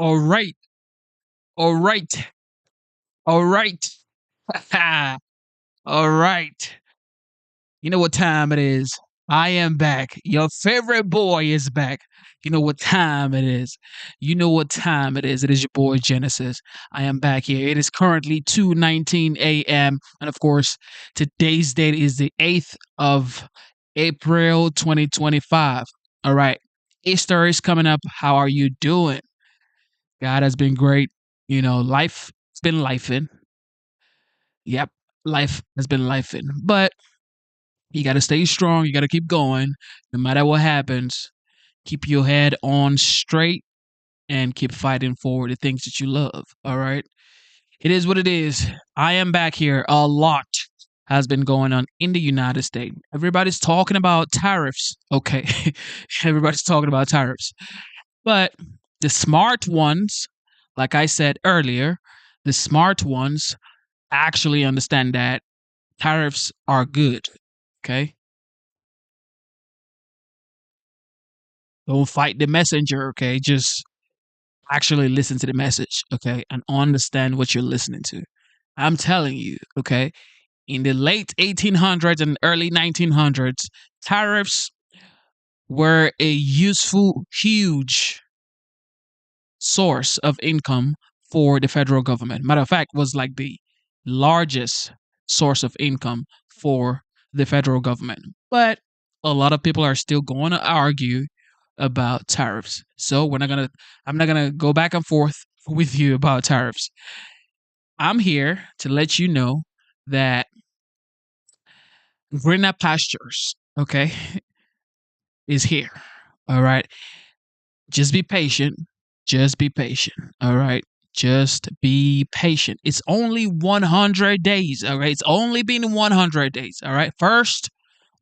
All right. All right. All right. All right. You know what time it is. I am back. Your favorite boy is back. You know what time it is. You know what time it is. It is your boy Genesis. I am back here. It is currently 2:19 a.m. And of course, today's date is the 8th of April 2025. All right. Easter is coming up. How are you doing? God has been great. Life's been lifing. Yep, life has been lifing. But you got to stay strong. You got to keep going. No matter what happens, keep your head on straight and keep fighting for the things that you love. All right. It is what it is. I am back here. A lot has been going on in the United States. Everybody's talking about tariffs. Okay. Everybody's talking about tariffs. But the smart ones, like I said earlier, the smart ones actually understand that tariffs are good. Okay. Don't fight the messenger. Okay. Just actually listen to the message. Okay. And understand what you're listening to. I'm telling you. Okay. In the late 1800s and early 1900s, tariffs were a useful, huge source of income for the federal government. Matter of fact, was like the largest source of income for the federal government. But a lot of people are still going to argue about tariffs. So I'm not gonna go back and forth with you about tariffs. I'm here to let you know that greener pastures, okay, is here. All right. Just be patient. Just be patient. All right. Just be patient. It's only 100 days. All right. It's only been 100 days. All right. First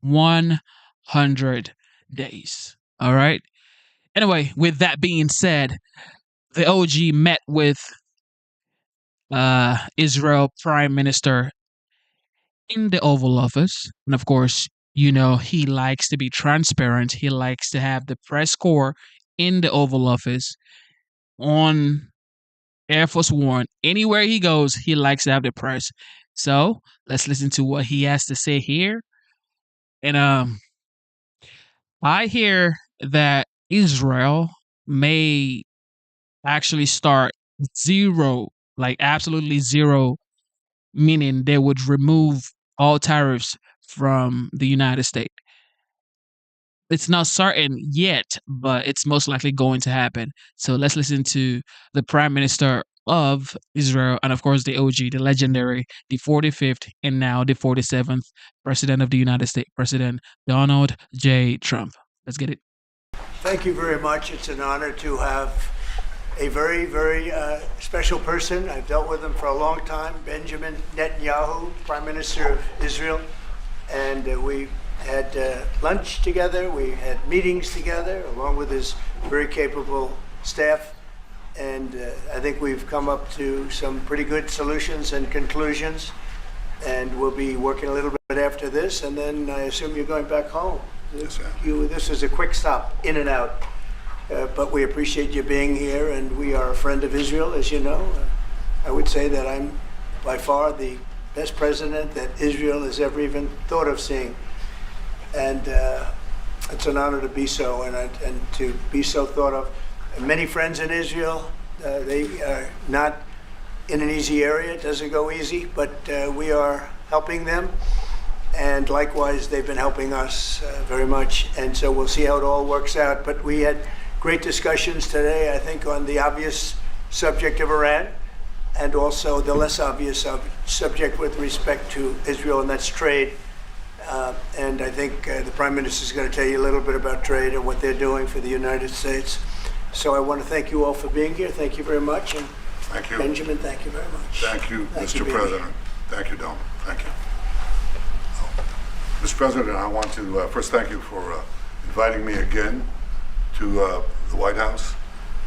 100 days. All right. Anyway, with that being said, the OG met with Israel Prime Minister in the Oval Office. And of course, he likes to be transparent. He likes to have the press corps in the Oval Office on Air Force One. Anywhere he goes, he likes to have the press. So let's listen to what he has to say here. And I hear that Israel may actually start zero, like absolutely zero, meaning they would remove all tariffs from the United States. It's not certain yet, but it's most likely going to happen. So let's listen to the Prime Minister of Israel and, of course, the OG, the legendary, the 45th and now the 47th President of the United States, President Donald J. Trump. Let's get it. Thank you very much. It's an honor to have a very, very special person. I've dealt with him for a long time, Benjamin Netanyahu, Prime Minister of Israel. And we had lunch together, we had meetings together, along with his very capable staff. And I think we've come up to some pretty good solutions and conclusions. And we'll be working a little bit after this, and then I assume you're going back home. Yes, sir. This is a quick stop, in and out. But we appreciate you being here, and we are a friend of Israel, as you know. I would say that I'm by far the best president that Israel has ever even thought of seeing. And it's an honor to be so, and to be so thought of. Many friends in Israel, they are not in an easy area. It doesn't go easy, but we are helping them. And likewise, they've been helping us very much. And so we'll see how it all works out. But we had great discussions today, I think, on the obvious subject of Iran, and also the less obvious subject with respect to Israel, and that's trade. And I think the Prime Minister is going to tell you a little bit about trade and what they're doing for the United States. So I want to thank you all for being here. Thank you very much. And thank you. Benjamin, thank you very much. Thank you, Mr. President. Thank you, Don. Thank you. Mr. President, I want to first thank you for inviting me again to the White House.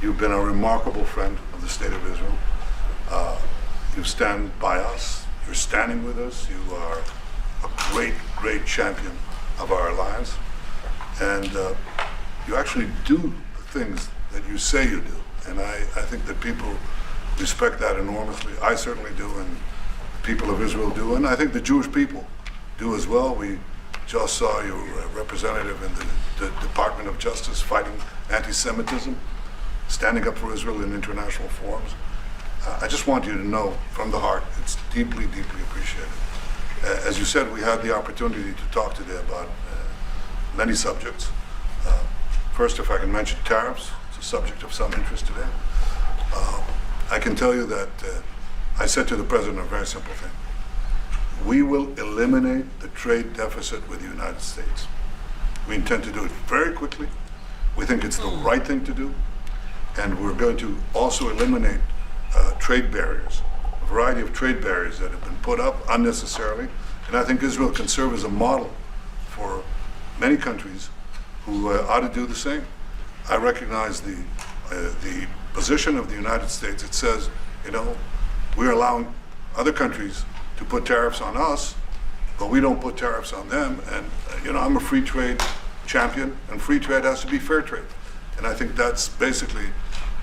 You've been a remarkable friend of the State of Israel. You stand by us. You're standing with us. You are a great, great champion of our alliance. And you actually do the things that you say you do. And I think that people respect that enormously. I certainly do, and the people of Israel do, and I think the Jewish people do as well. We just saw your representative in the Department of Justice fighting anti-Semitism, standing up for Israel in international forums. I just want you to know from the heart, it's deeply, deeply appreciated. As you said, we had the opportunity to talk today about many subjects. First, if I can mention tariffs, it's a subject of some interest today. I can tell you that I said to the President a very simple thing. We will eliminate the trade deficit with the United States. We intend to do it very quickly. We think it's the right thing to do. And we're going to also eliminate trade barriers, a variety of trade barriers that have been put up unnecessarily. And I think Israel can serve as a model for many countries who ought to do the same. I recognize the position of the United States. It says, we're allowing other countries to put tariffs on us, but we don't put tariffs on them. And I'm a free trade champion, and free trade has to be fair trade. And I think that's basically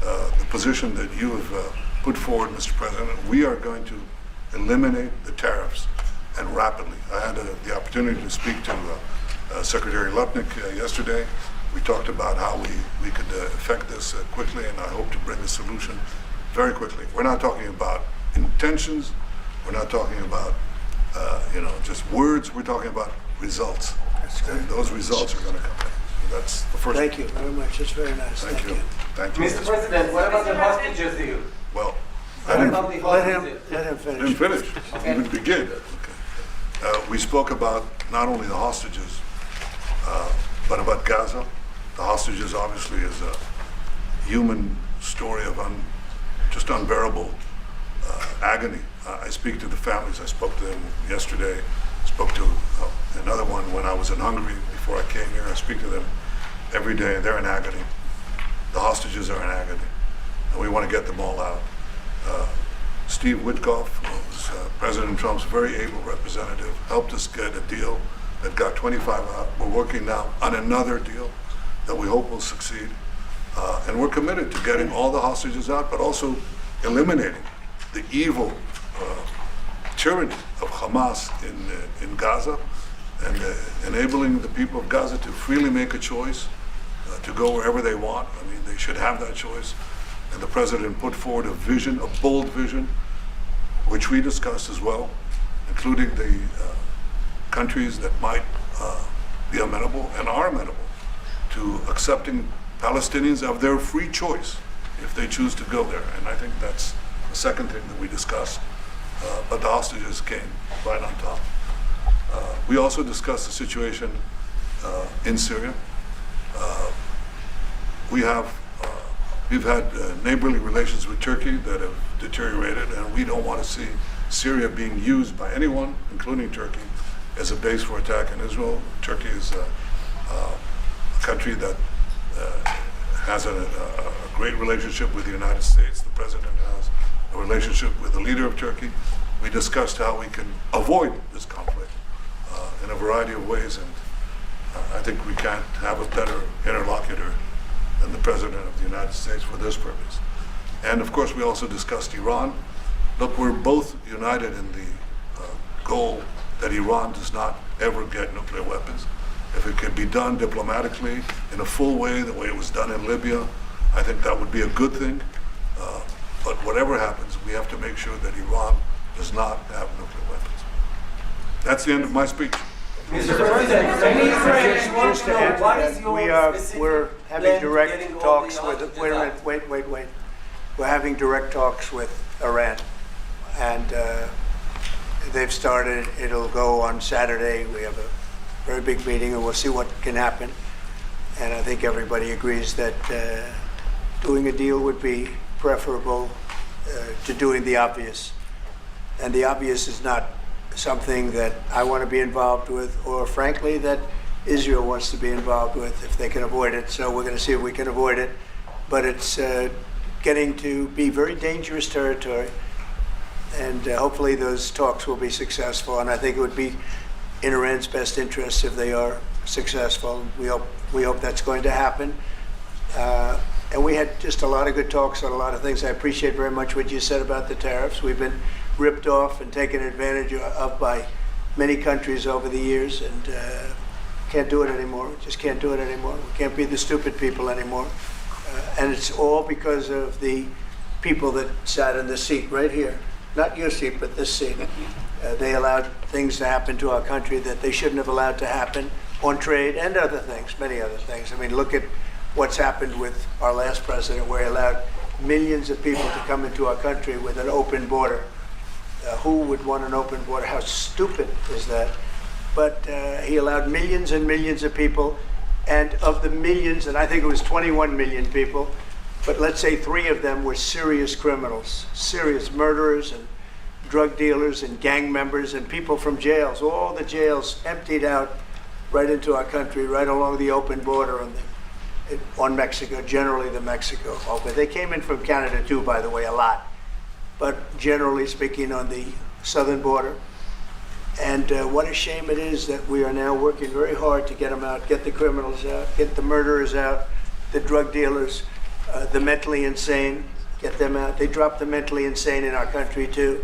the position that you have put forward, Mr. President. We are going to eliminate the tariffs, and rapidly. I had the opportunity to speak to Secretary Lutnick yesterday. We talked about how we could effect this quickly, and I hope to bring a solution very quickly. We're not talking about intentions. We're not talking about just words. We're talking about results. And those results are going to come in. So that's the first. Thank you very much. It's very nice. Thank you. Thank you. Mr. President, what about the hostages deal? Well, What about the Let him hostages? I didn't finish. finish. Even begin. Okay. We spoke about not only the hostages, but about Gaza. The hostages obviously is a human story of just unbearable agony. I speak to the families. I spoke to them yesterday. Spoke to another one when I was in Hungary before I came here. I speak to them every day. They're in agony. The hostages are in agony, and we want to get them all out. Steve Witkoff was President Trump's very able representative, helped us get a deal that got 25 out. We're working now on another deal that we hope will succeed. And we're committed to getting all the hostages out, but also eliminating the evil tyranny of Hamas in Gaza, and enabling the people of Gaza to freely make a choice, to go wherever they want. I mean, they should have that choice. And the president put forward a vision, a bold vision, which we discussed as well, including the countries that might be amenable and are amenable to accepting Palestinians of their free choice if they choose to go there. And I think that's the second thing that we discussed. But the hostages came right on top. We also discussed the situation in Syria. We've had neighborly relations with Turkey that have deteriorated, and we don't want to see Syria being used by anyone, including Turkey, as a base for attack in Israel. Turkey is a country that has a great relationship with the United States. The president has a relationship with the leader of Turkey. We discussed how we can avoid this conflict in a variety of ways, and I think we can't have a better interlocutor than the President of the United States for this purpose. And of course, we also discussed Iran. Look, we're both united in the goal that Iran does not ever get nuclear weapons. If it can be done diplomatically in a full way, the way it was done in Libya, I think that would be a good thing. But whatever happens, we have to make sure that Iran does not have nuclear weapons. That's the end of my speech. Mr. President, Just to add to that, we're having direct talks with, wait. We're having direct talks with Iran, and they've started. It'll go on Saturday. We have a very big meeting, and we'll see what can happen. And I think everybody agrees that doing a deal would be preferable to doing the obvious. And the obvious is not something that I want to be involved with, or frankly, that Israel wants to be involved with if they can avoid it. So we're going to see if we can avoid it. But it's getting to be very dangerous territory. And hopefully those talks will be successful. And I think it would be in Iran's best interest if they are successful. We hope that's going to happen. And we we had just a lot of good talks on a lot of things. I appreciate very much what you said about the tariffs. We've been ripped off and taken advantage of by many countries over the years, and can't do it anymore. Just can't do it anymore. We can't be the stupid people anymore. And it's all because of the people that sat in the seat right here. Not your seat, but this seat. They allowed things to happen to our country that they shouldn't have allowed to happen on trade and other things, many other things. I mean, look at what's happened with our last president, where he allowed millions of people to come into our country with an open border. Who would want an open border? How stupid is that? But he allowed millions and millions of people, and of the millions, and I think it was 21 million people, but let's say 3 of them were serious criminals, serious murderers and drug dealers and gang members and people from jails. All the jails emptied out right into our country, right along the open border on Mexico, generally the Mexico open. They came in from Canada too, by the way, a lot, but generally speaking on the southern border. And what a shame it is that we are now working very hard to get them out, get the criminals out, get the murderers out, the drug dealers, the mentally insane, get them out. They dropped the mentally insane in our country too.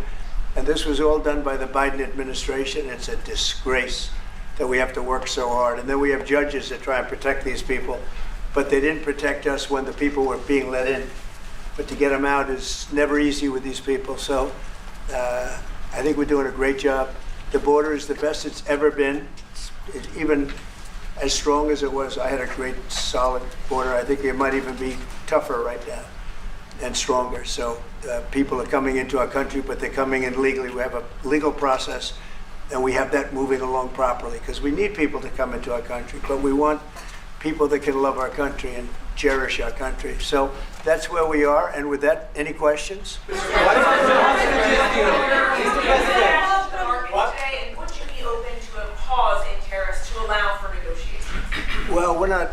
And this was all done by the Biden administration. It's a disgrace that we have to work so hard. And then we have judges that try and protect these people, but they didn't protect us when the people were being let in. But to get them out is never easy with these people. So I think we're doing a great job. The border is the best it's ever been. It's even as strong as it was. I had a great, solid border. I think it might even be tougher right now and stronger. So people are coming into our country, but they're coming in legally. We have a legal process, and we have that moving along properly, because we need people to come into our country, but we want people that can love our country and cherish our country. So that's where we are. And with that, any questions? What about the hostages deal? Mr. President. Today, and would you be open to a pause in tariffs to allow for negotiations? Well, we're not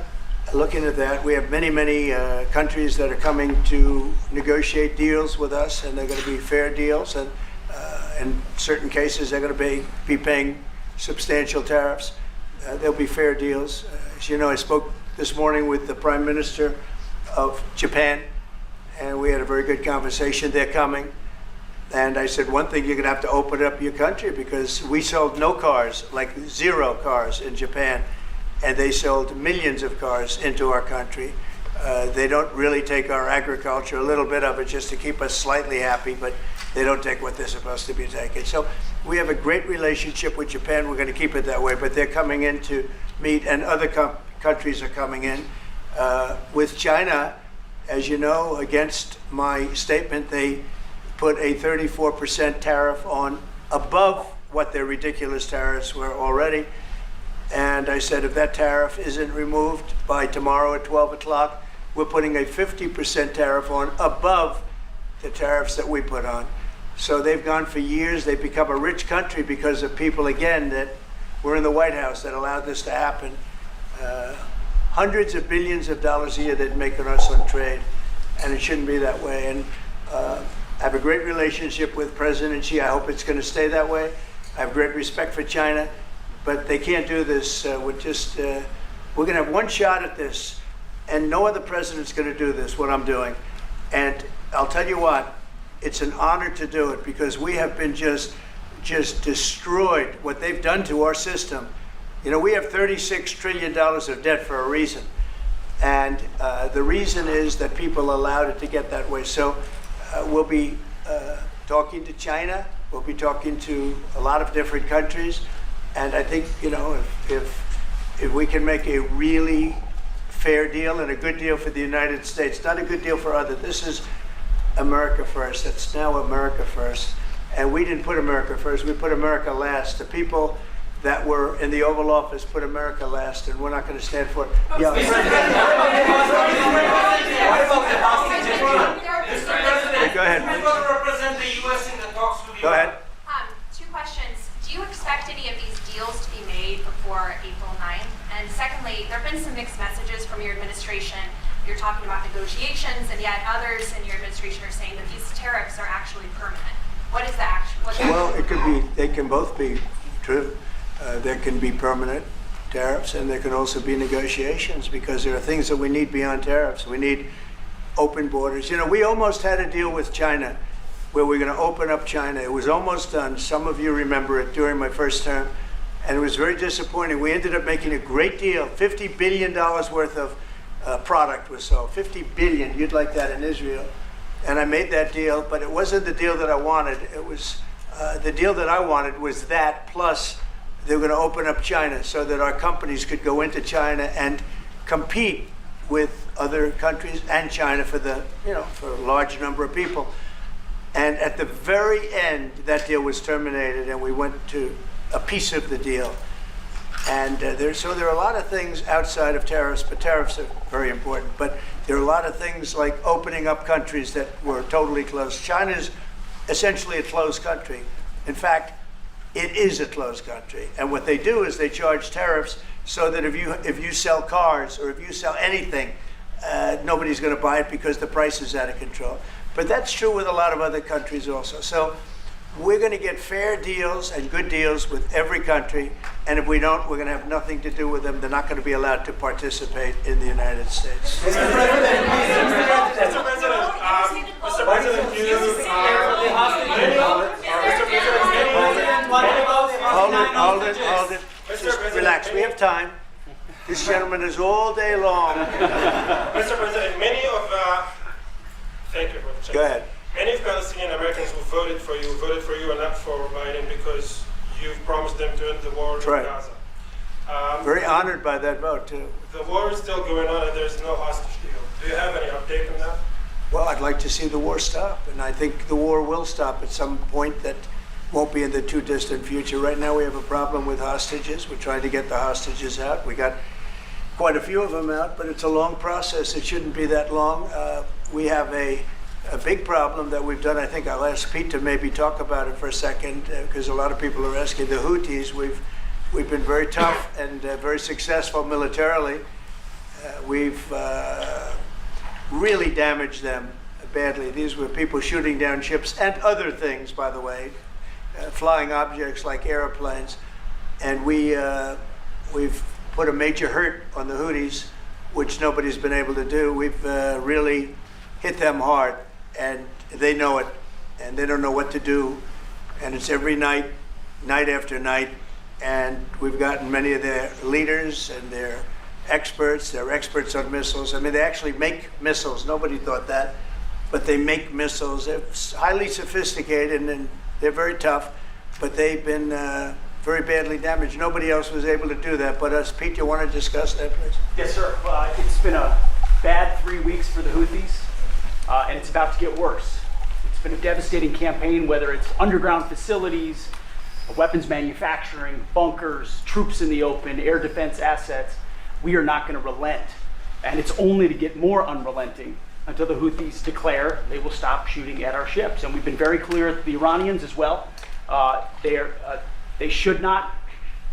looking at that. We have many, many countries that are coming to negotiate deals with us, and they're going to be fair deals. And in certain cases, they're going to be paying substantial tariffs. There'll be fair deals. As you know, I spoke this morning with the Prime Minister of Japan, and we had a very good conversation. They're coming. And I said, one thing, you're going to have to open up your country, because we sold no cars, like 0 cars in Japan, and they sold millions of cars into our country. They don't really take our agriculture, a little bit of it just to keep us slightly happy, but they don't take what they're supposed to be taking. So we have a great relationship with Japan. We're going to keep it that way, but they're coming in to meet, and other countries are coming in. With China, as you know, against my statement, they put a 34% tariff on above what their ridiculous tariffs were already. And I said, if that tariff isn't removed by tomorrow at 12 o'clock, we're putting a 50% tariff on above the tariffs that we put on. So they've gone for years. They've become a rich country because of people, again, that were in the White House that allowed this to happen. Hundreds of billions of dollars a year they'd make on us on trade, and it shouldn't be that way. And I have a great relationship with President Xi. I hope it's going to stay that way. I have great respect for China, but they can't do this with just, we're going to have one shot at this, and no other president's going to do this, what I'm doing. And I'll tell you what, it's an honor to do it, because we have been just destroyed, what they've done to our system. You know, we have $36 trillion of debt for a reason. And the reason is that people allowed it to get that way. So we'll be talking to China. We'll be talking to a lot of different countries. And I think, you know, if we can make a really fair deal and a good deal for the United States, not a good deal for others. This is America first. It's now America first. And we didn't put America first. We put America last. The people that were in the Oval Office put America last, and we're not going to stand for it. Yeah. What about the hostages deal? Go ahead. Who's going to represent the U.S. in the talks with you? Go ahead. 2 questions. Do you expect any of these deals to be made before April 9th? And secondly, there have been some mixed messages from your administration. You're talking about negotiations, and yet others in your administration are saying that these tariffs are actually permanent. What is the actual? Well, it could be. They can both be true. There can be permanent tariffs, and there can also be negotiations, because there are things that we need beyond tariffs. We need open borders. You know, we almost had a deal with China where we're going to open up China. It was almost done. Some of you remember it during my first term, and it was very disappointing. We ended up making a great deal. $50 billion worth of product was sold. $50 billion. You'd like that in Israel. And I made that deal, but it wasn't the deal that I wanted. It was the deal that I wanted was that, plus they were going to open up China so that our companies could go into China and compete with other countries and China for for a large number of people. And at the very end, that deal was terminated, and we went to a piece of the deal. And there are a lot of things outside of tariffs, but tariffs are very important. But there are a lot of things like opening up countries that were totally closed. China's essentially a closed country. In fact, it is a closed country. And what they do is they charge tariffs so that if you sell cars or if you sell anything, nobody's going to buy it because the price is out of control. But that's true with a lot of other countries also. So we're going to get fair deals and good deals with every country, and if we don't, we're going to have nothing to do with them. They're not going to be allowed to participate in the United States. Mr. President, Hold it. Just relax. We have time. This gentleman is all day long. Mr. President, thank you for the chance. Go ahead. Many of Palestinian Americans who voted for you and not for Biden because you've promised them to end the war in Right. Gaza. Very honored by that vote, too. The war is still going on and there's no hostage deal. Do you have any update on that? Well, I'd like to see the war stop, and I think the war will stop at some point that won't be in the too distant future. Right now we have a problem with hostages. We're trying to get the hostages out. We got quite a few of them out, but it's a long process. It shouldn't be that long. We have a big problem that we've done. I think I'll ask Pete to maybe talk about it for a second, because a lot of people are asking. The Houthis, we've been very tough and very successful militarily. We've really damaged them badly. These were people shooting down ships and other things, by the way, flying objects like airplanes. And we've put a major hurt on the Houthis, which nobody's been able to do. We've really hit them hard, and they know it, and they don't know what to do. And it's every night, night after night. And we've gotten many of their leaders and their experts. They're experts on missiles. I mean, they actually make missiles. Nobody thought that, but they make missiles. They're highly sophisticated and they're very tough, but they've been very badly damaged. Nobody else was able to do that but us. Pete, you want to discuss that, please? Yes, sir. It's been a bad 3 weeks for the Houthis, and it's about to get worse. It's been a devastating campaign, whether it's underground facilities, weapons manufacturing, bunkers, troops in the open, air defense assets. We are not going to relent, and it's only to get more unrelenting until the Houthis declare they will stop shooting at our ships. And we've been very clear with the Iranians as well. They should not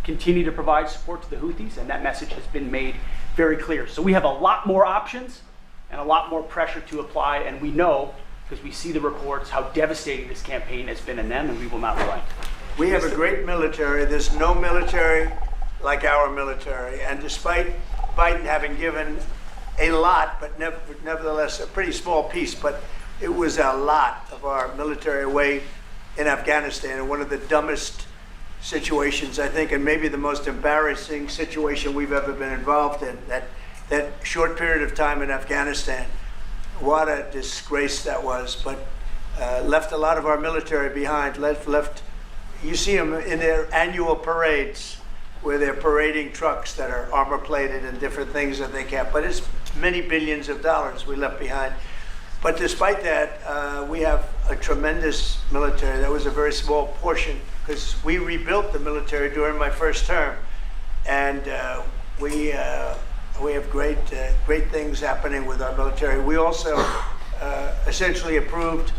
continue to provide support to the Houthis, and that message has been made very clear. So we have a lot more options and a lot more pressure to apply, and we know, because we see the reports, how devastating this campaign has been in them, and we will not relent. We have a great military. There's no military like our military. And despite Biden having given a lot, but nevertheless a pretty small piece, but it was a lot of our military away in Afghanistan, and one of the dumbest situations, I think, and maybe the most embarrassing situation we've ever been involved in, that short period of time in Afghanistan. What a disgrace that was, but left a lot of our military behind, left you see them in their annual parades where they're parading trucks that are armor plated and different things that they can't, but it's many billions of dollars we left behind. But despite that, we have a tremendous military. That was a very small portion, because we rebuilt the military during my first term, and we have great things happening with our military. We also essentially approved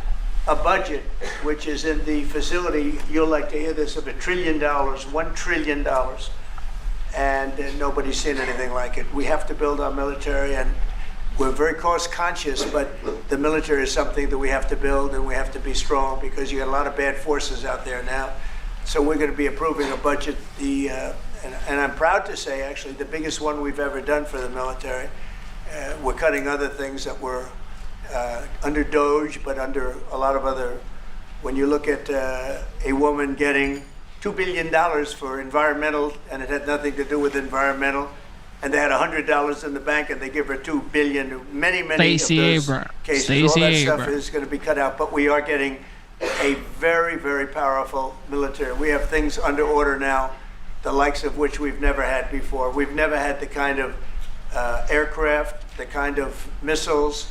a budget which is in the facility, you'll like to hear this, of $1 trillion, $1 trillion, and nobody's seen anything like it. We have to build our military, and we're very cost conscious, but the military is something that we have to build, and we have to be strong, because you got a lot of bad forces out there now. So we're going to be approving a budget, and I'm proud to say, actually, the biggest one we've ever done for the military. We're cutting other things that were under Doge, but under a lot of other. When you look at a woman getting $2 billion for environmental, and it had nothing to do with environmental, and they had $100 in the bank, and they give her $2 billion. Many of those cases, all that stuff is going to be cut out. But we are getting a very, very powerful military. We have things under order now, the likes of which we've never had before. We've never had the kind of aircraft, the kind of missiles,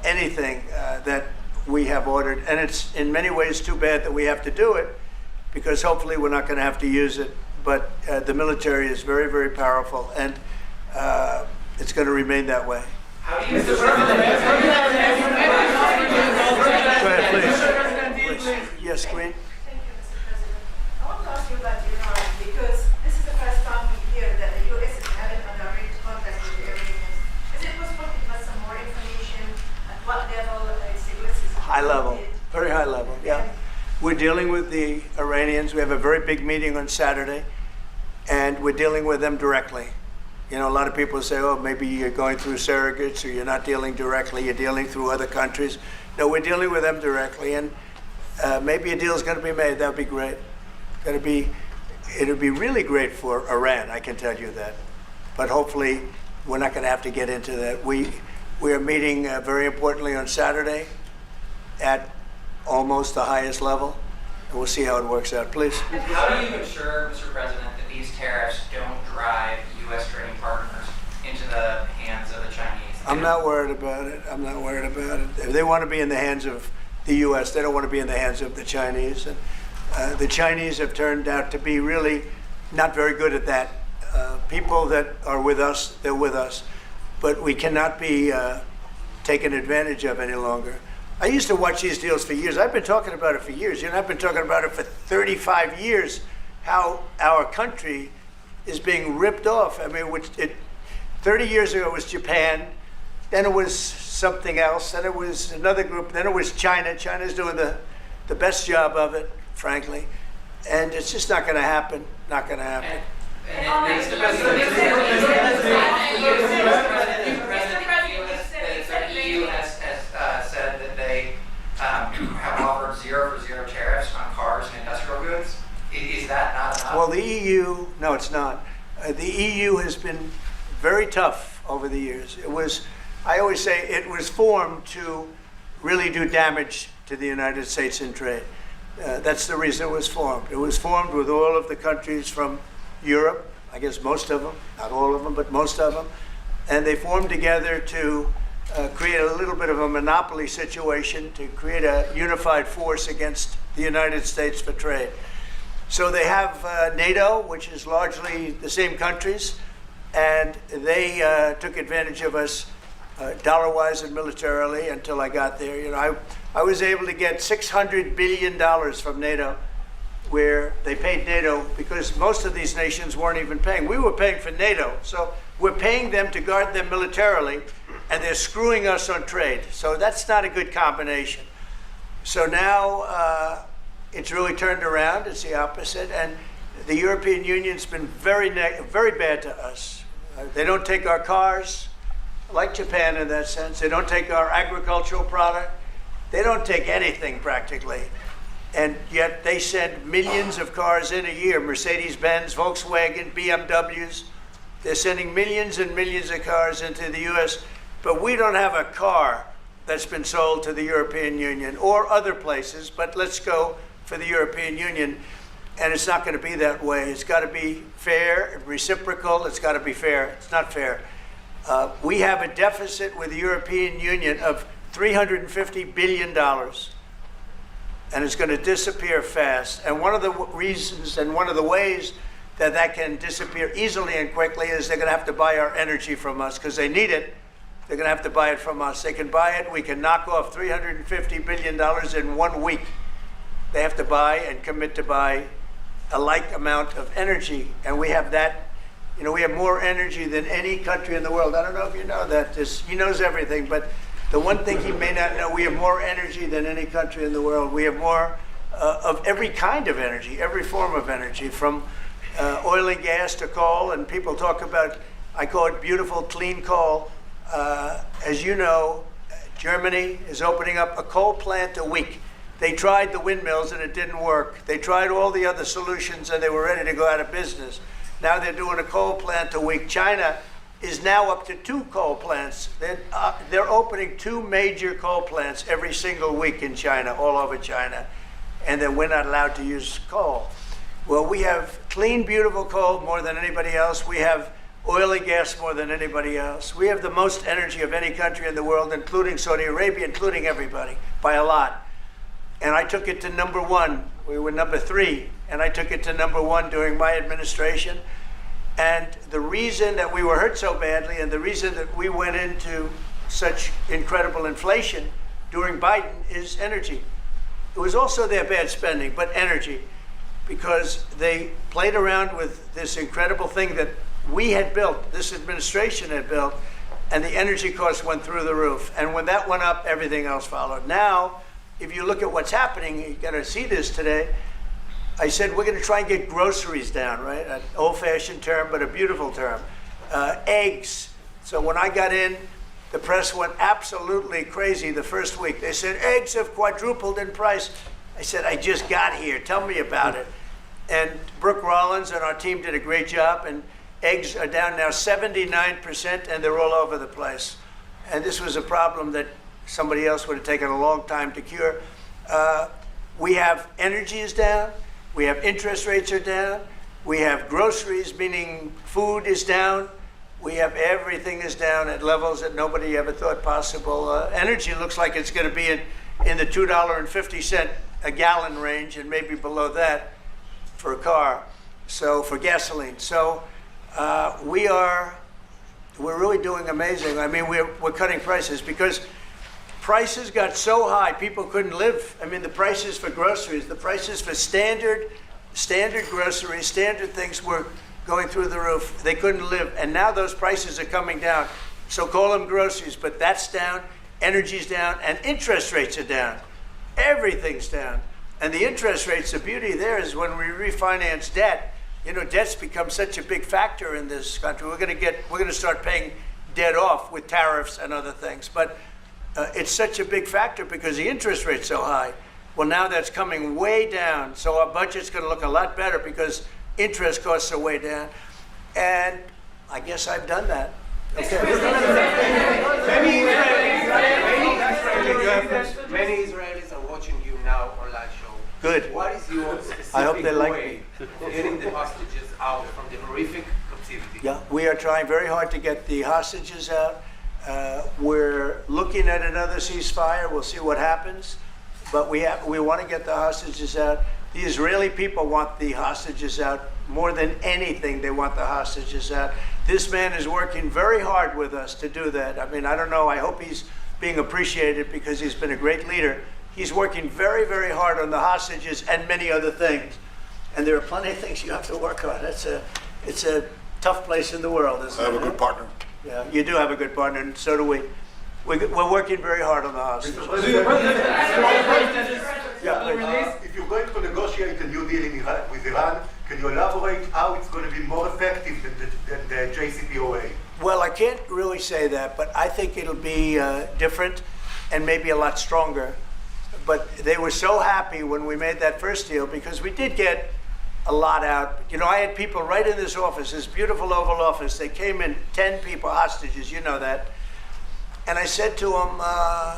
anything that we have ordered. And it's in many ways too bad that we have to do it, because hopefully we're not going to have to use it. But the military is very, very powerful, and it's going to remain that way. How do you, Mr. President? Go ahead, please. Yes, Queen. Thank you, Mr. President. I want to ask you about Iran, because this is the first time we hear that the U.S. is having a direct contact with the Iranians. Is it possible to give us some more information at what level the U.S. is High level, very high level, yeah. We're dealing with the Iranians. We have a very big meeting on Saturday, and we're dealing with them directly. You know, a lot of people say, oh, maybe you're going through surrogates, or you're not dealing directly, you're dealing through other countries. No, we're dealing with them directly, and maybe a deal is going to be made. That would be great. It'll be really great for Iran, I can tell you that. But hopefully, we're not going to have to get into that. We are meeting very importantly on Saturday at almost the highest level, and we'll see how it works out. Please. How do you ensure, Mr. President, that these tariffs don't drive U.S. trading partners into the hands of the Chinese? I'm not worried about it. I'm not worried about it. If they want to be in the hands of the U.S., they don't want to be in the hands of the Chinese. And the Chinese have turned out to be really not very good at that. People that are with us, they're with us. But we cannot be taken advantage of any longer. I used to watch these deals for years. I've been talking about it for years. You know, I've been talking about it for 35 years, how our country is being ripped off. I mean, 30 years ago it was Japan, then it was something else, then it was another group, then it was China. China's doing the best job of it, frankly. And it's just not going to happen, not going to happen. Mr. President, the EU has said that they have offered 0 for 0 tariffs on cars and industrial goods. Is that not enough? Well, the EU, no, it's not. The EU has been very tough over the years. I always say it was formed to really do damage to the United States in trade. That's the reason it was formed. It was formed with all of the countries from Europe, I guess most of them, not all of them, but most of them. And they formed together to create a little bit of a monopoly situation, to create a unified force against the United States for trade. So they have NATO, which is largely the same countries, and they took advantage of us dollar-wise and militarily until I got there. You know, I was able to get $600 billion from NATO, where they paid NATO because most of these nations weren't even paying. We were paying for NATO, so we're paying them to guard them militarily, and they're screwing us on trade. So that's not a good combination. So now it's really turned around. It's the opposite, and the European Union's been very bad to us. They don't take our cars, like Japan in that sense. They don't take our agricultural product. They don't take anything practically. And yet they send millions of cars in a year, Mercedes-Benz, Volkswagen, BMWs. They're sending millions and millions of cars into the US, but we don't have a car that's been sold to the European Union or other places, but let's go for the European Union. And it's not going to be that way. It's got to be fair, reciprocal. It's got to be fair. It's not fair. We have a deficit with the European Union of $350 billion. And it's going to disappear fast. And one of the reasons and one of the ways that that can disappear easily and quickly is they're going to have to buy our energy from us because they need it. They're going to have to buy it from us. They can buy it. We can knock off $350 billion in 1 week. They have to buy and commit to buy a like amount of energy. And we have that. You know, we have more energy than any country in the world. I don't know if you know that. He knows everything, but the one thing he may not know, we have more energy than any country in the world. We have more of every kind of energy, every form of energy, from oil and gas to coal. And people talk about, I call it beautiful, clean coal. As you know, Germany is opening up a coal plant a week. They tried the windmills and it didn't work. They tried all the other solutions and they were ready to go out of business. Now they're doing a coal plant a week. China is now up to 2 coal plants. They're opening 2 major coal plants every single week in China, all over China. And then we're not allowed to use coal. Well, we have clean, beautiful coal more than anybody else. We have oily gas more than anybody else. We have the most energy of any country in the world, including Saudi Arabia, including everybody, by a lot. And I took it to number 1. We were number 3, and I took it to number 1 during my administration. And the reason that we were hurt so badly and the reason that we went into such incredible inflation during Biden is energy. It was also their bad spending, but energy, because they played around with this incredible thing that we had built, this administration had built, and the energy costs went through the roof. And when that went up, everything else followed. Now, if you look at what's happening, you're going to see this today. I said we're going to try and get groceries down, right? An old-fashioned term, but a beautiful term. Eggs. So when I got in, the press went absolutely crazy the first week. They said, eggs have quadrupled in price. I said, I just got here. Tell me about it. And Brooke Rollins and our team did a great job, and eggs are down now 79%, and they're all over the place. And this was a problem that somebody else would have taken a long time to cure. We have energy is down. We have interest rates are down. We have groceries, meaning food is down. We have everything is down at levels that nobody ever thought possible. Energy looks like it's going to be in the $2.50 a gallon range, and maybe below that for a car. So for gasoline. So we're really doing amazing. I mean, we're cutting prices because prices got so high, people couldn't live. I mean, the prices for groceries, the prices for standard groceries, standard things were going through the roof. They couldn't live. And now those prices are coming down. So call them groceries, but that's down, energy's down, and interest rates are down. Everything's down. And the interest rates, the beauty there is when we refinance debt, debt's become such a big factor in this country. We're going to start paying debt off with tariffs and other things. But it's such a big factor because the interest rate's so high. Well, now that's coming way down. So our budget's going to look a lot better because interest costs are way down. And I guess I've done that. Okay. Many Israelis are watching you now on live show. Good. What is your specific I hope they like way of getting the hostages out from the horrific captivity? Yeah, we are trying very hard to get the hostages out. We're looking at another ceasefire. We'll see what happens. But we want to get the hostages out. The Israeli people want the hostages out more than anything. They want the hostages out. This man is working very hard with us to do that. I mean, I don't know. I hope he's being appreciated because he's been a great leader. He's working very, very hard on the hostages and many other things. And there are plenty of things you have to work on. It's a tough place in the world, isn't it? I have a good partner. Yeah, you do have a good partner, and so do we. We're working very hard on the hostages. If you're going to negotiate a new deal with Iran, can you elaborate how it's going to be more effective than the JCPOA? Well, I can't really say that, but I think it'll be different and maybe a lot stronger. But they were so happy when we made that first deal because we did get a lot out. I had people right in this office, this beautiful Oval Office. They came in, 10 people, hostages, you know that. And I said to them,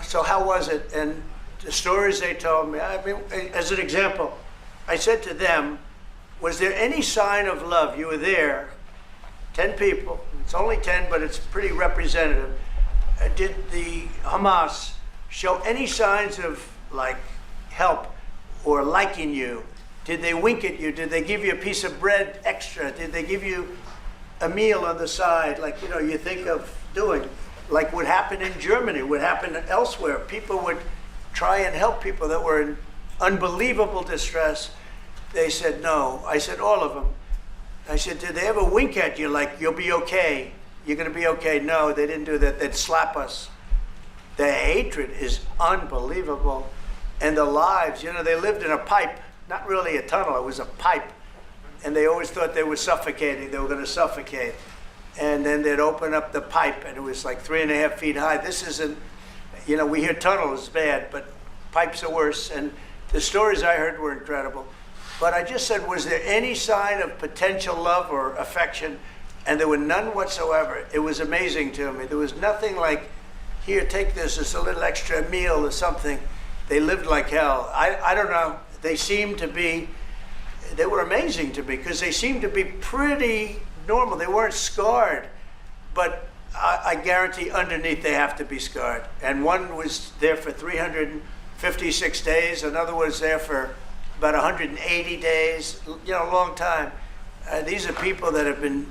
so how was it? And the stories they told me, I mean, as an example, I said to them, was there any sign of love? You were there, 10 people. It's only 10, but it's pretty representative. Did the Hamas show any signs of help or liking you? Did they wink at you? Did they give you a piece of bread extra? Did they give you a meal on the side like you think of doing? Like what happened in Germany, what happened elsewhere. People would try and help people that were in unbelievable distress. They said no. I said all of them. I said, did they ever wink at you like you'll be okay? You're going to be okay? No, they didn't do that. They'd slap us. The hatred is unbelievable. And the lives, they lived in a pipe, not really a tunnel, it was a pipe. And they always thought they were suffocating, they were going to suffocate. And then they'd open up the pipe and it was like 3.5 feet high. This isn't, You know, we hear tunnel is bad, but pipes are worse. And the stories I heard were incredible. But I just said, was there any sign of potential love or affection? And there were none whatsoever. It was amazing to me. There was nothing like, here, take this, it's a little extra meal or something. They lived like hell. I don't know. They seemed to be, they were amazing to me because they seemed to be pretty normal. They weren't scarred, but I guarantee underneath they have to be scarred. And one was there for 356 days. Another was there for about 180 days, you know, a long time. These are people that have been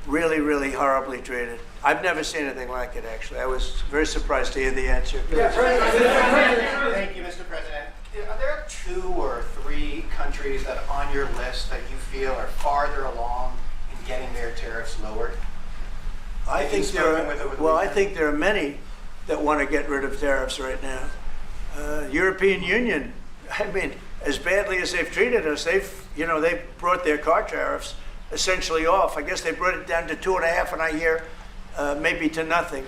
really, really horribly treated. I've never seen anything like it, actually. I was very surprised to hear the answer. Thank you, Mr. President. Are there 2 or 3 countries that are on your list that you feel are farther along in getting their tariffs lowered? I think there are many that want to get rid of tariffs right now. European Union, I mean, as badly as they've treated us, they've brought their car tariffs essentially off. I guess they brought it down to 2.5, and I hear maybe to nothing.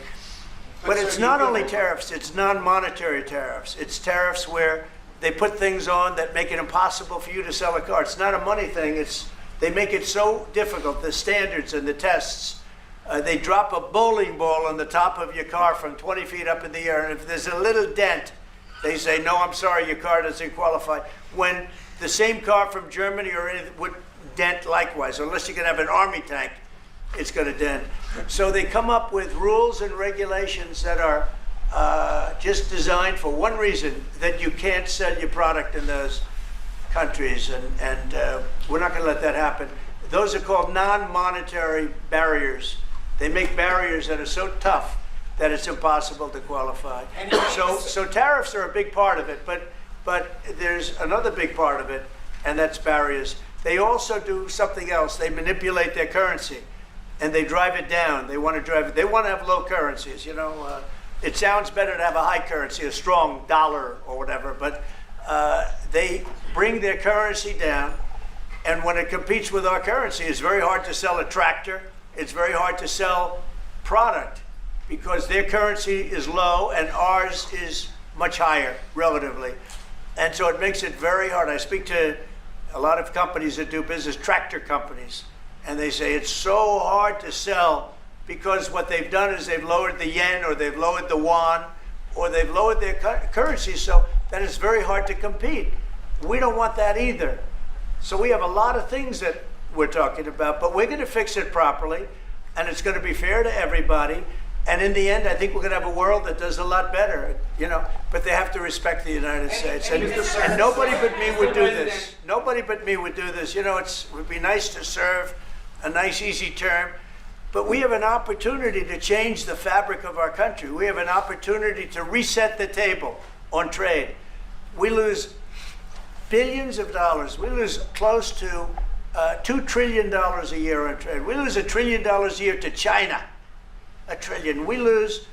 But it's not only tariffs, it's non-monetary tariffs. It's tariffs where they put things on that make it impossible for you to sell a car. It's not a money thing. They make it so difficult, the standards and the tests. They drop a bowling ball on the top of your car from 20 feet up in the air, and if there's a little dent, they say, no, I'm sorry, your car doesn't qualify. When the same car from Germany or anything would dent likewise, unless you can have an army tank, it's going to dent. So they come up with rules and regulations that are just designed for one reason, that you can't sell your product in those countries, and we're not going to let that happen. Those are called non-monetary barriers. They make barriers that are so tough that it's impossible to qualify. So tariffs are a big part of it, but there's another big part of it, and that's barriers. They also do something else. They manipulate their currency, and they drive it down. They want to have low currencies. You know, it sounds better to have a high currency, a strong dollar or whatever, but they bring their currency down, and when it competes with our currency, it's very hard to sell a tractor. It's very hard to sell product because their currency is low and ours is much higher relatively. And so it makes it very hard. I speak to a lot of companies that do business, tractor companies, and they say it's so hard to sell because what they've done is they've lowered the yen or they've lowered the yuan or they've lowered their currency so that it's very hard to compete. We don't want that either. So we have a lot of things that we're talking about, but we're going to fix it properly, and it's going to be fair to everybody. And in the end, I think we're going to have a world that does a lot better, you know, but they have to respect the United States. And nobody but me would do this. Nobody but me would do this. You know, it would be nice to serve, a nice, easy term, but we have an opportunity to change the fabric of our country. We have an opportunity to reset the table on trade. We lose billions of dollars. We lose close to $2 trillion a year on trade. We lose $1 trillion a year to China. $1 trillion. We lose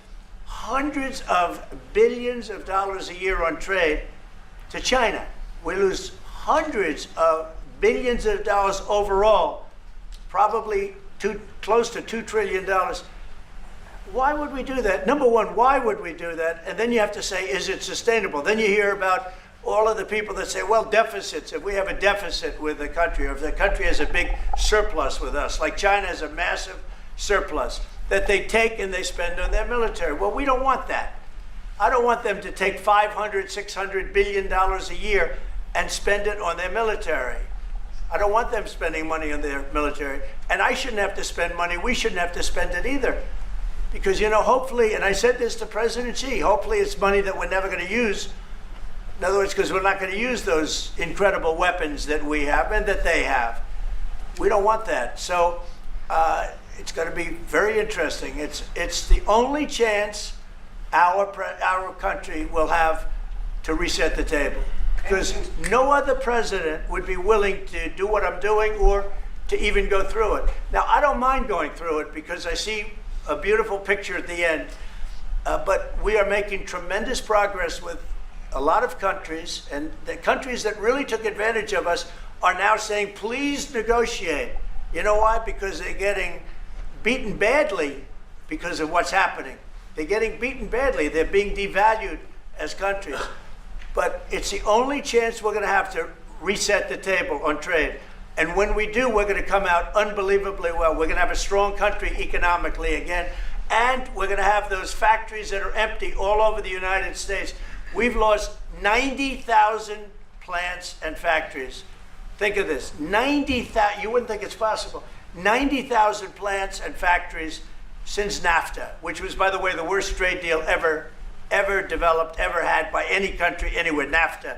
hundreds of billions of dollars a year on trade to China. We lose hundreds of billions of dollars overall, probably close to $2 trillion. Why would we do that? Number one, why would we do that? And then you have to say, is it sustainable? Then you hear about all of the people that say, well, deficits, if we have a deficit with the country, or if the country has a big surplus with us, like China has a massive surplus, that they take and they spend on their military. Well, we don't want that. I don't want them to take $500, $600 billion a year and spend it on their military. I don't want them spending money on their military. And I shouldn't have to spend money. We shouldn't have to spend it either. Because, you know, hopefully, and I said this to President Xi, hopefully it's money that we're never going to use. In other words, because we're not going to use those incredible weapons that we have and that they have. We don't want that. So it's going to be very interesting. It's the only chance our country will have to reset the table. Because no other president would be willing to do what I'm doing or to even go through it. Now, I don't mind going through it because I see a beautiful picture at the end. But we are making tremendous progress with a lot of countries, and the countries that really took advantage of us are now saying, please negotiate. You know why? Because they're getting beaten badly because of what's happening. They're getting beaten badly. They're being devalued as countries. But it's the only chance we're going to have to reset the table on trade. And when we do, we're going to come out unbelievably well. We're going to have a strong country economically again. And we're going to have those factories that are empty all over the United States. We've lost 90,000 plants and factories. Think of this, 90,000, you wouldn't think it's possible, 90,000 plants and factories since NAFTA, which was, by the way, the worst trade deal ever developed, ever had by any country anywhere, NAFTA.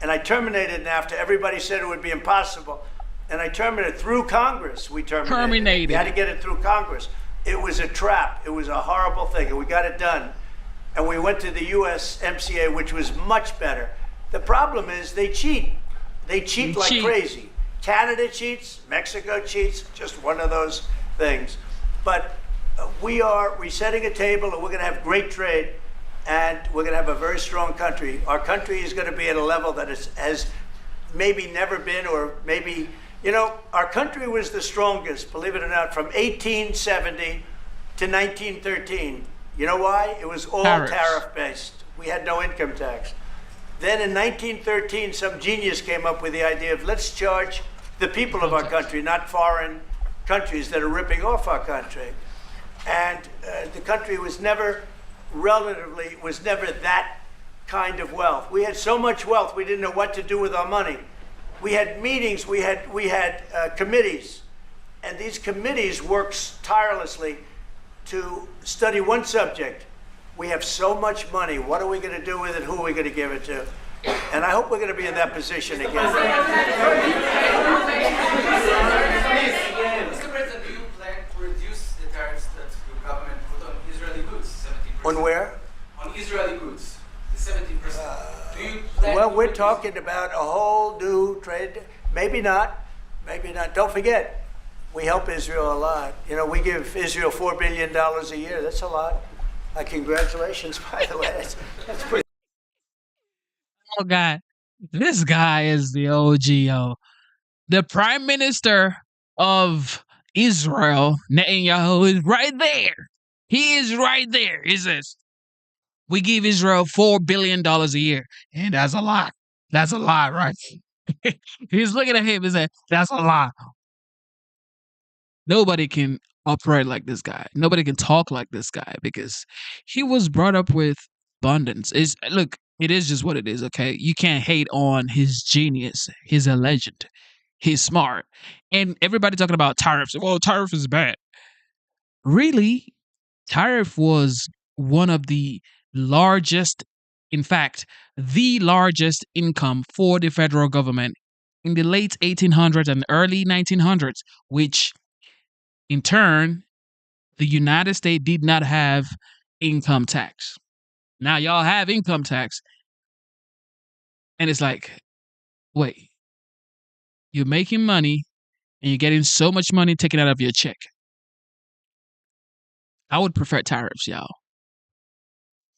And I terminated NAFTA. Everybody said it would be impossible. And I terminated through Congress. We terminated it. We had to get it through Congress. It was a trap. It was a horrible thing, and we got it done. And we went to the USMCA, which was much better. The problem is they cheat. They cheat like crazy. Canada cheats, Mexico cheats, just one of those things. But we are resetting a table, and we're going to have great trade, and we're going to have a very strong country. Our country is going to be at a level that has maybe never been, or maybe, you know, our country was the strongest, believe it or not, from 1870 to 1913. You know why? It was all tariff-based. We had no income tax. Then in 1913, some genius came up with the idea of let's charge the people of our country, not foreign countries that are ripping off our country. And the country was never that kind of wealth. We had so much wealth, we didn't know what to do with our money. We had meetings, we had committees, and these committees worked tirelessly to study one subject. We have so much money. What are we going to do with it? Who are we going to give it to? And I hope we're going to be in that position again. Mr. President, do you plan to reduce the tariffs that your government put on Israeli goods, 17%? On where? On Israeli goods, the 17%. Do you plan well, to we're reduce talking about a whole new trade. Maybe not. Maybe not. Don't forget, we help Israel a lot. You know, we give Israel $4 billion a year. That's a lot. Congratulations, by the way. That's pretty. Oh God, this guy is the OGO. The Prime Minister of Israel, Netanyahu, is right there. He is right there. He says, we give Israel $4 billion a year. And that's a lot. That's a lot, right? He's looking at him and saying, that's a lot. Nobody can operate like this guy. Nobody can talk like this guy because he was brought up with abundance. Look, it is just what it is, okay? You can't hate on his genius. He's a legend. He's smart. And everybody talking about tariffs. Well, tariff is bad. Really? Tariff was one of the largest, in fact, the largest income for the federal government in the late 1800s and early 1900s, which in turn, the United States did not have income tax. Now y'all have income tax. And it's like, wait, you're making money and you're getting so much money taken out of your check. I would prefer tariffs, y'all.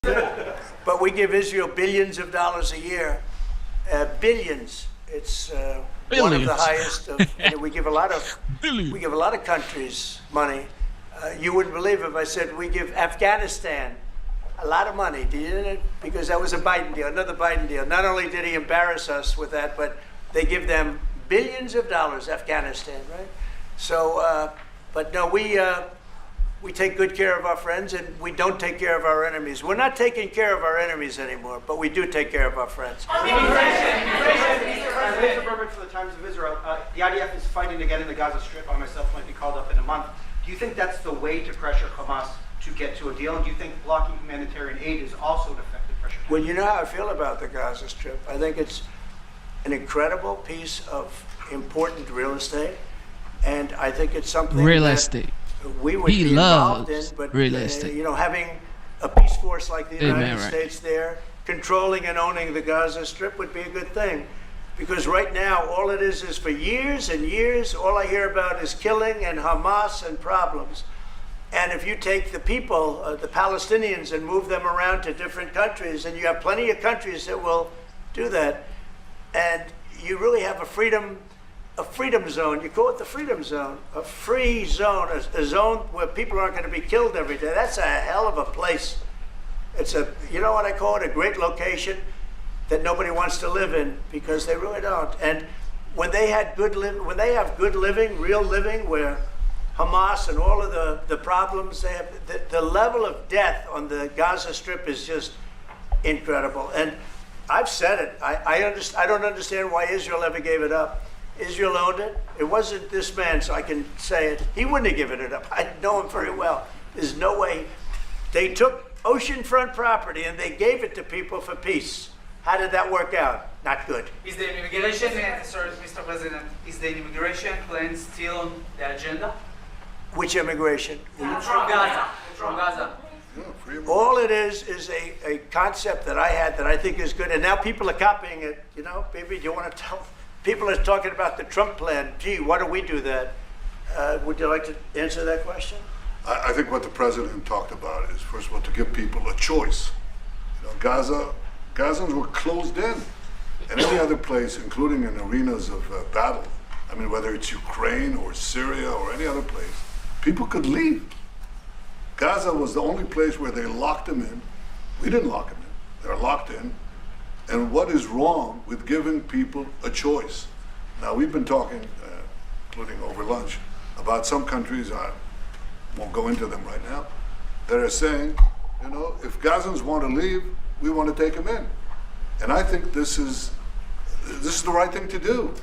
But we give Israel billions of dollars a year. Billions. It's one of the highest. We give a lot of countries money. You wouldn't believe if I said we give Afghanistan a lot of money. Did you? Because that was a Biden deal, another Biden deal. Not only did he embarrass us with that, but they give them billions of dollars. Afghanistan, right? So, but no, we take good care of our friends, and we don't take care of our enemies. We're not taking care of our enemies anymore, but we do take care of our friends. Mr. Berman for the Times of Israel. The IDF is fighting again in the Gaza Strip. I myself might be called up in a month. Do you think that's the way to pressure Hamas to get to a deal? And do you think blocking humanitarian aid is also an effective pressure? Well, you know how I feel about the Gaza Strip. I think it's an incredible piece of important real estate, and I think it's something real estate. We would be involved in, but you know, having a peace force like the United States there, controlling and owning the Gaza Strip would be a good thing. Because right now, all it is for years and years, all I hear about is killing and Hamas and problems. And if you take the people, the Palestinians, and move them around to different countries, and you have plenty of countries that will do that, and you really have a freedom a freedom zone. You call it the freedom zone, a free zone, a zone where people aren't going to be killed every day. That's a hell of a place. It's a, you know what I call it, a great location that nobody wants to live in because they really don't. And when they have good living, real living, where Hamas and all of the problems they have, the level of death on the Gaza Strip is just incredible. And I've said it. I don't understand why Israel ever gave it up. Israel owned it. It wasn't this man, so I can say it. He wouldn't have given it up. I know him very well. There's no way. They took oceanfront property and they gave it to people for peace. How did that work out? Not good. Is the immigration, sorry, Mr. President, is the immigration plan still on the agenda? Which immigration? From Gaza. From Gaza. All it is a concept that I had that I think is good, and now people are copying it. You know, maybe do you want to tell? People are talking about the Trump plan. Gee, why don't we do that? Would you like to answer that question? I think what the president talked about is, first of all, to give people a choice. You know, Gazans were closed in, and any other place, including in arenas of battle. I mean, whether it's Ukraine or Syria or any other place, people could leave. Gaza was the only place where they locked them in. We didn't lock them in. They're locked in. And what is wrong with giving people a choice? Now, we've been talking, including over lunch, about some countries, I won't go into them right now, that are saying, you know, if Gazans want to leave, we want to take them in. And I think this is the right thing to do.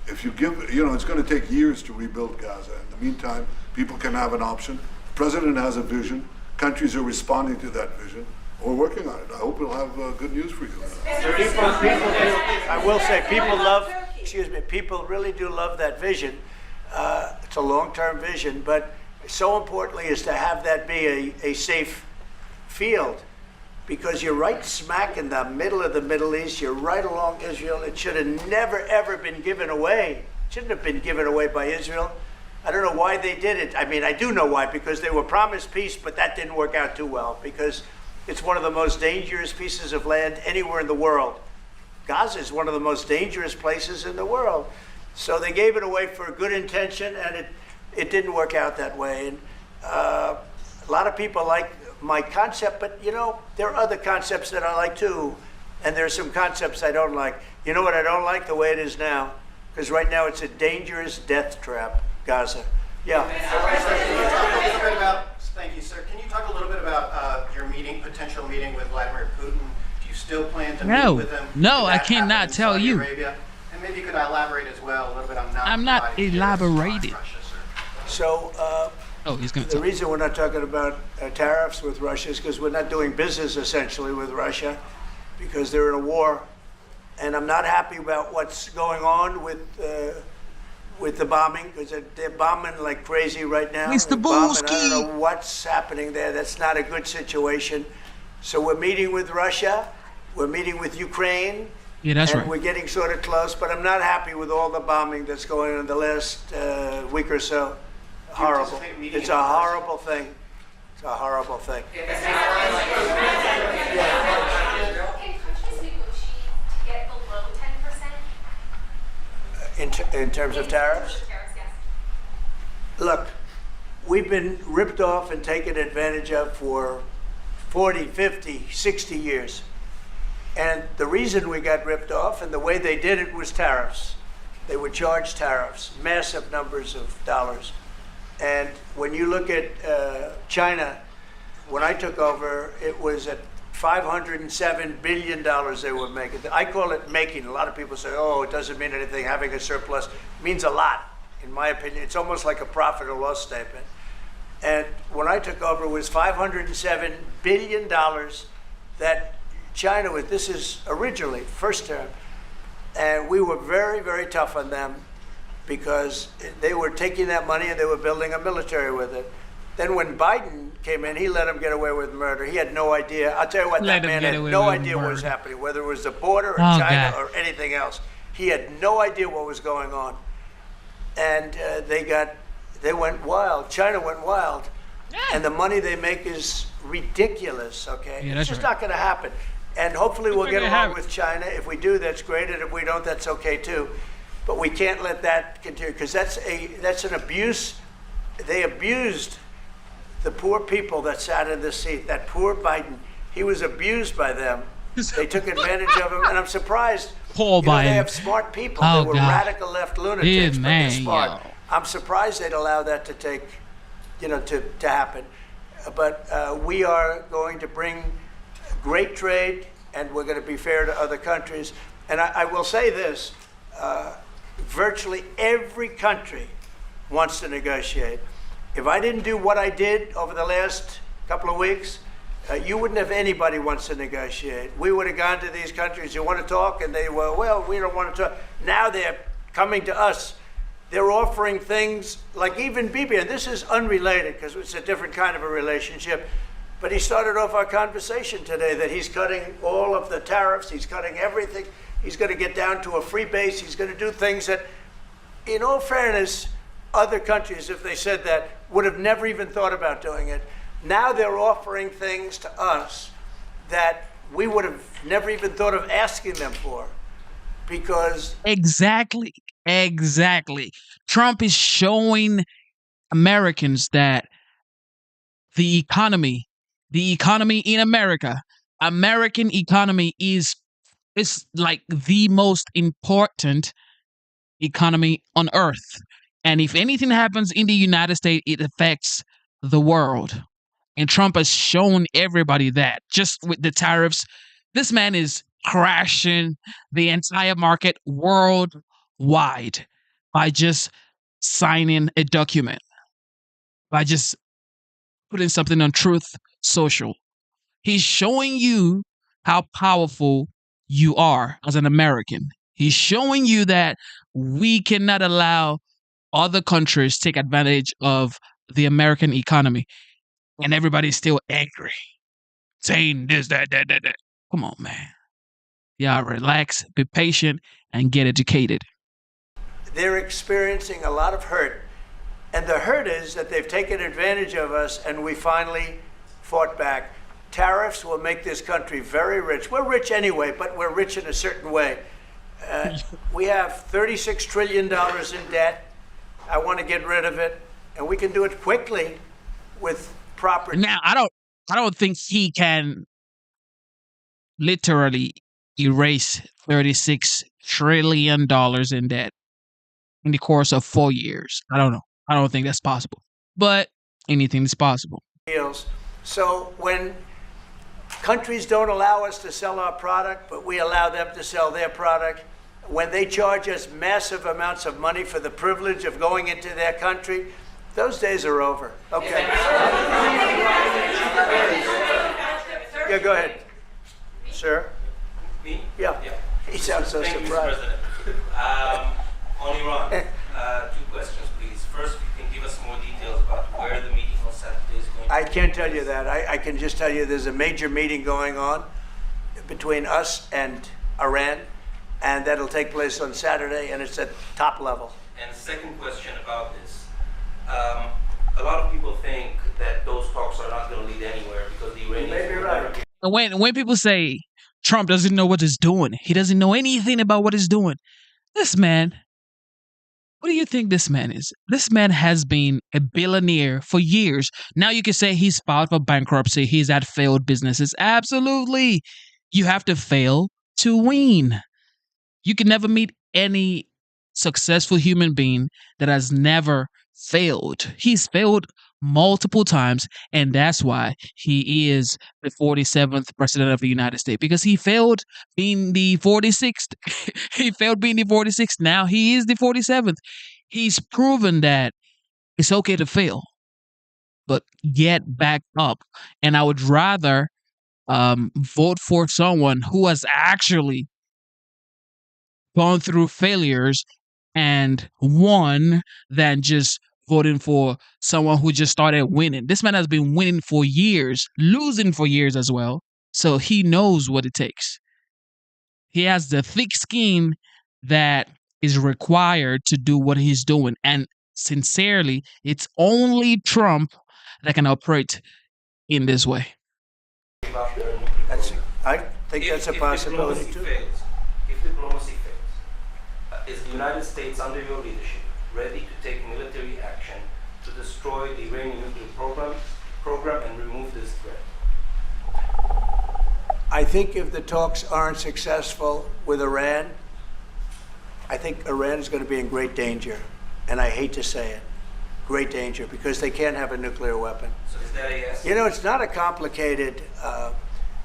If you give, you know, it's going to take years to rebuild Gaza. In the meantime, people can have an option. The president has a vision. Countries are responding to that vision. We're working on it. I hope we'll have good news for you. I will say, people really do love that vision. It's a long-term vision, but so importantly is to have that be a safe field, because you're right smack in the middle of the Middle East. You're right along Israel. It should have never, ever been given away. It shouldn't have been given away by Israel. I don't know why they did it. I mean, I do know why, because they were promised peace, but that didn't work out too well, because it's one of the most dangerous pieces of land anywhere in the world. Gaza is one of the most dangerous places in the world. So they gave it away for a good intention, and it didn't work out that way. And a lot of people like my concept, but you know, there are other concepts that I like too. And there are some concepts I don't like. You know what I don't like? The way it is now. Because right now it's a dangerous death trap, Gaza. Yeah. Thank you, sir. Can you talk a little bit about your potential meeting with Vladimir Putin? Do you still plan to meet with him? No, I cannot tell you. Arabia? And maybe you could elaborate as well a little bit on I'm not elaborating. So he's going to the reason we're not talking about tariffs with Russia is because we're not doing business essentially with Russia, because they're in a war. And I'm not happy about what's going on with the bombing, because they're bombing like crazy right now. Mr. I don't know what's happening there. That's not a good situation. So we're meeting with Russia. We're meeting with Ukraine. Yeah, that's and right. We're getting sort of close, but I'm not happy with all the bombing that's going on in the last week or so. Horrible. It's a horrible thing. It's a horrible thing. Can countries negotiate to get below 10%? In terms of tariffs? Look, we've been ripped off and taken advantage of for 40, 50, 60 years. And the reason we got ripped off and the way they did it was tariffs. They would charge tariffs, massive numbers of dollars. And when you look at China, when I took over, it was at $507 billion they were making. I call it making. A lot of people say, oh, it doesn't mean anything, having a surplus. It means a lot, in my opinion. It's almost like a profit or loss statement. And when I took over, it was $507 billion that China was, this is originally, first term. And we were very, very tough on them because they were taking that money and they were building a military with it. Then when Biden came in, he let him get away with murder. He had no idea. I'll tell you what, that man had no idea what was happening, whether it was the border or China or anything else. He had no idea what was going on. And they went wild. China went wild. And the money they make is ridiculous, okay? Yeah, it's just not going to happen. And hopefully we'll get along with China. If we do, that's great. And if we don't, that's okay too. but we can't let that continue because that's an abuse. They abused the poor people that sat in the seat. That poor Biden, he was abused by them. They took advantage of him, and I'm surprised. Paul Biden. They have smart people. Oh, They were God. radical left lunatics, but they're smart. Yo. I'm surprised they'd allow that to take, to happen. But we are going to bring great trade, and we're going to be fair to other countries. And I will say this, virtually every country wants to negotiate. If I didn't do what I did over the last couple of weeks, you wouldn't have anybody wants to negotiate. We would have gone to these countries, you want to talk? And they were, well, we don't want to talk. Now they're coming to us. They're offering things like even Bibi, and this is unrelated because it's a different kind of a relationship, but he started off our conversation today that he's cutting all of the tariffs, he's cutting everything, he's going to get down to a free base, he's going to do things that, in all fairness, other countries, if they said that, would have never even thought about doing it. Now they're offering things to us that we would have never even thought of asking them for because... Exactly. Trump is showing Americans that the economy in American economy is like the most important economy on earth. And if anything happens in the United States, it affects the world. And Trump has shown everybody that just with the tariffs, this man is crashing the entire market worldwide by just signing a document, by just putting something on Truth Social. He's showing you how powerful you are as an American. He's showing you that we cannot allow other countries take advantage of the American economy. And everybody's still angry, saying this, that. Come on, man. Yeah, relax, be patient, and get educated. They're experiencing a lot of hurt. And the hurt is that they've taken advantage of us and we finally fought back. Tariffs will make this country very rich. We're rich anyway, but we're rich in a certain way. We have $36 trillion in debt. I want to get rid of it. And we can do it quickly with proper... Now, I don't think he can literally erase $36 trillion in debt in the course of 4 years. I don't know. I don't think that's possible. But anything is possible. Deals. So when countries don't allow us to sell our product, but we allow them to sell their product, when they charge us massive amounts of money for the privilege of going into their country, those days are over. Okay. Yeah, go ahead. Sir? Me? Yeah. He sounds so Thank surprised. you, Mr. President. On Iran, 2 questions, please. First, you can give us more details about where the meeting on Saturday is going to be. I can't tell you that. I can just tell you there's a major meeting going on between us and Iran, and that'll take place on Saturday, and it's at top level. And second question about this. A lot of people think that those talks are not going to lead anywhere because the Iranians may be will right. never get... And when people say Trump doesn't know what he's doing, he doesn't know anything about what he's doing. This man, what do you think this man is? This man has been a billionaire for years. Now you can say he's filed for bankruptcy. He's had failed businesses. Absolutely. You have to fail to win. You can never meet any successful human being that has never failed. He's failed multiple times, and that's why he is the 47th president of the United States, because he failed being the 46th. He failed being the 46th. Now he is the 47th. He's proven that it's okay to fail, but get back up. And I would rather vote for someone who has actually gone through failures and won than just voting for someone who just started winning. This man has been winning for years, losing for years as well. So he knows what it takes. He has the thick skin that is required to do what he's doing. And sincerely, it's only Trump that can operate in this way. I think that's a possibility too. If diplomacy fails, is the United States, under your leadership, ready to take military action to destroy the Iranian nuclear program and remove this threat? I think if the talks aren't successful with Iran, I think Iran is going to be in great danger. And I hate to say it, great danger, because they can't have a nuclear weapon. So is that a yes? You know, it's not a complicated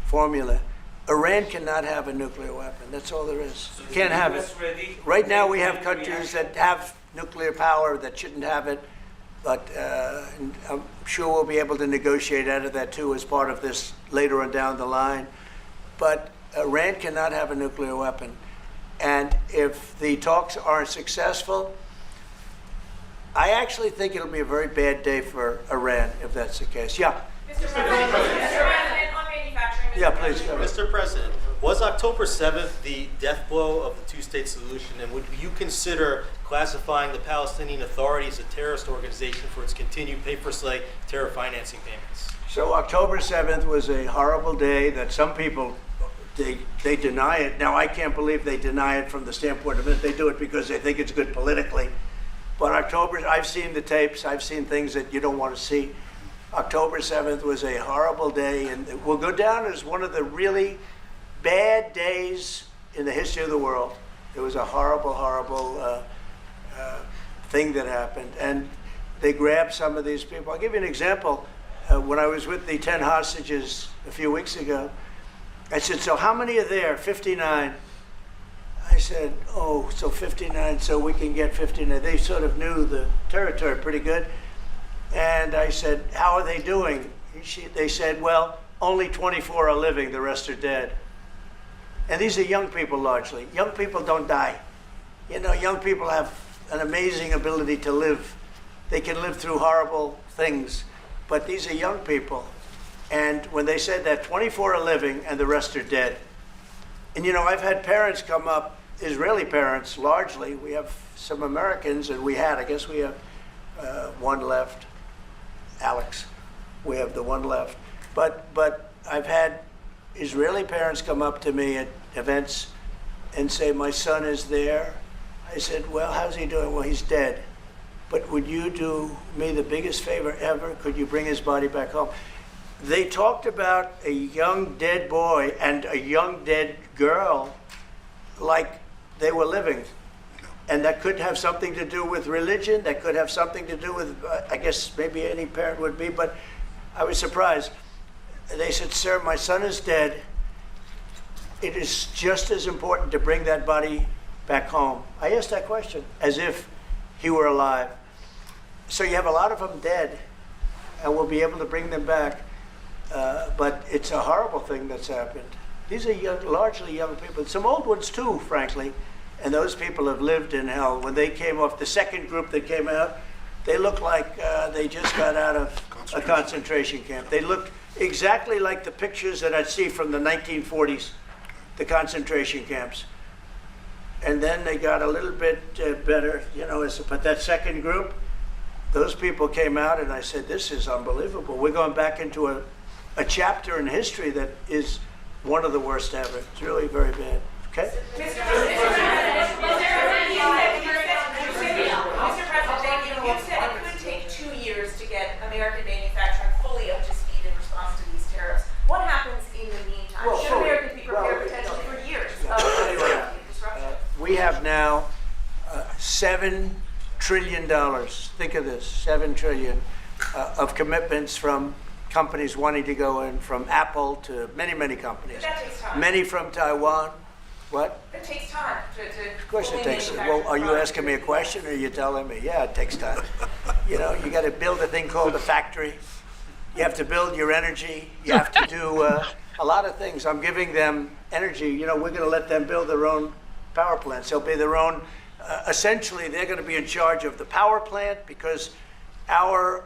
formula. Iran cannot have a nuclear weapon. That's all there is. So is Can't the have US it. ready Right to now take we have military countries action? that have nuclear power that shouldn't have it. But and I'm sure we'll be able to negotiate out of that too as part of this later on down the line. But Iran cannot have a nuclear weapon. And if the talks aren't successful, I actually think it'll be a very bad day for Iran if that's the case. Yeah. Mr. President, on manufacturing. Yeah, please. Mr. President, was October 7th the death blow of the two-state solution, and would you consider classifying the Palestinian Authority as a terrorist organization for its continued pay-for-slay terror financing payments? So October 7th was a horrible day that some people, they deny it. Now, I can't believe they deny it from the standpoint of it. They do it because they think it's good politically. But I've seen the tapes. I've seen things that you don't want to see. October 7th was a horrible day, and it will go down as one of the really bad days in the history of the world. It was a horrible, horrible thing that happened. And they grabbed some of these people. I'll give you an example. When I was with the 10 hostages a few weeks ago, I said, so how many are there? 59. I said, oh, so 59, so we can get 59. They sort of knew the territory pretty good. And I said, how are they doing? They said, well, only 24 are living, the rest are dead. And these are young people largely. Young people don't die. You know, young people have an amazing ability to live. They can live through horrible things, but these are young people. And when they said that 24 are living and the rest are dead. And you know, I've had parents come up, Israeli parents largely. We have some Americans, and I guess we have one left, Alex. We have the one left. But I've had Israeli parents come up to me at events and say, my son is there. I said, well, how's he doing? Well, he's dead. But would you do me the biggest favor ever? Could you bring his body back home? They talked about a young dead boy and a young dead girl like they were living. And that could have something to do with religion. That could have something to do with, I guess maybe any parent would be, but I was surprised. They said, sir, my son is dead. It is just as important to bring that body back home. I asked that question as if he were alive. So you have a lot of them dead, and we'll be able to bring them back. But it's a horrible thing that's happened. These are largely young people. Some old ones too, frankly. And those people have lived in hell. When they came off, the second group that came out, they looked like they just got out of a concentration camp. They looked exactly like the pictures that I'd see from the 1940s, the concentration camps. And then they got a little bit better, you know, but that second group, those people came out and I said, this is unbelievable. We're going back into a chapter in history that is one of the worst ever. It's really very bad. Okay? Mr. President, you said it could take 2 years to get American manufacturing fully up to speed in response to these tariffs. What happens in the meantime? Well, Should Americans be prepared potentially for years of disruption? We have now $7 trillion. Think of this, $7 trillion of commitments from companies wanting to go in, from Apple to many, many companies. But that takes time. Many from Taiwan. What? It takes time to Of course it takes. Well, are you asking me a question or are you telling me? Yeah, it takes time. You know, you got to build a thing called a factory. You have to build your energy. You have to do a lot of things. I'm giving them energy. You know, we're going to let them build their own power plants. They'll be their own. Essentially, they're going to be in charge of the power plant because our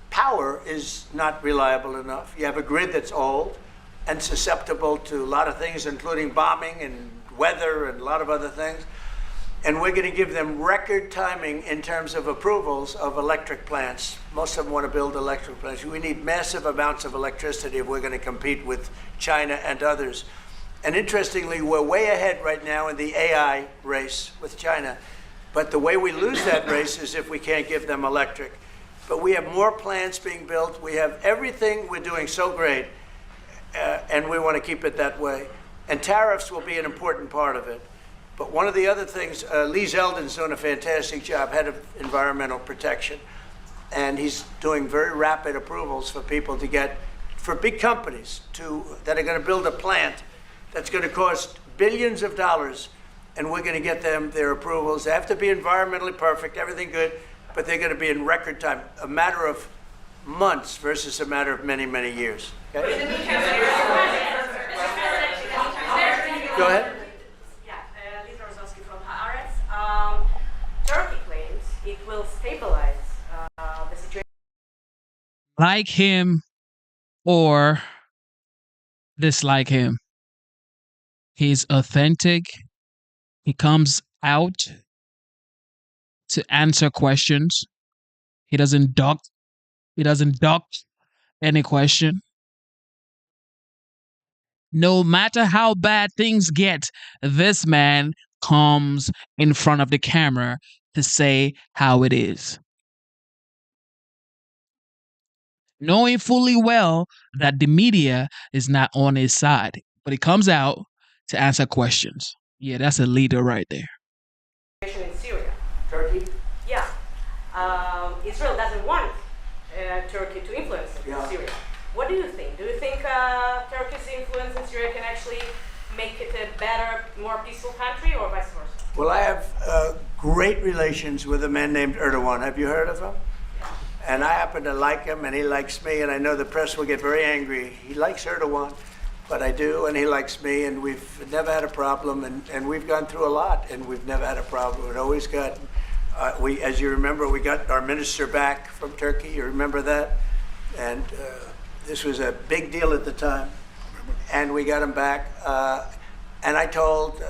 power is not reliable enough. You have a grid that's old and susceptible to a lot of things, including bombing and weather and a lot of other things. And we're going to give them record timing in terms of approvals of electric plants. Most of them want to build electric plants. We need massive amounts of electricity if we're going to compete with China and others. And interestingly, we're way ahead right now in the AI race with China. But the way we lose that race is if we can't give them electric. But we have more plants being built. We have everything. We're doing so great. And we want to keep it that way. And tariffs will be an important part of it. But one of the other things, Lee Zeldin's doing a fantastic job, head of environmental protection. And he's doing very rapid approvals for people to get, for big companies that are going to build a plant that's going to cost billions of dollars. And we're going to get them their approvals. They have to be environmentally perfect, everything good, but they're going to be in record time, a matter of months versus a matter of many, many years. Okay? Go ahead. Turkey claims it will stabilize the situation. Like him or dislike him, he's authentic. He comes out to answer questions. He doesn't duck. He doesn't duck any question. No matter how bad things get, this man comes in front of the camera to say how it is, knowing fully well that the media is not on his side, but he comes out to answer questions. Yeah, that's a leader right there. In Syria. Turkey? Yeah. Israel doesn't want Turkey to influence Syria. What do you think? Do you think Turkey's influence in Syria can actually make it a better, more peaceful country, or vice versa? Well, I have great relations with a man named Erdogan. Have you heard of him? And I happen to like him, and he likes me, and I know the press will get very angry. He likes Erdogan, but I do, and he likes me, and we've never had a problem, and we've gone through a lot, and we've never had a problem. It always got, as you remember, we got our minister back from Turkey. You remember that? And this was a big deal at the time, and we got him back. And I told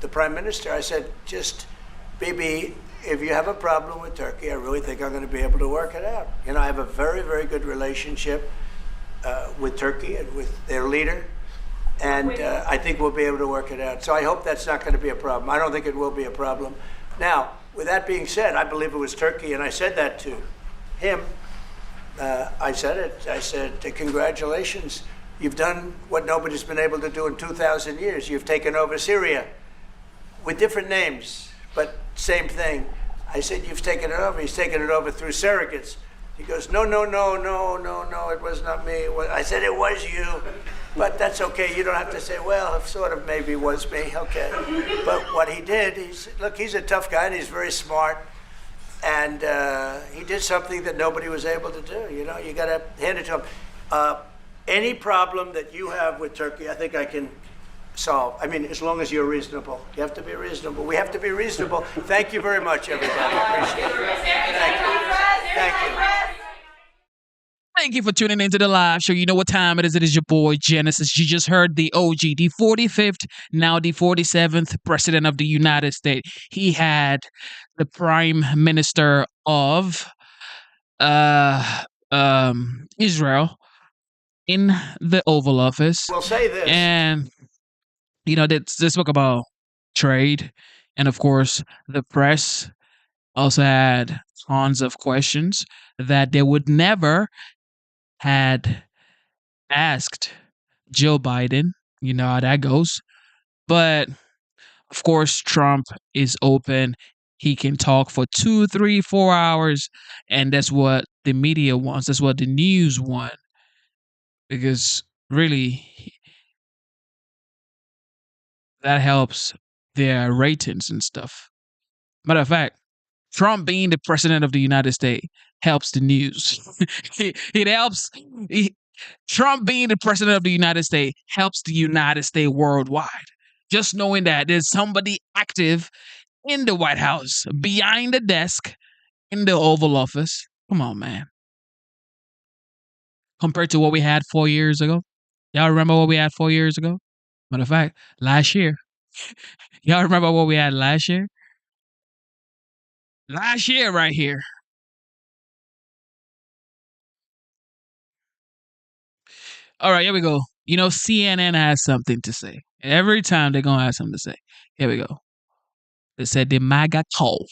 the prime minister, I said, just, Bibi, if you have a problem with Turkey, I really think I'm going to be able to work it out. You know, I have a very, very good relationship with Turkey and with their leader, and I think we'll be able to work it out. So I hope that's not going to be a problem. I don't think it will be a problem. Now, with that being said, I believe it was Turkey, and I said that to him. I said it. I said, congratulations. You've done what nobody's been able to do in 2,000 years. You've taken over Syria with different names, but same thing. I said, you've taken it over. He's taken it over through surrogates. He goes, no, it was not me. I said, it was you. But that's okay. You don't have to say, well, sort of maybe it was me. Okay. But what he did, look, he's a tough guy, and he's very smart. And he did something that nobody was able to do. You know, you got to hand it to him. Any problem that you have with Turkey, I think I can solve. I mean, as long as you're reasonable. You have to be reasonable. We have to be reasonable. Thank you very much, everybody. Appreciate it. Thank you. Thank you. Thank you for tuning into the live show. You know what time it is. It is your boy Genesis. You just heard the OG, the 45th, now the 47th president of the United States. He had the prime minister of Israel in the Oval Office. We'll say this. And, you know, they spoke about trade. And, of course, the press also had tons of questions that they would never had asked Joe Biden. You know how that goes. But, of course, Trump is open. He can talk for 2, 3, 4 hours. And that's what the media wants. That's what the news want. Because really, that helps their ratings and stuff. Matter of fact, Trump being the president of the United States helps the news. It helps. Trump being the president of the United States helps the United States worldwide. Just knowing that there's somebody active in the White House, behind the desk, in the Oval Office. Come on, man. Compared to what we had 4 years ago. Y'all remember what we had 4 years ago? Matter of fact, last year. Y'all remember what we had last year? Last year right here. All right, here we go. You know, CNN has something to say. Every time they're gonna have something to say. Here we go. They said the MAGA cult.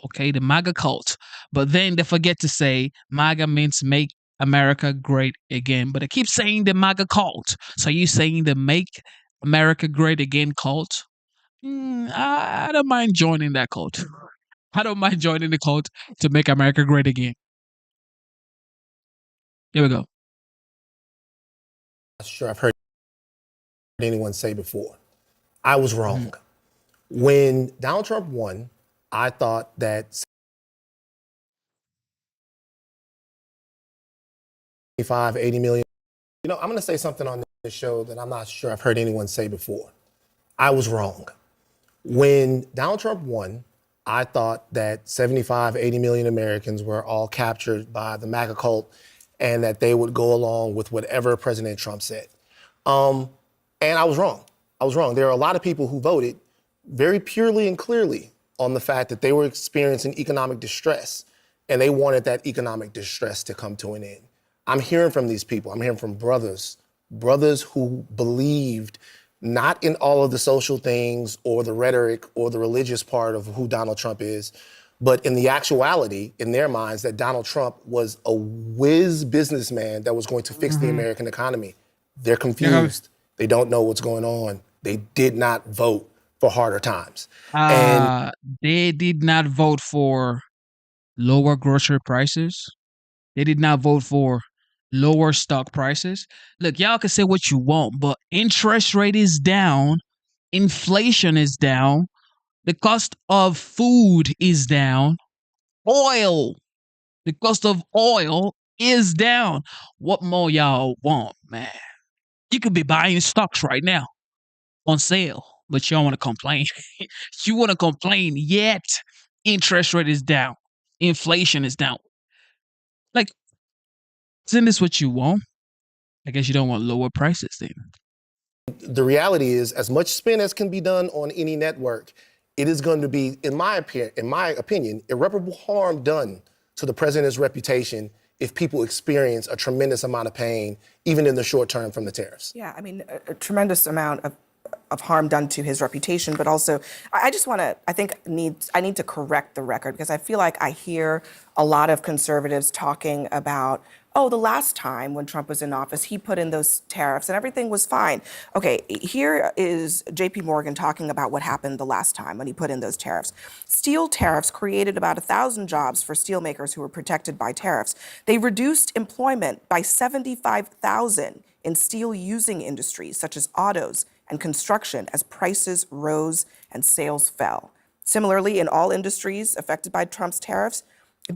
Okay, the MAGA cult. But then they forget to say MAGA means make America great again. But they keep saying the MAGA cult. So you saying the Make America Great Again cult? I don't mind joining that cult. I don't mind joining the cult to make America great again. Here we go. Not sure I've heard anyone say before. I was wrong. When Donald Trump won, I thought that 75, 80 million. You know, I'm going to say something on this show that I'm not sure I've heard anyone say before. I was wrong. When Donald Trump won, I thought that 75, 80 million Americans were all captured by the MAGA cult and that they would go along with whatever President Trump said. And I was wrong. I was wrong. There are a lot of people who voted very purely and clearly on the fact that they were experiencing economic distress and they wanted that economic distress to come to an end. I'm hearing from these people. I'm hearing from brothers who believed not in all of the social things or the rhetoric or the religious part of who Donald Trump is, but in the actuality, in their minds, that Donald Trump was a whiz businessman that was going to fix the American economy. They're confused. They don't know what's going on. They did not vote for harder times. And They did not vote for lower grocery prices. They did not vote for lower stock prices. Look, y'all can say what you want, but interest rate is down, inflation is down, the cost of food is down, the cost of oil is down. What more y'all want, man? You could be buying stocks right now on sale, but you don't want to complain. You want to complain, yet interest rate is down, inflation is down. Like, isn't this what you want? I guess you don't want lower prices then. the reality is, as much spin as can be done on any network, it is going to be, in my opinion, irreparable harm done to the president's reputation if people experience a tremendous amount of pain, even in the short term, from the tariffs. Yeah, I mean, a tremendous amount of harm done to his reputation, but also I just want to, I need to correct the record, because I feel like I hear a lot of conservatives talking about, oh, the last time when Trump was in office, he put in those tariffs and everything was fine. Okay, here is JP Morgan talking about what happened the last time when he put in those tariffs. Steel tariffs created about 1,000 jobs for steelmakers who were protected by tariffs. They reduced employment by 75,000 in steel-using industries such as autos and construction as prices rose and sales fell. Similarly, in all industries affected by Trump's tariffs,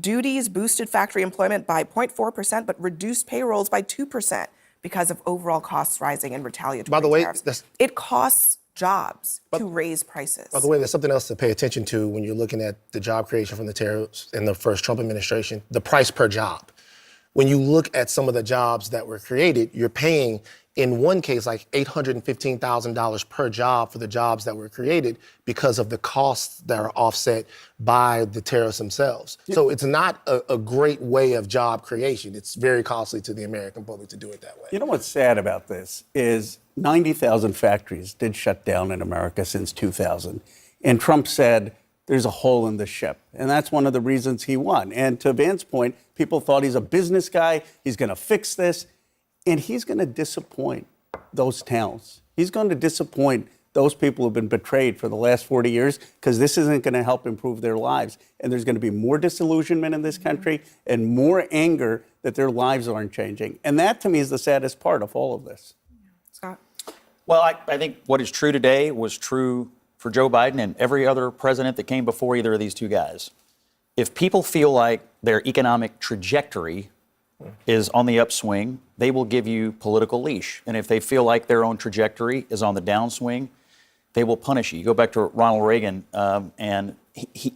duties boosted factory employment by 0.4%, but reduced payrolls by 2% because of overall costs rising and retaliatory By the way, tariffs. It costs jobs to raise prices. By the way, there's something else to pay attention to when you're looking at the job creation from the tariffs in the first Trump administration, the price per job. When you look at some of the jobs that were created, you're paying, in one case, like $815,000 per job for the jobs that were created because of the costs that are offset by the tariffs themselves. So it's not a great way of job creation. It's very costly to the American public to do it that way. You know what's sad about this is 90,000 factories did shut down in America since 2000. And Trump said, there's a hole in the ship. And that's one of the reasons he won. And to Van's point, people thought he's a business guy, he's going to fix this, and he's going to disappoint those towns. He's going to disappoint those people who've been betrayed for the last 40 years, because this isn't going to help improve their lives. And there's going to be more disillusionment in this country and more anger that their lives aren't changing. And that, to me, is the saddest part of all of this. Scott? Well, I think what is true today was true for Joe Biden and every other president that came before either of these two guys. If people feel like their economic trajectory is on the upswing, they will give you political leash. And if they feel like their own trajectory is on the downswing, they will punish you. You go back to Ronald Reagan, and he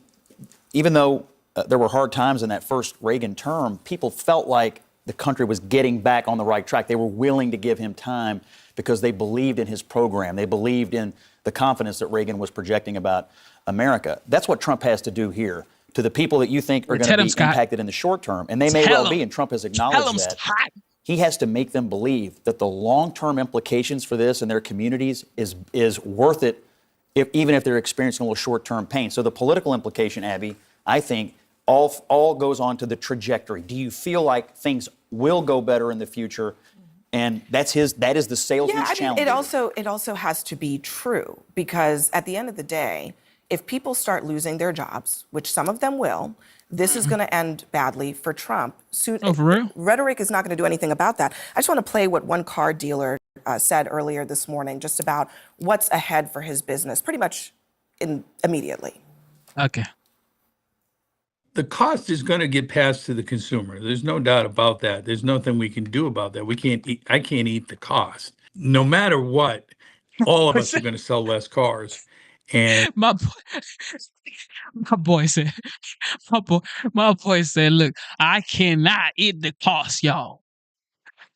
even though there were hard times in that first Reagan term, people felt like the country was getting back on the right track. They were willing to give him time because they believed in his program. They believed in the confidence that Reagan was projecting about America. That's what Trump has to do here. To the people that you think are going to be impacted in the short term, and they may well be, and Trump has acknowledged that. he has to make them believe that the long-term implications for this in their communities is worth it, even if they're experiencing a little short-term pain. So the political implication, Abby, I think, all goes on to the trajectory. Do you feel like things will go better in the future? And that is the salesman's challenge. It also has to be true, because at the end of the day, if people start losing their jobs, which some of them will, this is going to end badly for Trump. Soon, Oh, for real? Rhetoric is not going to do anything about that. I just want to play what one car dealer said earlier this morning, just about what's ahead for his business, pretty much immediately. Okay. The cost is going to get passed to the consumer. There's no doubt about that. There's nothing we can do about that. I can't eat the cost. No matter what, all of us are going to sell less cars. And my boy said, my boy said, look, I cannot eat the cost, y'all.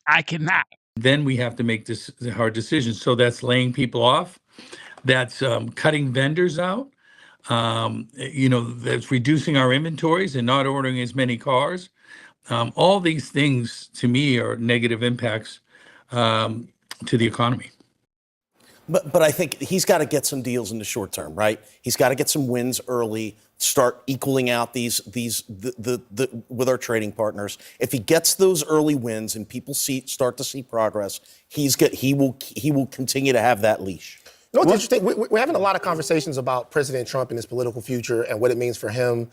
I cannot. then we have to make this hard decisions. So that's laying people off. That's cutting vendors out. That's reducing our inventories and not ordering as many cars. All these things, to me, are negative impacts to the economy. But I think he's got to get some deals in the short term, right? He's got to get some wins early, start equaling out these with our trading partners. If he gets those early wins and people start to see progress, he will continue to have that leash. You know what's interesting? We're having a lot of conversations about President Trump and his political future and what it means for him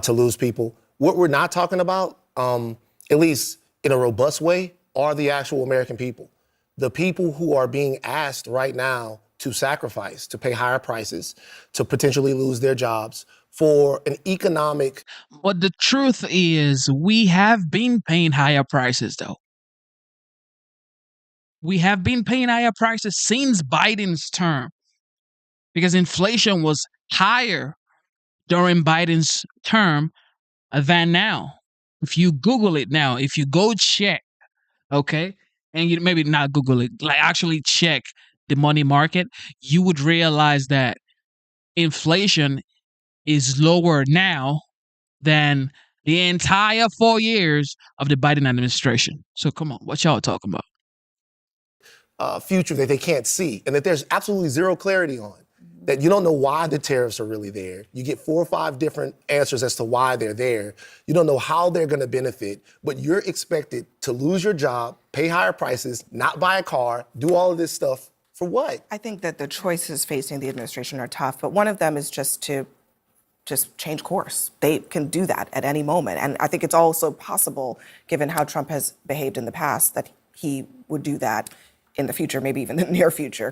to lose people. What we're not talking about, at least in a robust way, are the actual American people. The people who are being asked right now to sacrifice, to pay higher prices, to potentially lose their jobs for an economic... But the truth is, we have been paying higher prices, though. We have been paying higher prices since Biden's term, because inflation was higher during Biden's term than now. If you Google it now, if you go check, okay, and you maybe not Google it, like actually check the money market, you would realize that inflation is lower now than the entire 4 years of the Biden administration. So come on, what y'all talking about? Future that they can't see and that there's absolutely zero clarity on. That you don't know why the tariffs are really there. You get 4 or 5 different answers as to why they're there. You don't know how they're going to benefit, but you're expected to lose your job, pay higher prices, not buy a car, do all of this stuff for what? I think that the choices facing the administration are tough, but one of them is just to change course. They can do that at any moment. And I think it's also possible, given how Trump has behaved in the past, that he would do that in the future, maybe even the near future.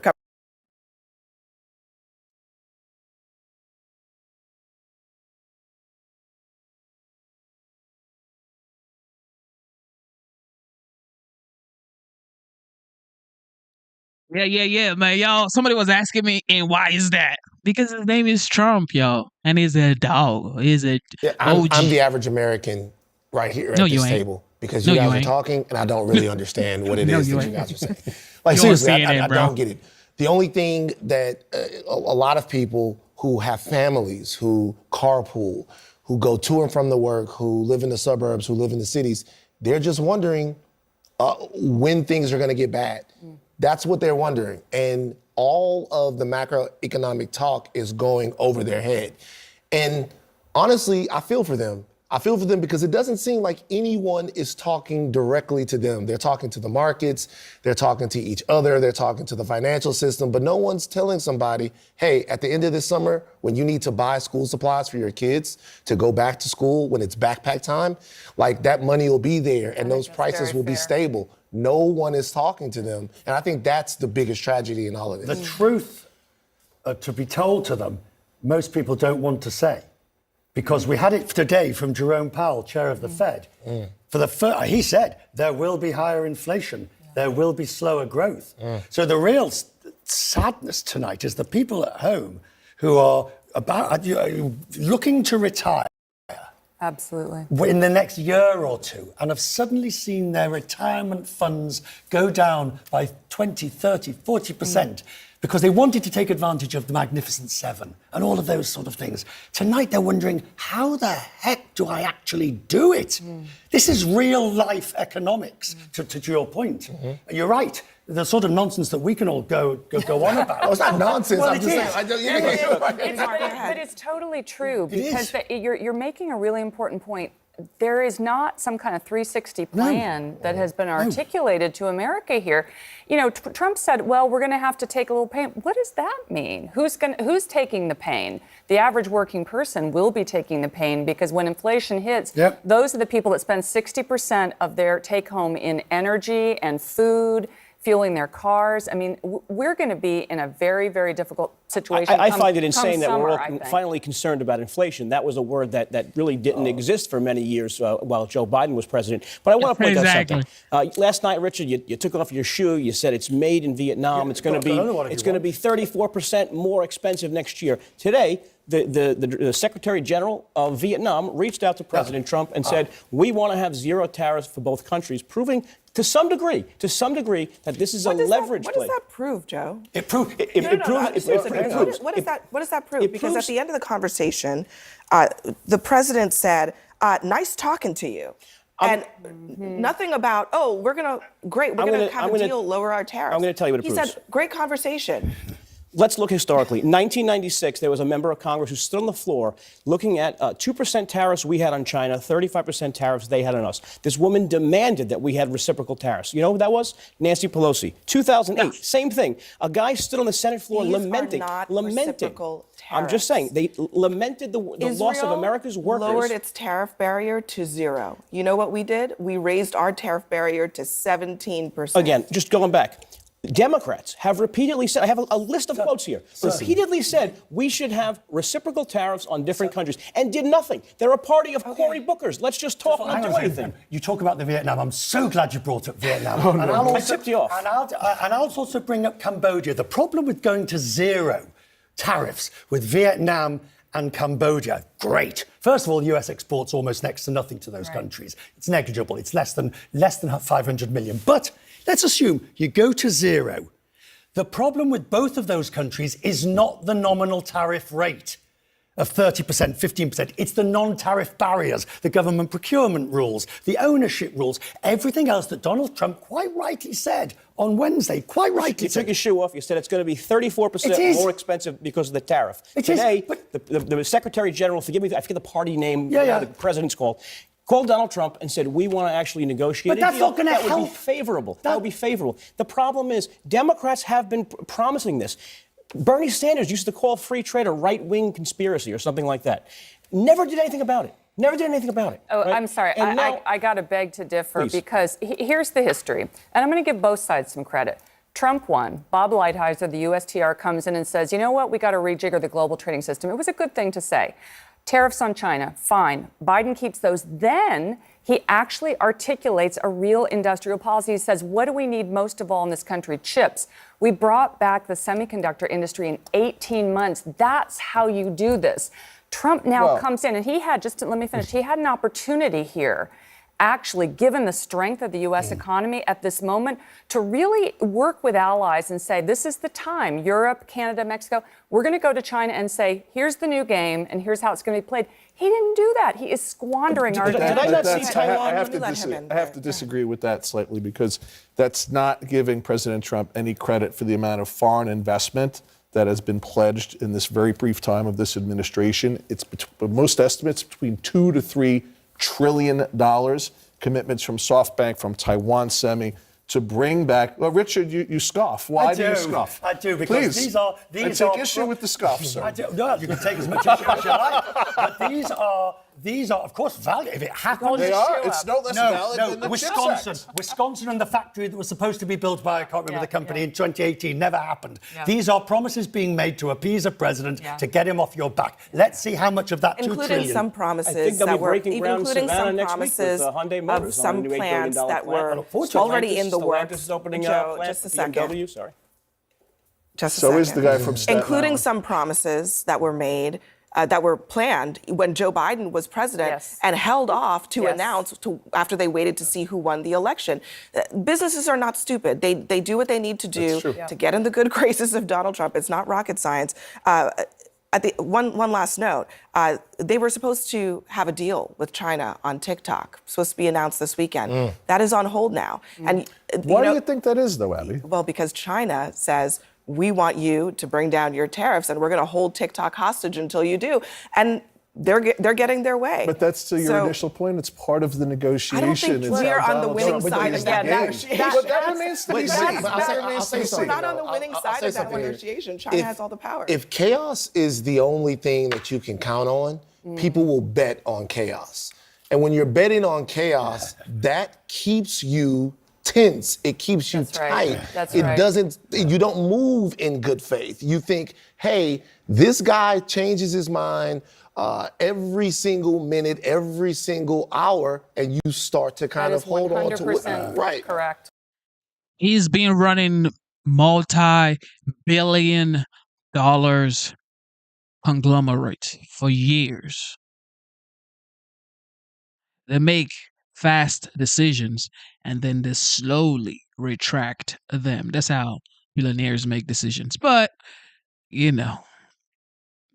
Yeah, man, y'all. Somebody was asking me, and why is that? Because his name is Trump, y'all, and he's a dog. He's a I'm OG. the average American right here No, at you this ain't. table because No, you you guys are ain't. talking and I don't really understand what it No, is you that you ain't. guys are saying. Like You on seriously, I CNN, bro. don't get it. The only thing that a lot of people who have families, who carpool, who go to and from the work, who live in the suburbs, who live in the cities, they're just wondering when things are going to get bad. That's what they're wondering. And all of the macroeconomic talk is going over their head. And honestly, I feel for them. I feel for them because it doesn't seem like anyone is talking directly to them. They're talking to the markets, they're talking to each other, they're talking to the financial system, but no one's telling somebody, hey, at the end of this summer, when you need to buy school supplies for your kids to go back to school when it's backpack time, like that money will be there and those prices will be stable. No one is talking to them. And I think that's the biggest tragedy in all of this. The truth to be told to them, most people don't want to say. Because we had it today from Jerome Powell, chair of the Fed. He said there will be higher inflation, there will be slower growth. So the real sadness tonight is the people at home who are looking to retire. Absolutely. In the next year or two, and have suddenly seen their retirement funds go down by 20, 30, 40%. because they wanted to take advantage of the Magnificent Seven and all of those sort of things. Tonight, they're wondering, how the heck do I actually do it? This is real life economics, to your point. You're right. The sort of nonsense that we can all go on about. Oh, it's not nonsense. Well, I'm just saying. But it's totally true, It because is. you're making a really important point. There is not some kind of 360 plan that has been articulated to America here. You know, Trump said, well, we're going to have to take a little pain. What does that mean? Who's taking the pain? The average working person will be taking the pain, because when inflation hits, those are the people that spend 60% of their take home in energy and food, fueling their cars. I mean, we're going to be in a very, very difficult situation. I find it insane that summer, we're all finally concerned about inflation. That was a word that really didn't exist for many years while Joe Biden was president. But I want to point out something. Last night, Richard, you took off your shoe. You said it's made in Vietnam. It's going to be 34% more expensive next year. Today, the Secretary General of Vietnam reached out to President Trump and said, we want to have zero tariffs for both countries, proving to some degree that this is a leverage play. What does that prove, Joe? It proves. What does that prove? Because at the end of the conversation, the president said, "Nice talking to you." And nothing about, we're going to have a deal, lower our tariffs. I'm going to tell you what it proves. He said, great conversation. Let's look historically. 1996, there was a member of Congress who stood on the floor looking at 2% tariffs we had on China, 35% tariffs they had on us. This woman demanded that we had reciprocal tariffs. You know who that was? Nancy Pelosi. 2008, same thing. A guy stood on the Senate floor lamenting. Reciprocal tariffs. I'm just saying, they lamented the loss of America's workers. Lowered its tariff barrier to 0. You know what we did? We raised our tariff barrier to 17%. Again, just going back. Democrats have repeatedly said, I have a list of quotes here, repeatedly said we should have reciprocal tariffs on different countries, and did nothing. They're a party of Cory Bookers. Let's just talk and not do anything. You talk about the Vietnam. I'm so glad you brought up Vietnam. I tipped you off. And I'll also bring up Cambodia. The problem with going to 0 tariffs with Vietnam and Cambodia, great. First of all, the US exports almost next to nothing to those countries. It's negligible. It's less than 500 million. But let's assume you go to 0. The problem with both of those countries is not the nominal tariff rate of 30%, 15%. It's the non-tariff barriers, the government procurement rules, the ownership rules, everything else that Donald Trump quite rightly said on Wednesday. Quite rightly You took your shoe off. You said it's going to be 34% more expensive because of the tariff. Today, the Secretary General, forgive me, I forget the party name, the president's called Donald Trump and said, we want to actually negotiate But that's not going to help. That would be favorable. That would be favorable. The problem is Democrats have been promising this. Bernie Sanders used to call free trade a right-wing conspiracy or something like that. Never did anything about it. Never did anything about it. Oh, right? I'm sorry. I got to beg to differ, Please. because here's the history. And I'm going to give both sides some credit. Trump won. Bob Lighthizer, the USTR, comes in and says, you know what, we got to rejigger the global trading system. It was a good thing to say. Tariffs on China, fine. Biden keeps those. Then he actually articulates a real industrial policy. He says, what do we need most of all in this country? Chips. We brought back the semiconductor industry in 18 months. That's how you do this. Trump now comes in, and he had, let me finish, he had an opportunity here, actually, given the strength of the U.S. economy at this moment, to really work with allies and say, this is the time, Europe, Canada, Mexico, we're going to go to China and say, here's the new game, and here's how it's going to be played. He didn't do that. He is squandering our advantage. I have to disagree with that slightly, because that's not giving President Trump any credit for the amount of foreign investment that has been pledged in this very brief time of this administration. It's most estimates between $2 to $3 trillion, commitments from SoftBank, from Taiwan Semi, to bring back. Well, Richard, you scoff. Why do you scoff? I do, because Please. I take issue with the scoff, sir. No, you can take as much issue as you like. But these are, of course, valid. If it happens, They are. It's no less valid than the Wisconsin. CHIPS Act. Wisconsin and the factory that was supposed to be built by, I can't remember the company, in 2018, never happened. These are promises being made to appease a president to get him off your back. Let's see how much of that $2 trillion. Including some promises I think they'll that be were, breaking ground in including Savannah some next week with, promises Hyundai Motors of some on a new $8 plants billion that plant. were already in the Stellantis works. is opening Joe, a plant just a for second. BMW, sorry. Just a So second. is the guy from Staten Including Island. some promises that were made that were planned when Joe Biden was president and held off to announce after they waited to see who won the election. Businesses are not stupid. They do what they need to do to get in the good graces of Donald Trump. It's not rocket science. At the one last note, they were supposed to have a deal with China on TikTok, supposed to be announced this weekend. That is on hold now. And Why do you think that is, though, Abby? Well, because China says, we want you to bring down your tariffs, and we're going to hold TikTok hostage until you do. And they're getting their way. But that's to your initial point. It's part of the negotiation. I don't think we're on the winning side of that negotiation. But that remains to be seen. We're not on the winning side of that negotiation. China has all the power. If chaos is the only thing that you can count on, people will bet on chaos. And when you're betting on chaos, that keeps you tense. It keeps you tight. You don't move in good faith. You think, hey, this guy changes his mind every single minute, every single hour, and you start to kind of hold on to it. Right. Correct. He's been running multi-billion dollars conglomerates for years. They make fast decisions and then they slowly retract them. That's how billionaires make decisions. But, you know,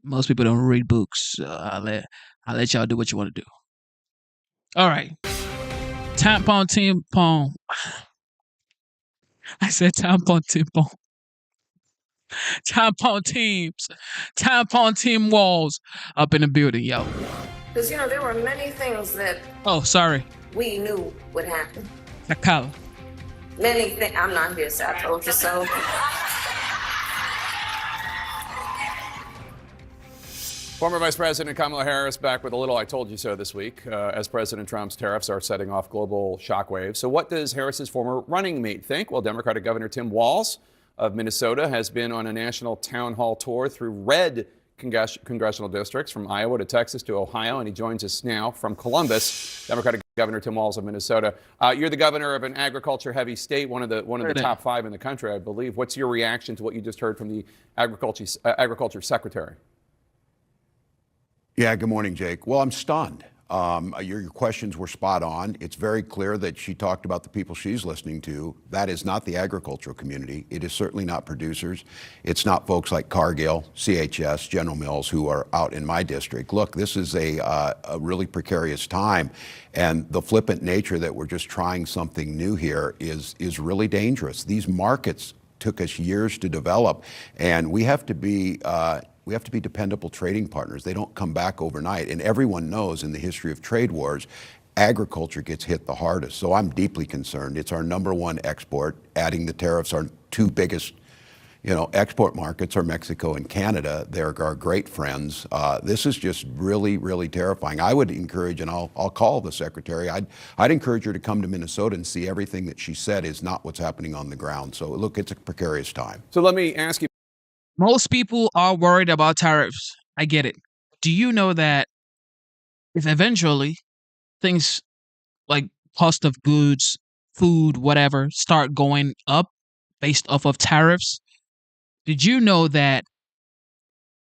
most people don't read books. I'll let y'all do what you want to do. All right. Tampon tampon. I said tampon tampon. Tampon teams. Tampon team walls up in the building, yo. Because, you know, there were many things that Oh, sorry. we knew would happen. Sakala. Many things. I'm not here, so I told you so. Former Vice President Kamala Harris back with a little I told you so this week as President Trump's tariffs are setting off global shockwaves. So what does Harris's former running mate think? Well, Democratic Governor Tim Walz of Minnesota has been on a national town hall tour through red congressional districts from Iowa to Texas to Ohio, and he joins us now from Columbus. Democratic Governor Tim Walz of Minnesota. You're the governor of an agriculture-heavy state, one of the top 5 in the country, I believe. What's your reaction to what you just heard from the agriculture secretary? Yeah, good morning, Jake. Well, I'm stunned. Your questions were spot on. It's very clear that she talked about the people she's listening to. That is not the agricultural community. It is certainly not producers. It's not folks like Cargill, CHS, General Mills, who are out in my district. Look, this is a really precarious time, and the flippant nature that we're just trying something new here is really dangerous. These markets took us years to develop, and we have to be dependable trading partners. They don't come back overnight. And everyone knows in the history of trade wars, agriculture gets hit the hardest. So I'm deeply concerned. It's our #1 export. Adding the tariffs, our 2 biggest, export markets are Mexico and Canada. They're our great friends. This is just really, really terrifying. I would encourage, and I'll call the secretary, I'd encourage her to come to Minnesota and see everything that she said is not what's happening on the ground. So look, it's a precarious time. So let me ask you. Most people are worried about tariffs. I get it. Do you know that if eventually things like cost of goods, food, whatever, start going up based off of tariffs, did you know that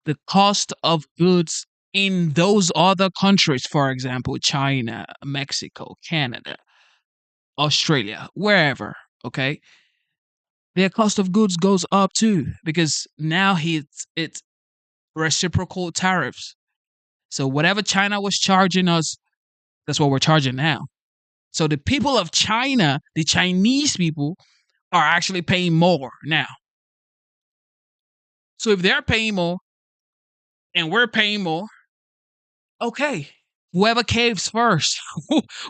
the cost of goods in those other countries, for example, China, Mexico, Canada, Australia, wherever, okay, their cost of goods goes up too, because now it's reciprocal tariffs. So whatever China was charging us, that's what we're charging now. So the people of China, the Chinese people, are actually paying more now. So if they're paying more and we're paying more, okay, whoever caves first,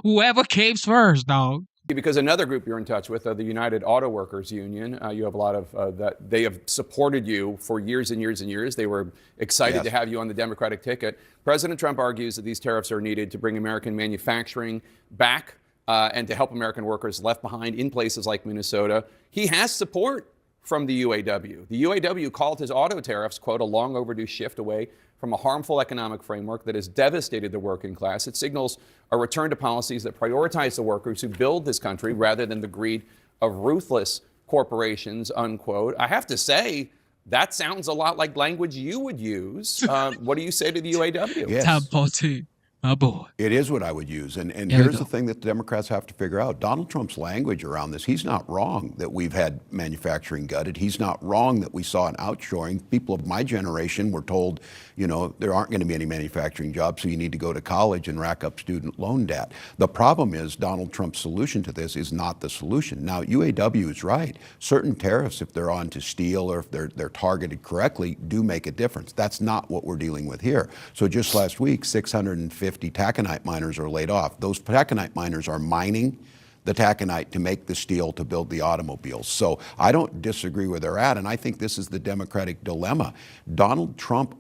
whoever caves first, dog. Because another group you're in touch with, the United Auto Workers Union, you have a lot of that. They have supported you for years and years and years. They were excited to have you on the Democratic ticket. President Trump argues that these tariffs are needed to bring American manufacturing back and to help American workers left behind in places like Minnesota. He has support from the UAW. The UAW called his auto tariffs, quote, a long overdue shift away from a harmful economic framework that has devastated the working class. It signals a return to policies that prioritize the workers who build this country rather than the greed of ruthless corporations, unquote. I have to say, That sounds a lot like language you would use. What do you say to the UAW? Yes. Tempo too, my boy. It is what I would use. And There we here's go. the thing that the Democrats have to figure out. Donald Trump's language around this, he's not wrong that we've had manufacturing gutted. He's not wrong that we saw an outshoring. People of my generation were told, you know, there aren't going to be any manufacturing jobs, so you need to go to college and rack up student loan debt. The problem is Donald Trump's solution to this is not the solution. Now, UAW is right. Certain tariffs, if they're on to steel or if they're targeted correctly, do make a difference. That's not what we're dealing with here. So just last week, 650 taconite miners are laid off. Those taconite miners are mining the taconite to make the steel to build the automobiles. So I don't disagree where they're at, and I think this is the Democratic dilemma. Donald Trump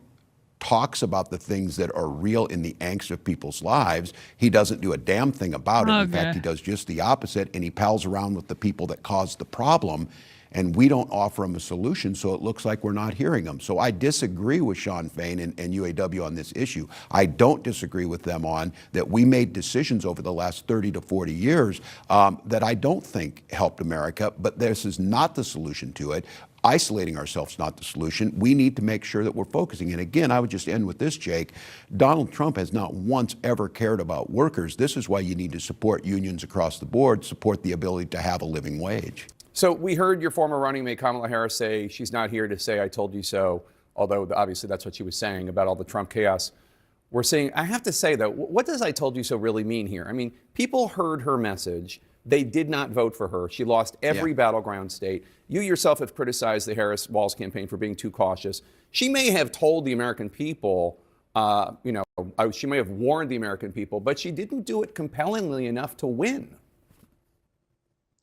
talks about the things that are real in the angst of people's lives. He doesn't do a damn thing about it. In fact, he does just the opposite, and he pals around with the people that caused the problem, and we don't offer him a solution, so it looks like we're not hearing him. So I disagree with Sean Fain and UAW on this issue. I don't disagree with them on that we made decisions over the last 30 to 40 years that I don't think helped America, but this is not the solution to it. Isolating ourselves is not the solution. We need to make sure that we're focusing. And again, I would just end with this, Jake. Donald Trump has not once ever cared about workers. This is why you need to support unions across the board, support the ability to have a living wage. So we heard your former running mate Kamala Harris say she's not here to say I told you so, although obviously that's what she was saying about all the Trump chaos. We're seeing, I have to say though, what does I told you so really mean here? I mean, people heard her message. They did not vote for her. She lost every battleground state. You yourself have criticized the Harris-Walz campaign for being too cautious. She may have told the American people, she may have warned the American people, but she didn't do it compellingly enough to win.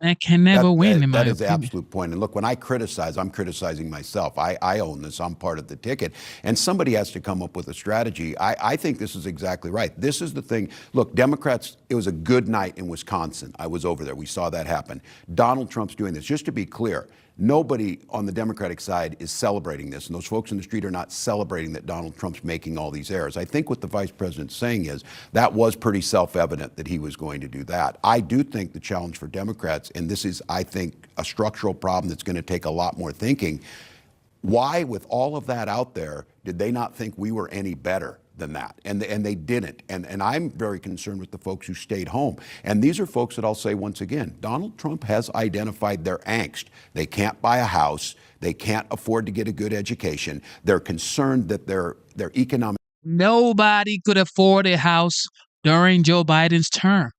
I can never win, in my That is the opinion. absolute point. And look, when I criticize, I'm criticizing myself. I own this. I'm part of the ticket. And somebody has to come up with a strategy. I think this is exactly right. This is the thing. Look, Democrats, it was a good night in Wisconsin. I was over there. We saw that happen. Donald Trump's doing this. Just to be clear, nobody on the Democratic side is celebrating this, and those folks in the street are not celebrating that Donald Trump's making all these errors. I think what the vice president's saying is that was pretty self-evident that he was going to do that. I do think the challenge for Democrats, and this is, I think, a structural problem that's going to take a lot more thinking, why, with all of that out there, did they not think we were any better than that? And they didn't. And I'm very concerned with the folks who stayed home. And these are folks that I'll say once again, Donald Trump has identified their angst. They can't buy a house. They can't afford to get a good education. They're concerned that their economic... Nobody could afford a house during Joe Biden's term.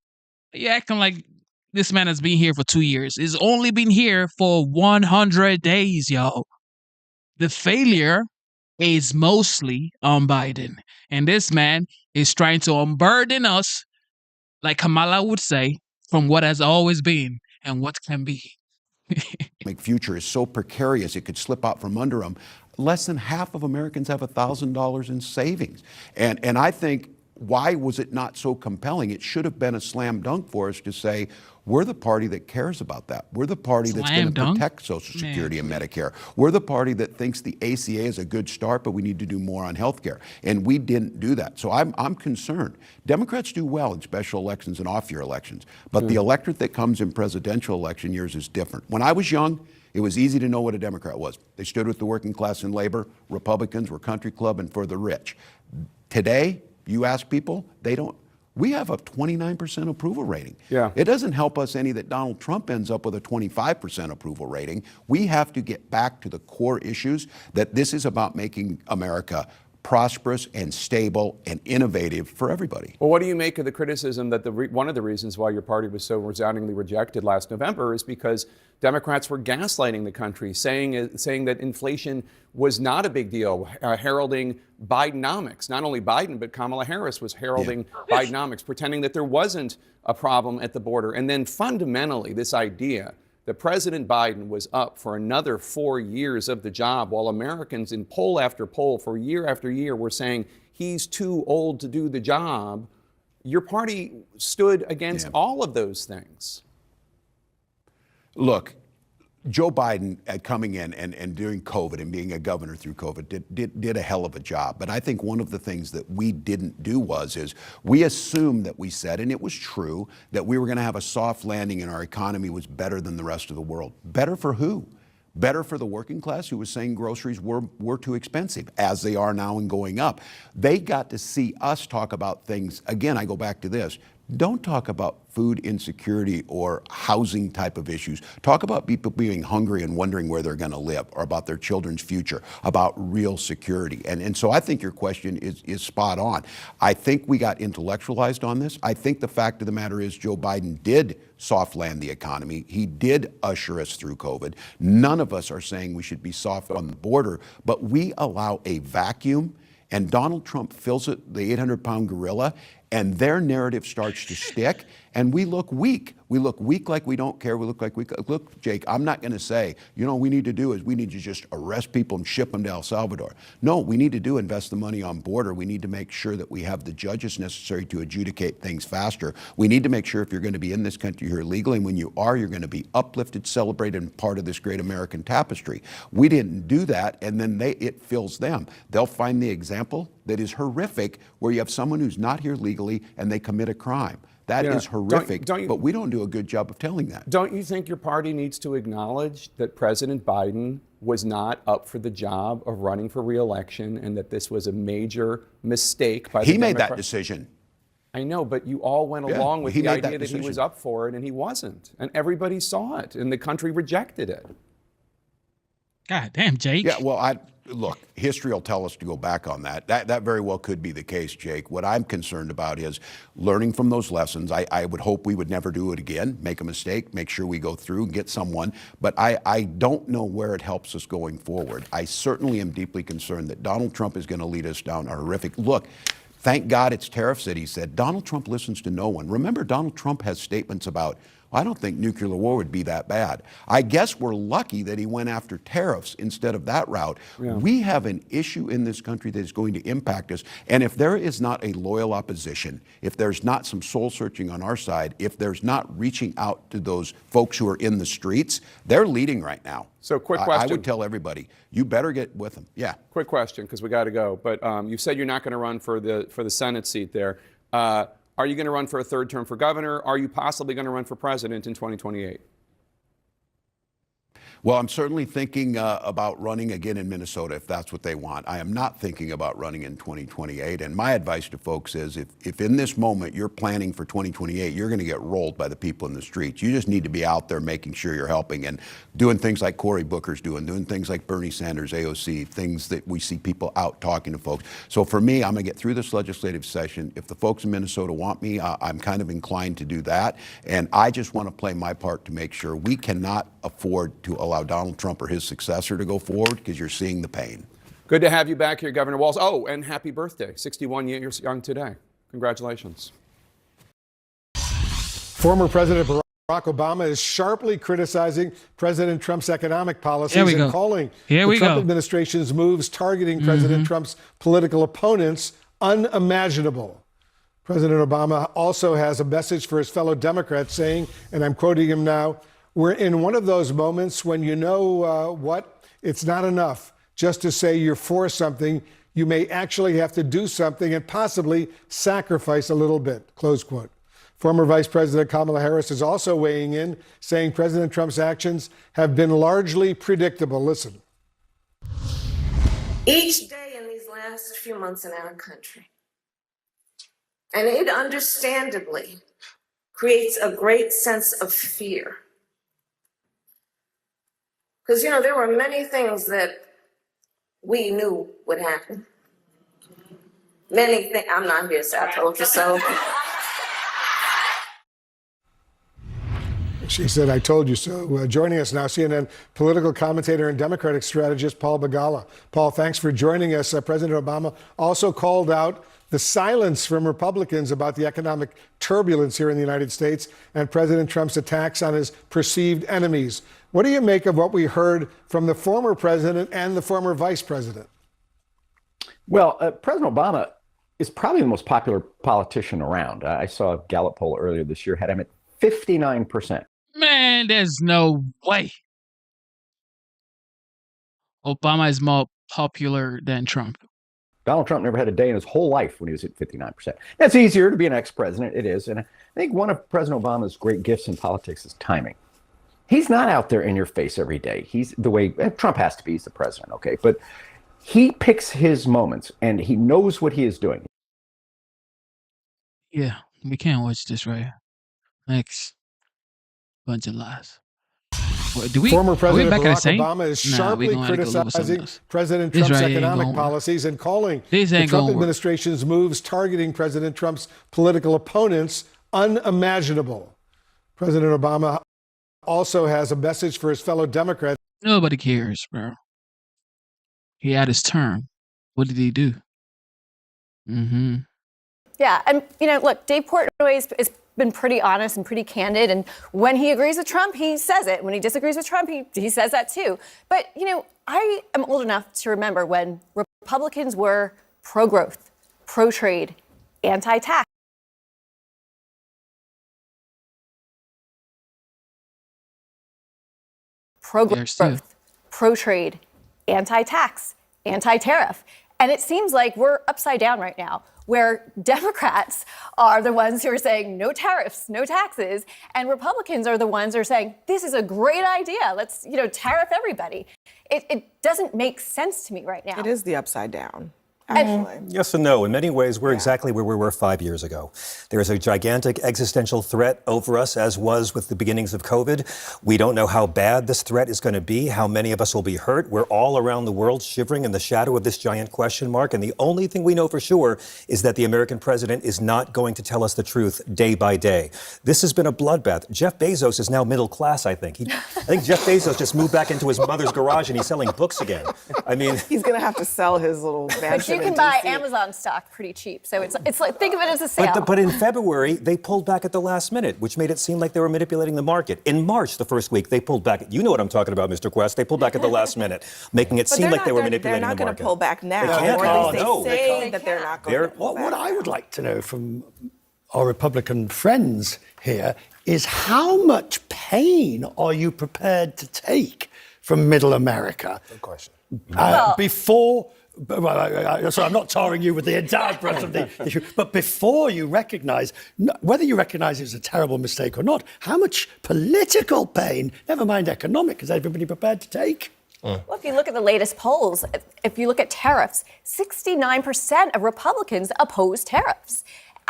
You're acting like this man has been here for 2 years. He's only been here for 100 days, y'all. The failure is mostly on Biden. And this man is trying to unburden us, like Kamala would say, from what has always been and what can be. future is so precarious it could slip out from under them. Less than half of Americans have $1,000 in savings. And I think, why was it not so compelling? It should have been a slam dunk for us to say, we're the party that cares about that. We're the party that's going to protect Social Security and Medicare. We're the party that thinks the ACA is a good start, but we need to do more on health care. And we didn't do that. So I'm concerned. Democrats do well in special elections and off-year elections, but the electorate that comes in presidential election years is different. When I was young, it was easy to know what a Democrat was. They stood with the working class and labor. Republicans were country club and for the rich. Today, you ask people, they don't. We have a 29% approval rating. Yeah. It doesn't help us any that Donald Trump ends up with a 25% approval rating. We have to get back to the core issues, that this is about making America prosperous and stable and innovative for everybody. Well, what do you make of the criticism that one of the reasons why your party was so resoundingly rejected last November is because Democrats were gaslighting the country, saying that inflation was not a big deal, heralding Bidenomics. Not only Biden, but Kamala Harris was heralding Bidenomics, pretending that there wasn't a problem at the border. And then fundamentally, this idea that President Biden was up for another 4 years of the job, while Americans in poll after poll for year after year were saying he's too old to do the job. Your party stood against all of those things. Look, Joe Biden coming in and during COVID and being a governor through COVID did a hell of a job. But I think one of the things that we didn't do is we assumed that we said, and it was true, that we were going to have a soft landing and our economy was better than the rest of the world. Better for who? Better for the working class who was saying groceries were too expensive, as they are now and going up. They got to see us talk about things. Again, I go back to this. Don't talk about food insecurity or housing type of issues. Talk about people being hungry and wondering where they're going to live, or about their children's future, about real security. And so I think your question is spot on. I think we got intellectualized on this. I think the fact of the matter is Joe Biden did soft land the economy. He did usher us through COVID. None of us are saying we should be soft on the border, but we allow a vacuum, and Donald Trump fills it, the 800-pound gorilla, and their narrative starts to stick, and we look weak. We look weak like we don't care. We look like look, Jake, I'm not going to say, what we need to do is we need to just arrest people and ship them to El Salvador. No, we need to invest the money on border. We need to make sure that we have the judges necessary to adjudicate things faster. We need to make sure if you're going to be in this country here legally, and when you are, you're going to be uplifted, celebrated, and part of this great American tapestry. We didn't do that, and then it fills them. They'll find the example that is horrific where you have someone who's not here legally and they commit a crime. That is horrific, but we don't do a good job of telling that. Don't you think your party needs to acknowledge that President Biden was not up for the job of running for re-election, and that this was a major mistake by the He made that decision. I know, but you all went along with the idea that he was up for it, and he wasn't. And everybody saw it, and the country rejected it. God damn, Jake. Yeah, well, look, history will tell us to go back on that. That very well could be the case, Jake. What I'm concerned about is learning from those lessons. I would hope we would never do it again, make a mistake, make sure we go through and get someone. But I don't know where it helps us going forward. I certainly am deeply concerned that Donald Trump is going to lead us down a horrific... Look, thank God it's tariffs that he said. Donald Trump listens to no one. Remember, Donald Trump has statements about, I don't think nuclear war would be that bad. I guess we're lucky that he went after tariffs instead of that route. Yeah. We have an issue in this country that is going to impact us. And if there is not a loyal opposition, if there's not some soul searching on our side, if there's not reaching out to those folks who are in the streets, they're leading right now. So quick question. I would tell everybody, you better get with them. Yeah. Quick question, because we got to go. But you said you're not going to run for the Senate seat there. Are you going to run for a third term for governor? Are you possibly going to run for president in 2028? Well, I'm certainly thinking about running again in Minnesota if that's what they want. I am not thinking about running in 2028. And my advice to folks is if in this moment you're planning for 2028, you're going to get rolled by the people in the streets. You just need to be out there making sure you're helping and doing things like Cory Booker's doing things like Bernie Sanders, AOC, things that we see people out talking to folks. So for me, I'm going to get through this legislative session. If the folks in Minnesota want me, I'm kind of inclined to do that. And I just want to play my part to make sure we cannot afford to allow Donald Trump or his successor to go forward, because you're seeing the pain. Good to have you back here, Governor Walz. Oh, and happy birthday. 61 years young today. Congratulations. Former President Barack Obama is sharply criticizing President Trump's economic policies and calling the Trump administration's moves targeting President Trump's political opponents unimaginable. President Obama also has a message for his fellow Democrats saying, and I'm quoting him now, "We're in one of those moments when you know what? It's not enough just to say you're for something. You may actually have to do something and possibly sacrifice a little bit," close quote. Former Vice President Kamala Harris is also weighing in, saying President Trump's actions have been largely predictable. Listen. Each day in these last few months in our country, and it understandably creates a great sense of fear. Because, there were many things that we knew would happen. Many things. I'm not here, so I told you so. She said, "I told you so." Joining us now, CNN political commentator and Democratic strategist Paul Begala. Paul, thanks for joining us. President Obama also called out the silence from Republicans about the economic turbulence here in the United States and President Trump's attacks on his perceived enemies. What do you make of what we heard from the former president and the former vice president? Well, President Obama is probably the most popular politician around. I saw a Gallup poll earlier this year, had him at 59%. Man, there's no way. Obama is more popular than Trump. Donald Trump never had a day in his whole life when he was at 59%. That's easier to be an ex-president. It is. And I think one of President Obama's great gifts in politics is timing. He's not out there in your face every day. He's the way Trump has to be. He's the president, okay? But he picks his moments, and he knows what he is doing. Yeah, we can't watch this right here. Next. Bunch of lies. Former President Barack Obama is sharply criticizing President Trump's economic policies and calling the Trump administration's moves targeting President Trump's political opponents unimaginable. President Obama also has a message for his fellow Democrats. Nobody cares, bro. He had his term. What did he do? Mm-hmm. Yeah, and look, Dave Portnoy has been pretty honest and pretty candid, and when he agrees with Trump, he says it. When he disagrees with Trump, he says that too. But I am old enough to remember when Republicans were pro-growth, pro-trade, anti-tax. Pro-growth, pro-trade, anti-tax, anti-tariff. And it seems like we're upside down right now, where Democrats are the ones who are saying no tariffs, no taxes, and Republicans are the ones who are saying this is a great idea. Let's, tariff everybody. It doesn't make sense to me right now. It is the upside down. Actually. Yes and no. In many ways, we're exactly where we were 5 years ago. There is a gigantic existential threat over us, as was with the beginnings of COVID. We don't know how bad this threat is going to be, how many of us will be hurt. We're all around the world shivering in the shadow of this giant question mark. And the only thing we know for sure is that the American president is not going to tell us the truth day by day. This has been a bloodbath. Jeff Bezos is now middle class, I think. I think Jeff Bezos just moved back into his mother's garage and he's selling books again. I mean, he's going to have to sell his little mansion. You can buy Amazon stock pretty cheap, so it's like, think of it as a sale. But in February, they pulled back at the last minute, which made it seem like they were manipulating the market. In March, the first week, they pulled back. You know what I'm talking about, Mr. Quest. They pulled back at the last minute, making it seem like they were manipulating the market. They're not going to pull back now. They can't. They say that they're not going to pull back. What I would like to know from our Republican friends here is how much pain are you prepared to take from middle America? Good question. So I'm not tarring you with the entire breadth of the issue, but before you recognize, whether you recognize it's a terrible mistake or not, how much political pain, never mind economic, is everybody prepared to take? Well, if you look at the latest polls, if you look at tariffs, 69% of Republicans oppose tariffs.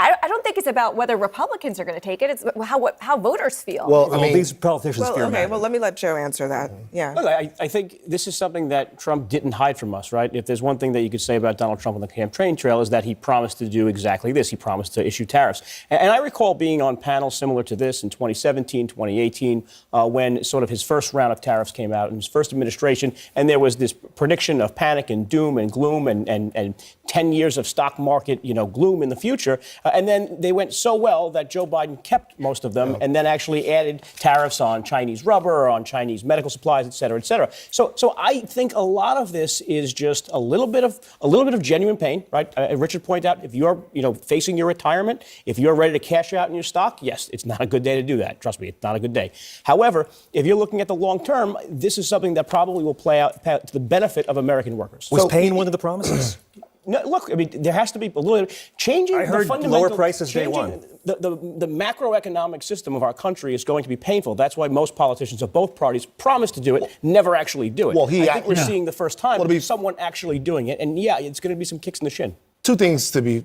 I don't think it's about whether Republicans are going to take it. It's how voters feel. Well, these politicians fear okay, well, let me let Joe answer that. Yeah. Look, I think this is something that Trump didn't hide from us, right? If there's one thing that you could say about Donald Trump on the campaign trail is that he promised to do exactly this. He promised to issue tariffs. And I recall being on panels similar to this in 2017, 2018, when sort of his first round of tariffs came out in his first administration, and there was this prediction of panic and doom and gloom and 10 years of stock market, gloom in the future. And then they went so well that Joe Biden kept most of them and then actually added tariffs on Chinese rubber, on Chinese medical supplies, et cetera, et cetera. So I think a lot of this is just a little bit of genuine pain, right? Richard pointed out, if you're facing your retirement, if you're ready to cash out in your stock, yes, it's not a good day to do that. Trust me, it's not a good day. However, if you're looking at the long term, this is something that probably will play out to the benefit of American workers. Was pain one of the promises? No, look, I mean, there has to be a little changing. I heard the fundamental, lower prices day one. The macroeconomic system of our country is going to be painful. That's why most politicians of both parties promise to do it, never actually do it. Well, I think we're seeing the first time someone actually doing it, and yeah, it's going to be some kicks in the shin. Two things to be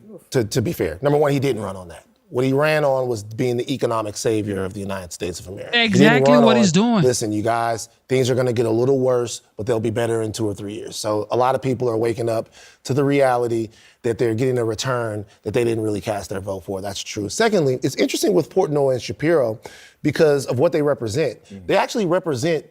fair. Number one, he didn't run on that. What he ran on was being the economic savior of the United States of America. Exactly what he's doing. Listen, you guys, things are going to get a little worse, but they'll be better in 2 or 3 years. So a lot of people are waking up to the reality that they're getting a return that they didn't really cast their vote for. That's true. Secondly, it's interesting with Portnoy and Shapiro because of what they represent. They actually represent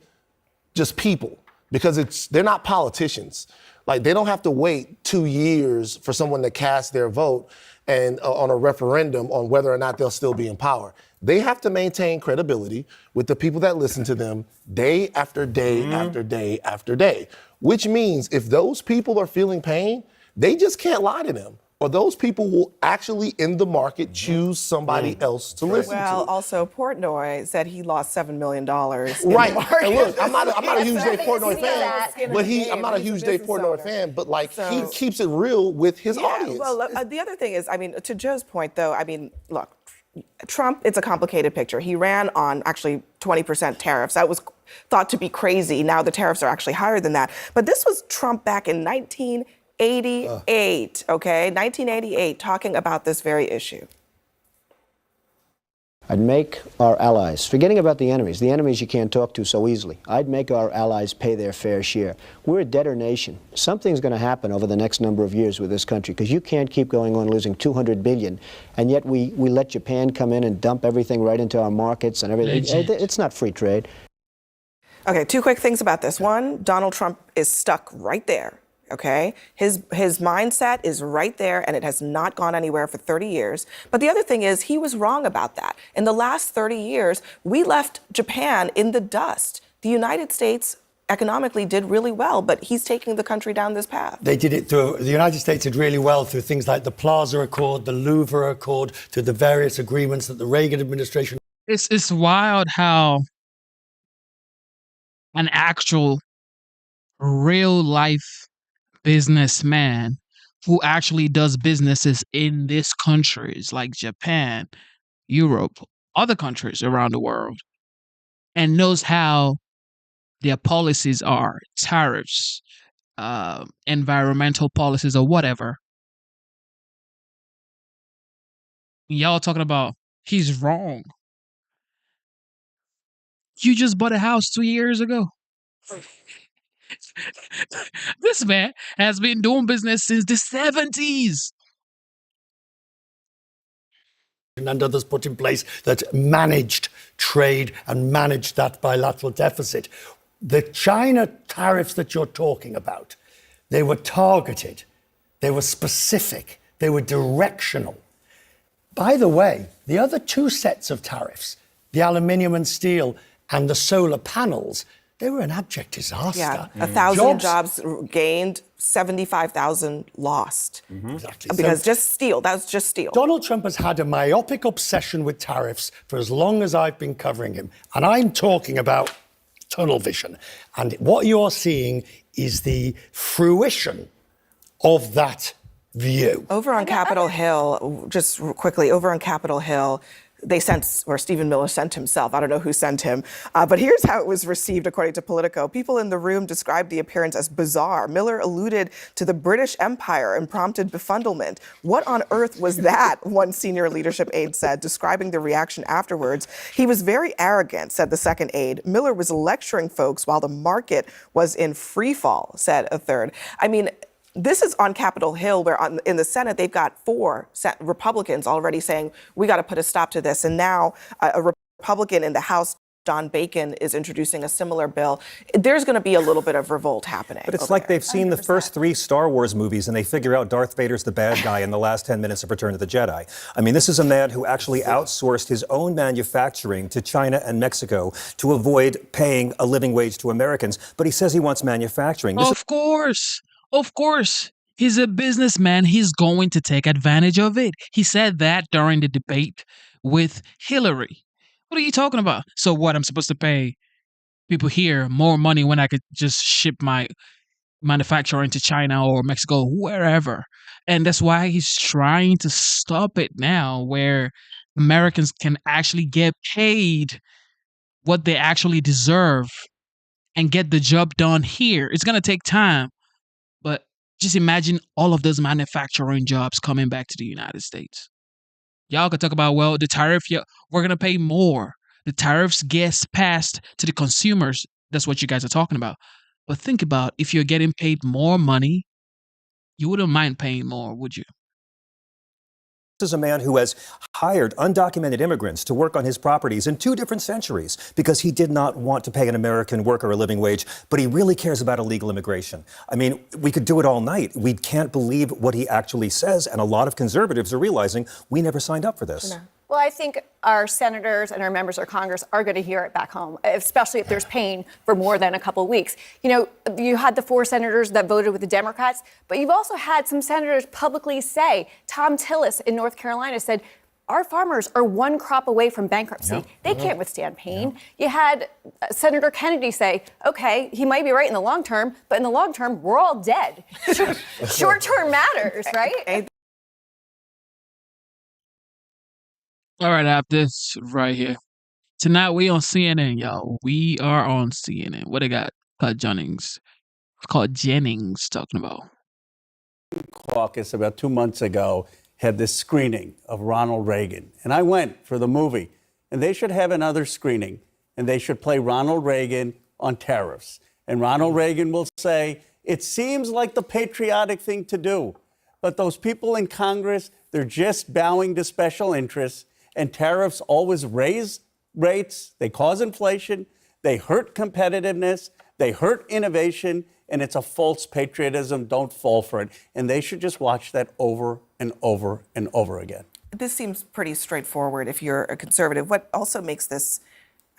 just people because they're not politicians. Like, they don't have to wait 2 years for someone to cast their vote and on a referendum on whether or not they'll still be in power. They have to maintain credibility with the people that listen to them day after day after day after day, which means if those people are feeling pain, they just can't lie to them. Or those people will actually, in the market, choose somebody else to listen to. Well, also, Portnoy said he lost $7 million. Right. And look, I'm not a huge Dave Portnoy fan, but I'm not a huge Dave Portnoy fan, but he keeps it real with his audience. Well, the other thing is, to Joe's point, though, look, Trump, it's a complicated picture. He ran on actually 20% tariffs. That was thought to be crazy. Now the tariffs are actually higher than that. But this was Trump back in 1988, okay? 1988, talking about this very issue. I'd make our allies, forgetting about the enemies you can't talk to so easily, I'd make our allies pay their fair share. We're a debtor nation. Something's going to happen over the next number of years with this country, because you can't keep going on losing $200 billion, and yet we let Japan come in and dump everything right into our markets and everything. It's not free trade. Okay, two quick things about this. One, Donald Trump is stuck right there. Okay, his mindset is right there, and it has not gone anywhere for 30 years. But the other thing is, he was wrong about that. In the last 30 years, we left Japan in the dust. The United States economically did really well, but he's taking the country down this path. They did it through, the United States did really well through things like the Plaza Accord, the Louvre Accord, through the various agreements that the Reagan administration. It's wild how an actual real life businessman who actually does businesses in these countries like Japan, Europe, other countries around the world, and knows how their policies are, tariffs, environmental policies, or whatever. Y'all talking about he's wrong. You just bought a house 2 years ago. This man has been doing business since the 70s. And others put in place that managed trade and managed that bilateral deficit. The China tariffs that you're talking about, they were targeted, they were specific, they were directional. By the way, the other two sets of tariffs, the aluminium and steel and the solar panels, they were an abject disaster. Yeah, 1,000 jobs gained, 75,000 lost. Exactly. Because just steel, that was just steel. Donald Trump has had a myopic obsession with tariffs for as long as I've been covering him. And I'm talking about tunnel vision. And what you're seeing is the fruition of that view. Over on Capitol Hill, just quickly, over on Capitol Hill, they sent, or Stephen Miller sent himself, I don't know who sent him, but here's how it was received according to Politico. People in the room described the appearance as bizarre. Miller alluded to the British Empire and prompted befuddlement. What on earth was that? One senior leadership aide said, describing the reaction afterwards. He was very arrogant, said the second aide. Miller was lecturing folks while the market was in free fall, said a third. I mean, this is on Capitol Hill, where in the Senate, they've got 4 Republicans already saying, we got to put a stop to this. And now a Republican in the House, Don Bacon, is introducing a similar bill. There's going to be a little bit of revolt happening. But it's like they've seen the first 3 Star Wars movies and they figure out Darth Vader's the bad guy in the last 10 minutes of Return of the Jedi. I mean, this is a man who actually outsourced his own manufacturing to China and Mexico to avoid paying a living wage to Americans. But he says he wants manufacturing. Of course. He's a businessman. He's going to take advantage of it. He said that during the debate with Hillary. What are you talking about? So what, I'm supposed to pay people here more money when I could just ship my manufacturing to China or Mexico, wherever? And that's why he's trying to stop it now, where Americans can actually get paid what they actually deserve and get the job done here. It's going to take time. But just imagine all of those manufacturing jobs coming back to the United States. Y'all could talk about, well, the tariff, we're going to pay more. The tariffs gets passed to the consumers. That's what you guys are talking about. But think about, if you're getting paid more money, you wouldn't mind paying more, would you? This is a man who has hired undocumented immigrants to work on his properties in 2 different centuries because he did not want to pay an American worker a living wage, but he really cares about illegal immigration. I mean, we could do it all night. We can't believe what he actually says, and a lot of conservatives are realizing we never signed up for this. No. Well, I think our senators and our members of Congress are going to hear it back home, especially if there's pain for more than a couple of weeks. You know, you had the 4 senators that voted with the Democrats, but you've also had some senators publicly say, Tom Tillis in North Carolina said, our farmers are 1 crop away from bankruptcy. Yep. They can't withstand pain. Yep. You had Senator Kennedy say, okay, he might be right in the long term, but in the long term, we're all dead. Short term matters, right? All right, after this right here. Tonight we on CNN, y'all. We are on CNN. What they got? Called Jennings talking about. Caucus about 2 months ago had this screening of Ronald Reagan. And I went for the movie. And they should have another screening. And they should play Ronald Reagan on tariffs. And Ronald Reagan will say, it seems like the patriotic thing to do. But those people in Congress, they're just bowing to special interests. And tariffs always raise rates. They cause inflation. They hurt competitiveness. They hurt innovation. And it's a false patriotism. Don't fall for it. And they should just watch that over and over and over again. This seems pretty straightforward if you're a conservative. What also makes this,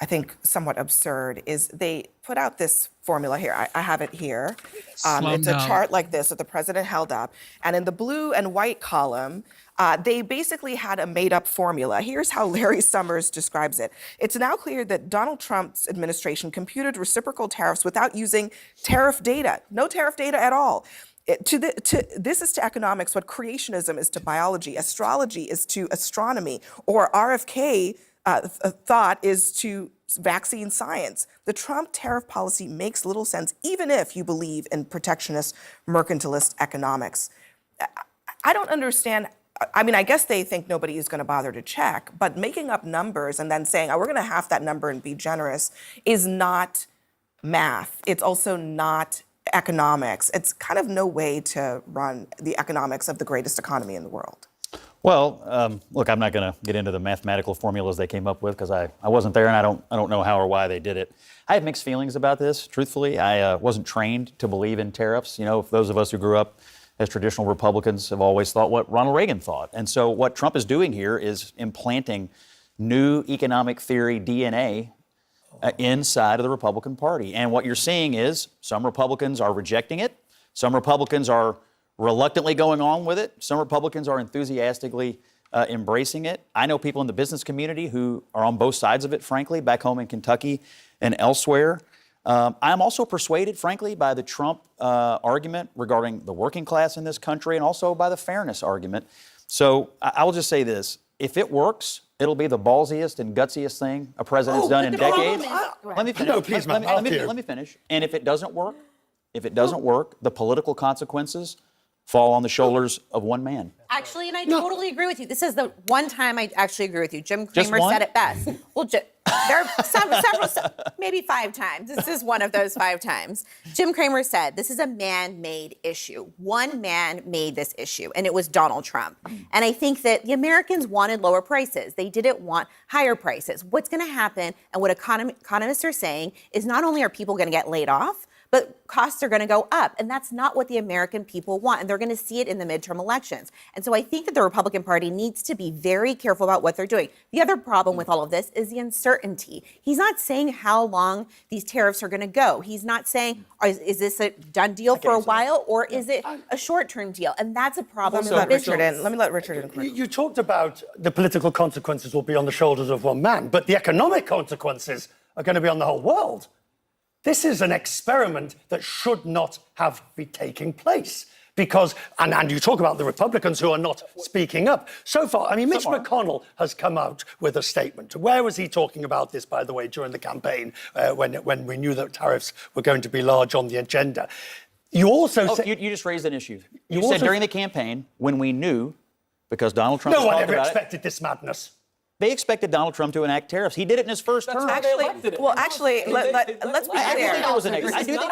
I think, somewhat absurd is they put out this formula here. I have it here. It's a chart like this that the president held up. And in the blue and white column, they basically had a made-up formula. Here's how Larry Summers describes it. It's now clear that Donald Trump's administration computed reciprocal tariffs without using tariff data. No tariff data at all. This is to economics what creationism is to biology, astrology is to astronomy, or RFK thought is to vaccine science. The Trump tariff policy makes little sense, even if you believe in protectionist, mercantilist economics. I don't understand. I mean, I guess they think nobody is going to bother to check, but making up numbers and then saying, oh, we're going to half that number and be generous is not math. It's also not economics. It's kind of no way to run the economics of the greatest economy in the world. Well, look, I'm not going to get into the mathematical formulas they came up with because I wasn't there and I don't know how or why they did it. I have mixed feelings about this, truthfully. I wasn't trained to believe in tariffs. You know, those of us who grew up as traditional Republicans have always thought what Ronald Reagan thought. And so what Trump is doing here is implanting new economic theory DNA inside of the Republican Party. And what you're seeing is some Republicans are rejecting it. Some Republicans are reluctantly going on with it. Some Republicans are enthusiastically embracing it. I know people in the business community who are on both sides of it, frankly, back home in Kentucky and elsewhere. I'm also persuaded, frankly, by the Trump argument regarding the working class in this country and also by the fairness argument. So I will just say this. If it works, it'll be the ballsiest and gutsiest thing a president's done in decades. Let me finish. No, please, let me finish. And if it doesn't work, the political consequences fall on the shoulders of one man. Actually, and I totally agree with you. This is the one time I actually agree with you. Jim Cramer said it best. Well, there are several, maybe 5 times. This is one of those 5 times. Jim Cramer said, this is a man-made issue. One man made this issue, and it was Donald Trump. And I think that the Americans wanted lower prices. They didn't want higher prices. What's going to happen, and what economists are saying, is not only are people going to get laid off, but costs are going to go up. And that's not what the American people want. And they're going to see it in the midterm elections. And so I think that the Republican Party needs to be very careful about what they're doing. The other problem with all of this is the uncertainty. He's not saying how long these tariffs are going to go. He's not saying, is this a done deal for a while, or is it a short-term deal? And that's a problem. Let me let Richard in. You talked about the political consequences will be on the shoulders of one man, but the economic consequences are going to be on the whole world. This is an experiment that should not have been taking place because, and you talk about the Republicans who are not speaking up. So far, I mean, Mitch McConnell has come out with a statement. Where was he talking about this, by the way, during the campaign when we knew that tariffs were going to be large on the agenda? You also you just raised an issue. You said during the campaign when we knew, because Donald Trump no one ever expected this madness. They expected Donald Trump to enact tariffs. He did it in his first term. Let's be clear.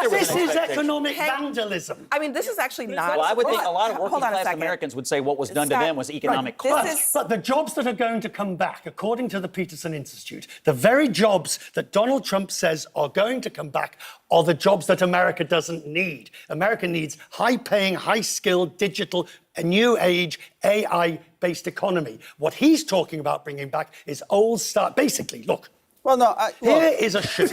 This is economic vandalism. I mean, this is actually not. Well, I would think a lot of working class Americans would say what was done to them was economic cost. But the jobs that are going to come back, according to the Peterson Institute, the very jobs that Donald Trump says are going to come back are the jobs that America doesn't need. America needs high-paying, high-skilled, digital, a new age, AI-based economy. What he's talking about bringing back is old style. Basically, look. Well, no. Here is a shoe.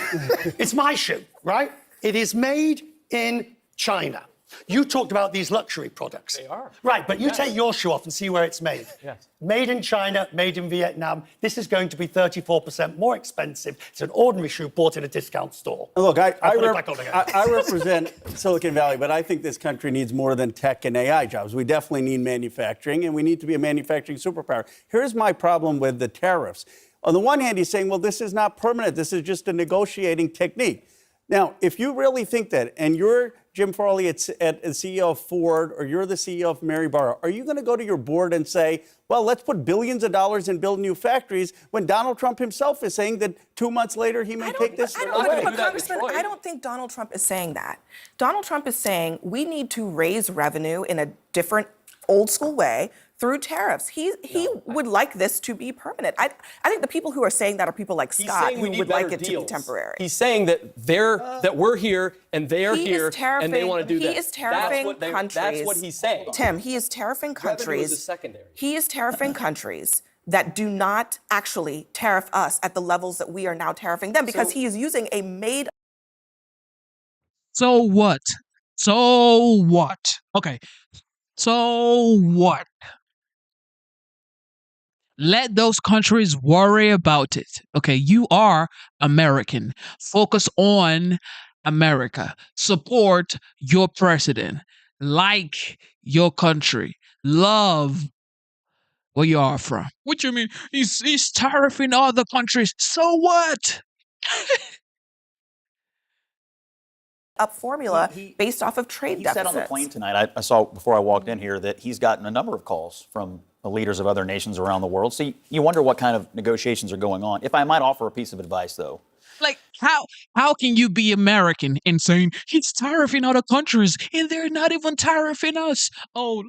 It's my shoe, right? It is made in China. You talked about these luxury products. They are. Right, but you take your shoe off and see where it's made. Yes. Made in China, made in Vietnam. This is going to be 34% more expensive. It's an ordinary shoe bought in a discount store. Look, I I represent Silicon Valley, but I think this country needs more than tech and AI jobs. We definitely need manufacturing, and we need to be a manufacturing superpower. Here's my problem with the tariffs. On the one hand, he's saying, well, this is not permanent. This is just a negotiating technique. Now, if you really think that, and you're Jim Farley at CEO of Ford, or you're the CEO of Mary Barra, are you going to go to your board and say, well, let's put billions of dollars in build new factories, when Donald Trump himself is saying that 2 months later he may take this away? But Congressman, I don't think Donald Trump is saying that. Donald Trump is saying we need to raise revenue in a different, old school way through tariffs. He would like this to be permanent. I think the people who are saying that are people like Scott, who would like it to be temporary. He's saying that that we're here and they're here and they want to do that. He is tariffing countries. That's what he's saying. Tim, he is tariffing countries. Is secondary. He is tariffing countries that do not actually tariff us at the levels that we are now tariffing them, because he is using a made. So what? So what? Okay. So what? Let those countries worry about it. Okay, you are American. Focus on America. Support your president. Like your country. Love where you are from. What you mean? He's tariffing other countries. So what? Up formula based off of trade deficits. He said on the plane tonight, I saw before I walked in here, that he's gotten a number of calls from the leaders of other nations around the world. So you wonder what kind of negotiations are going on. If I might offer a piece of advice, though. Like, how can you be American and saying he's tariffing other countries and they're not even tariffing us? Oh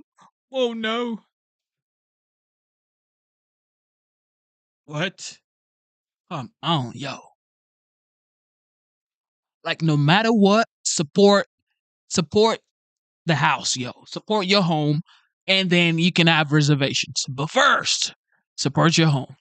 no. What? Come on, yo. Like, no matter what, support the house, yo. Support your home, and then you can have reservations. But first, support your home.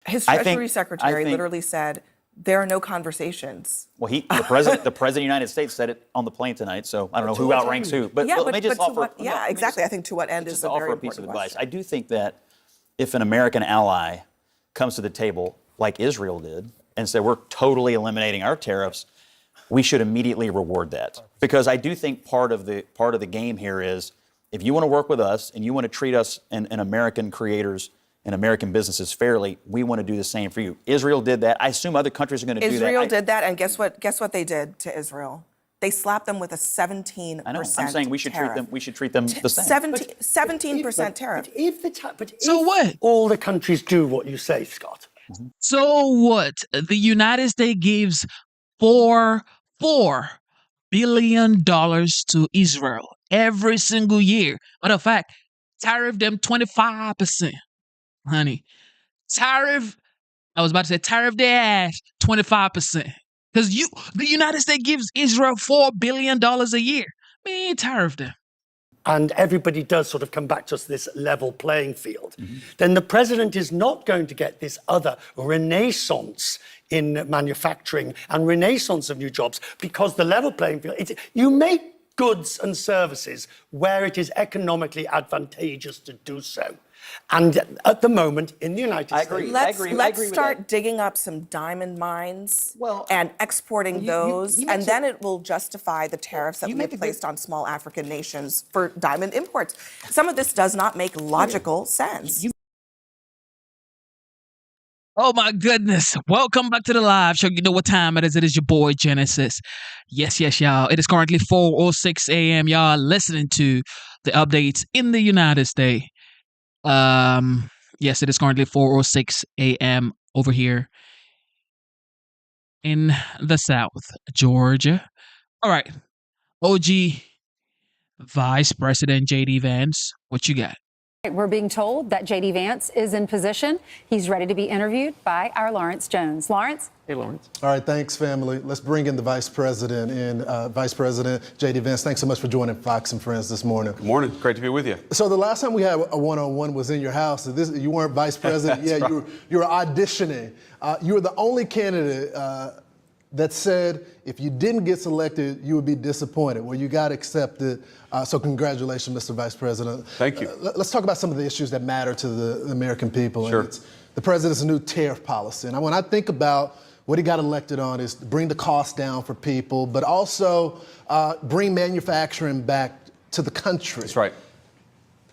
His Treasury Secretary literally said, there are no conversations. Well, the president of the United States said it on the plane tonight, so I don't know who outranks who. But let me just offer. Exactly. I think to what end is a very important piece of advice. I do think that if an American ally comes to the table, like Israel did, and said we're totally eliminating our tariffs, we should immediately reward that. Because I do think part of the game here is, if you want to work with us and you want to treat us and American creators and American businesses fairly, we want to do the same for you. Israel did that. I assume other countries are going to do that. Israel did that, and guess what they did to Israel? They slapped them with a 17% I know. I'm saying we should treat them the same. 17% tariff. So what? All the countries do what you say, Scott. So what? The United States gives $4 billion to Israel every single year. Matter of fact, tariff them 25%. Honey, tariff their ass 25%. Because the United States gives Israel $4 billion a year. Man, tariff them. And everybody does sort of come back to this level playing field. Then the president is not going to get this other renaissance in manufacturing and renaissance of new jobs, because the level playing field, you make goods and services where it is economically advantageous to do so. And at the moment, in the United States... Let's start digging up some diamond mines and exporting those, and then it will justify the tariffs that we have placed on small African nations for diamond imports. Some of this does not make logical sense. Oh my goodness. Welcome back to the live show. You know what time it is. It is your boy Genesis. Yes, y'all. It is currently 4:06 a.m. Y'all listening to the updates in the United States. Yes, it is currently 4:06 a.m. over here in the South, Georgia. All right. OG Vice President J.D. Vance, what you got? We're being told that J.D. Vance is in position. He's ready to be interviewed by our Lawrence Jones. Lawrence? Hey, Lawrence. All right, thanks, family. Let's bring in the Vice President Vice President J.D. Vance. Thanks so much for joining Fox and Friends this morning. Good morning. Great to be with you. So the last time we had a one-on-one was in your house. You weren't Vice President. Yeah, right. you were auditioning. You were the only candidate that said if you didn't get selected, you would be disappointed. Well, you got accepted. So congratulations, Mr. Vice President. Thank you. Let's talk about some of the issues that matter to the American people. Sure. And it's the president's new tariff policy. And when I think about what he got elected on is to bring the cost down for people, but also bring manufacturing back to the country. That's right.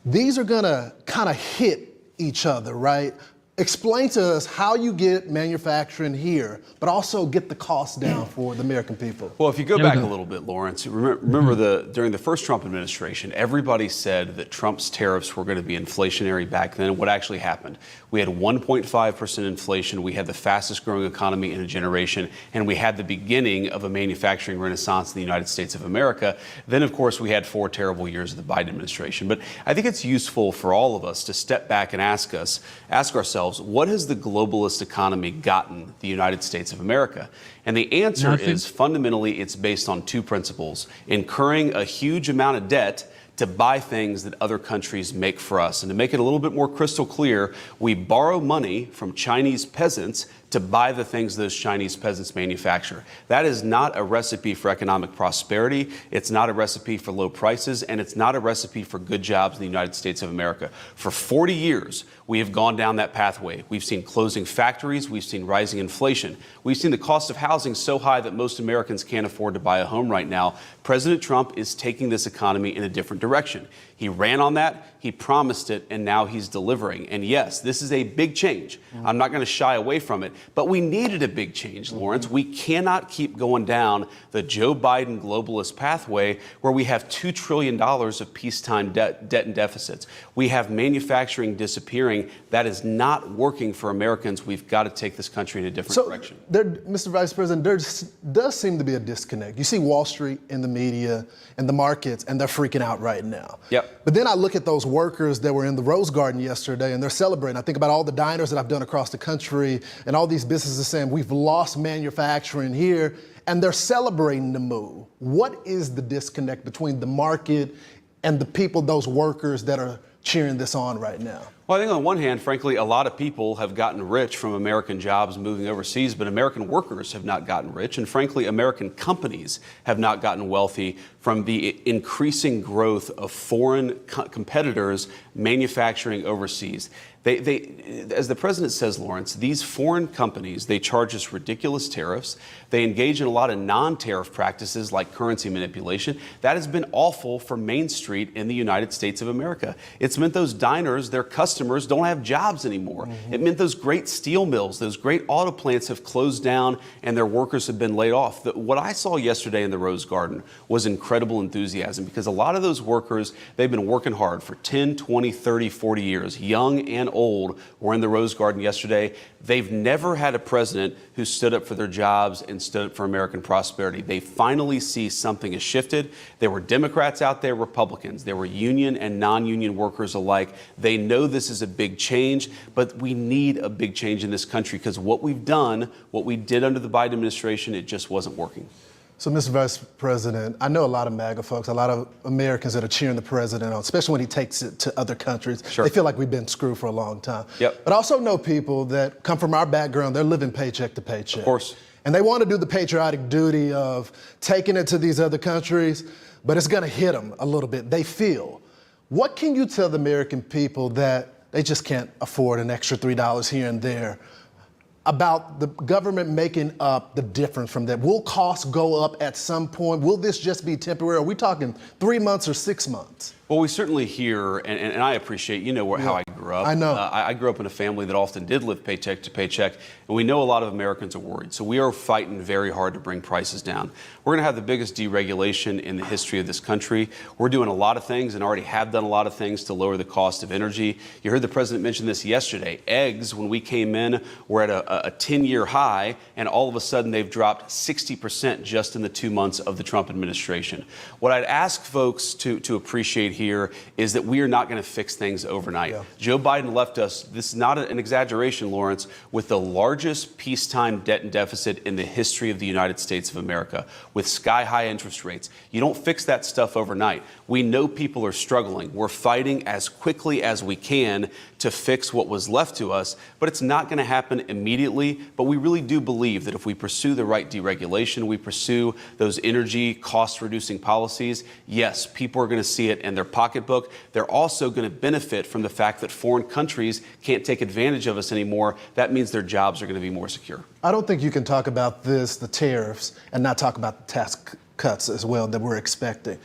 These are gonna kind of hit each other, right? Explain to us how you get manufacturing here, but also get the cost down for the American people. Well, if you go back a little bit, Lawrence, remember during the first Trump administration, everybody said that Trump's tariffs were going to be inflationary back then. What actually happened? We had 1.5% inflation. We had the fastest growing economy in a generation, and we had the beginning of a manufacturing renaissance in the United States of America. Then, of course, we had 4 terrible years of the Biden administration. But I think it's useful for all of us to step back and ask ourselves, what has the globalist economy gotten the United States of America? And the answer is fundamentally it's based on 2 principles: incurring a huge amount of debt to buy things that other countries make for us. And to make it a little bit more crystal clear, we borrow money from Chinese peasants to buy the things those Chinese peasants manufacture. That is not a recipe for economic prosperity. It's not a recipe for low prices, and it's not a recipe for good jobs in the United States of America. For 40 years, we have gone down that pathway. We've seen closing factories. We've seen rising inflation. We've seen the cost of housing so high that most Americans can't afford to buy a home right now. President Trump is taking this economy in a different direction. He ran on that, he promised it, and now he's delivering. And yes, this is a big change. I'm not going to shy away from it, but we needed a big change, Lawrence. We cannot keep going down the Joe Biden globalist pathway where we have $2 trillion of peacetime debt and deficits. We have manufacturing disappearing. That is not working for Americans. We've got to take this country in a different direction. Mr. Vice President, there does seem to be a disconnect. You see Wall Street in the media and the markets, and they're freaking out right now. Yep. But then I look at those workers that were in the Rose Garden yesterday, and they're celebrating. I think about all the diners that I've done across the country and all these businesses saying we've lost manufacturing here, and they're celebrating the move. What is the disconnect between the market and the people, those workers that are cheering this on right now? Well, I think on one hand, frankly, a lot of people have gotten rich from American jobs moving overseas, but American workers have not gotten rich. And frankly, American companies have not gotten wealthy from the increasing growth of foreign competitors manufacturing overseas. They, as the president says, Lawrence, these foreign companies, they charge us ridiculous tariffs. They engage in a lot of non-tariff practices like currency manipulation. That has been awful for Main Street in the United States of America. It's meant those diners, their customers don't have jobs anymore. It meant those great steel mills, those great auto plants have closed down and their workers have been laid off. What I saw yesterday in the Rose Garden was incredible enthusiasm because a lot of those workers, they've been working hard for 10, 20, 30, 40 years, young and old, were in the Rose Garden yesterday. They've never had a president who stood up for their jobs and stood up for American prosperity. They finally see something has shifted. There were Democrats out there, Republicans. There were union and non-union workers alike. They know this is a big change, but we need a big change in this country because what we've done, what we did under the Biden administration, it just wasn't working. So, Mr. Vice President, I know a lot of MAGA folks, a lot of Americans that are cheering the president on, especially when he takes it to other countries. Sure. They feel like we've been screwed for a long time. Yep. But I also know people that come from our background, they're living paycheck to paycheck. Of course. And they want to do the patriotic duty of taking it to these other countries, but it's going to hit them a little bit, they feel. What can you tell the American people that they just can't afford an extra $3 here and there about the government making up the difference from that? Will costs go up at some point? Will this just be temporary? Are we talking 3 months or 6 months? Well, we certainly hear, and I appreciate, how I grew up. I know. I grew up in a family that often did live paycheck to paycheck, and we know a lot of Americans are worried. So we are fighting very hard to bring prices down. We're going to have the biggest deregulation in the history of this country. We're doing a lot of things and already have done a lot of things to lower the cost of energy. You heard the president mention this yesterday. Eggs, when we came in, were at a 10-year high, and all of a sudden they've dropped 60% just in the 2 months of the Trump administration. What I'd ask folks to appreciate here is that we are not going to fix things overnight. Yeah. Joe Joe Biden left us, this is not an exaggeration, Lawrence, with the largest peacetime debt and deficit in the history of the United States of America, with sky-high interest rates. You don't fix that stuff overnight. We know people are struggling. We're fighting as quickly as we can to fix what was left to us, but it's not going to happen immediately. But we really do believe that if we pursue the right deregulation, we pursue those energy cost-reducing policies, yes, people are going to see it in their pocketbook. They're also going to benefit from the fact that foreign countries can't take advantage of us anymore. That means their jobs are going to be more secure. I don't think you can talk about this, the tariffs, and not talk about the tax cuts as well that we're expecting.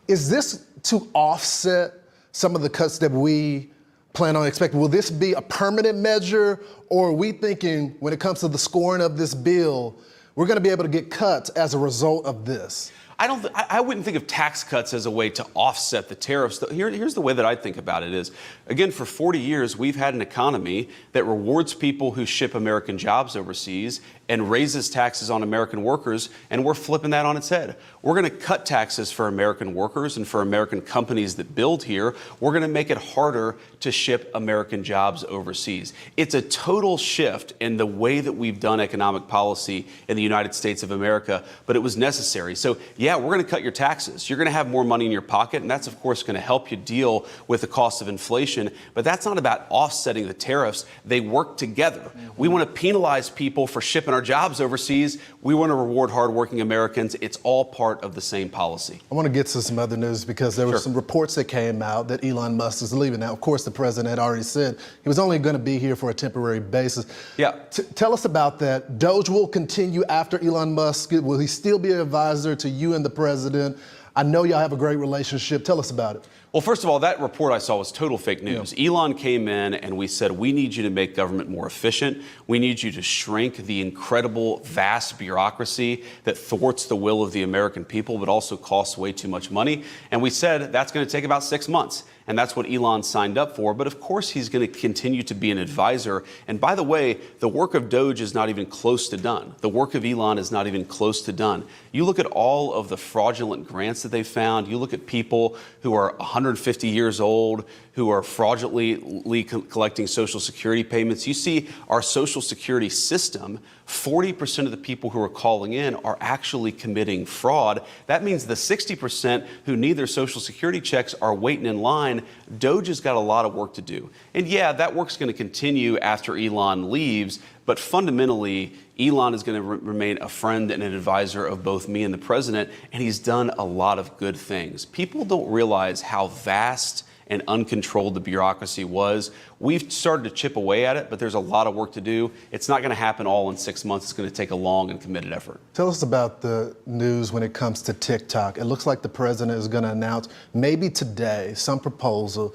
Is this to offset some of the cuts that we plan on expecting? Will this be a permanent measure, or are we thinking when it comes to the scoring of this bill, we're going to be able to get cuts as a result of this? I wouldn't think of tax cuts as a way to offset the tariffs. Here's the way that I think about it is, again, for 40 years, we've had an economy that rewards people who ship American jobs overseas and raises taxes on American workers, and we're flipping that on its head. We're going to cut taxes for American workers and for American companies that build here. We're going to make it harder to ship American jobs overseas. It's a total shift in the way that we've done economic policy in the United States of America, but it was necessary. So, yeah, we're going to cut your taxes. You're going to have more money in your pocket, and that's, of course, going to help you deal with the cost of inflation. But that's not about offsetting the tariffs. They work together. We want to penalize people for shipping our jobs overseas. We want to reward hardworking Americans. It's all part of the same policy. I want to get to some other news because there were some reports that came out that Elon Musk is leaving. Now, of course, the president had already said he was only going to be here for a temporary basis. Yeah. Tell us about that. Doge will continue after Elon Musk. Will he still be an advisor to you and the president? I know y'all have a great relationship. Tell us about it. Well, first of all, that report I saw was total fake news. Yeah. Elon came in and we said, we need you to make government more efficient. We need you to shrink the incredible, vast bureaucracy that thwarts the will of the American people, but also costs way too much money. And we said that's going to take about 6 months. And that's what Elon signed up for. But of course, he's going to continue to be an advisor. And by the way, the work of Doge is not even close to done. The work of Elon is not even close to done. You look at all of the fraudulent grants that they found. You look at people who are 150 years old, who are fraudulently collecting Social Security payments. You see our Social Security system, 40% of the people who are calling in are actually committing fraud. That means the 60% who need their Social Security checks are waiting in line. Doge has got a lot of work to do. And yeah, that work's going to continue after Elon leaves, but fundamentally, Elon is going to remain a friend and an advisor of both me and the president, and he's done a lot of good things. People don't realize how vast and uncontrolled the bureaucracy was. We've started to chip away at it, but there's a lot of work to do. It's not going to happen all in 6 months. It's going to take a long and committed effort. Tell us about the news when it comes to TikTok. It looks like the president is going to announce maybe today some proposal.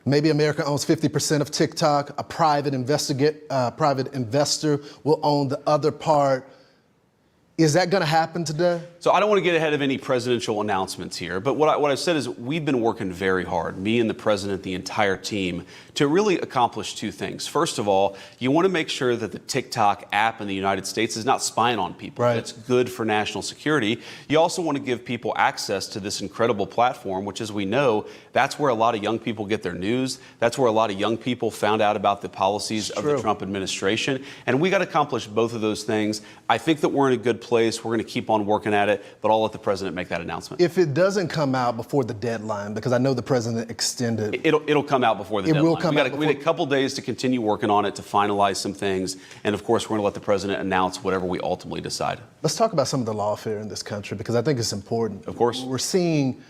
Maybe America owns 50% of TikTok. A private investor will own the other part. Is that going to happen today? So I don't want to get ahead of any presidential announcements here, but what I've said is we've been working very hard, me and the president, the entire team, to really accomplish two things. First of all, you want to make sure that the TikTok app in the United States is not spying on people. Right. That's good for national security. You also want to give people access to this incredible platform, which, as we know, that's where a lot of young people get their news. That's where a lot of young people found out about the policies of the Trump administration. And we got to accomplish both of those things. I think that we're in a good place. We're going to keep on working at it, but I'll let the president make that announcement. If it doesn't come out before the deadline, because I know the president extended. It'll come out before the deadline. It will come out. We had a couple days to continue working on it, to finalize some things. And of course, we're going to let the president announce whatever we ultimately decide. Let's talk about some of the lawfare in this country, because I think it's important. Of course. We're seeing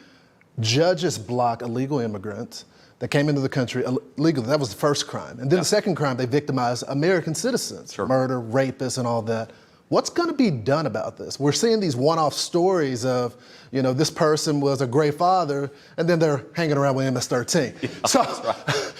judges block illegal immigrants that came into the country illegally. That was the first crime. And then the second crime, they victimized American citizens, murder, rapists, and all that. What's going to be done about this? We're seeing these one-off stories of, you know, this person was a great father, and then they're hanging around with MS-13. Yeah, so right.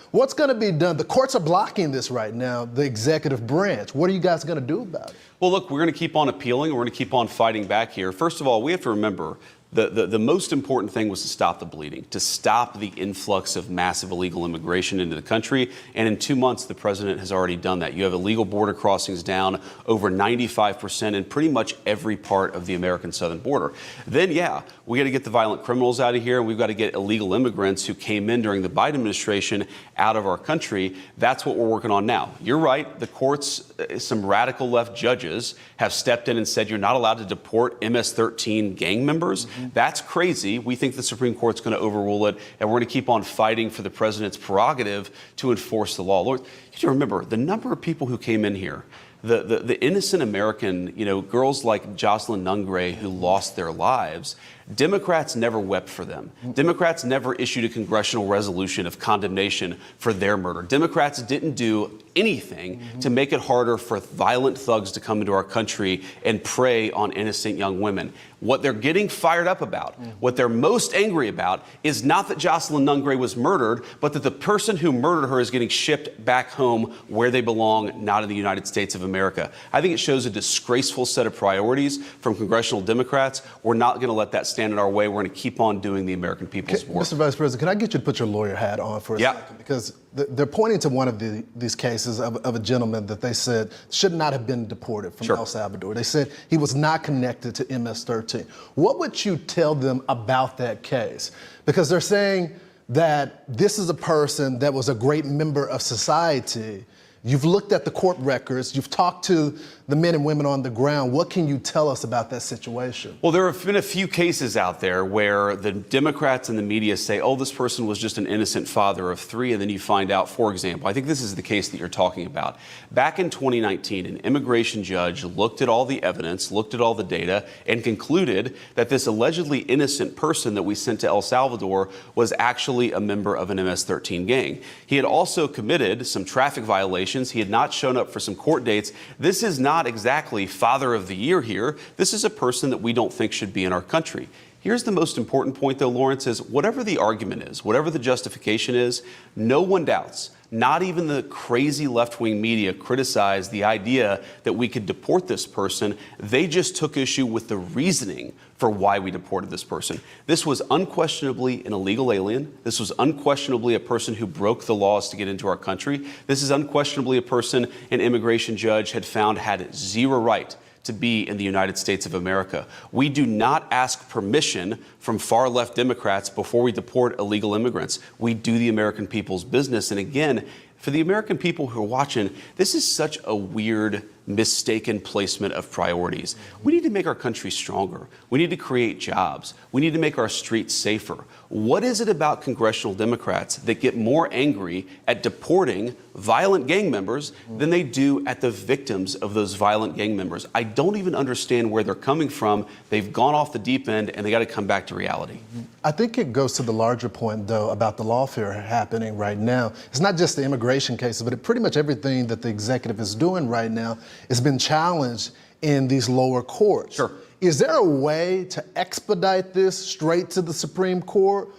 What's going to be done? The courts are blocking this right now, the executive branch. What are you guys going to do about it? Well, look, we're going to keep on appealing. We're going to keep on fighting back here. First of all, we have to remember, The most important thing was to stop the bleeding, to stop the influx of massive illegal immigration into the country. And in 2 months, the president has already done that. You have illegal border crossings down over 95% in pretty much every part of the American southern border. Then, yeah, we got to get the violent criminals out of here, and we've got to get illegal immigrants who came in during the Biden administration out of our country. That's what we're working on now. You're right. The courts, some radical left judges have stepped in and said you're not allowed to deport MS-13 gang members. That's crazy. We think the Supreme Court's going to overrule it, and we're going to keep on fighting for the president's prerogative to enforce the law. Lord, you have to remember the number of people who came in here. The innocent American, girls like Jocelyn Nungray who lost their lives, Democrats never wept for them. Democrats never issued a congressional resolution of condemnation for their murder. Democrats didn't do anything to make it harder for violent thugs to come into our country and prey on innocent young women. What they're getting fired up about, what they're most angry about, is not that Jocelyn Nungray was murdered, but that the person who murdered her is getting shipped back home where they belong, not in the United States of America. I think it shows a disgraceful set of priorities from congressional Democrats. We're not going to let that stand in our way. We're going to keep on doing the American people's work. Mr. Vice President, can I get you to put your lawyer hat on for a second? Because they're pointing to one of these cases of a gentleman that they said should not have been deported from El Salvador. They said he was not connected to MS-13. What would you tell them about that case? Because they're saying that this is a person that was a great member of society. You've looked at the court records. You've talked to the men and women on the ground. What can you tell us about that situation? Well, there have been a few cases out there where the Democrats and the media say, oh, this person was just an innocent father of three. And then you find out, for example, I think this is the case that you're talking about. Back in 2019, an immigration judge looked at all the evidence, looked at all the data, and concluded that this allegedly innocent person that we sent to El Salvador was actually a member of an MS-13 gang. He had also committed some traffic violations. He had not shown up for some court dates. This is not exactly Father of the Year here. This is a person that we don't think should be in our country. Here's the most important point, though, Lawrence, is whatever the argument is, whatever the justification is, no one doubts. Not even the crazy left-wing media criticized the idea that we could deport this person. They just took issue with the reasoning for why we deported this person. This was unquestionably an illegal alien. This was unquestionably a person who broke the laws to get into our country. This is unquestionably a person an immigration judge had found had zero right to be in the United States of America. We do not ask permission from far-left Democrats before we deport illegal immigrants. We do the American people's business. And again, for the American people who are watching, this is such a weird, mistaken placement of priorities. We need to make our country stronger. We need to create jobs. We need to make our streets safer. What is it about congressional Democrats that get more angry at deporting violent gang members than they do at the victims of those violent gang members? I don't even understand where they're coming from. They've gone off the deep end, and they got to come back to reality. I think it goes to the larger point, though, about the lawfare happening right now. It's not just the immigration cases, but pretty much everything that the executive is doing right now has been challenged in these lower courts. Sure. Is there a way to expedite this straight to the Supreme Court?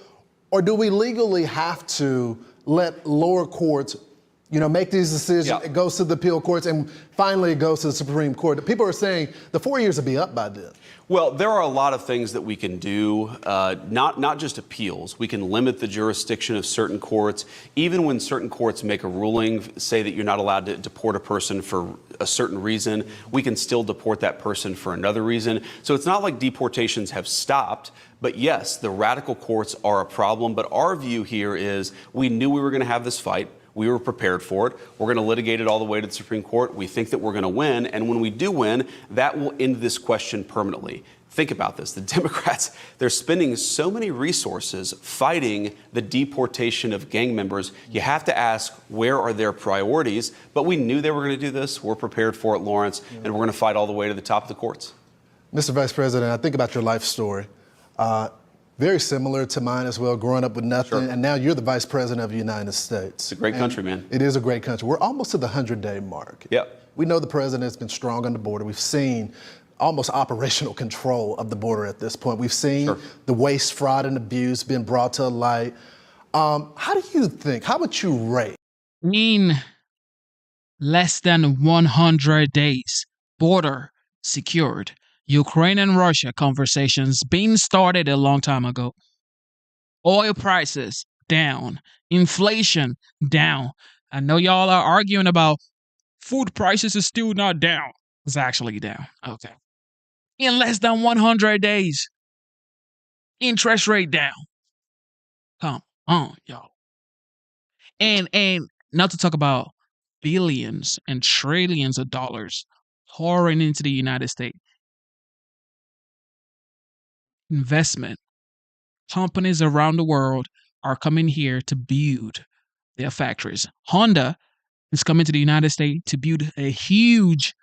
Or do we legally have to let lower courts, make these decisions? Yeah. It goes to the appeal courts, and finally it goes to the Supreme Court. People are saying the 4 years will be up by then. Well, there are a lot of things that we can do, not just appeals. We can limit the jurisdiction of certain courts. Even when certain courts make a ruling, say that you're not allowed to deport a person for a certain reason, we can still deport that person for another reason. So it's not like deportations have stopped. But yes, the radical courts are a problem. But our view here is we knew we were going to have this fight. We were prepared for it. We're going to litigate it all the way to the Supreme Court. We think that we're going to win. And when we do win, that will end this question permanently. Think about this. The Democrats, they're spending so many resources fighting the deportation of gang members. You have to ask, where are their priorities? But we knew they were going to do this. We're prepared for it, Lawrence, and we're going to fight all the way to the top of the courts. Mr. Vice President, I think about your life story. Very similar to mine as well, growing up with nothing, and now you're the Vice President of the United States. It's a great country, man. It is a great country. We're almost to the 100-day mark. Yep. We know the president has been strong on the border. We've seen almost operational control of the border at this point. We've seen the waste, fraud, and abuse being brought to light. How do you think, how would you rate? Less than 100 days, border secured. Ukraine and Russia conversations being started a long time ago. Oil prices down. Inflation down. I know y'all are arguing about food prices is still not down. It's actually down. Okay. In less than 100 days. Interest rate down. Come on, y'all. And not to talk about billions and trillions of dollars pouring into the United States. Investment. Companies around the world are coming here to build their factories. Honda is coming to the United States to build a huge,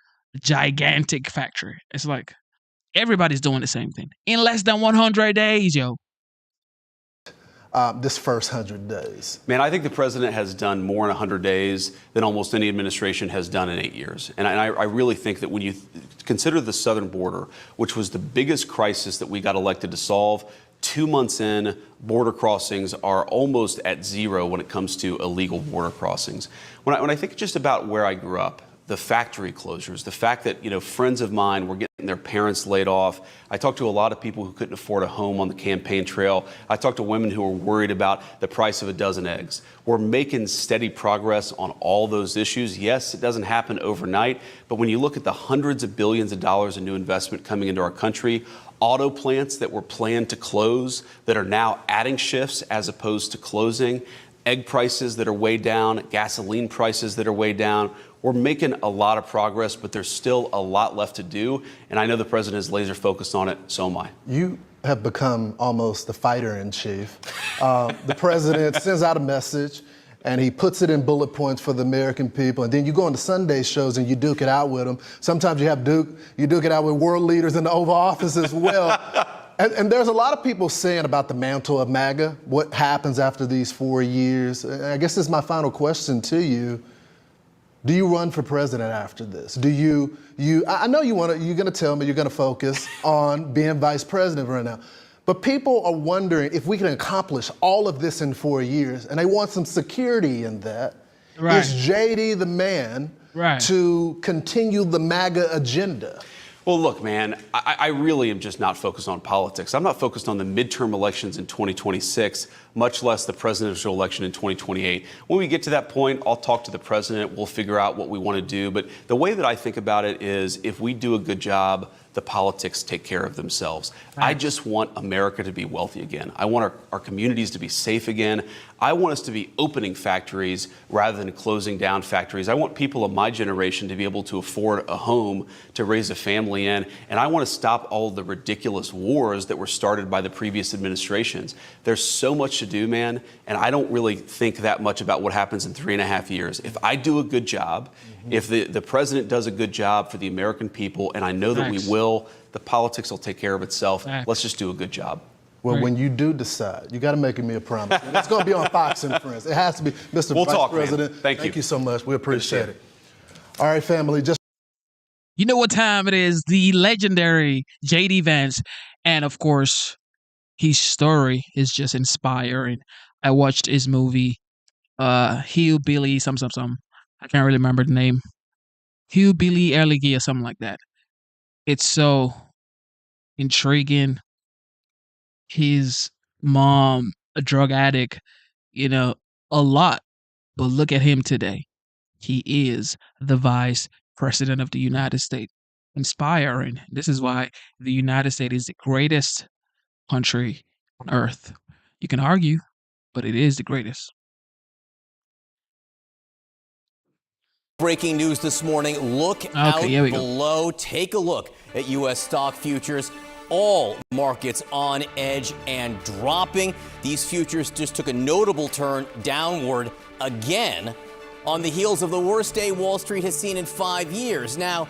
gigantic factory. It's like everybody's doing the same thing in less than 100 days, yo. This first 100 days? Man, I think the president has done more in 100 days than almost any administration has done in 8 years. And I really think that when you consider the southern border, which was the biggest crisis that we got elected to solve, 2 months in, border crossings are almost at zero when it comes to illegal border crossings. When I think just about where I grew up, the factory closures, the fact that, friends of mine were getting their parents laid off. I talked to a lot of people who couldn't afford a home on the campaign trail. I talked to women who were worried about the price of a dozen eggs. We're making steady progress on all those issues. Yes, it doesn't happen overnight, but when you look at the hundreds of billions of dollars in new investment coming into our country, auto plants that were planned to close that are now adding shifts as opposed to closing, egg prices that are way down, gasoline prices that are way down. We're making a lot of progress, but there's still a lot left to do. And I know the president is laser focused on it. So am I. You have become almost the fighter in chief. The president sends out a message and he puts it in bullet points for the American people. And then you go on the Sunday shows and you duke it out with them. Sometimes you duke it out with world leaders in the Oval Office as well. And there's a lot of people saying about the mantle of MAGA, what happens after these 4 years. I guess this is my final question to you. Do you run for president after this? I know you're going to tell me you're going to focus on being vice president right now. But people are wondering if we can accomplish all of this in 4 years, and they want some security in that. Right. Is JD the man to continue the MAGA agenda? Well, look, man, I really am just not focused on politics. I'm not focused on the midterm elections in 2026, much less the presidential election in 2028. When we get to that point, I'll talk to the president. We'll figure out what we want to do. But the way that I think about it is if we do a good job, the politics take care of themselves. Right. I just want America to be wealthy again. I want our communities to be safe again. I want us to be opening factories rather than closing down factories. I want people of my generation to be able to afford a home to raise a family in. And I want to stop all of the ridiculous wars that were started by the previous administrations. There's so much to do, man. And I don't really think that much about what happens in 3.5 years. If I do a good job, if the president does a good job for the American people, and I know that we will, the politics will take care of itself. Let's just do a good job. Well, when you do decide, you got to make me a promise. It's going to be on Fox and Friends. It has to be. Mr. Vice President, thank you so much. We appreciate it. All right, family. You know what time it is? The legendary JD Vance. And of course, his story is just inspiring. I watched his movie, Hillbilly, some. I can't really remember the name. Hillbilly Elegy or something like that. It's so intriguing. His mom, a drug addict, a lot. But look at him today. He is the vice president of the United States. Inspiring. This is why the United States is the greatest country on earth. You can argue, but it is the greatest. Breaking news this morning. Look out below. Take a look at U.S. stock futures. All markets on edge and dropping. These futures just took a notable turn downward again on the heels of the worst day Wall Street has seen in 5 years. Now,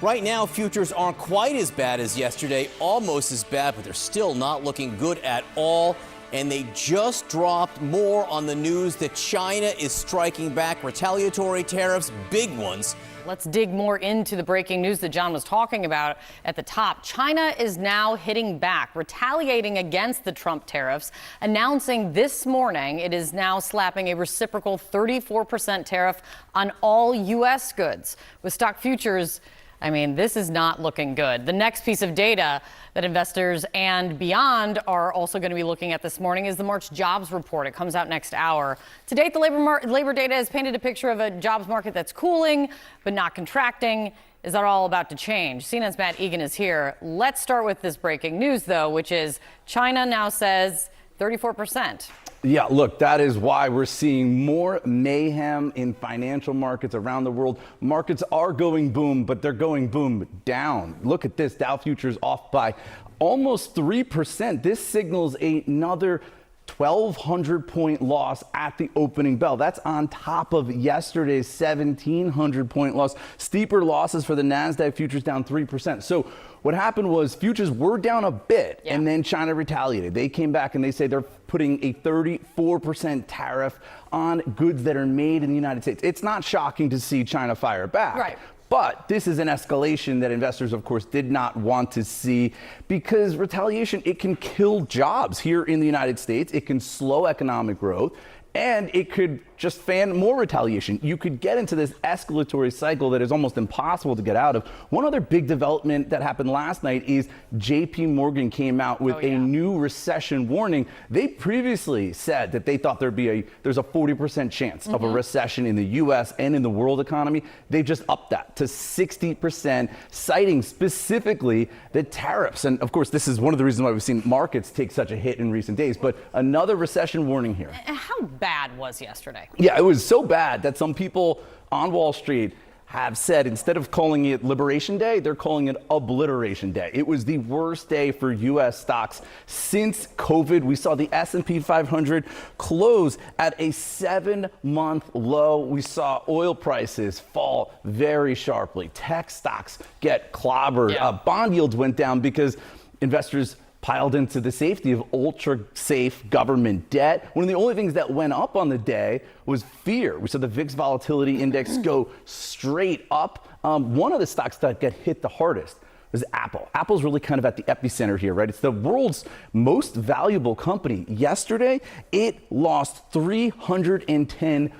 right now, futures aren't quite as bad as yesterday, almost as bad, but they're still not looking good at all. And they just dropped more on the news that China is striking back, retaliatory tariffs, big ones. Let's dig more into the breaking news that John was talking about at the top. China is now hitting back, retaliating against the Trump tariffs, announcing this morning it is now slapping a reciprocal 34% tariff on all U.S. goods, with stock futures I mean, this is not looking good. The next piece of data that investors and beyond are also going to be looking at this morning is the March jobs report. It comes out next hour. To date, the labor data has painted a picture of a jobs market that's cooling but not contracting. Is that all about to change? CNN's Matt Egan is here. Let's start with this breaking news, though, which is China now says 34%. Yeah, look, that is why we're seeing more mayhem in financial markets around the world. Markets are going boom, but they're going boom down. Look at this. Dow futures off by almost 3%. This signals another 1,200-point loss at the opening bell. That's on top of yesterday's 1,700-point loss. Steeper losses for the NASDAQ futures down 3%. So what happened was futures were down a bit, and then China retaliated. They came back and they say they're putting a 34% tariff on goods that are made in the United States. It's not shocking to see China fire back. Right. But this is an escalation that investors, of course, did not want to see because retaliation, it can kill jobs here in the United States. It can slow economic growth. And it could just fan more retaliation. You could get into this escalatory cycle that is almost impossible to get out of. One other big development that happened last night is JP Morgan came out with a new recession warning. They previously said that they thought there's a 40% chance of a recession in the US and in the world economy. They just upped that to 60%, citing specifically the tariffs. And of course, this is one of the reasons why we've seen markets take such a hit in recent days. But another recession warning here. How bad was yesterday? Yeah, it was so bad that some people on Wall Street have said instead of calling it Liberation Day, they're calling it Obliteration Day. It was the worst day for U.S. stocks since COVID. We saw the S&P 500 close at a 7-month low. We saw oil prices fall very sharply. Tech stocks get clobbered. Bond yields went down because investors piled into the safety of ultra-safe government debt. One of the only things that went up on the day was fear. We saw the VIX volatility index go straight up. One of the stocks that got hit the hardest was Apple. Apple's really kind of at the epicenter here, right? It's the world's most valuable company. Yesterday, it lost $310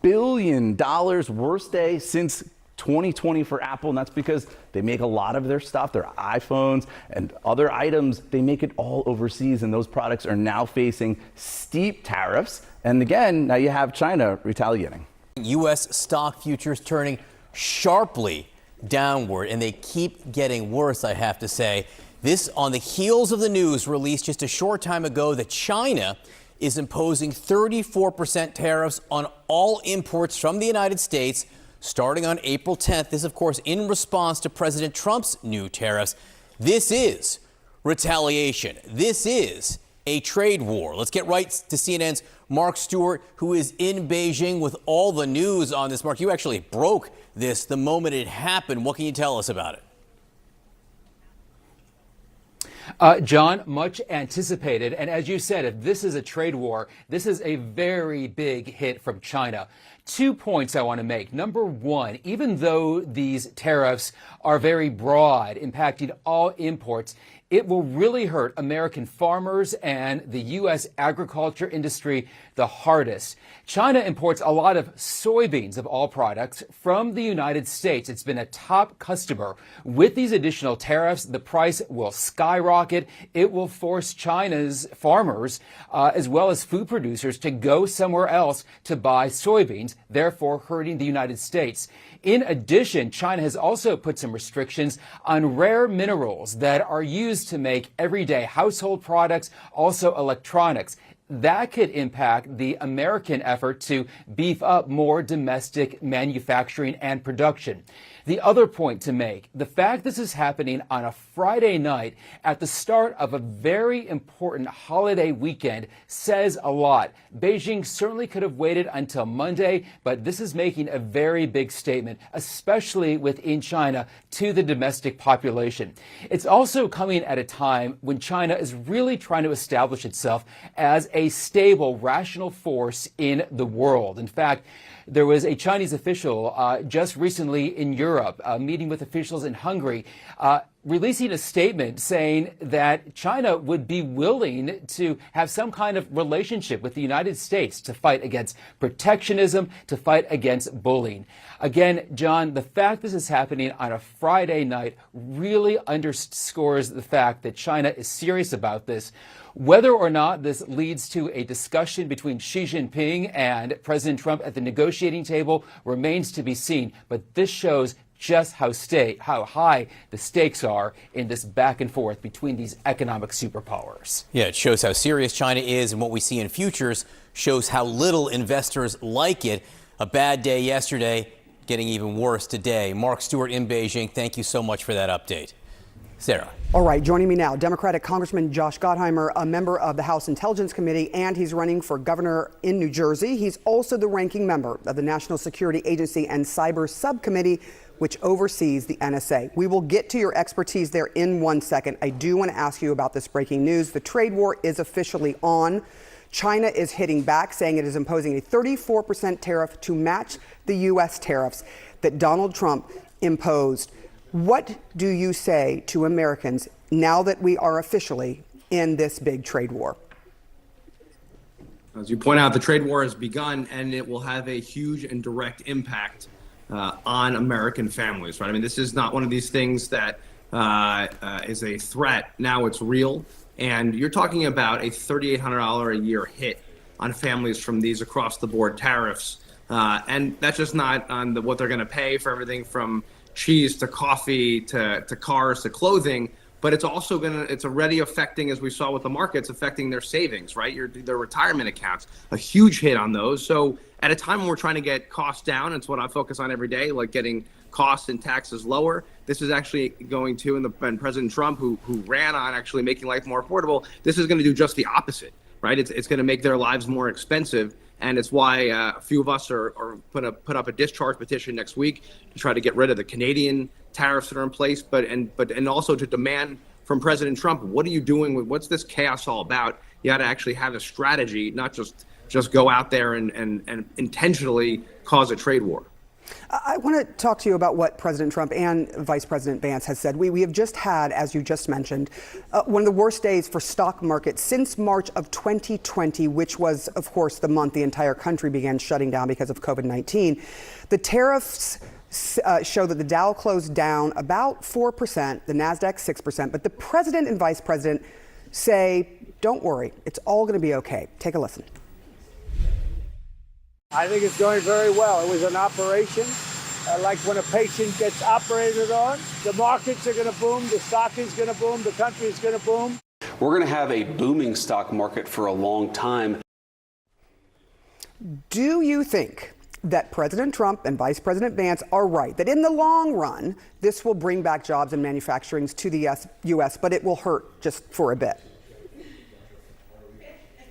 billion, worst day since 2020 for Apple, and that's because they make a lot of their stuff, their iPhones and other items, they make it all overseas, and those products are now facing steep tariffs. And again, now you have China retaliating. U.S. stock futures turning sharply downward, and they keep getting worse, I have to say. This on the heels of the news released just a short time ago that China is imposing 34% tariffs on all imports from the United States starting on April 10th. This, of course, in response to President Trump's new tariffs. This is retaliation. This is a trade war. Let's get right to CNN's Mark Stewart, who is in Beijing with all the news on this. Mark, you actually broke this the moment it happened. What can you tell us about it? John, much anticipated. And as you said, if this is a trade war, this is a very big hit from China. 2 points I want to make. Number one, even though these tariffs are very broad, impacting all imports, it will really hurt American farmers and the U.S. agriculture industry the hardest. China imports a lot of soybeans of all products from the United States. It's been a top customer. With these additional tariffs, the price will skyrocket. It will force China's farmers, as well as food producers, to go somewhere else to buy soybeans, therefore hurting the United States. In addition, China has also put some restrictions on rare minerals that are used to make everyday household products, also electronics. That could impact the American effort to beef up more domestic manufacturing and production. The other point to make, the fact this is happening on a Friday night at the start of a very important holiday weekend says a lot. Beijing certainly could have waited until Monday, but this is making a very big statement, especially within China, to the domestic population. It's also coming at a time when China is really trying to establish itself as a stable, rational force in the world. In fact, there was a Chinese official just recently in Europe meeting with officials in Hungary, releasing a statement saying that China would be willing to have some kind of relationship with the United States to fight against protectionism, to fight against bullying. Again, John, the fact this is happening on a Friday night really underscores the fact that China is serious about this. Whether or not this leads to a discussion between Xi Jinping and President Trump at the negotiating table remains to be seen. But this shows just how high the stakes are in this back and forth between these economic superpowers. Yeah, it shows how serious China is, and what we see in futures shows how little investors like it. A bad day yesterday, getting even worse today. Mark Stewart in Beijing, thank you so much for that update. Sarah. All right, joining me now, Democratic Congressman Josh Gottheimer, a member of the House Intelligence Committee, and he's running for governor in New Jersey. He's also the ranking member of the National Security Agency and Cyber Subcommittee, which oversees the NSA. We will get to your expertise there in 1 second. I do want to ask you about this breaking news. The trade war is officially on. China is hitting back, saying it is imposing a 34% tariff to match the U.S. tariffs that Donald Trump imposed. What do you say to Americans now that we are officially in this big trade war? As you point out, the trade war has begun, and it will have a huge and direct impact on American families, right? I mean, this is not one of these things that is a threat. Now it's real. And you're talking about a $3,800 a year hit on families from these across the board tariffs. And that's just not on what they're going to pay for everything from cheese to coffee to cars to clothing, but it's also it's already affecting, as we saw with the markets, affecting their savings, right? Their retirement accounts, a huge hit on those. So at a time when we're trying to get costs down, it's what I focus on every day, like getting costs and taxes lower. This is actually going to, and President Trump, who ran on actually making life more affordable, this is going to do just the opposite, right? It's going to make their lives more expensive. And it's why a few of us are put up a discharge petition next week to try to get rid of the Canadian tariffs that are in place, but also to demand from President Trump, what are you doing what's this chaos all about? You got to actually have a strategy, not just go out there and intentionally cause a trade war. I want to talk to you about what President Trump and Vice President Vance has said. We have just had, as you just mentioned, one of the worst days for stock markets since March of 2020, which was, of course, the month the entire country began shutting down because of COVID-19. The tariffs show that the Dow closed down about 4%, the NASDAQ 6%, but the president and vice president say, don't worry, it's all going to be okay. Take a listen. I think it's going very well. It was an operation like when a patient gets operated on. The markets are going to boom. The stock is going to boom. The country is going to boom. We're going to have a booming stock market for a long time. Do you think that President Trump and Vice President Vance are right, that in the long run, this will bring back jobs and manufacturing to the U.S., but it will hurt just for a bit?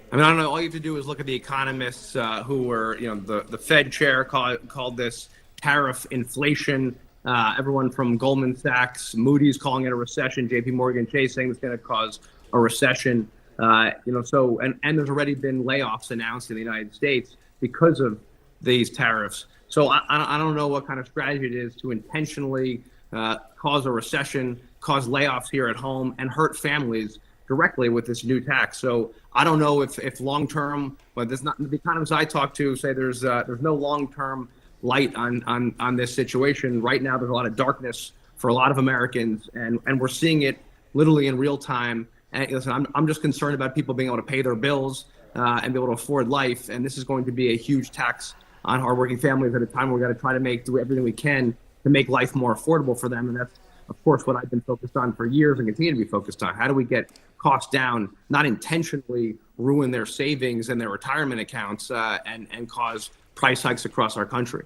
I mean, I don't know. All you have to do is look at the economists who were, the Fed chair called this tariff inflation. Everyone from Goldman Sachs, Moody's calling it a recession, J.P. Morgan Chase saying it's going to cause a recession. And there's already been layoffs announced in the United States because of these tariffs. So I don't know what kind of strategy it is to intentionally cause a recession, cause layoffs here at home, and hurt families directly with this new tax. So I don't know if long term, but there's not, the economists I talk to say there's no long term light on this situation. Right now, there's a lot of darkness for a lot of Americans, and we're seeing it literally in real time. And listen, I'm just concerned about people being able to pay their bills and be able to afford life. And this is going to be a huge tax on hardworking families at a time where we got to try to do everything we can to make life more affordable for them. And that's, of course, what I've been focused on for years and continue to be focused on. How do we get costs down, not intentionally ruin their savings and their retirement accounts and cause price hikes across our country?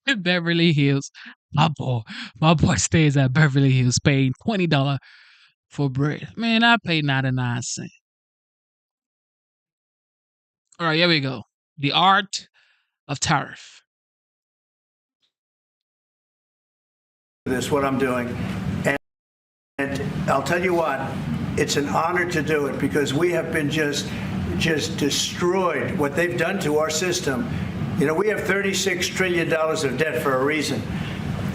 In Beverly Hills, my boy stays at Beverly Hills paying $20 for bread. Man, I paid 99 cents. All right, here we go. The art of tariff. This is what I'm doing. And I'll tell you what, it's an honor to do it because we have been just destroyed what they've done to our system. We have $36 trillion of debt for a reason.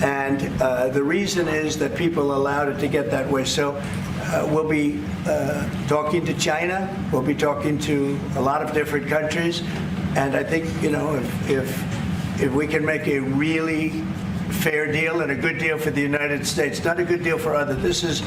And the reason is that people allowed it to get that way. So we'll be talking to China. We'll be talking to a lot of different countries. And I think, if we can make a really fair deal and a good deal for the United States, not a good deal for others. This is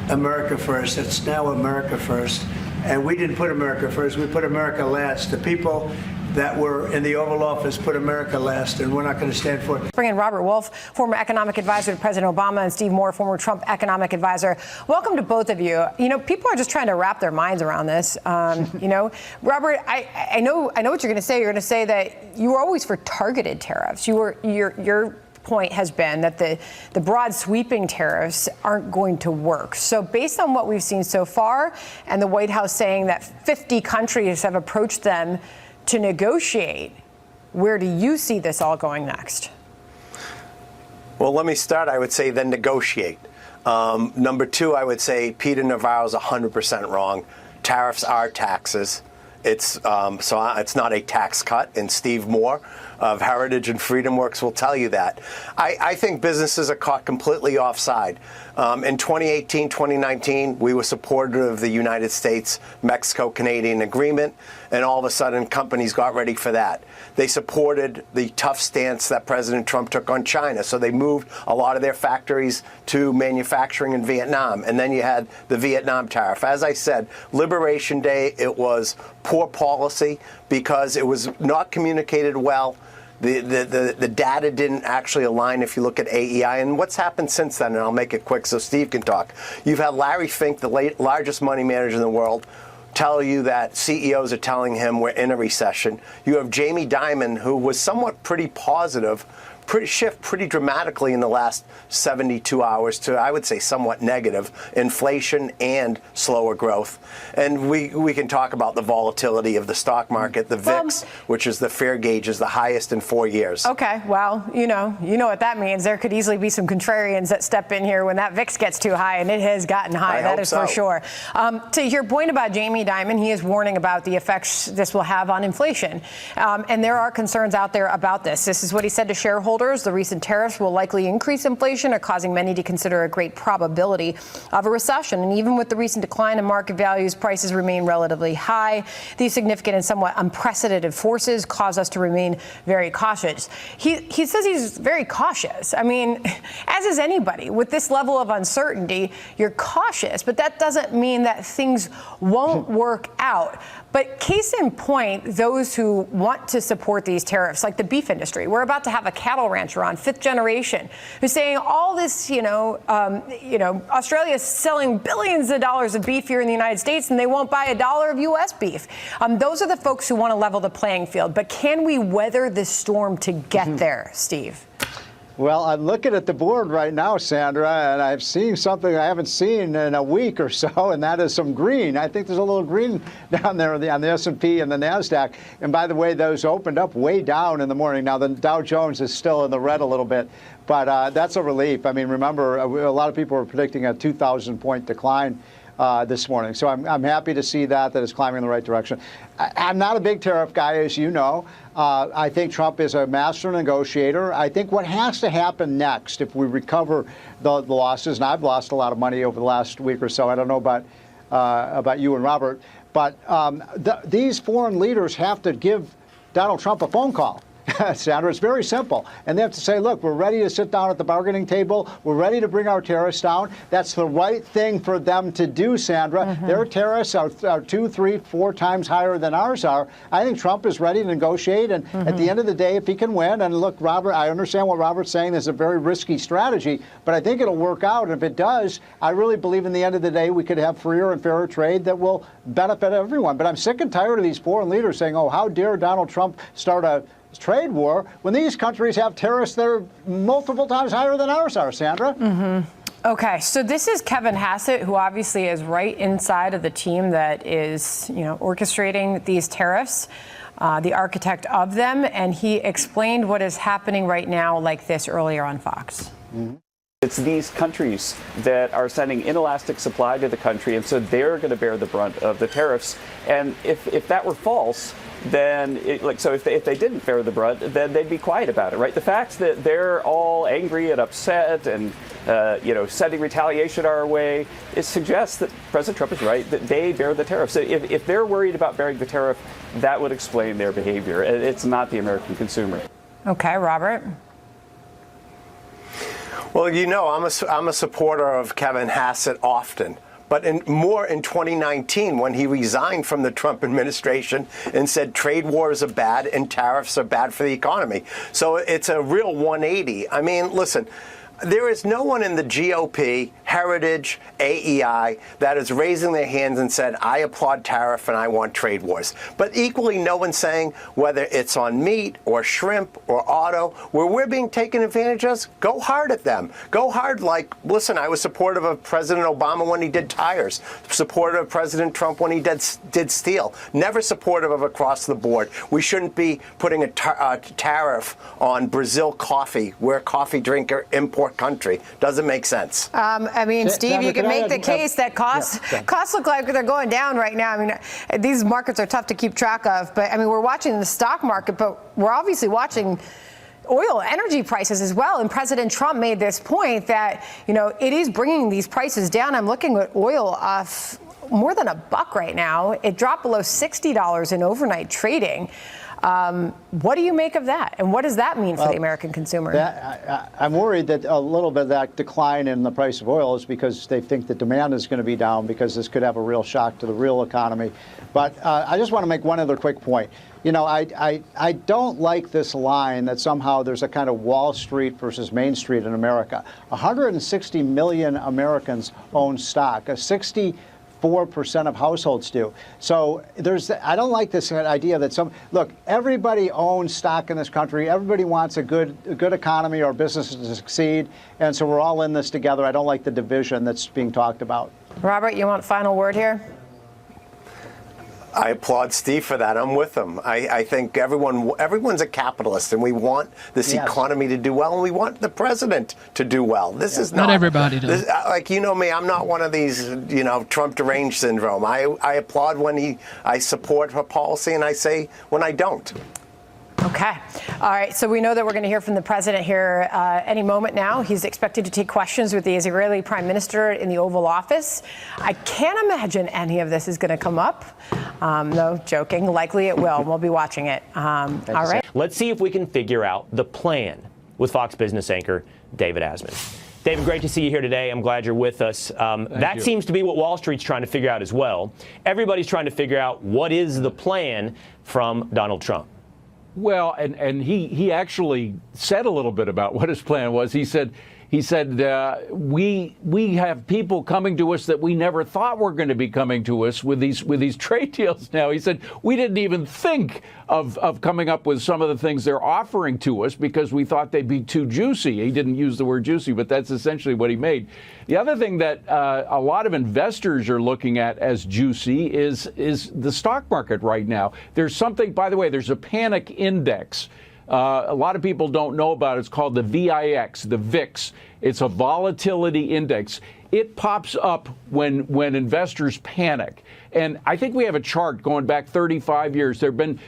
America first. It's now America first. And we didn't put America first. We put America last. The people that were in the Oval Office put America last, and we're not going to stand for it. Bring in Robert Wolf, former economic advisor to President Obama, and Steve Moore, former Trump economic advisor. Welcome to both of you. People are just trying to wrap their minds around this. Robert, I know what you're going to say. You're going to say that you were always for targeted tariffs. Your point has been that the broad sweeping tariffs aren't going to work. So based on what we've seen so far, and the White House saying that 50 countries have approached them to negotiate, where do you see this all going next? Well, let me start. I would say then negotiate. Number two, I would say Peter Navarro's 100% wrong. Tariffs are taxes. It's not a tax cut. And Steve Moore of Heritage and Freedom Works will tell you that. I think businesses are caught completely offside. In 2018, 2019, we were supportive of the United States-Mexico-Canadian agreement, and all of a sudden companies got ready for that. They supported the tough stance that President Trump took on China, so they moved a lot of their factories to manufacturing in Vietnam, and then you had the Vietnam tariff. As I said, Liberation Day, it was poor policy because it was not communicated well. The data didn't actually align if you look at AEI. And what's happened since then, and I'll make it quick so Steve can talk. You've had Larry Fink, the largest money manager in the world, tell you that CEOs are telling him we're in a recession. You have Jamie Dimon, who was somewhat pretty positive, shift pretty dramatically in the last 72 hours to, I would say, somewhat negative inflation and slower growth. And we can talk about the volatility of the stock market. The VIX, which is the fair gauge, is the highest in 4 years. Okay, well, you know what that means. There could easily be some contrarians that step in here when that VIX gets too high, and it has gotten high. That is for sure. To your point about Jamie Dimon, he is warning about the effects this will have on inflation. And there are concerns out there about this. This is what he said to shareholders. The recent tariffs will likely increase inflation, causing many to consider a great probability of a recession. And even with the recent decline in market values, prices remain relatively high. These significant and somewhat unprecedented forces cause us to remain very cautious. He says he's very cautious. I mean, as is anybody. With this level of uncertainty, you're cautious, but that doesn't mean that things won't work out. But case in point, those who want to support these tariffs, like the beef industry, we're about to have a cattle rancher on, fifth generation, who's saying all this, Australia is selling billions of dollars of beef here in the United States, and they won't buy $1 of U.S. beef. Those are the folks who want to level the playing field. But can we weather this storm to get there, Steve? Well, I'm looking at the board right now, Sandra, and I've seen something I haven't seen in a week or so, and that is some green. I think there's a little green down there on the S&P and the NASDAQ. And by the way, those opened up way down in the morning. Now, the Dow Jones is still in the red a little bit, but that's a relief. I mean, remember, a lot of people were predicting a 2,000-point decline this morning. So I'm happy to see that it's climbing in the right direction. I'm not a big tariff guy, as you know. I think Trump is a master negotiator. I think what has to happen next, if we recover the losses, and I've lost a lot of money over the last week or so, I don't know about you and Robert, but these foreign leaders have to give Donald Trump a phone call. Sandra, it's very simple. And they have to say, look, we're ready to sit down at the bargaining table. We're ready to bring our tariffs down. That's the right thing for them to do, Sandra. Their tariffs are 2, 3, 4 times higher than ours are. I think Trump is ready to negotiate. And at the end of the day, if he can win, and look, Robert, I understand what Robert's saying. This is a very risky strategy, but I think it'll work out. And if it does, I really believe in the end of the day, we could have freer and fairer trade that will benefit everyone. But I'm sick and tired of these foreign leaders saying, oh, how dare Donald Trump start a trade war when these countries have tariffs that are multiple times higher than ours are, Sandra. Okay, so this is Kevin Hassett, who obviously is right inside of the team that is, orchestrating these tariffs, the architect of them, and he explained what is happening right now like this earlier on Fox. It's these countries that are sending inelastic supply to the country, and so they're going to bear the brunt of the tariffs. And if that were false, then so if they didn't bear the brunt, then they'd be quiet about it, right? The fact that they're all angry and upset and sending retaliation our way, it suggests that President Trump is right, that they bear the tariff. So if they're worried about bearing the tariff, that would explain their behavior. It's not the American consumer. Okay, Robert. Well, I'm a supporter of Kevin Hassett often. But more in 2019 when he resigned from the Trump administration and said trade wars are bad and tariffs are bad for the economy. So it's a real 180. I mean, listen, there is no one in the GOP, Heritage, AEI, that is raising their hands and said, I applaud tariff and I want trade wars. But equally, no one's saying whether it's on meat or shrimp or auto, where we're being taken advantage of, go hard at them. Go hard listen, I was supportive of President Obama when he did tires, supportive of President Trump when he did steel, never supportive of across the board. We shouldn't be putting a tariff on Brazil coffee. We're a coffee drinker, import country. Doesn't make sense. I mean, Steve, you can make the case that costs look like they're going down right now. I mean, these markets are tough to keep track of, but I mean, we're watching the stock market, but we're obviously watching oil, energy prices as well. And President Trump made this point that, it is bringing these prices down. I'm looking at oil off more than $1 right now. It dropped below $60 in overnight trading. What do you make of that? And what does that mean for the American consumer? I'm worried that a little bit of that decline in the price of oil is because they think the demand is going to be down because this could have a real shock to the real economy. But I just want to make one other quick point. I don't like this line that somehow there's a kind of Wall Street versus Main Street in America. 160 million Americans own stock. 64% of households do. So I don't like this idea that everybody owns stock in this country. Everybody wants a good economy or businesses to succeed. And so we're all in this together. I don't like the division that's being talked about. Robert, you want final word here? I applaud Steve for that. I'm with him. I think everyone's a capitalist, and we want this economy to do well, and we want the president to do well. This is not everybody does. Me, I'm not one of these, Trump deranged syndrome. I applaud when I support her policy, and I say when I don't. Okay. All right. So we know that we're going to hear from the president here any moment now. He's expected to take questions with the Israeli prime minister in the Oval Office. I can't imagine any of this is going to come up. No, joking. Likely it will. We'll be watching it. All right. Let's see if we can figure out the plan with Fox Business anchor David Asman. David, great to see you here today. I'm glad you're with us. That seems to be what Wall Street's trying to figure out as well. Everybody's trying to figure out what is the plan from Donald Trump. Well, and he actually said a little bit about what his plan was. He said we have people coming to us that we never thought were going to be coming to us with these trade deals now. He said we didn't even think of coming up with some of the things they're offering to us because we thought they'd be too juicy. He didn't use the word juicy, but that's essentially what he made. The other thing that a lot of investors are looking at as juicy is the stock market right now. There's something, by the way, there's a panic index. A lot of people don't know about it. It's called the VIX, the VIX. It's a volatility index. It pops up when investors panic. And I think we have a chart going back 35 years. There have been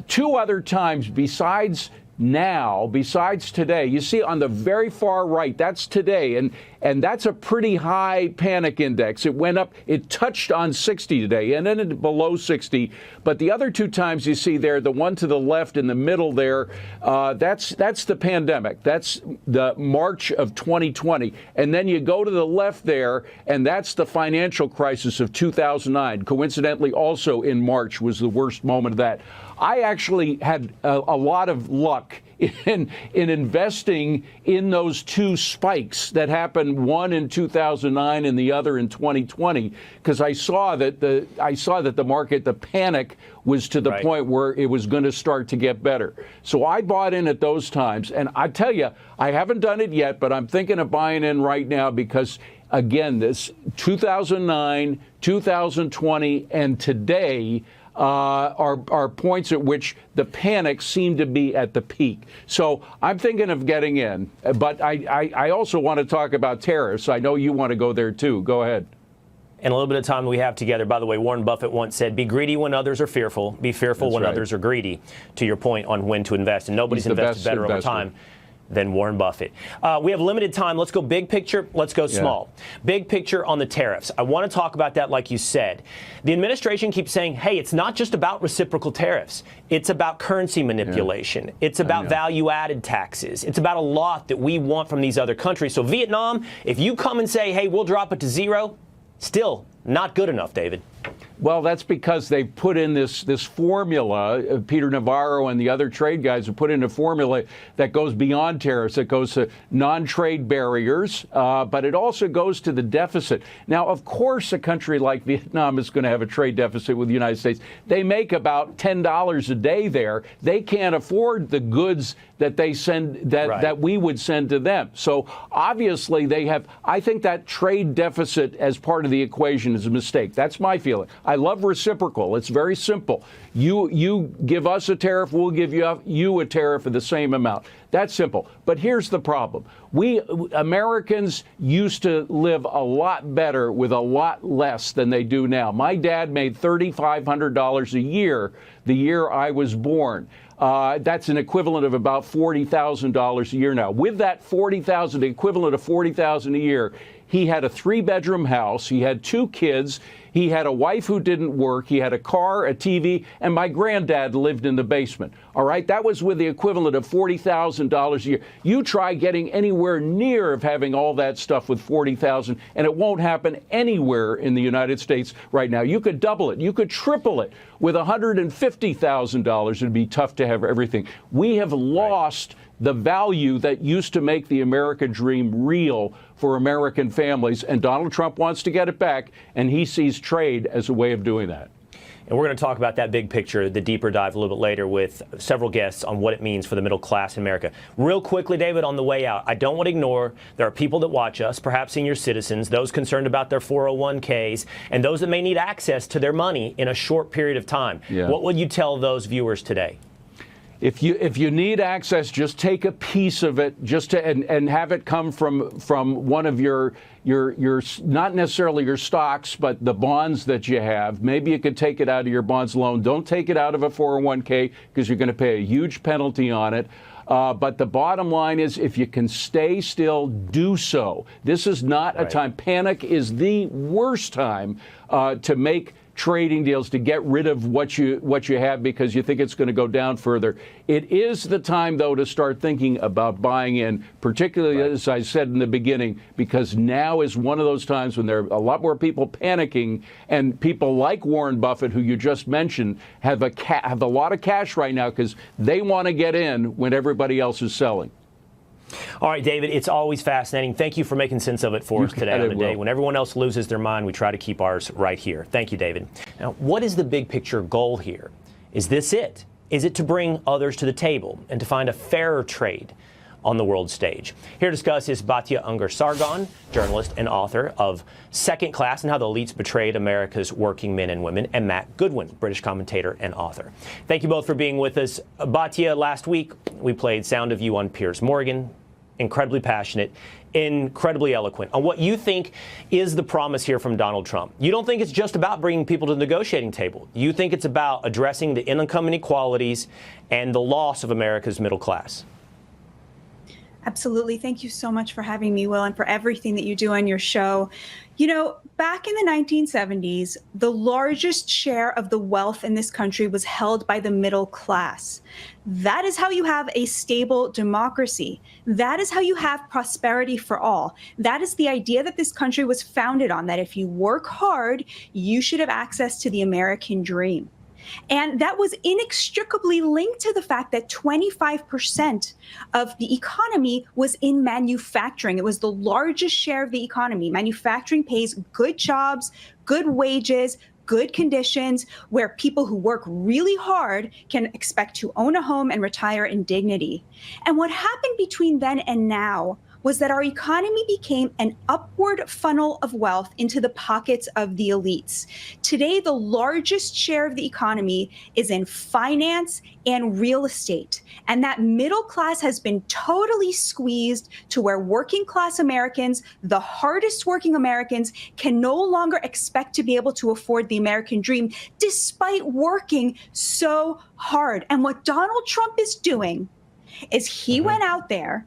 2 other times besides today. You see on the very far right, that's today, and that's a pretty high panic index. It went up, it touched on 60 today, and then below 60. But the other 2 times you see there, the one to the left in the middle there, that's the pandemic. That's the March of 2020. And then you go to the left there, and that's the financial crisis of 2009. Coincidentally, also in March was the worst moment of that. I actually had a lot of luck in investing in those 2 spikes that happened, one in 2009 and the other in 2020, because I saw that the market, the panic was to the point where it was going to start to get better. So I bought in at those times, and I tell you, I haven't done it yet, but I'm thinking of buying in right now because, again, this 2009, 2020, and today are points at which the panic seemed to be at the peak. So I'm thinking of getting in. But I also want to talk about tariffs. I know you want to go there, too. Go ahead. in a little bit of time we have together. By the way, Warren Buffett once said, be greedy when others are fearful, be fearful when others are greedy, to your point on when to invest. And nobody's invested better over time than Warren Buffett. We have limited time. Let's go big picture. Let's go small. Big picture on the tariffs. I want to talk about that like you said. The administration keeps saying, hey, it's not just about reciprocal tariffs. It's about currency manipulation. It's about value-added taxes. It's about a lot that we want from these other countries. So Vietnam, if you come and say, hey, we'll drop it to zero, still not good enough, David. Well, that's because they put in this formula. Peter Navarro and the other trade guys have put in a formula that goes beyond tariffs. It goes to non-trade barriers, but it also goes to the deficit. Now, of course, a country like Vietnam is going to have a trade deficit with the United States. They make about $10 a day there. They can't afford the goods that they send that we would send to them. So obviously they have. I think that trade deficit as part of the equation is a mistake. That's my feeling. I love reciprocal. It's very simple. You give us a tariff, we'll give you a tariff of the same amount. That's simple. But here's the problem. We Americans used to live a lot better with a lot less than they do now. My dad made $3,500 a year the year I was born. That's an equivalent of about $40,000 a year now. With that $40,000, the equivalent of $40,000 a year, he had a 3-bedroom house. He had 2 kids. He had a wife who didn't work. He had a car, a TV, and my granddad lived in the basement. All right, that was with the equivalent of $40,000 a year. You try getting anywhere near of having all that stuff with $40,000, and it won't happen anywhere in the United States right now. You could double it. You could triple it. With $150,000, it'd be tough to have everything. We have lost the value that used to make the American dream real for American families, and Donald Trump wants to get it back, and he sees trade as a way of doing that. And we're going to talk about that big picture, the deeper dive a little bit later with several guests on what it means for the middle class in America. Real quickly, David, on the way out, I don't want to ignore there are people that watch us, perhaps senior citizens, those concerned about their 401ks, and those that may need access to their money in a short period of time. What would you tell those viewers today? If you need access, just take a piece of it, and have it come from one of your not necessarily your stocks, but the bonds that you have. Maybe you could take it out of your bonds loan. Don't take it out of a 401k because you're going to pay a huge penalty on it. But the bottom line is, if you can stay still, do so. This is not a time. Panic is the worst time to make trading deals, to get rid of what you have because you think it's going to go down further. It is the time, though, to start thinking about buying in, particularly, as I said in the beginning, because now is one of those times when there are a lot more people panicking, and people like Warren Buffett, who you just mentioned, have a lot of cash right now because they want to get in when everybody else is selling. All right, David, it's always fascinating. Thank you for making sense of it for us today on the day. When everyone else loses their mind, we try to keep ours right here. Thank you, David. Now, what is the big picture goal here? Is this it? Is it to bring others to the table and to find a fairer trade on the world stage? Here to discuss is Batya Ungar-Sargon, journalist and author of Second Class and How the Elites Betrayed America's Working Men and Women, and Matt Goodwin, British commentator and author. Thank you both for being with us. Batya, last week we played Sound of You on Piers Morgan. Incredibly passionate, incredibly eloquent on what you think is the promise here from Donald Trump. You don't think it's just about bringing people to the negotiating table. You think it's about addressing the income inequalities and the loss of America's middle class. Absolutely. Thank you so much for having me, Will, and for everything that you do on your show. You know, back in the 1970s, the largest share of the wealth in this country was held by the middle class. That is how you have a stable democracy. That is how you have prosperity for all. That is the idea that this country was founded on, that if you work hard, you should have access to the American dream. And that was inextricably linked to the fact that 25% of the economy was in manufacturing. It was the largest share of the economy. Manufacturing pays good jobs, good wages, good conditions, where people who work really hard can expect to own a home and retire in dignity. And what happened between then and now was that our economy became an upward funnel of wealth into the pockets of the elites. Today, the largest share of the economy is in finance and real estate. And that middle class has been totally squeezed to where working class Americans, the hardest working Americans, can no longer expect to be able to afford the American dream despite working so hard. And what Donald Trump is doing is he went out there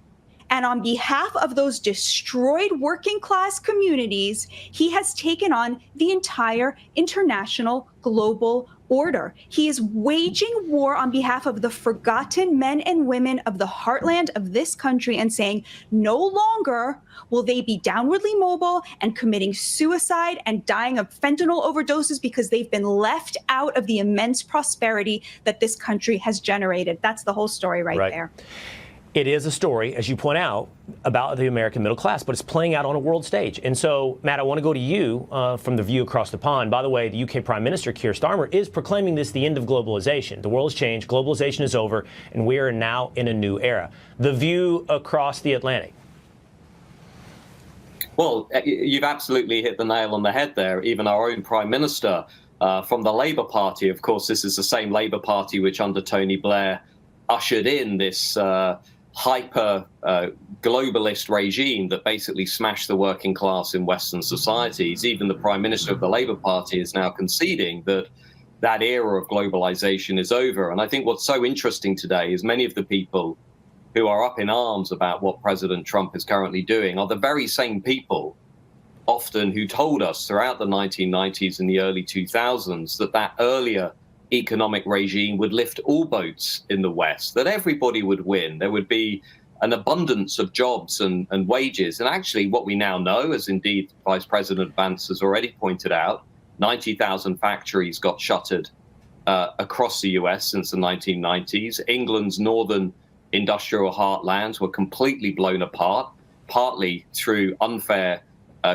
and on behalf of those destroyed working class communities, he has taken on the entire international global order. He is waging war on behalf of the forgotten men and women of the heartland of this country and saying no longer will they be downwardly mobile and committing suicide and dying of fentanyl overdoses because they've been left out of the immense prosperity that this country has generated. That's the whole story right there. It is a story, as you point out, about the American middle class, but it's playing out on a world stage. And so, Matt, I want to go to you from the view across the pond. By the way, the UK Prime Minister, Keir Starmer, is proclaiming this the end of globalization. The world has changed, globalization is over, and we are now in a new era. The view across the Atlantic. Well, you've absolutely hit the nail on the head there. Even our own Prime Minister from the Labour Party, of course, this is the same Labour Party which under Tony Blair ushered in this hyper globalist regime that basically smashed the working class in Western societies. Even the Prime Minister of the Labour Party is now conceding that that era of globalization is over. And I think what's so interesting today is many of the people who are up in arms about what President Trump is currently doing are the very same people often who told us throughout the 1990s and the early 2000s that that earlier economic regime would lift all boats in the West, that everybody would win. There would be an abundance of jobs and wages. And actually what we now know, as indeed Vice President Vance has already pointed out, 90,000 factories got shuttered across the US since the 1990s. England's northern industrial heartlands were completely blown apart, partly through unfair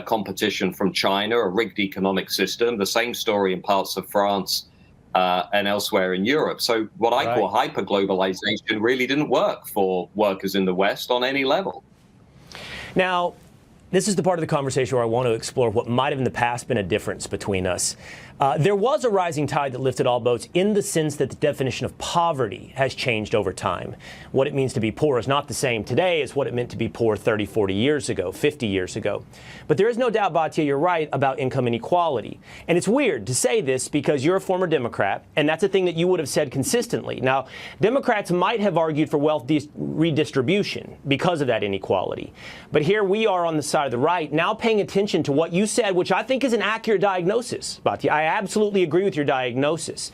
competition from China, a rigged economic system. The same story in parts of France and elsewhere in Europe. So what I call hyper-globalization really didn't work for workers in the West on any level. Now, this is the part of the conversation where I want to explore what might have in the past been a difference between us. There was a rising tide that lifted all boats in the sense that the definition of poverty has changed over time. What it means to be poor is not the same today as what it meant to be poor 30, 40 years ago, 50 years ago. But there is no doubt, Batya, you're right about income inequality. And it's weird to say this because you're a former Democrat, and that's a thing that you would have said consistently. Now, Democrats might have argued for wealth redistribution because of that inequality. But here we are on the side of the right, now paying attention to what you said, which I think is an accurate diagnosis, Batya. I absolutely agree with your diagnosis.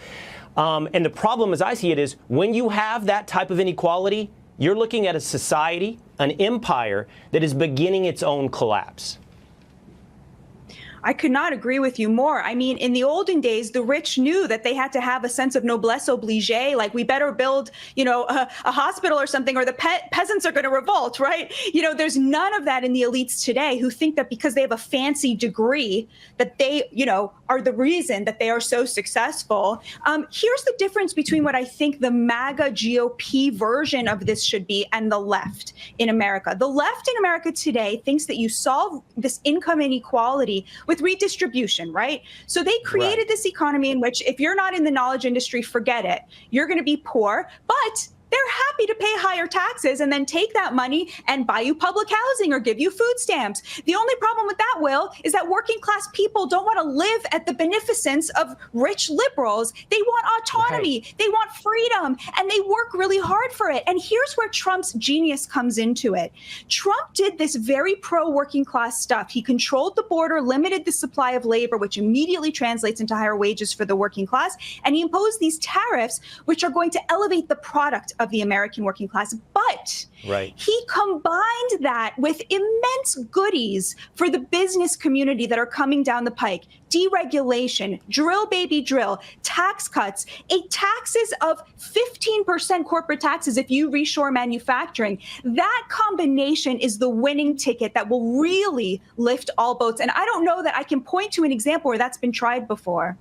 And the problem, as I see it, is when you have that type of inequality, you're looking at a society, an empire that is beginning its own collapse. I could not agree with you more. I mean, in the olden days, the rich knew that they had to have a sense of noblesse oblige, like we better build, a hospital or something, or the peasants are going to revolt, right? There's none of that in the elites today who think that because they have a fancy degree that they, are the reason that they are so successful. Here's the difference between what I think the MAGA GOP version of this should be and the left in America. The left in America today thinks that you solve this income inequality with redistribution, right? So they created this economy in which if you're not in the knowledge industry, forget it. You're going to be poor, but they're happy to pay higher taxes and then take that money and buy you public housing or give you food stamps. The only problem with that, Will, is that working class people don't want to live at the beneficence of rich liberals. They want autonomy, they want freedom, and they work really hard for it. And here's where Trump's genius comes into it. Trump did this very pro-working class stuff. He controlled the border, limited the supply of labor, which immediately translates into higher wages for the working class. And he imposed these tariffs, which are going to elevate the product of the American working class. But he combined that with immense goodies for the business community that are coming down the pike. Deregulation, drill baby drill, tax cuts, taxes of 15% corporate taxes if you reshore manufacturing. That combination is the winning ticket that will really lift all boats. And I don't know that I can point to an example where that's been tried before.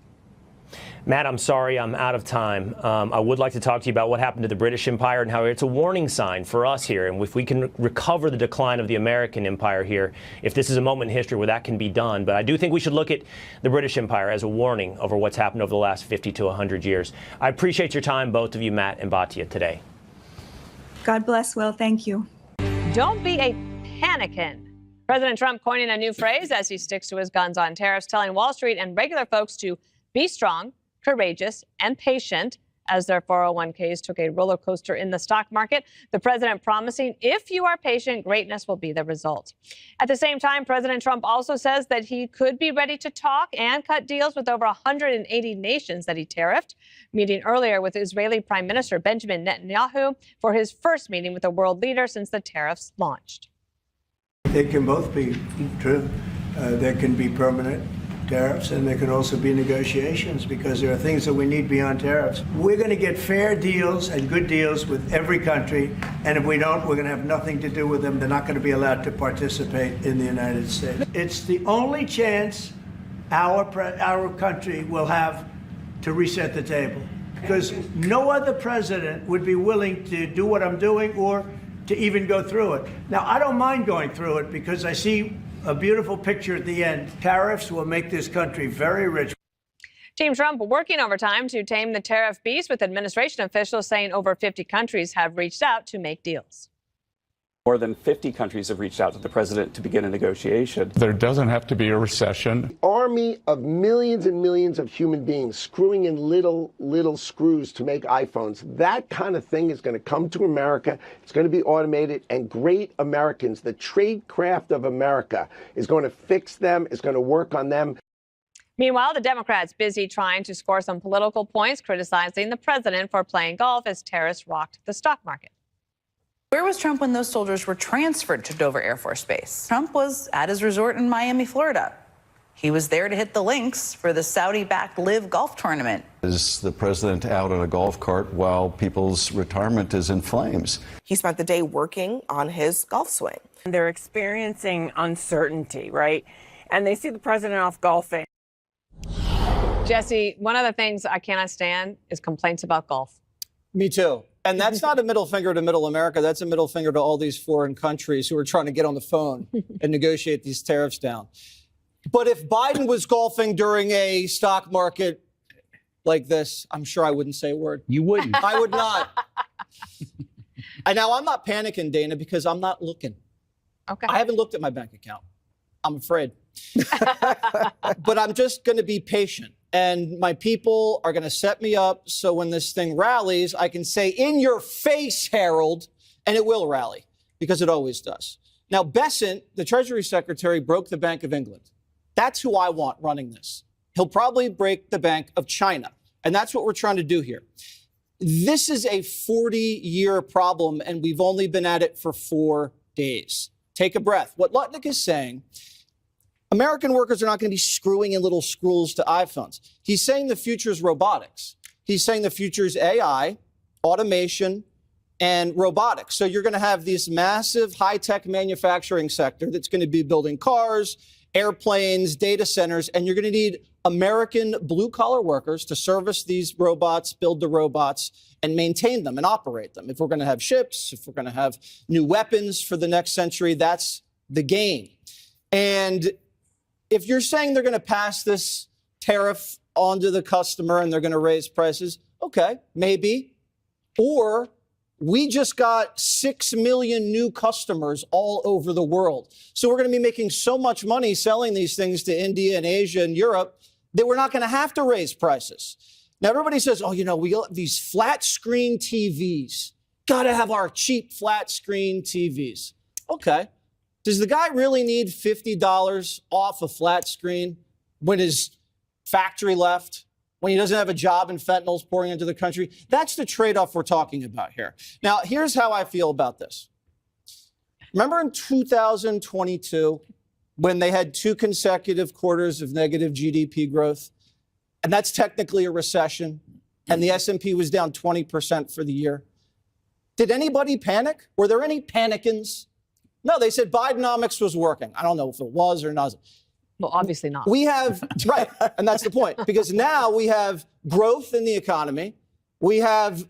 Matt, I'm sorry I'm out of time. I would like to talk to you about what happened to the British Empire and how it's a warning sign for us here. And if we can recover the decline of the American Empire here, if this is a moment in history where that can be done. But I do think we should look at the British Empire as a warning over what's happened over the last 50 to 100 years. I appreciate your time, both of you, Matt and Batya, today. God bless, Will. Thank you. Don't be a panican. President Trump coining a new phrase as he sticks to his guns on tariffs, telling Wall Street and regular folks to be strong, courageous, and patient as their 401ks took a roller coaster in the stock market. The president promising if you are patient, greatness will be the result. At the same time, President Trump also says that he could be ready to talk and cut deals with over 180 nations that he tariffed, meeting earlier with Israeli Prime Minister Benjamin Netanyahu for his first meeting with a world leader since the tariffs launched. They can both be true. There can be permanent tariffs, and there can also be negotiations, because there are things that we need beyond tariffs. We're going to get fair deals and good deals with every country, and if we don't, we're going to have nothing to do with them. They're not going to be allowed to participate in the United States. It's the only chance our country will have to reset the table, because no other president would be willing to do what I'm doing or to even go through it. Now, I don't mind going through it because I see a beautiful picture at the end. Tariffs will make this country very rich. Team Trump working overtime to tame the tariff beast, with administration officials saying over 50 countries have reached out to make deals. More than 50 countries have reached out to the president to begin a negotiation. There doesn't have to be a recession. Army of millions and millions of human beings screwing in little screws to make iPhones. That kind of thing is going to come to America. It's going to be automated, and great Americans, the trade craft of America, is going to fix them, is going to work on them. Meanwhile, the Democrats busy trying to score some political points, criticizing the president for playing golf as tariffs rocked the stock market. Where was Trump when those soldiers were transferred to Dover Air Force Base? Trump was at his resort in Miami, Florida. He was there to hit the links for the Saudi-backed Live golf tournament. Is the president out on a golf cart while people's retirement is in flames? He spent the day working on his golf swing. They're experiencing uncertainty, right? And they see the president off golfing. Jesse, one of the things I cannot stand is complaints about golf. Me too. And that's not a middle finger to middle America. That's a middle finger to all these foreign countries who are trying to get on the phone and negotiate these tariffs down. But if Biden was golfing during a stock market like this, I'm sure I wouldn't say a word. You wouldn't. I would not. And now I'm not panicking, Dana, because I'm not looking. Okay. I haven't looked at my bank account. I'm afraid. But I'm just going to be patient. And my people are going to set me up so when this thing rallies, I can say, in your face, Harold, and it will rally, because it always does. Now, Bessent, the Treasury Secretary, broke the Bank of England. That's who I want running this. He'll probably break the Bank of China. And that's what we're trying to do here. This is a 40-year problem, and we've only been at it for 4 days. Take a breath. What Lutnick is saying, American workers are not going to be screwing in little screws to iPhones. He's saying the future is robotics. He's saying the future is AI, automation, and robotics. So you're going to have this massive high-tech manufacturing sector that's going to be building cars, airplanes, data centers, and you're going to need American blue-collar workers to service these robots, build the robots, and maintain them and operate them. If we're going to have ships, if we're going to have new weapons for the next century, that's the game. And if you're saying they're going to pass this tariff onto the customer and they're going to raise prices, okay, maybe. Or we just got 6 million new customers all over the world. So we're going to be making so much money selling these things to India and Asia and Europe that we're not going to have to raise prices. Now, everybody says, oh, you know, we got these flat screen TVs. Got to have our cheap flat screen TVs. Okay. Does the guy really need $50 off a flat screen when his factory left, when he doesn't have a job and fentanyl's pouring into the country? That's the trade-off we're talking about here. Now, here's how I feel about this. Remember in 2022, when they had 2 consecutive quarters of negative GDP growth? And that's technically a recession, and the S&P was down 20% for the year. Did anybody panic? Were there any panicans? No, they said Bidenomics was working. I don't know if it was or not. Well, obviously not. We have, right, and that's the point, because now we have growth in the economy. We have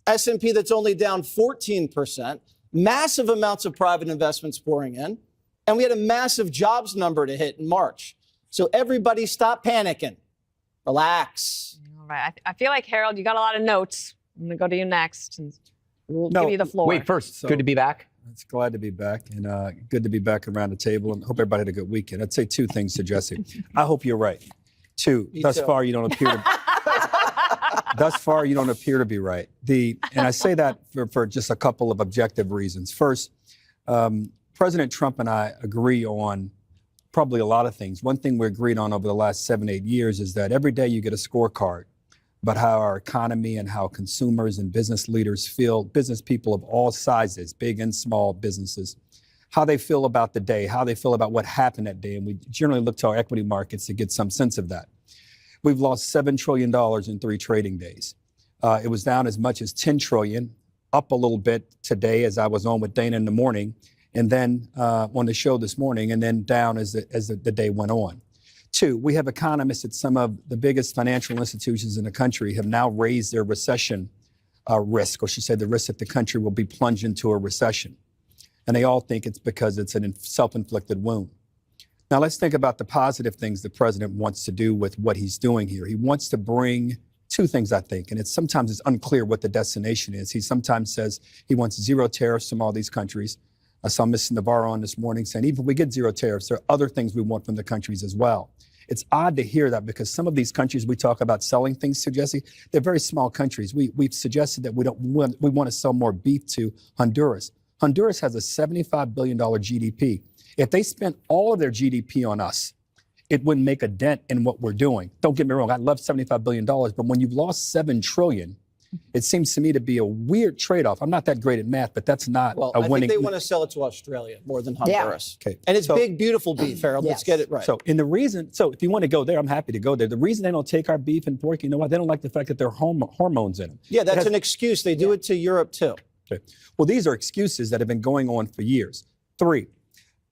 S&P that's only down 14%, massive amounts of private investments pouring in, and we had a massive jobs number to hit in March. So everybody stop panicking. Relax. All right. I feel like, Harold, you got a lot of notes. I'm going to go to you next, and we'll give you the floor. Wait, first, So- good to be back. It's glad to be back, and good to be back around the table, and hope everybody had a good weekend. I'd say two things to Jesse. I hope you're right. Two, Me thus too. far you don't appear to. Thus far you don't appear to be right. And I say that for just a couple of objective reasons. First, President Trump and I agree on probably a lot of things. One thing we agreed on over the last 7-8 years is that every day you get a scorecard about how our economy and how consumers and business leaders feel, business people of all sizes, big and small businesses, how they feel about the day, how they feel about what happened that day. And we generally look to our equity markets to get some sense of that. We've lost $7 trillion in 3 trading days. It was down as much as $10 trillion, up a little bit today as I was on with Dana in the morning, and then on the show this morning, and then down as the day went on. Two, we have economists at some of the biggest financial institutions in the country have now raised their recession risk, or she said the risk that the country will be plunged into a recession. And they all think it's because it's a self-inflicted wound. Now let's think about the positive things the president wants to do with what he's doing here. He wants to bring two things, I think, and sometimes it's unclear what the destination is. He sometimes says he wants zero tariffs from all these countries. I saw Ms. Navarro on this morning saying even if we get zero tariffs, there are other things we want from the countries as well. It's odd to hear that because some of these countries we talk about selling things to, Jesse, they're very small countries. We've suggested that we want to sell more beef to Honduras. Honduras has a $75 billion GDP. If they spent all of their GDP on us, it wouldn't make a dent in what we're doing. Don't get me wrong, I love $75 billion, but when you've lost $7 trillion, it seems to me to be a weird trade-off. I'm not that great at math, but that's not a winning. I think they want to sell it to Australia more than Honduras. Yeah. Okay. And it's big, beautiful beef, Harold. Yes. Let's get it right. So if you want to go there, I'm happy to go there. The reason they don't take our beef and pork, you know what? They don't like the fact that there are hormones in them. Yeah, that's an excuse. They do it to Europe too. Okay. Well, these are excuses that have been going on for years. 3,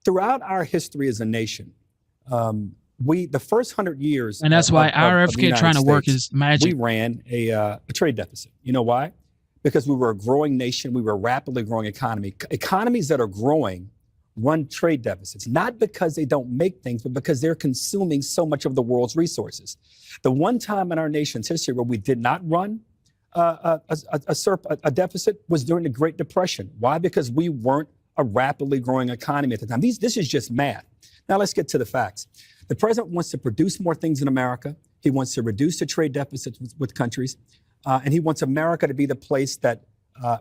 throughout our history as a nation, the first 100 years, and that's why of the RFK United trying to work States, his magic. We ran a trade deficit. You know why? Because we were a growing nation. We were a rapidly growing economy. Economies that are growing run trade deficits, not because they don't make things, but because they're consuming so much of the world's resources. The one time in our nation's history where we did not run a deficit was during the Great Depression. Why? Because we weren't a rapidly growing economy at the time. This is just math. Now let's get to the facts. The president wants to produce more things in America. He wants to reduce the trade deficits with countries. And he wants America to be the place that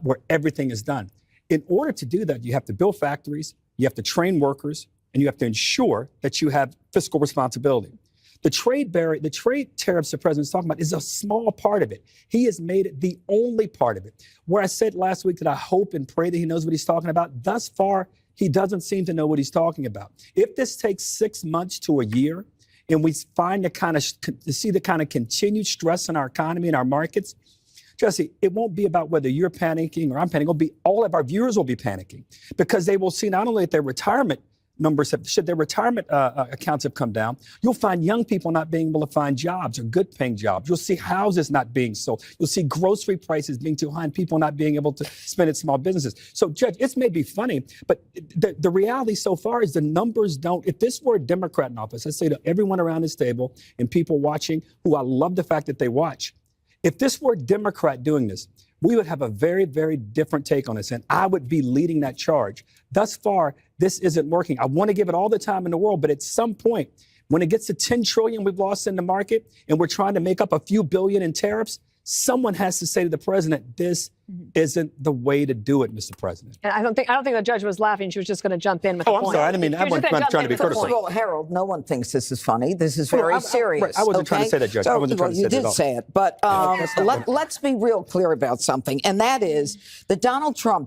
where everything is done. In order to do that, you have to build factories, you have to train workers, and you have to ensure that you have fiscal responsibility. The trade tariffs the president's talking about is a small part of it. He has made it the only part of it. Where I said last week that I hope and pray that he knows what he's talking about, thus far, he doesn't seem to know what he's talking about. If this takes 6 months to a year, and we find see the kind of continued stress in our economy and our markets, Jesse, it won't be about whether you're panicking or I'm panicking. It'll be all of our viewers will be panicking because they will see not only that their retirement numbers their retirement accounts have come down. You'll find young people not being able to find jobs or good paying jobs. You'll see houses not being sold. You'll see grocery prices being too high and people not being able to spend at small businesses. So, Judge, it may be funny, but the reality so far is the numbers don't. If this were a Democrat in office, I say to everyone around this table and people watching who I love the fact that they watch, if this were a Democrat doing this, we would have a very, very different take on this, and I would be leading that charge. Thus far, this isn't working. I want to give it all the time in the world, but at some point, when it gets to 10 trillion we've lost in the market, and we're trying to make up a few billion in tariffs, someone has to say to the president, this isn't the way to do it, Mr. President. And I don't think the judge was laughing. She was just going to jump in with the point. I'm sorry. I didn't mean, I wasn't trying to be critical. Well, Harold, no one thinks this is funny. This is very serious. I wasn't trying to say that, Judge. I wasn't trying to say that at all. You did say it, but let's be real clear about something, and that is that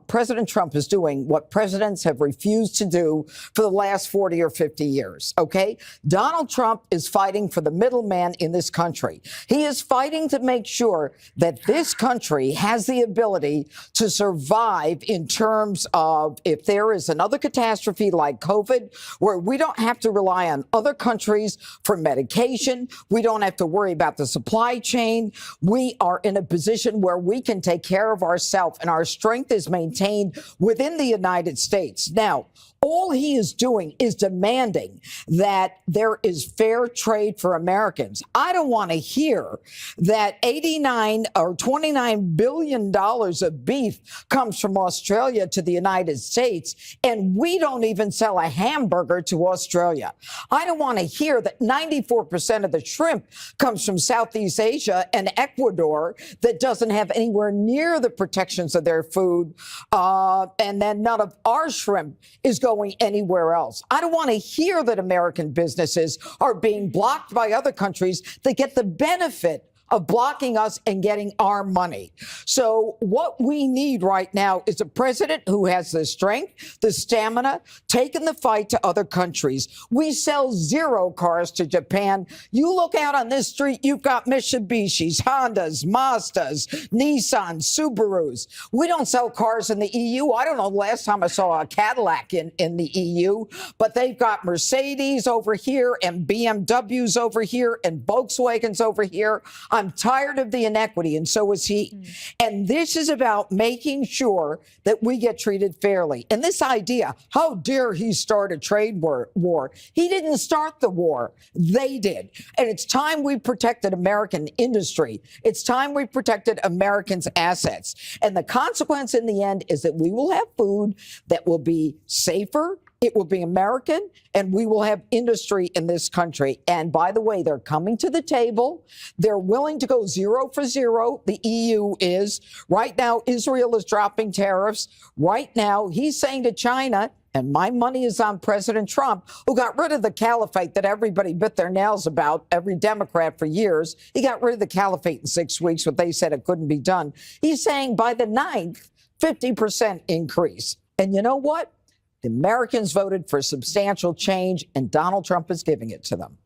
President Trump is doing what presidents have refused to do for the last 40 or 50 years, okay? Donald Trump is fighting for the middleman in this country. He is fighting to make sure that this country has the ability ability to survive in terms of if there is another catastrophe like COVID, where we don't have to rely on other countries for medication. We don't have to worry about the supply chain. We are in a position where we can take care of ourselves, and our strength is maintained within the United States. Now, all he is doing is demanding that there is fair trade for Americans. I don't want to hear that 89 or $29 billion of beef comes from Australia to the United States, and we don't even sell a hamburger to Australia. I don't want to hear that 94% of the shrimp comes from Southeast Asia and Ecuador that doesn't have anywhere near the protections of their food, and then none of our shrimp is going anywhere else. I don't want to hear that American businesses are being blocked by other countries that get the benefit of blocking us and getting our money. So what we need right now is a president who has the strength, the stamina, taking the fight to other countries. We sell 0 cars to Japan. You look out on this street, you've got Mitsubishis, Hondas, Mazdas, Nissans, Subarus. We don't sell cars in the EU. I don't know the last time I saw a Cadillac in the EU, but they've got Mercedes over here and BMWs over here and Volkswagens over here. I'm tired of the inequity, and so is he. And this is about making sure that we get treated fairly. And this idea, how dare he start a trade war? He didn't start the war. They did. And it's time we protected American industry. It's time we protected Americans' assets. And the consequence in the end is that we will have food that will be safer, it will be American, and we will have industry in this country. And by the way, they're coming to the table. They're willing to go 0 for 0. The EU is. Right now, Israel is dropping tariffs. Right now, he's saying to China, and my money is on President Trump, who got rid of the caliphate that everybody bit their nails about, every Democrat for years. He got rid of the caliphate in 6 weeks, but they said it couldn't be done. He's saying by the 9th, 50% increase. And you know what? The Americans voted for substantial change, and Donald Trump is giving it to them.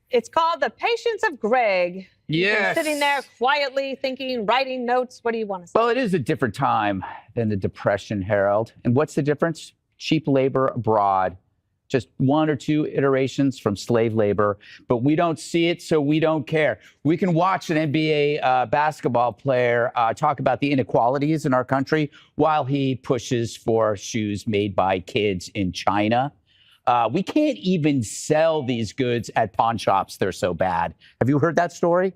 It's called The Patience of Greg. Yes. Sitting there quietly thinking, writing notes. What do you want to say? Well, it is a different time than the Depression, Harold. And what's the difference? Cheap labor abroad. Just 1 or 2 iterations from slave labor, but we don't see it, so we don't care. We can watch an NBA basketball player talk about the inequalities in our country while he pushes for shoes made by kids in China. We can't even sell these goods at pawn shops. They're so bad. Have you heard that story?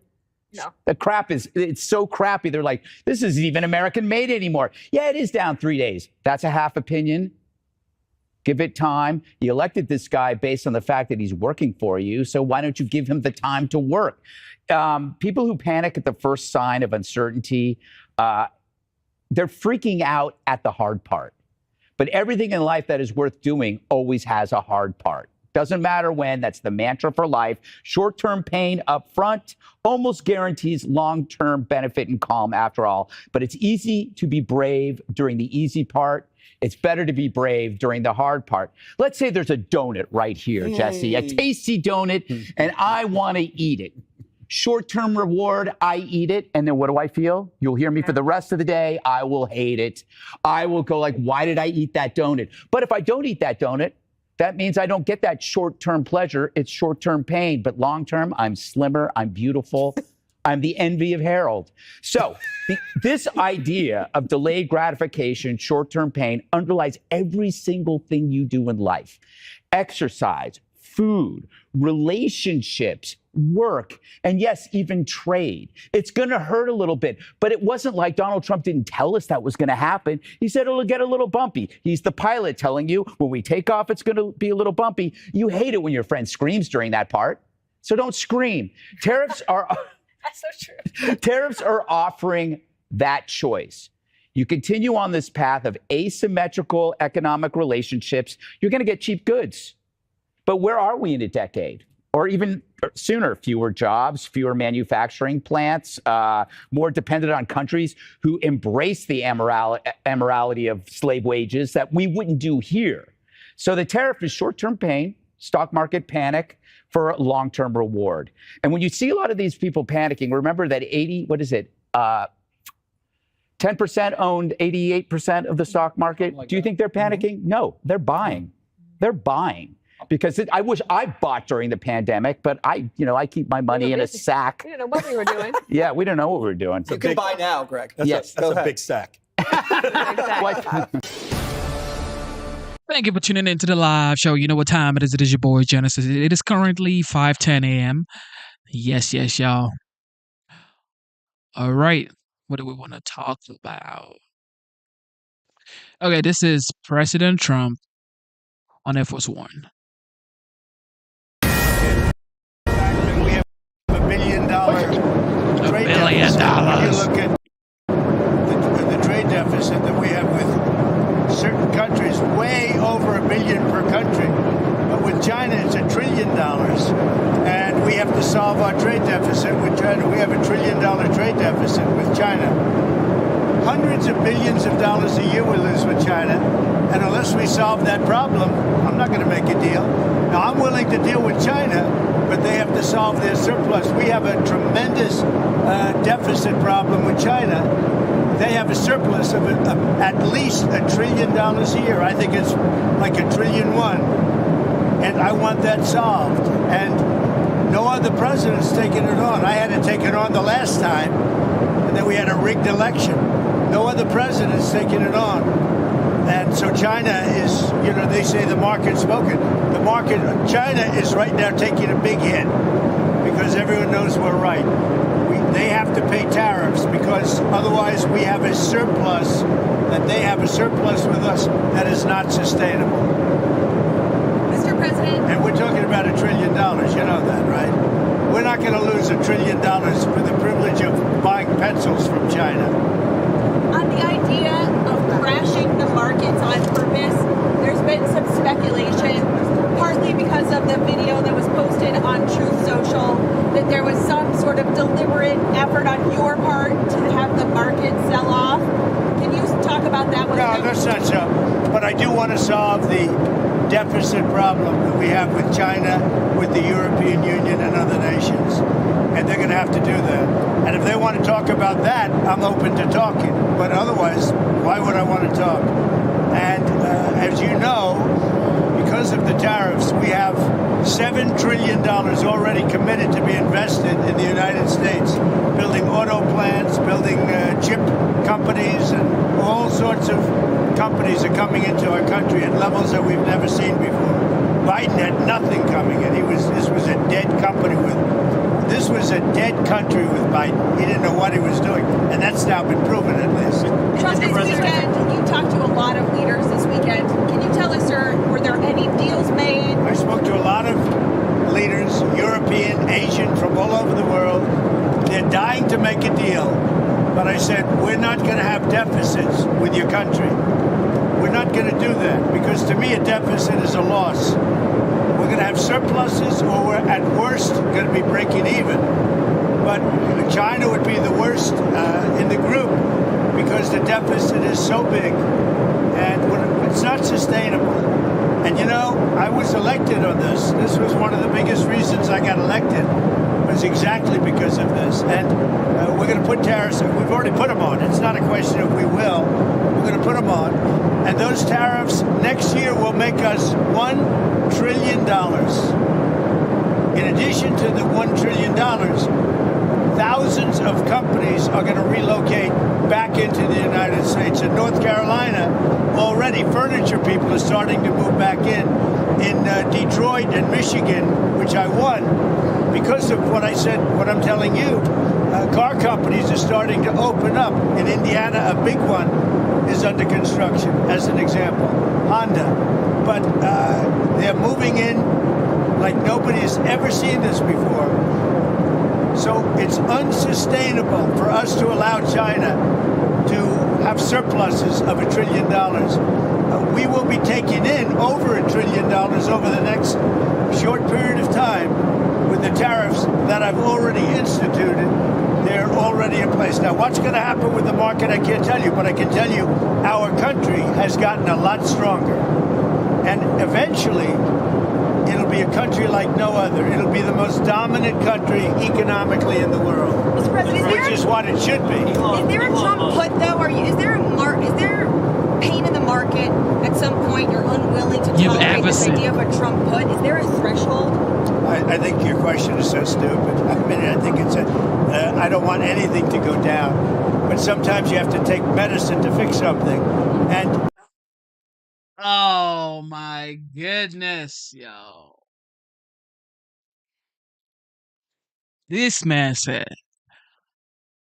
No. The crap it's so crappy. They're like, this isn't even American made anymore. Yeah, it is down 3 days. That's a half opinion. Give it time. You elected this guy based on the fact that he's working for you. So why don't you give him the time to work? People who panic at the first sign of uncertainty, they're freaking out at the hard part. But everything in life that is worth doing always has a hard part. Doesn't matter when. That's the mantra for life. Short-term pain up front almost guarantees long-term benefit and calm after all. But it's easy to be brave during the easy part. It's better to be brave during the hard part. Let's say there's a donut right here, Jesse, a tasty donut, and I want to eat it. Short-term reward, I eat it, and then what do I feel? You'll hear me for the rest of the day. I will hate it. I will go like, why did I eat that donut? But if I don't eat that donut, that means I don't get that short-term pleasure. It's short-term pain. But long-term, I'm slimmer, I'm beautiful. I'm the envy of Harold. So this idea of delayed gratification, short-term pain underlies every single thing you do in life. Exercise, food, relationships, work, and yes, even trade. It's going to hurt a little bit, but it wasn't like Donald Trump didn't tell us that was going to happen. He said it'll get a little bumpy. He's the pilot telling you when we take off, it's going to be a little bumpy. You hate it when your friend screams during that part, so don't scream. Tariffs are... That's so true. Tariffs are offering that choice. You continue on this path of asymmetrical economic relationships, you're going to get cheap goods. But where are we in a decade? Or even sooner, fewer jobs, fewer manufacturing plants, more dependent on countries who embrace the immorality of slave wages that we wouldn't do here. So the tariff is short-term pain, stock market panic, for long-term reward. And when you see a lot of these people panicking, remember that 10% owned 88% of the stock market. Do you think they're panicking? No, they're buying. They're buying. Because I wish I bought during the pandemic, but I keep my money in a sack. We didn't know what we were doing. Yeah, we don't know what we were doing. You can buy now, Greg. Yes. That's a big sack. Thank you for tuning in to the live show. You know what time it is. It is your boy, Genesis. It is currently 5:10 a.m. Yes, y'all. All right. What do we want to talk about? Okay, this is President Trump on Air Force One. $1 billion trade $1 billion. deficit. When you look at the trade deficit that we have with certain countries, way over $1 billion per country. But with China, it's $1 trillion. And we have to solve our trade deficit with China. We have $1 trillion trade deficit with China. Hundreds of billions of dollars a year we lose with China. And unless we solve that problem, I'm not going to make a deal. Now, I'm willing to deal with China, but they have to solve their surplus. We have a tremendous deficit problem with China. They have a surplus of at least $1 trillion a year. I think it's like $1.1 trillion. And I want that solved. And no other president's taken it on. I had to take it on the last time, and then we had a rigged election. No other president's taken it on. And so China is, they say the market's spoken. China is right now taking a big hit because everyone knows we're right. They have to pay tariffs because otherwise we have a surplus, and they have a surplus with us that is not sustainable. Mr. President. And we're talking about $1 trillion. You know that, right? We're not going to lose $1 trillion for the privilege of buying pencils from China. On the idea of crashing the markets on purpose, there's been some speculation, partly because of the video that was posted on Truth Social, that there was some sort of deliberate effort on your part to have the market sell off. Can you talk about that? No, that's not so. But I do want to solve the deficit problem that we have with China, with the European Union and other nations. And they're going to have to do that. And if they want to talk about that, I'm open to talking. But otherwise, why would I want to talk? And as you know, because of the tariffs, we have $7 trillion already committed to be invested in the United States, building auto plants, building chip companies, and all sorts of companies are coming into our country at levels that we've never seen before. Biden had nothing coming in. This was a dead country with Biden. He didn't know what he was doing, and that's now been proven at least. Trump, this weekend, you talked to a lot of leaders this weekend. Can you tell us, sir, were there any deals made? I spoke to a lot of leaders, European, Asian, from all over the world. They're dying to make a deal. But I said, we're not going to have deficits with your country. We're not going to do that, because to me a deficit is a loss. We're going to have surpluses, or we're at worst going to be breaking even. But China would be the worst in the group because the deficit is so big and it's not sustainable. And I was elected on this. This was one of the biggest reasons I got elected, was exactly because of this. And we're going to put tariffs. We've already put them on. It's not a question of we will. We're going to put them on. And those tariffs next year will make us $1 trillion. In addition to the $1 trillion, thousands of companies are going to relocate back into the United States. In North Carolina, already furniture people are starting to move back in. In Detroit and Michigan, which I won, because of what I said, what I'm telling you, car companies are starting to open up. In Indiana, a big one is under construction, as an example, Honda. But they're moving in like nobody's ever seen this before. So it's unsustainable for us to allow China to have surpluses of $1 trillion. We will be taking in over $1 trillion over the next short period of time with the tariffs that I've already instituted. They're already in place. Now, what's going to happen with the market, I can't tell you, but I can tell you our country has gotten a lot stronger. And eventually, it'll be a country like no other. It'll be the most dominant country economically in the world, Mr. President, which is what it should be. Is there a Trump put though? Is there pain in the market at some point? You're unwilling to tolerate this idea of a Trump put. Is there a threshold? I think your question is so stupid. I mean, I think it's I don't want anything to go down, but sometimes you have to take medicine to fix something, and. Oh my goodness, yo. This man said,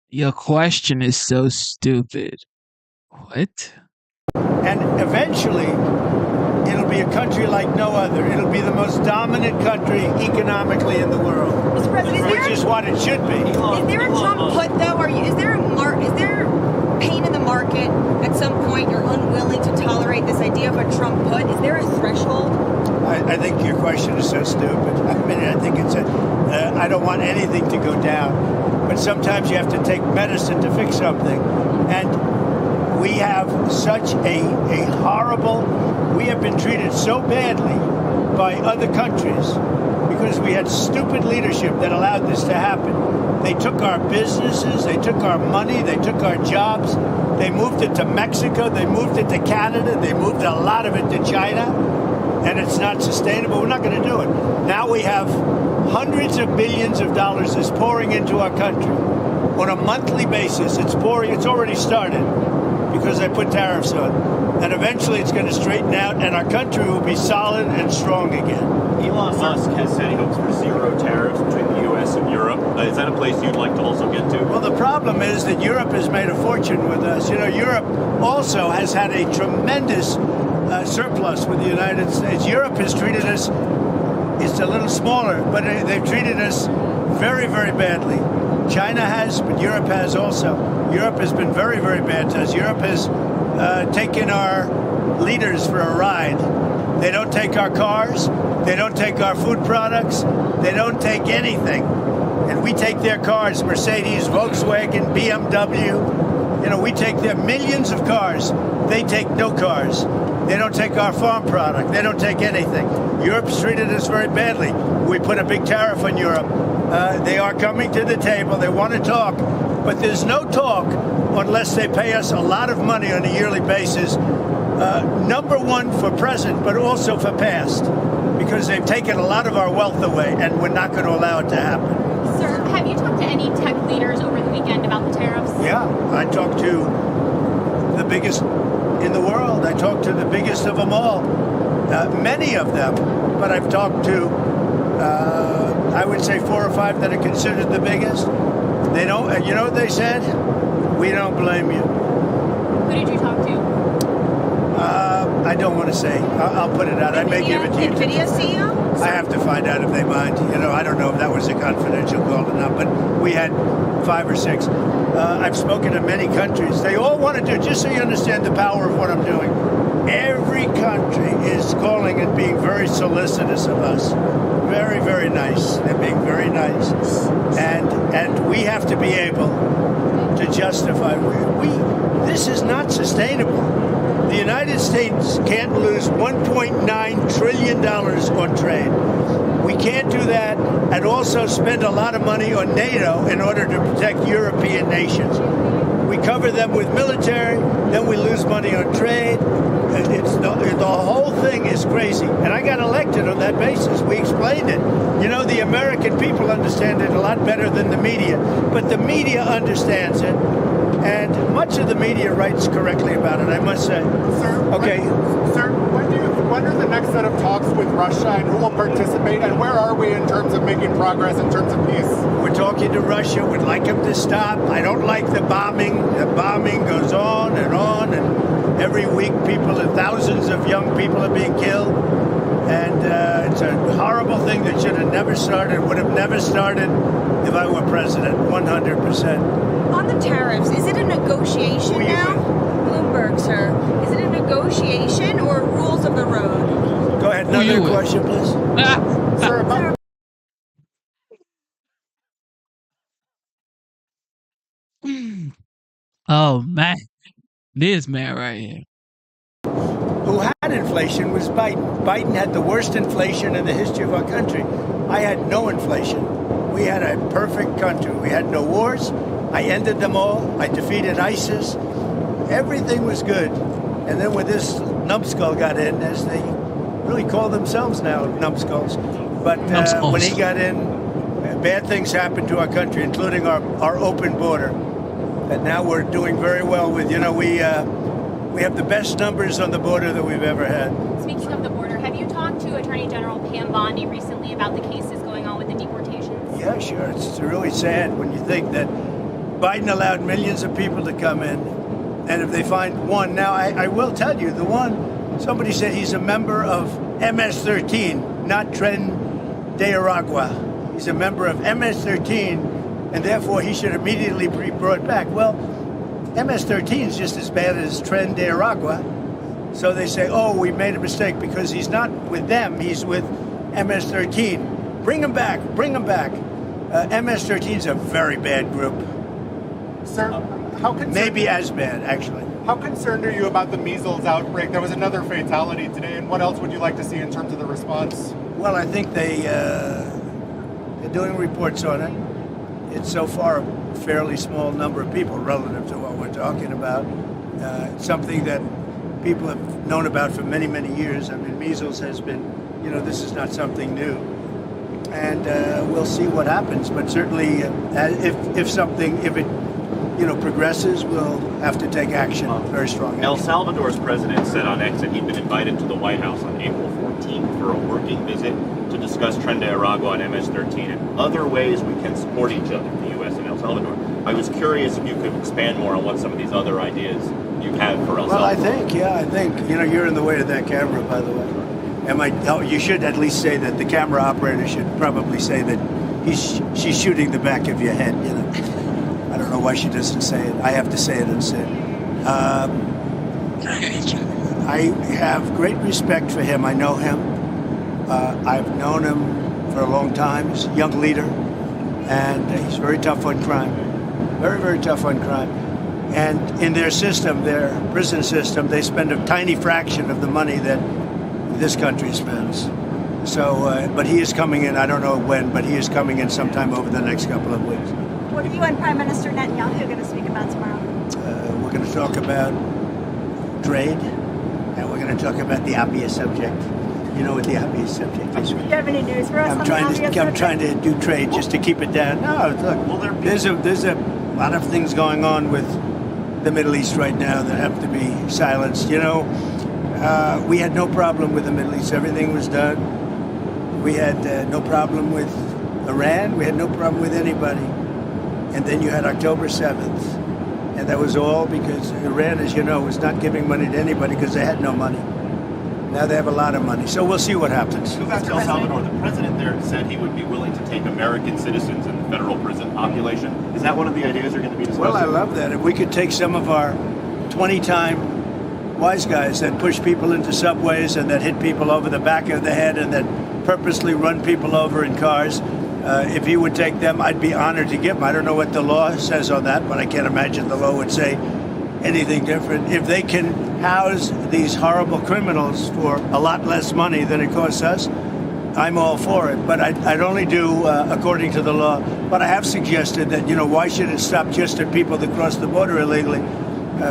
your question is so stupid. What? And eventually, it'll be a country like no other. It'll be the most dominant country economically in the world, Mr. President, which is what it should be. Is there a Trump put though? Is there pain in the market at some point? You're unwilling to tolerate this idea of a Trump put. Is there a threshold? I think your question is so stupid. I mean, I think it's I don't want anything to go down, but sometimes you have to take medicine to fix something, and we have such a horrible. We have been treated so badly by other countries because we had stupid leadership that allowed this to happen. They took our businesses, they took our money, they took our jobs, they moved it to Mexico, they moved it to Canada, they moved a lot of it to China, and it's not sustainable. We're not going to do it. Now we have hundreds of billions of dollars is pouring into our country on a monthly basis. It's pouring. It's already started because they put tariffs on, and eventually it's going to straighten out, and our country will be solid and strong again. Elon Musk has said he hopes for zero tariffs between the U.S. and Europe. Is that a place you'd like to also get to? Well, the problem is that Europe has made a fortune with us. You know, Europe also has had a tremendous surplus with the United States. Europe has treated us, it's a little smaller, but they've treated us very, very badly. China has, but Europe has also. Europe has been very, very bad to us. Europe has taken our leaders for a ride. They don't take our cars. They don't take our food products. They don't take anything. And we take their cars, Mercedes, Volkswagen, BMW. You know, we take their millions of cars. They take no cars. They don't take our farm product. They don't take anything. Europe's treated us very badly. We put a big tariff on Europe. They are coming to the table. They want to talk. But there's no talk unless they pay us a lot of money on a yearly basis. Number one for present, but also for past, because they've taken a lot of our wealth away, and we're not going to allow it to happen. Sir, have you talked to any tech leaders over the weekend about the tariffs? Yeah, I talked to the biggest in the world. I talked to the biggest of them all, many of them, but I've talked to, I would say 4 or 5 that are considered the biggest. They don't, you know what they said? We don't blame you. Who did you talk to? I don't want to say. I'll put it out. I may give it to you. NVIDIA CEO? I have to find out if they mind. You know, I don't know if that was a confidential call or not, but we had 5 or 6. I've spoken to many countries. They all want to do, just so you understand the power of what I'm doing. Every country is calling and being very solicitous of us. Very, very nice. They're being very nice. And we have to be able to justify. This is not sustainable. The United States can't lose $1.9 trillion on trade. We can't do that and also spend a lot of money on NATO in order to protect European nations. We cover them with military, then we lose money on trade. The whole thing is crazy. And I got elected on that basis. We explained it. You know, the American people understand it a lot better than the media. But the media understands it. And much of the media writes correctly about it, I must say. Sir, okay. Sir, when are the next set of talks with Russia, and who will participate, and where are we in terms of making progress in terms of peace? We're talking to Russia. We'd like them to stop. I don't like the bombing. The bombing goes on, and every week thousands of young people are being killed. And it's a horrible thing that should have never started, would have never started if I were president, 100%. On the tariffs, is it a negotiation now? Bloomberg, sir. Is it a negotiation or rules of the road? Go ahead. Another question, please. Sir, Oh, man. This man right here. Who Inflation was Biden. Biden had the worst inflation in the history of our country. I had no inflation. We had a perfect country. We had no wars. I ended them all. I defeated ISIS. Everything was good. And then when this numbskull got in, as they really call themselves now, numbskulls. But when he got in, bad things happened to our country, including our open border. And now we're doing very well with, we have the best numbers on the border that we've ever had. Speaking of the border, have you talked to Attorney General Pam Bondi recently about the cases going on with the deportations? Yeah, sure. It's really sad when you think that Biden allowed millions of people to come in, and if they find one, now I will tell you, the one, somebody said he's a member of MS-13, not Tren de Aragua. He's a member of MS-13, and therefore he should immediately be brought back. Well, MS-13 is just as bad as Tren de Aragua. So they say, oh, we made a mistake because he's not with them, he's with MS-13. Bring him back, bring him back. MS-13 is a very bad group. Sir, how concerned... Maybe as bad, actually. How concerned are you about the measles outbreak? There was another fatality today, and what else would you like to see in terms of the response? Well, I think they're doing reports on it. It's so far a fairly small number of people relative to what we're talking about. It's something that people have known about for many, many years. I mean, measles has been, this is not something new. And we'll see what happens. But certainly, if it progresses, we'll have to take action, very strong action. El Salvador's president said on X that he'd been invited to the White House on April 14th for a working visit to discuss Tren de Aragua and MS-13 and other ways we can support each other, the U.S. and El Salvador. I was curious if you could expand more on what some of these other ideas you have for El Salvador. Well, I think, you're in the way of that camera, by the way. You should at least say that the camera operator should probably say that she's shooting the back of your head, I don't know why she doesn't say it. I have to say it instead. I have great respect for him. I know him. I've known him for a long time. He's a young leader, and he's very tough on crime. Very, very tough on crime. And in their system, their prison system, they spend a tiny fraction of the money that this country spends. So, but he is coming in, I don't know when, but he is coming in sometime over the next couple of weeks. What are you and Prime Minister Netanyahu going to speak about tomorrow? We're going to talk about trade, and we're going to talk about the obvious subject. You know what the obvious subject is? Do you have any news for us on the obvious subject? I'm trying to do trade just to keep it down. No, look, there's a lot of things going on with the Middle East right now that have to be silenced. We had no problem with the Middle East. Everything was done. We had no problem with Iran. We had no problem with anybody. And then you had October 7th. And that was all because Iran, as you know, was not giving money to anybody because they had no money. Now they have a lot of money. So we'll see what happens. Go back to El Salvador. The president there said he would be willing to take American citizens in the federal prison population. Is that one of the ideas you're going to be discussing? Well, I love that. If we could take some of our 20-time wise guys that push people into subways and that hit people over the back of the head and that purposely run people over in cars, if he would take them, I'd be honored to give them. I don't know what the law says on that, but I can't imagine the law would say anything different. If they can house these horrible criminals for a lot less money than it costs us, I'm all for it. But I'd only do according to the law. But I have suggested that, why should it stop just at people that cross the border illegally?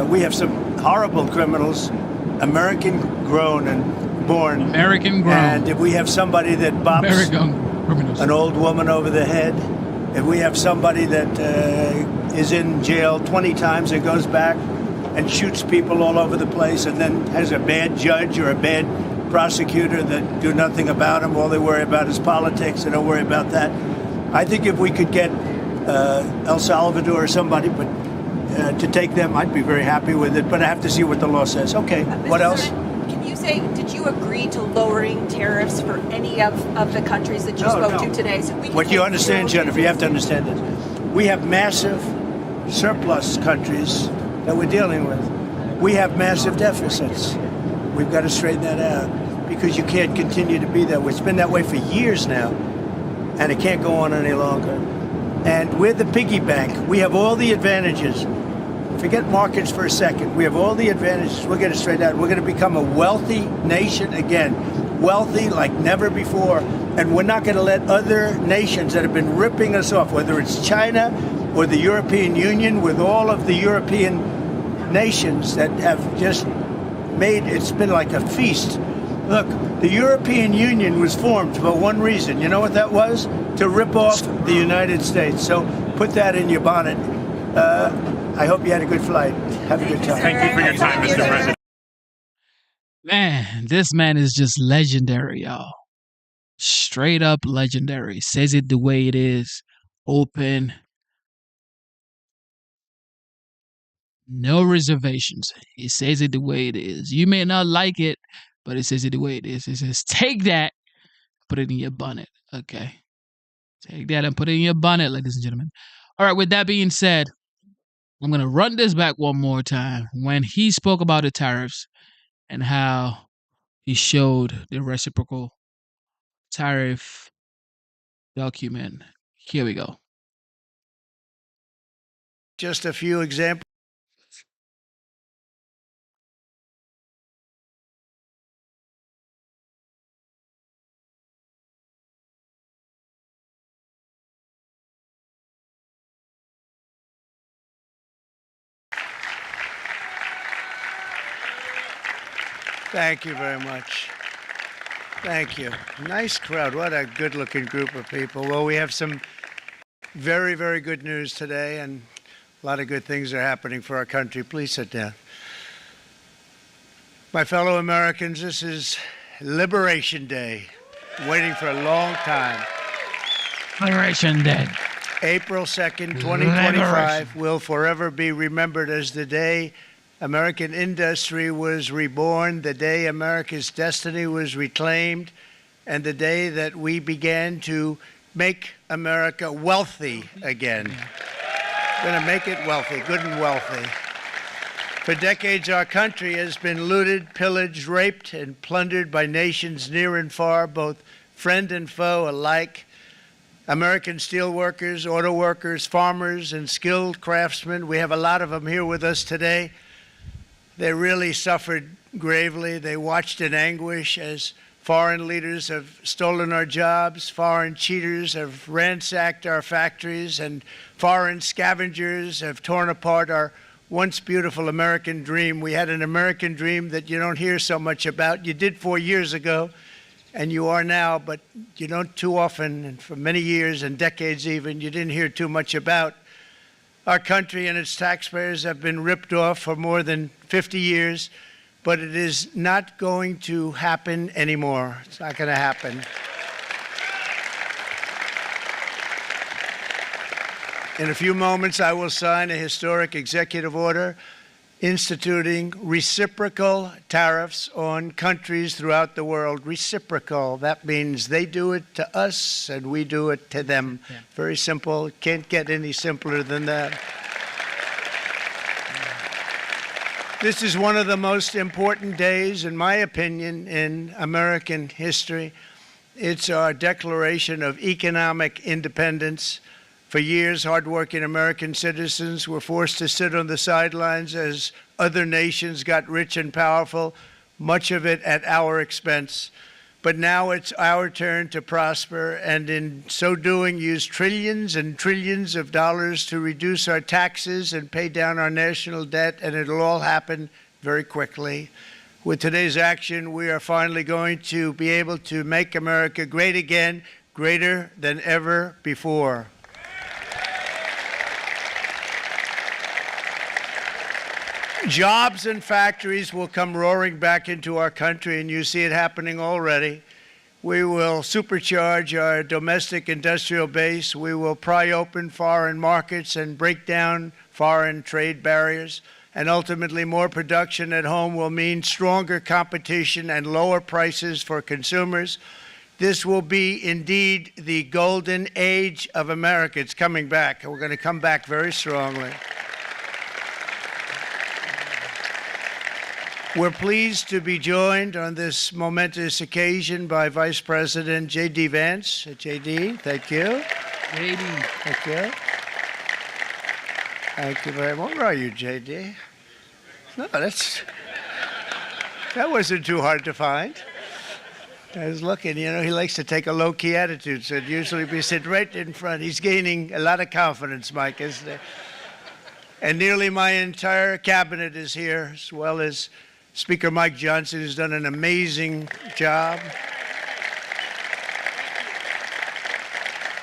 We have some horrible criminals, American grown and born. American grown. And if we have somebody that bops an old woman over the head, if we have somebody that is in jail 20 times and goes back and shoots people all over the place and then has a bad judge or a bad prosecutor that do nothing about him, all they worry about is politics, they don't worry about that. I think if we could get El Salvador or somebody to take them, I'd be very happy with it, but I have to see what the law says. Okay, what else? Can you say, did you agree to lowering tariffs for any of the countries that you spoke to today? So we What you understand, Jennifer, you have to understand this. We have massive surplus countries that we're dealing with. We have massive deficits. We've got to straighten that out because you can't continue to be that way. It's been that way for years now, and it can't go on any longer. And we're the piggy bank. We have all the advantages. Forget markets for a second. We have all the advantages. We'll get it straight out. We're going to become a wealthy nation again, wealthy like never before. And we're not going to let other nations that have been ripping us off, whether it's China or the European Union, with all of the European nations that have just made it's been like a feast. Look, the European Union was formed for one reason. You know what that was? To rip off the United States. So put that in your bonnet. I hope you had a good flight. Have a good time. Thank you for your time, Mr. President. Man, this man is just legendary, y'all. Straight up legendary. Says it the way it is. Open. No reservations. He says it the way it is. You may not like it, but it says it the way it is. It says, take that, put it in your bonnet. Okay. Take that and put it in your bonnet, ladies and gentlemen. All right, with that being said, I'm going to run this back one more time. When he spoke about the tariffs and how he showed the reciprocal tariff document. Here we go. Just a few examples. Thank you very much. Thank you. Nice crowd. What a good-looking group of people. Well, we have some very, very good news today, and a lot of good things are happening for our country. Please sit down. My fellow Americans, this is Liberation Day. Waiting for a long time. Liberation Day. April 2nd, 2025 will forever be remembered as the day American industry was reborn, the day America's destiny was reclaimed, and the day that we began to make America wealthy again. We're going to make it wealthy, good and wealthy. For decades, our country has been looted, pillaged, raped, and plundered by nations near and far, both friend and foe alike. American steelworkers, auto workers, farmers, and skilled craftsmen, we have a lot of them here with us today. They really suffered gravely. They watched in anguish as foreign leaders have stolen our jobs, foreign cheaters have ransacked our factories, and foreign scavengers have torn apart our once beautiful American dream. We had an American dream that you don't hear so much about. You did 4 years ago, and you are now, but you don't too often, and for many years and decades even, you didn't hear too much about. Our country and its taxpayers have been ripped off for more than 50 years, but it is not going to happen anymore. It's not going to happen. In a few moments, I will sign a historic executive order instituting reciprocal tariffs on countries throughout the world. Reciprocal, that means they do it to us and we do it to them. Yeah. Very simple. Can't get any simpler than that. This is one of the most important days, in my opinion, in American history. It's our declaration of economic independence. For years, hardworking American citizens were forced to sit on the sidelines as other nations got rich and powerful, much of it at our expense. But now it's our turn to prosper, and in so doing, use trillions and trillions of dollars to reduce our taxes and pay down our national debt, and it'll all happen very quickly. With today's action, we are finally going to be able to make America great again, greater than ever before. Jobs and factories will come roaring back into our country, and you see it happening already. We will supercharge our domestic industrial base. We will pry open foreign markets and break down foreign trade barriers. And ultimately, more production at home will mean stronger competition and lower prices for consumers. This will be indeed the golden age of America. It's coming back, and we're going to come back very strongly. We're pleased to be joined on this momentous occasion by Vice President J.D. Vance. J.D., thank you. J.D. Thank you. Thank you very much. Where are you, JD? No, that wasn't too hard to find. I was looking, he likes to take a low-key attitude, so it'd usually be sit right in front. He's gaining a lot of confidence, Mike, isn't he? And nearly my entire cabinet is here, as well as Speaker Mike Johnson, who's done an amazing job.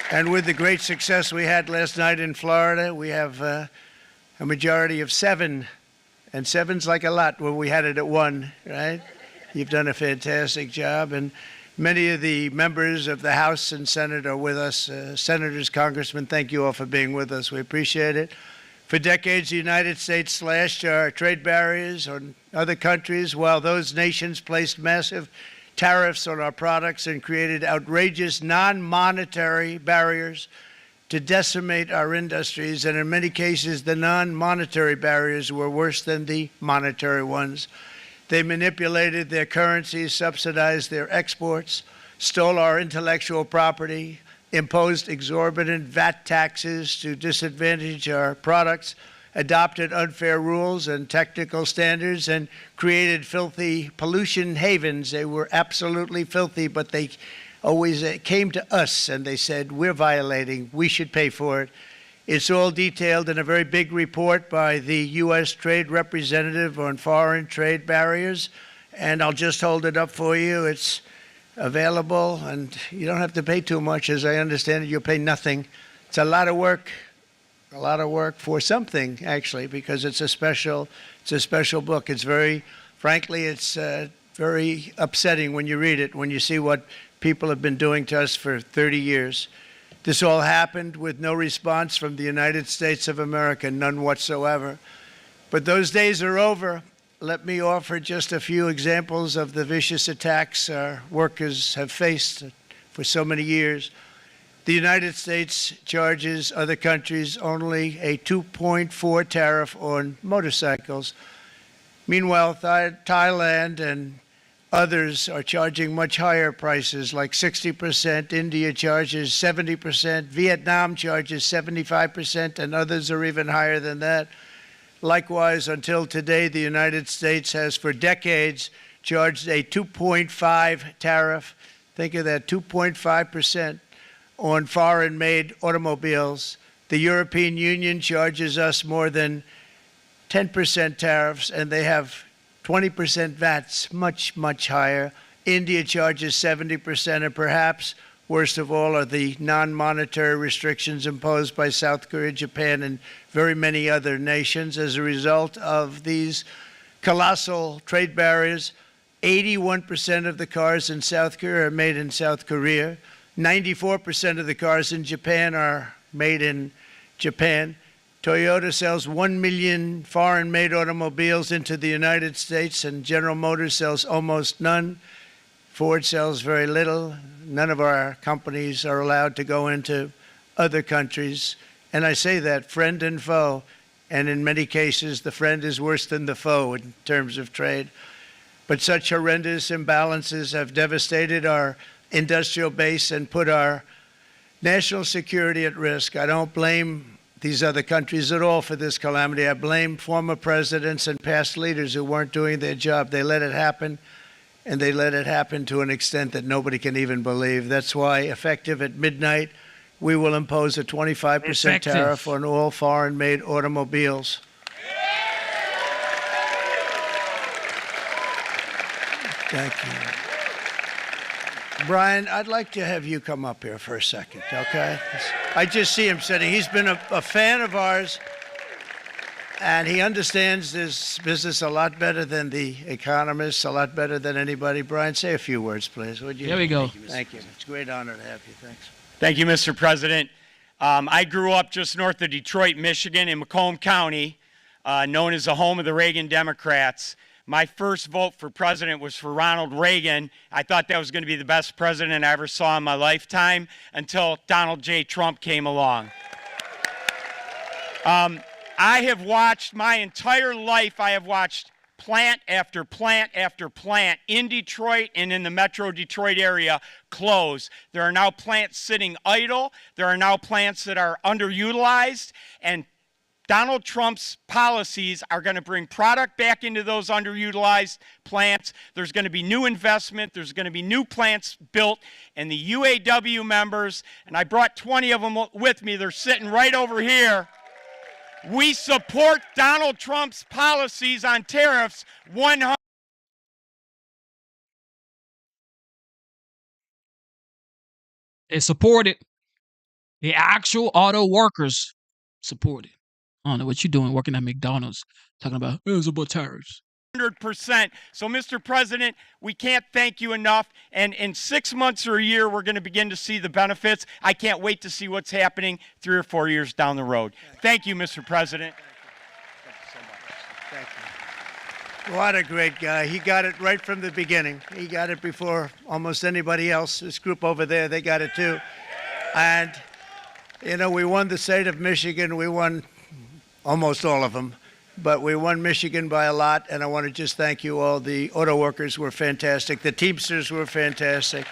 And with the great success we had last night in Florida, we have a majority of 7. And 7's like a lot when we had it at 1, right? You've done a fantastic job. And many of the members of the House and Senate are with us. Senators, Congressmen, thank you all for being with us. We appreciate it. For decades, the United States slashed our trade barriers on other countries, while those nations placed massive tariffs on our products and created outrageous non-monetary barriers to decimate our industries. And in many cases, the non-monetary barriers were worse than the monetary ones. They manipulated their currencies, subsidized their exports, stole our intellectual property, imposed exorbitant VAT taxes to disadvantage our products, adopted unfair rules and technical standards, and created filthy pollution havens. They were absolutely filthy, but they always came to us and they said, we're violating, we should pay for it. It's all detailed in a very big report by the U.S. Trade Representative on foreign trade barriers, and I'll just hold it up for you. It's available, and you don't have to pay too much. As I understand it, you'll pay nothing. It's a lot of work for something, actually, because it's a special book. It's frankly, it's very upsetting when you read it, when you see what people have been doing to us for 30 years. This all happened with no response from the United States of America, none whatsoever. But those days are over. Let me offer just a few examples of the vicious attacks our workers have faced for so many years. The United States charges other countries only a 2.4 tariff on motorcycles. Meanwhile, Thailand and others are charging much higher prices, like 60%. India charges 70%. Vietnam charges 75%, and others are even higher than that. Likewise, until today, the United States has for decades charged a 2.5 tariff. Think of that, 2.5% on foreign-made automobiles. The European Union charges us more than 10% tariffs, and they have 20% VATs, much, much higher. India charges 70%, and perhaps worst of all are the non-monetary restrictions imposed by South Korea, Japan, and very many other nations. As a result of these colossal trade barriers, 81% of the cars in South Korea are made in South Korea. 94% of the cars in Japan are made in Japan. Toyota sells 1 million foreign-made automobiles into the United States, and General Motors sells almost none. Ford sells very little. None of our companies are allowed to go into other countries. And I say that, friend and foe. And in many cases, the friend is worse than the foe in terms of trade. But such horrendous imbalances have devastated our industrial base and put our national security at risk. I don't blame these other countries at all for this calamity. I blame former presidents and past leaders who weren't doing their job. They let it happen, and they let it happen to an extent that nobody can even believe. That's why, effective at midnight, we will impose a 25% tariff on all foreign-made automobiles. Thank you. Brian, I'd like to have you come up here for a second, okay? I just see him sitting. He's been a fan of ours, and he understands this business a lot better than the economists, a lot better than anybody. Brian, say a few words, please, would you? There we go. Thank you. It's a great honor to have you. Thanks. Thank you, Mr. President. I grew up just north of Detroit, Michigan, in Macomb County, known as the home of the Reagan Democrats. My first vote for president was for Ronald Reagan. I thought that was going to be the best president I ever saw in my lifetime until Donald J. Trump came along. I have watched my entire life, I have watched plant after plant after plant in Detroit and in the metro Detroit area close. There are now plants sitting idle. There are now plants that are underutilized, and Donald Trump's policies are going to bring product back into those underutilized plants. There's going to be new investment. There's going to be new plants built. And the UAW members, and I brought 20 of them with me, they're sitting right over here. We support Donald Trump's policies on tariffs 100%. They support it. The actual auto workers support it. I don't know what you're doing working at McDonald's talking about, it's about tariffs. 100%. So, Mr. President, we can't thank you enough. And in 6 months or a year, we're going to begin to see the benefits. I can't wait to see what's happening 3 or 4 years down the road. Thank you, Mr. President. What a great guy. He got it right from the beginning. He got it before almost anybody else. This group over there, they got it too. And, you know, we won the state of Michigan. We won almost all of them. But we won Michigan by a lot, and I want to just thank you all. The auto workers were fantastic. The Teamsters were fantastic.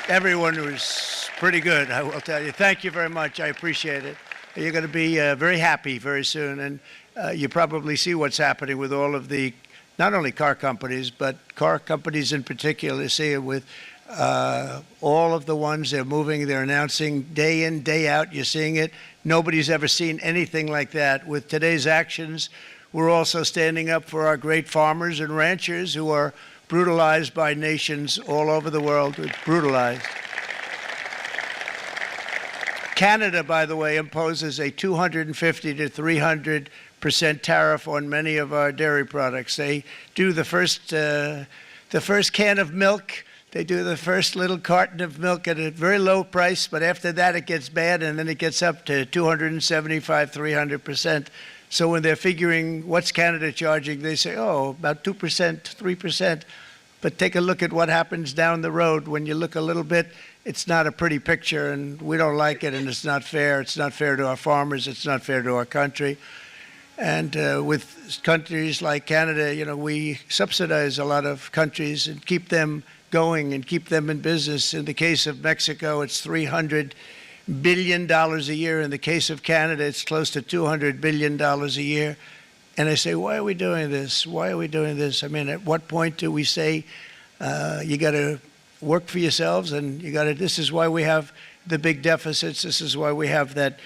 Everyone was pretty good, I will tell you. Thank you very much. I appreciate it. You're going to be very happy very soon, and you probably see what's happening with all of the, not only car companies, but car companies in particular. See it with all of the ones they're moving, they're announcing day in, day out. You're seeing it. Nobody's ever seen anything like that. With today's actions, we're also standing up for our great farmers and ranchers who are brutalized by nations all over the world. It's brutalized. Canada, by the way, imposes a 250 to 300% tariff on many of our dairy products. They do the first can of milk. They do the first little carton of milk at a very low price, but after that it gets bad, and then it gets up to 275, 300%. So when they're figuring what's Canada charging, they say, oh, about 2%, 3%. But take a look at what happens down the road. When you look a little bit, it's not a pretty picture, and we don't like it, and it's not fair. It's not fair to our farmers. It's not fair to our country. And with countries like Canada, you know, we subsidize a lot of countries and keep them going and keep them in business. In the case of Mexico, it's $300 billion a year. In the case of Canada, it's close to $200 billion a year. And I say, why are we doing this? Why are we doing this? I mean, at what point do we say you got to work for yourselves, and you got to, this is why we have the big deficits. This is why we have that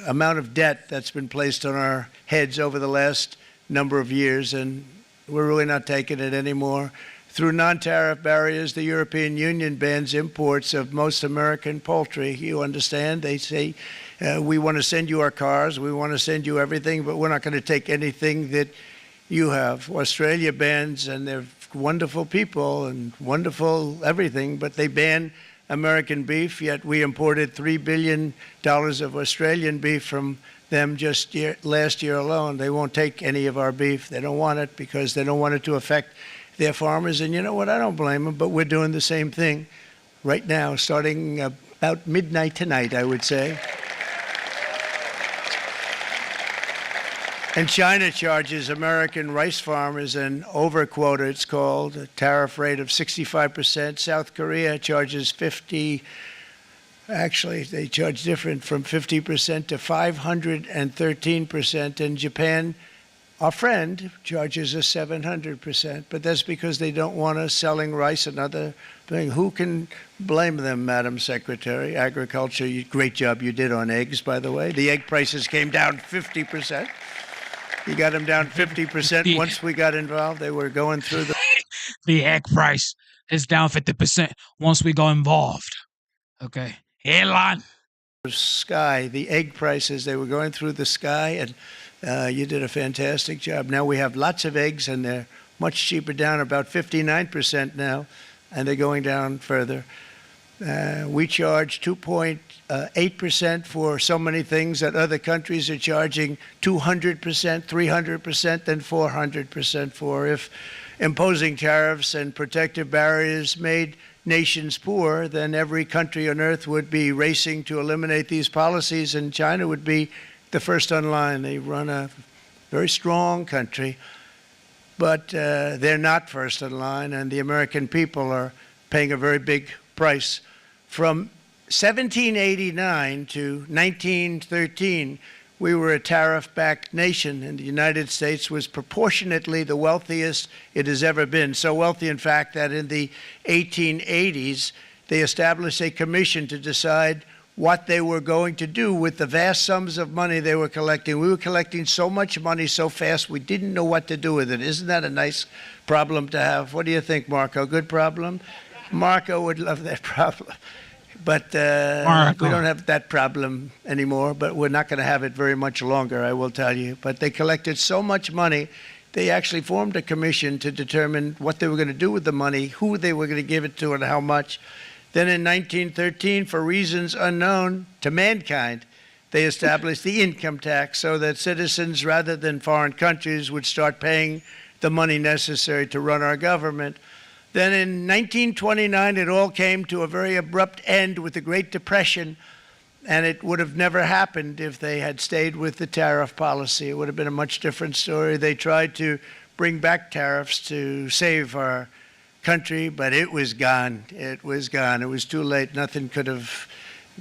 amount of debt that's been placed on our heads over the last number of years, and we're really not taking it anymore. Through non-tariff barriers, the European Union bans imports of most American poultry. You understand? They say, we want to send you our cars, we want to send you everything, but we're not going to take anything that you have. Australia bans, and they're wonderful people and wonderful everything, but they ban American beef, yet we imported $3 billion of Australian beef from them just last year alone. They won't take any of our beef. They don't want it because they don't want it to affect their farmers. And you know what? I don't blame them, but we're doing the same thing right now, starting about midnight tonight, I would say. And China charges American rice farmers an overquota, it's called, a tariff rate of 65%. South Korea charges 50%. Actually, they charge different, from 50% to 513%. And Japan, our friend, charges us 700%. But that's because they don't want us selling rice and other things. Who can blame them, Madam Secretary? Agriculture, great job you did on eggs, by the way. The egg prices came down 50%. You got them down 50% once we got involved. They were going through the... The egg price is down 50% once we got involved. Okay. Airline. Sky, the egg prices, they were going through the sky, and you did a fantastic job. Now we have lots of eggs, and they're much cheaper, down about 59% now, and they're going down further. We charge 2.8% for so many things that other countries are charging 200%, 300%, and 400% for. If imposing tariffs and protective barriers made nations poor, then every country on earth would be racing to eliminate these policies, and China would be the first on line. They run a very strong country, but they're not first in line, and the American people are paying a very big price. From 1789 to 1913, we were a tariff-backed nation, and the United States was proportionately the wealthiest it has ever been. So wealthy, in fact, that in the 1880s, they established a commission to decide what they were going to do with the vast sums of money they were collecting. We were collecting so much money so fast, we didn't know what to do with it. Isn't that a nice problem to have? What do you think, Marco? Good problem? Marco would love that problem. But we don't have that problem anymore, but we're not going to have it very much longer, I will tell you. But they collected so much money, they actually formed a commission to determine what they were going to do with the money, who they were going to give it to, and how much. Then in 1913, for reasons unknown to mankind, they established the income tax so that citizens, rather than foreign countries, would start paying the money necessary to run our government. Then in 1929, it all came to a very abrupt end with the Great Depression, and it would have never happened if they had stayed with the tariff policy. It would have been a much different story. They tried to bring back tariffs to save our country, but it was gone. It was gone. It was too late. Nothing could have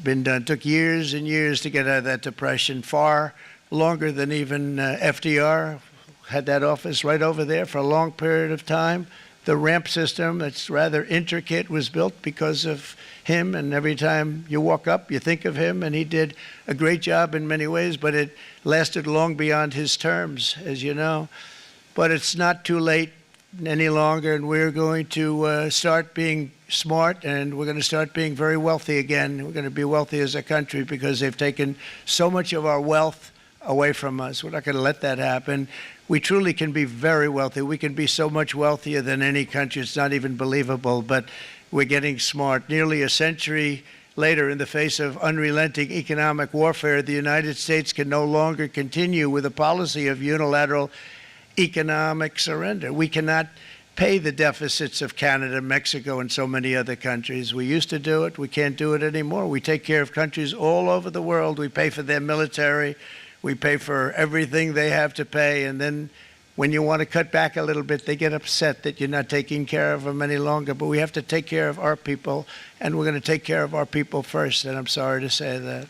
been done. It took years and years to get out of that depression, far longer than even FDR had that office right over there for a long period of time. The ramp system, that's rather intricate, was built because of him, and every time you walk up, you think of him, and he did a great job in many ways, but it lasted long beyond his terms, as you know. But it's not too late any longer, and we're going to start being smart, and we're going to start being very wealthy again. We're going to be wealthy as a country because they've taken so much of our wealth away from us. We're not going to let that happen. We truly can be very wealthy. We can be so much wealthier than any country. It's not even believable, but we're getting smart. Nearly a century later, in the face of unrelenting economic warfare, the United States can no longer continue with a policy of unilateral economic surrender. We cannot pay the deficits of Canada, Mexico, and so many other countries. We used to do it. We can't do it anymore. We take care of countries all over the world. We pay for their military. We pay for everything they have to pay, and then when you want to cut back a little bit, they get upset that you're not taking care of them any longer. But we have to take care of our people, and we're going to take care of our people first, and I'm sorry to say that.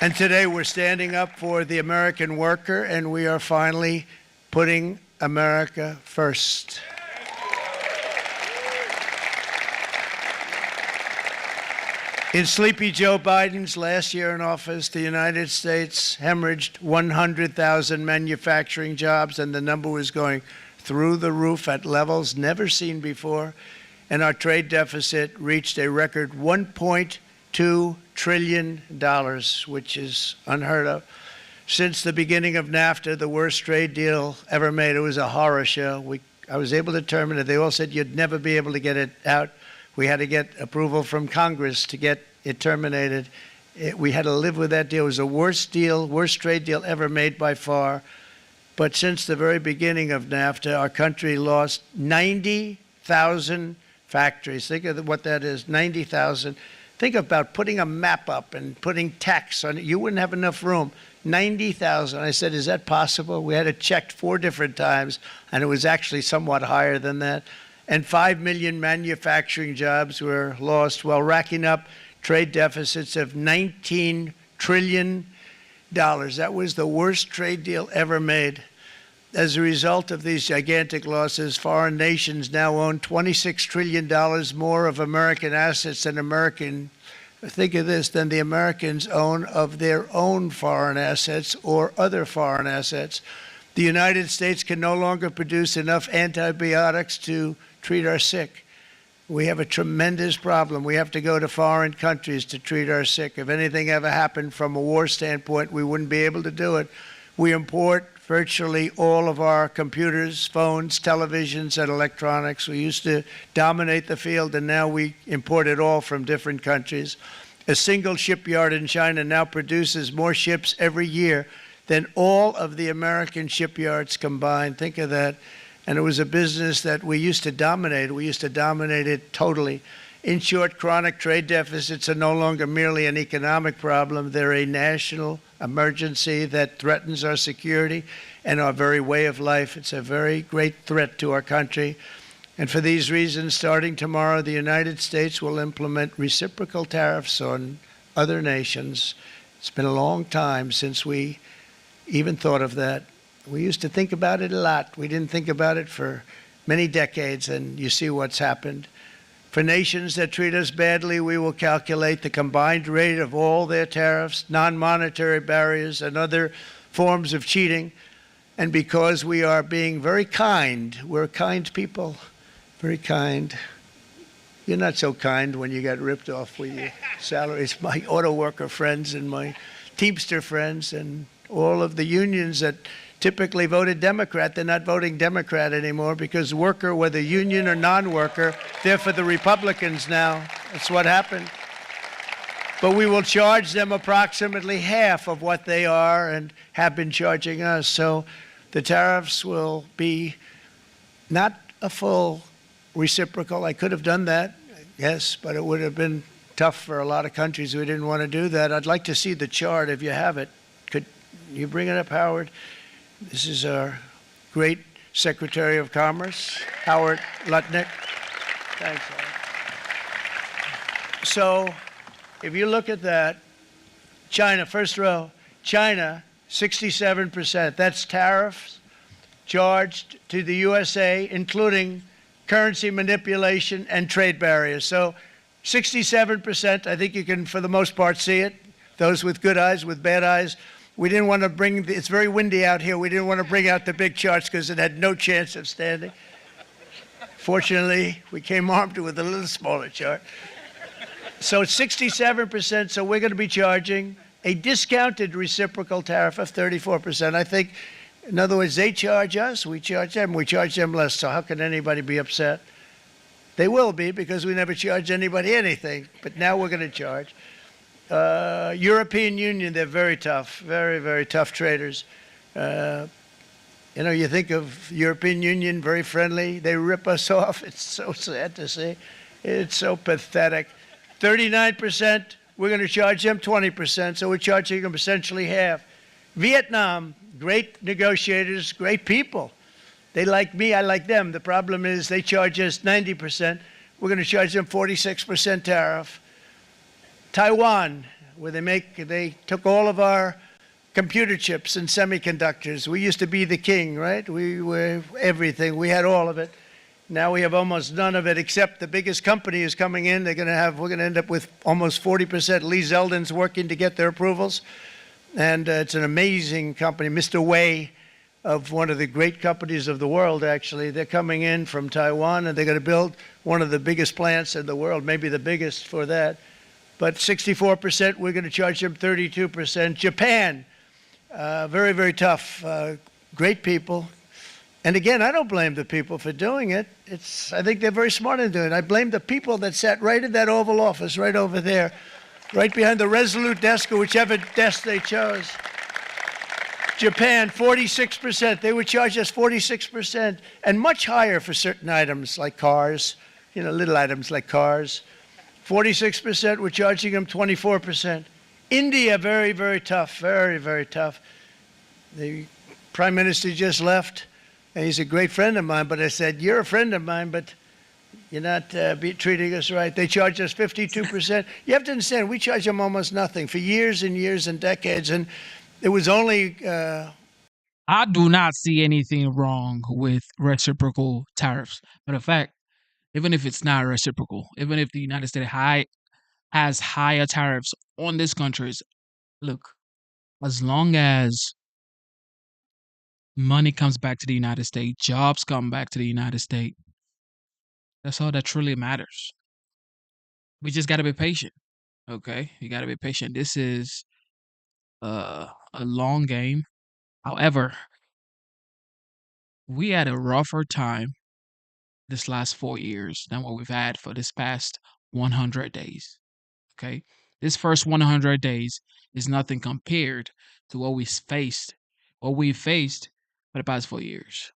And today we're standing up for the American worker, and we are finally putting America first. In Sleepy Joe Biden's last year in office, the United States hemorrhaged 100,000 manufacturing jobs, and the number was going through the roof at levels never seen before. And our trade deficit reached a record $1.2 trillion, which is unheard of. Since the beginning of NAFTA, the worst trade deal ever made, it was a horror show. I was able to determine it. They all said you'd never be able to get it out. We had to get approval from Congress to get it terminated. We had to live with that deal. It was the worst trade deal ever made by far. But since the very beginning of NAFTA, our country lost 90,000 factories. Think of what that is, 90,000. Think about putting a map up and putting tax on it. You wouldn't have enough room. 90,000. I said, is that possible? We had it checked 4 different times, and it was actually somewhat higher than that. And 5 million manufacturing jobs were lost while racking up trade deficits of $19 trillion. That was the worst trade deal ever made. As a result of these gigantic losses, foreign nations now own $26 trillion more of American assets than think of this, than the Americans own of their own foreign assets or other foreign assets. The United States can no longer produce enough antibiotics to treat our sick. We have a tremendous problem. We have to go to foreign countries to treat our sick. If anything ever happened from a war standpoint, we wouldn't be able to do it. We import virtually all of our computers, phones, televisions, and electronics. We used to dominate the field, and now we import it all from different countries. A single shipyard in China now produces more ships every year than all of the American shipyards combined. Think of that. And it was a business that we used to dominate. We used to dominate it totally. In short, chronic trade deficits are no longer merely an economic problem. They're a national emergency that threatens our security and our very way of life. It's a very great threat to our country. And for these reasons, starting tomorrow, the United States will implement reciprocal tariffs on other nations. It's been a long time since we even thought of that. We used to think about it a lot. We didn't think about it for many decades, and you see what's happened. For nations that treat us badly, we will calculate the combined rate of all their tariffs, non-monetary barriers, and other forms of cheating. And because we are being very kind, we're kind people, very kind. You're not so kind when you got ripped off with your salaries. My auto worker friends and my Teamster friends and all of the unions that typically voted Democrat, they're not voting Democrat anymore because worker, whether union or non-worker, they're for the Republicans now. That's what happened. But we will charge them approximately half of what they are and have been charging us. So the tariffs will be not a full reciprocal. I could have done that, yes, but it would have been tough for a lot of countries. We didn't want to do that. I'd like to see the chart if you have it. Could you bring it up, Howard? This is our great Secretary of Commerce, Howard Lutnick. Thanks, Howard. So if you look at that, China, first row, China, 67%. That's tariffs charged to the USA, including currency manipulation and trade barriers. So 67%, I think you can, for the most part, see it. Those with good eyes, with bad eyes. We didn't want to bring, it's very windy out here. We didn't want to bring out the big charts because it had no chance of standing. Fortunately, we came armed with a little smaller chart. So it's 67%, so we're going to be charging a discounted reciprocal tariff of 34%. I think, in other words, they charge us, we charge them less. So how can anybody be upset? They will be because we never charge anybody anything, but now we're going to charge. European Union, they're very tough, very, very tough traders. You know, you think of European Union, very friendly. They rip us off. It's so sad to see. It's so pathetic. 39%, we're going to charge them 20%, so we're charging them essentially half. Vietnam, great negotiators, great people. They like me, I like them. The problem is they charge us 90%. We're going to charge them 46% tariff. Taiwan, where they took all of our computer chips and semiconductors. We used to be the king, right? We were everything. We had all of it. Now we have almost none of it, except the biggest company is coming in. We're going to end up with almost 40%. Lee Zeldin's working to get their approvals. And it's an amazing company. Mr. Wei, of one of the great companies of the world, actually. They're coming in from Taiwan, and they're going to build one of the biggest plants in the world, maybe the biggest for that. But 64%, we're going to charge them 32%. Japan, very, very tough, great people. And again, I don't blame the people for doing it. I think they're very smart in doing it. I blame the people that sat right in that Oval Office, right over there, right behind the Resolute desk or whichever desk they chose. Japan, 46%. They would charge us 46%, and much higher for certain items like cars, you know, little items like cars. 46%, we're charging them 24%. India, very, very tough, very, very tough. The Prime Minister just left, and he's a great friend of mine, but I said, you're a friend of mine, but you're not treating us right. They charge us 52%. You have to understand, we charge them almost nothing for years and years and decades, and it was only... I do not see anything wrong with reciprocal tariffs. Matter of fact, even if it's not reciprocal, even if the United States has higher tariffs on these countries, look, as long as money comes back to the United States, jobs come back to the United States, that's all that truly matters. We just got to be patient, okay? You got to be patient. This is a long game. However, we had a rougher time this last 4 years than what we've had for this past 100 days. Okay? This first 100 days is nothing compared to what we faced for the past 4 years.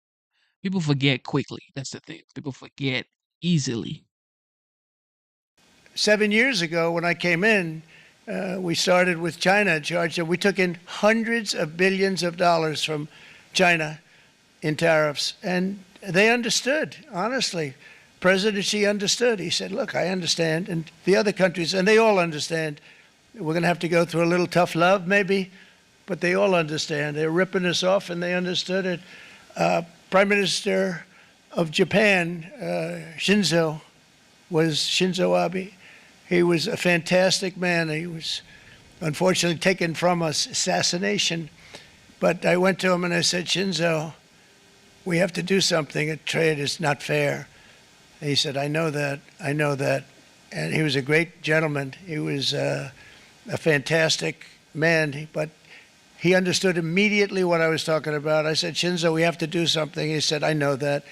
People forget quickly. That's the thing. People forget easily. 7 years ago, when I came in, we started with China, Georgia. We took in hundreds of billions of dollars from China in tariffs. And they understood, honestly. President Xi understood. He said, look, I understand. And the other countries, and they all understand. We're going to have to go through a little tough love, maybe, but they all understand. They're ripping us off, and they understood it. Prime Minister of Japan, Shinzo Abe. He was a fantastic man. He was unfortunately taken from us, assassination. But I went to him and I said, Shinzo, we have to do something. A trade is not fair. And he said, I know that. I know that. And he was a great gentleman. He was a fantastic man, but he understood immediately what I was talking about. I said, Shinzo, we have to do something. He said, I know that.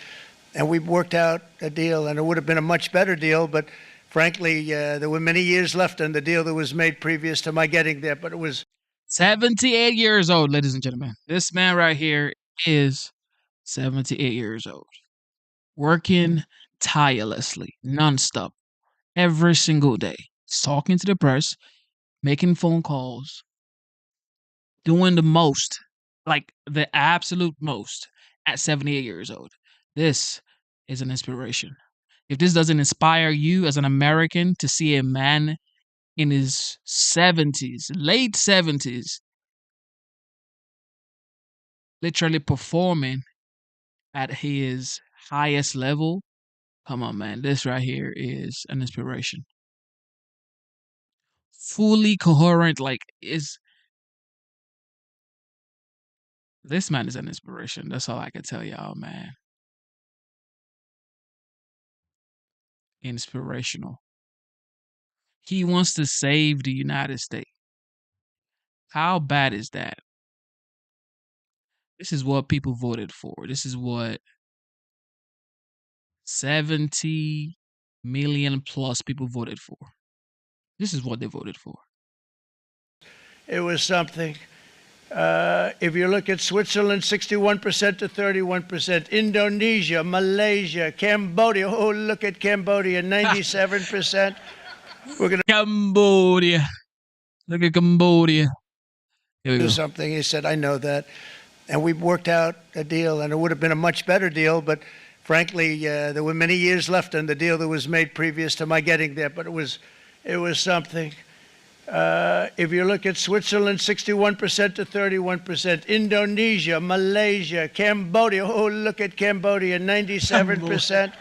And we worked out a deal, and it would have been a much better deal, but frankly, there were many years left on the deal that was made previous to my getting there, but it was 78 years old, ladies and gentlemen. This man right here is 78 years old. Working tirelessly, nonstop, every single day. He's talking to the press, making phone calls, doing the most, like the absolute most at 78 years old. This is an inspiration. If this doesn't inspire you as an American to see a man in his 70s, late 70s, literally performing at his highest level, come on, man. This right here is an inspiration. Fully coherent, this man is an inspiration. That's all I can tell y'all, man. Inspirational. He wants to save the United States. How bad is that? This is what people voted for. This is what 70 million plus people voted for. This is what they voted for. It was something. If you look at Switzerland, 61% to 31%. Indonesia, Malaysia, Cambodia. Oh, look at Cambodia, 97%. We're going to Cambodia. Look at Cambodia. Here we do go. something. He said, I know that. And we worked out a deal, and it would have been a much better deal, but frankly, there were many years left on the deal that was made previous to my getting there, but it was something. If you look at Switzerland, 61% to 31%. Indonesia, Malaysia, Cambodia. Oh, look at Cambodia, 97%.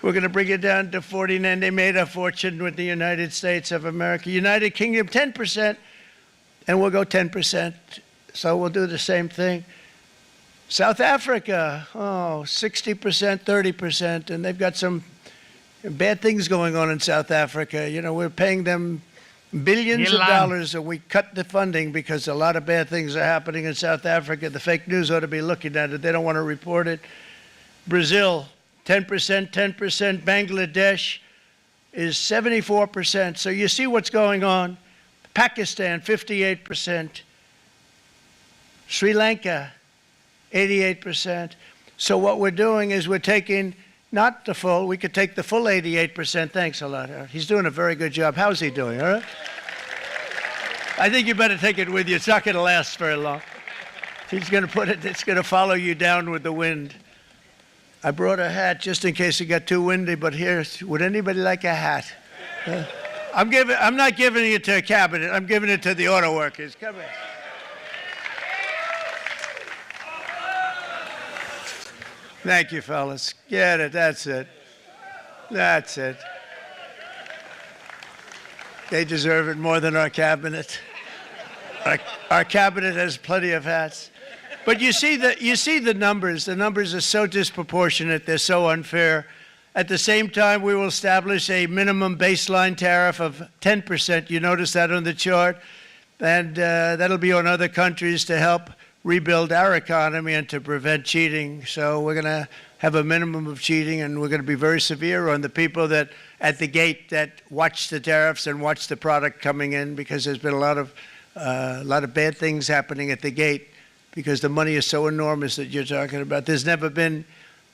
We're going to bring it down to 49. They made a fortune with the United States of America. United Kingdom, 10%, and we'll go 10%. So we'll do the same thing. South Africa, 60%, 30%, and they've got some bad things going on in South Africa. You know, we're paying them billions of dollars, and we cut the funding because a lot of bad things are happening in South Africa. The fake news ought to be looking at it. They don't want to report it. Brazil, 10%, 10%. Bangladesh is 74%. So you see what's going on. Pakistan, 58%. Sri Lanka, 88%. So what we're doing is we're taking not the full, we could take the full 88%. Thanks a lot, Aaron. He's doing a very good job. How's he doing, all right? I think you better take it with you. It's not going to last very long. He's going to put it, it's going to follow you down with the wind. I brought a hat just in case it got too windy, but here, would anybody like a hat? I'm not giving it to a cabinet. I'm giving it to the auto workers. Come here. Thank you, fellas. Get it. That's it. That's it. They deserve it more than our cabinet. Our cabinet has plenty of hats. But you see the numbers. The numbers are so disproportionate. They're so unfair. At the same time, we will establish a minimum baseline tariff of 10%. You notice that on the chart? And that'll be on other countries to help rebuild our economy and to prevent cheating. So we're going to have a minimum of cheating, and we're going to be very severe on the people that at the gate that watch the tariffs and watch the product coming in, because there's been a lot of bad things happening at the gate because the money is so enormous that you're talking about. There's never been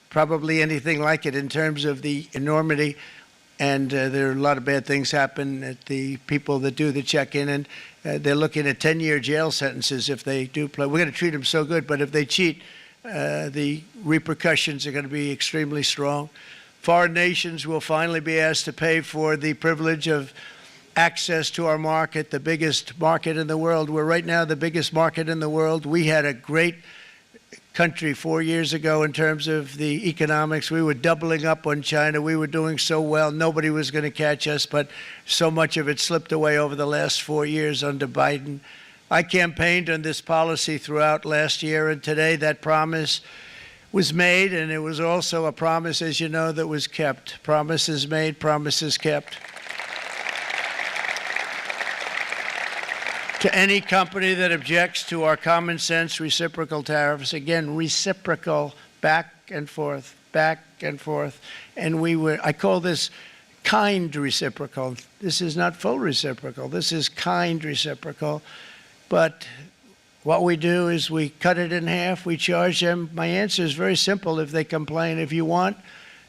probably anything like it in terms of the enormity, and there are a lot of bad things happen at the people that do the check-in, and they're looking at 10-year jail sentences if they do play. We're going to treat them so good, but if they cheat, the repercussions are going to be extremely strong. Foreign nations will finally be asked to pay for the privilege of access to our market, the biggest market in the world. We're right now the biggest market in the world. We had a great country 4 years ago in terms of the economics. We were doubling up on China. We were doing so well. Nobody was going to catch us, but so much of it slipped away over the last 4 years under Biden. I campaigned on this policy throughout last year, and today that promise was made, and it was also a promise, as you know, that was kept. Promises made, promises kept. To any company that objects to our common sense reciprocal tariffs, again, reciprocal, back and forth, back and forth. And I call this kind reciprocal. This is not full reciprocal. This is kind reciprocal. But what we do is we cut it in half. We charge them. My answer is very simple if they complain. If you want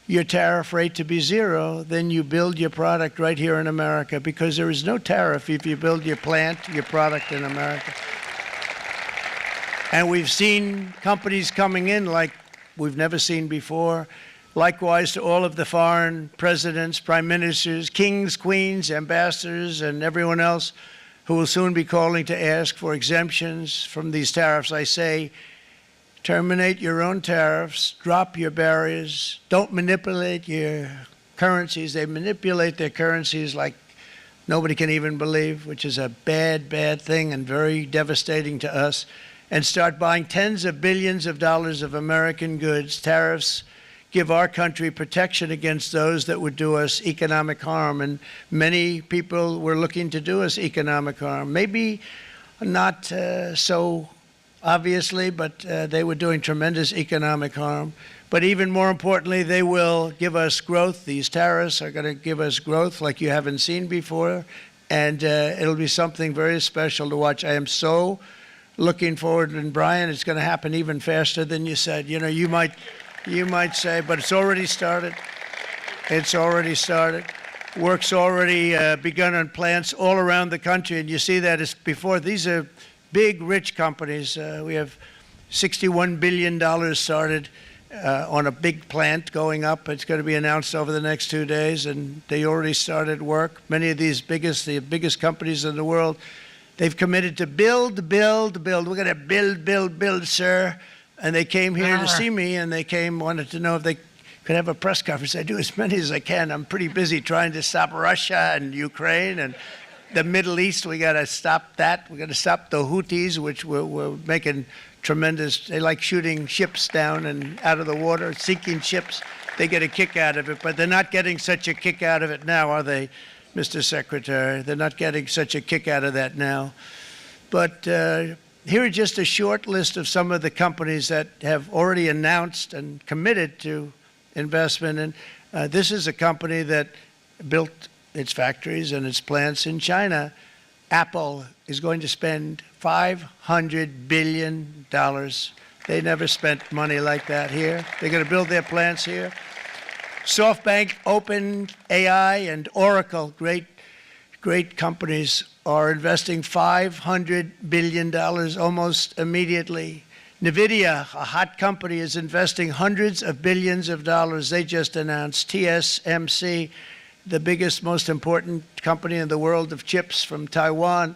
your tariff rate to be zero, then you build your product right here in America, because there is no tariff if you build your plant, your product in America. And we've seen companies coming in like we've never seen before. Likewise to all of the foreign presidents, prime ministers, kings, queens, ambassadors, and everyone else who will soon be calling to ask for exemptions from these tariffs. I say, terminate your own tariffs, drop your barriers, don't manipulate your currencies. They manipulate their currencies like nobody can even believe, which is a bad, bad thing and very devastating to us. And start buying tens of billions of dollars of American goods. Tariffs give our country protection against those that would do us economic harm. And many people were looking to do us economic harm. Maybe not so obviously, but they were doing tremendous economic harm. But even more importantly, they will give us growth. These tariffs are going to give us growth like you haven't seen before. And it'll be something very special to watch. I am so looking forward. And Brian, it's going to happen even faster than you said. You know, you might say, but it's already started. It's already started. Work's already begun on plants all around the country. And you see that as before. These are big, rich companies. We have $61 billion started on a big plant going up. It's going to be announced over the next 2 days, and they already started work. Many of these the biggest companies in the world, they've committed to build. We're going to build, sir. And they came here to see me, and wanted to know if they could have a press conference. I do as many as I can. I'm pretty busy trying to stop Russia and Ukraine and the Middle East. We got to stop that. We got to stop the Houthis, which we're making tremendous. They like shooting ships down and out of the water, sinking ships. They get a kick out of it, but they're not getting such a kick out of it now, are they, Mr. Secretary? They're not getting such a kick out of that now. But here are just a short list of some of the companies that have already announced and committed to investment. And this is a company that built its factories and its plants in China. Apple is going to spend $500 billion. They never spent money like that here. They're going to build their plants here. SoftBank, OpenAI, and Oracle, great companies, are investing $500 billion almost immediately. NVIDIA, a hot company, is investing hundreds of billions of dollars. They just announced. TSMC, the biggest, most important company in the world of chips from Taiwan,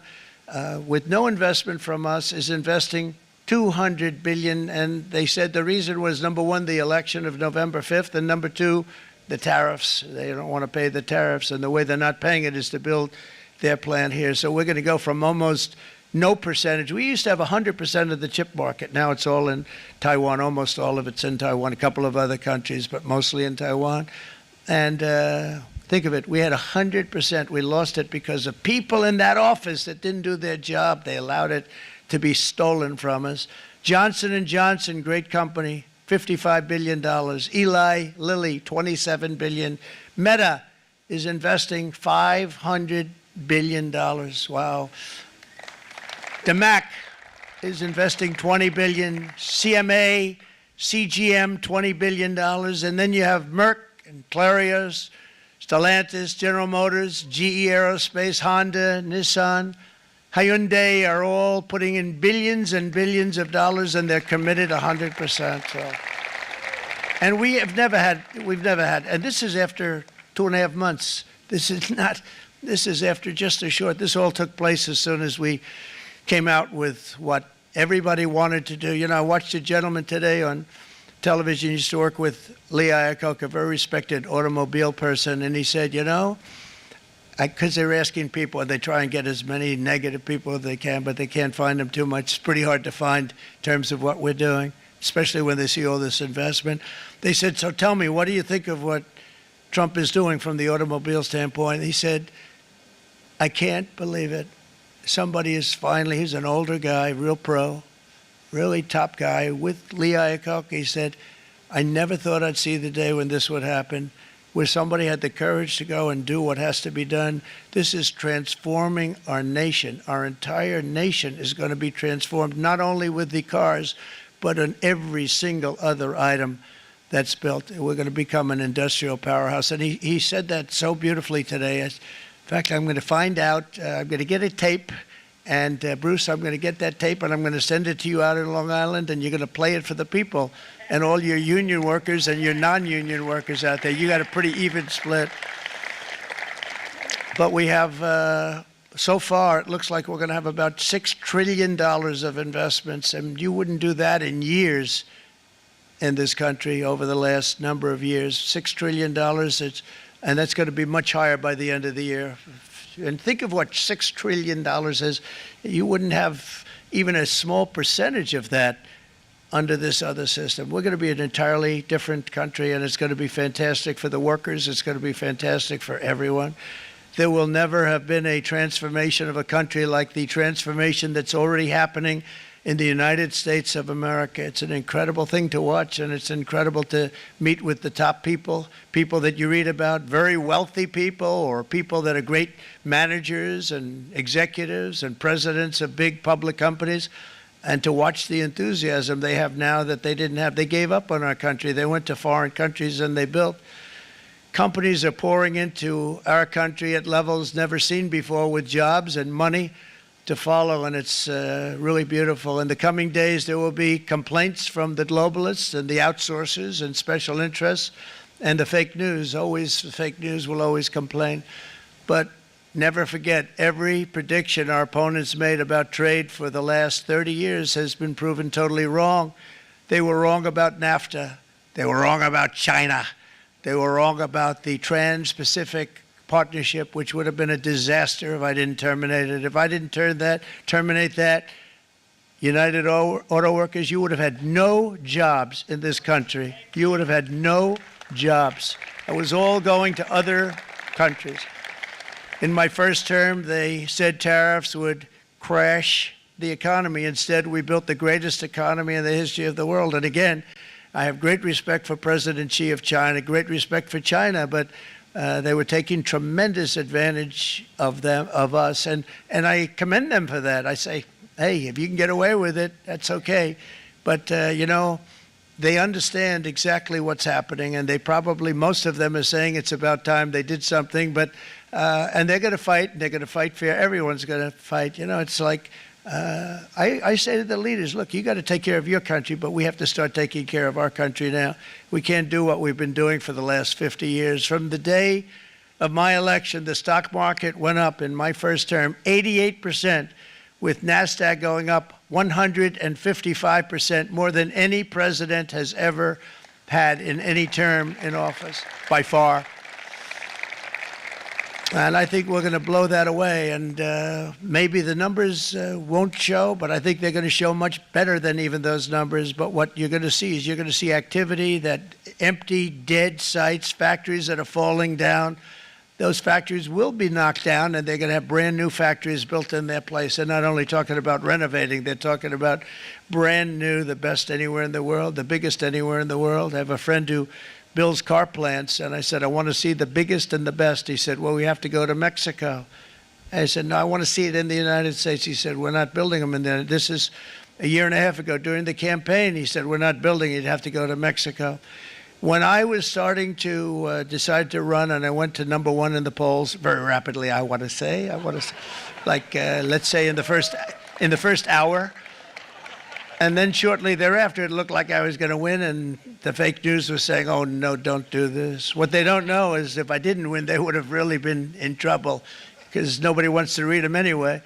with no investment from us, is investing $200 billion. And they said the reason was, number one, the election of November 5th, and number two, the tariffs. They don't want to pay the tariffs, and the way they're not paying it is to build their plant here. So we're going to go from almost no percentage. We used to have 100% of the chip market. Now it's all in Taiwan. Almost all of it's in Taiwan, a couple of other countries, but mostly in Taiwan. And think of it, we had 100%. We lost it because of people in that office that didn't do their job. They allowed it to be stolen from us. Johnson & Johnson, great company, $55 billion. Eli Lilly, $27 billion. Meta is investing $500 billion. Wow. DeMac is investing $20 billion. CMA, CGM, $20 billion. And then you have Merck and Clarios, Stellantis, General Motors, GE Aerospace, Honda, Nissan, Hyundai are all putting in billions and billions of dollars, and they're committed 100%. So. And we've never had, and this is after 2.5 months. This is after just a short, this all took place as soon as we came out with what everybody wanted to do. You know, I watched a gentleman today on television, used to work with Lee Iacocca, a very respected automobile person, and he said, you know, because they're asking people, and they try and get as many negative people as they can, but they can't find them too much. It's pretty hard to find in terms of what we're doing, especially when they see all this investment. They said, so tell me, what do you think of what Trump is doing from the automobile standpoint? He said, I can't believe it. Somebody is finally, he's an older guy, real pro, really top guy, with Lee Iacocca. He said, I never thought I'd see the day when this would happen, where somebody had the courage to go and do what has to be done. This is transforming our nation. Our entire nation is going to be transformed, not only with the cars, but on every single other item that's built. We're going to become an industrial powerhouse. And he said that so beautifully today. In fact, I'm going to find out, I'm going to get a tape, and Bruce, I'm going to get that tape, and I'm going to send it to you out in Long Island, and you're going to play it for the people. And all your union workers and your non-union workers out there, you got a pretty even split. But we have, so far, it looks like we're going to have about $6 trillion of investments, and you wouldn't do that in years in this country over the last number of years. $6 trillion, and that's going to be much higher by the end of the year. And think of what $6 trillion is. You wouldn't have even a small percentage of that under this other system. We're going to be an entirely different country, and it's going to be fantastic for the workers. It's going to be fantastic for everyone. There will never have been a transformation of a country like the transformation that's already happening in the United States of America. It's an incredible thing to watch, and it's incredible to meet with the top people, people that you read about, very wealthy people, or people that are great managers and executives and presidents of big public companies. And to watch the enthusiasm they have now that they didn't have. They gave up on our country. They went to foreign countries and they built. Companies are pouring into our country at levels never seen before, with jobs and money to follow, and it's really beautiful. In the coming days, there will be complaints from the globalists and the outsourcers and special interests and the fake news. Always, the fake news will always complain. But never forget, every prediction our opponents made about trade for the last 30 years has been proven totally wrong. They were wrong about NAFTA. They were wrong about China. They were wrong about the Trans-Pacific Partnership, which would have been a disaster if I didn't terminate it. If I didn't terminate that, United Auto Workers, you would have had no jobs in this country. You would have had no jobs. It was all going to other countries. In my first term, they said tariffs would crash the economy. Instead, we built the greatest economy in the history of the world. And again, I have great respect for President Xi of China, great respect for China, but they were taking tremendous advantage of us, and I commend them for that. I say, hey, if you can get away with it, that's okay. But, you know, they understand exactly what's happening, and they probably, most of them are saying it's about time they did something, but and they're going to fight, and they're going to fight fair. Everyone's going to fight. You know, it's like, I say to the leaders, look, you got to take care of your country, but we have to start taking care of our country now. We can't do what we've been doing for the last 50 years. From the day of my election, the stock market went up in my first term 88%, with NASDAQ going up 155%, more than any president has ever had in any term in office, by far. And I think we're going to blow that away. And maybe the numbers won't show, but I think they're going to show much better than even those numbers. But what you're going to see is you're going to see activity, that empty, dead sites, factories that are falling down. Those factories will be knocked down, and they're going to have brand new factories built in their place. They're not only talking about renovating, they're talking about brand new, the best anywhere in the world, the biggest anywhere in the world. I have a friend who builds car plants, and I said, I want to see the biggest and the best. He said, well, we have to go to Mexico. I said, no, I want to see it in the United States. He said, we're not building them in there. This is a year and a half ago during the campaign. He said, we're not building it. You'd have to go to Mexico. When I was starting to decide to run, and I went to number one in the polls very rapidly, I want to say, like let's say in the first hour, and then shortly thereafter, it looked like I was going to win, and the fake news was saying, "Oh no, don't do this." What they don't know is if I didn't win, they would have really been in trouble, because nobody wants to read them anyway.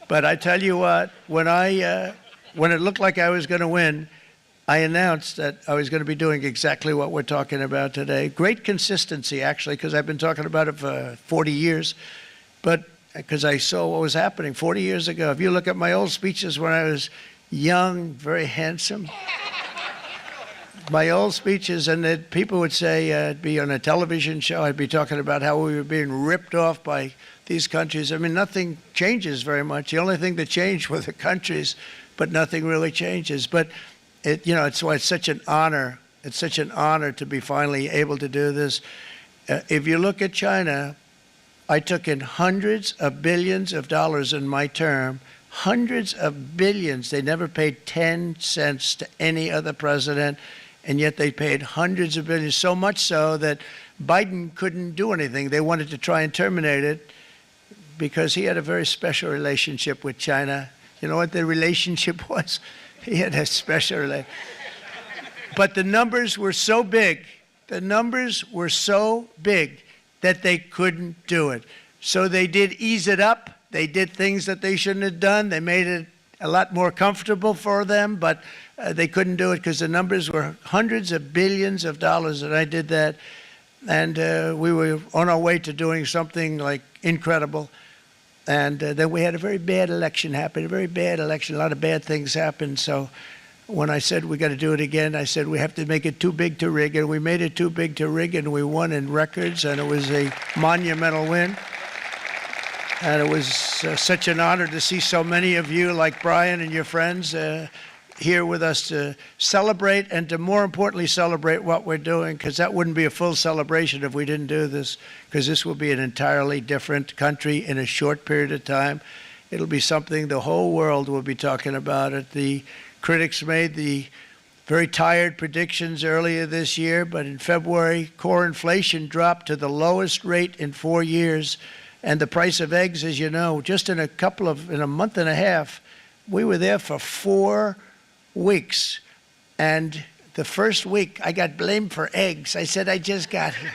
But I tell you what, when it looked like I was going to win, I announced that I was going to be doing exactly what we're talking about today. Great consistency, actually, because I've been talking about it for 40 years. But because I saw what was happening 40 years ago. If you look at my old speeches when I was young, very handsome, my old speeches, and that people would say I'd be on a television show, I'd be talking about how we were being ripped off by these countries. I mean, nothing changes very much. The only thing that changed were the countries, but nothing really changes. But it's why it's such an honor. It's such an honor to be finally able to do this. If you look at China, I took in hundreds of billions of dollars in my term, hundreds of billions. They never paid 10 cents to any other president, and yet they paid hundreds of billions, so much so that Biden couldn't do anything. They wanted to try and terminate it because he had a very special relationship with China. You know what the relationship was? He had a special relationship. But the numbers were so big, that they couldn't do it. So they did ease it up. They did things that they shouldn't have done. They made it a lot more comfortable for them, but they couldn't do it because the numbers were hundreds of billions of dollars, and I did that. And we were on our way to doing something like incredible. And then we had a very bad election happen, a very bad election. A lot of bad things happened. So when I said we got to do it again, I said we have to make it too big to rig. And we made it too big to rig, and we won in records. And it was a monumental win. And it was such an honor to see so many of you, like Brian and your friends, here with us to celebrate, and to more importantly celebrate what we're doing, because that wouldn't be a full celebration if we didn't do this, because this will be an entirely different country in a short period of time. It'll be something the whole world will be talking about it. The critics made the very tired predictions earlier this year, but in February, core inflation dropped to the lowest rate in 4 years, and the price of eggs, as you know, just in a month and a half, we were there for 4 weeks, and the first week I got blamed for eggs. I said, I just got here.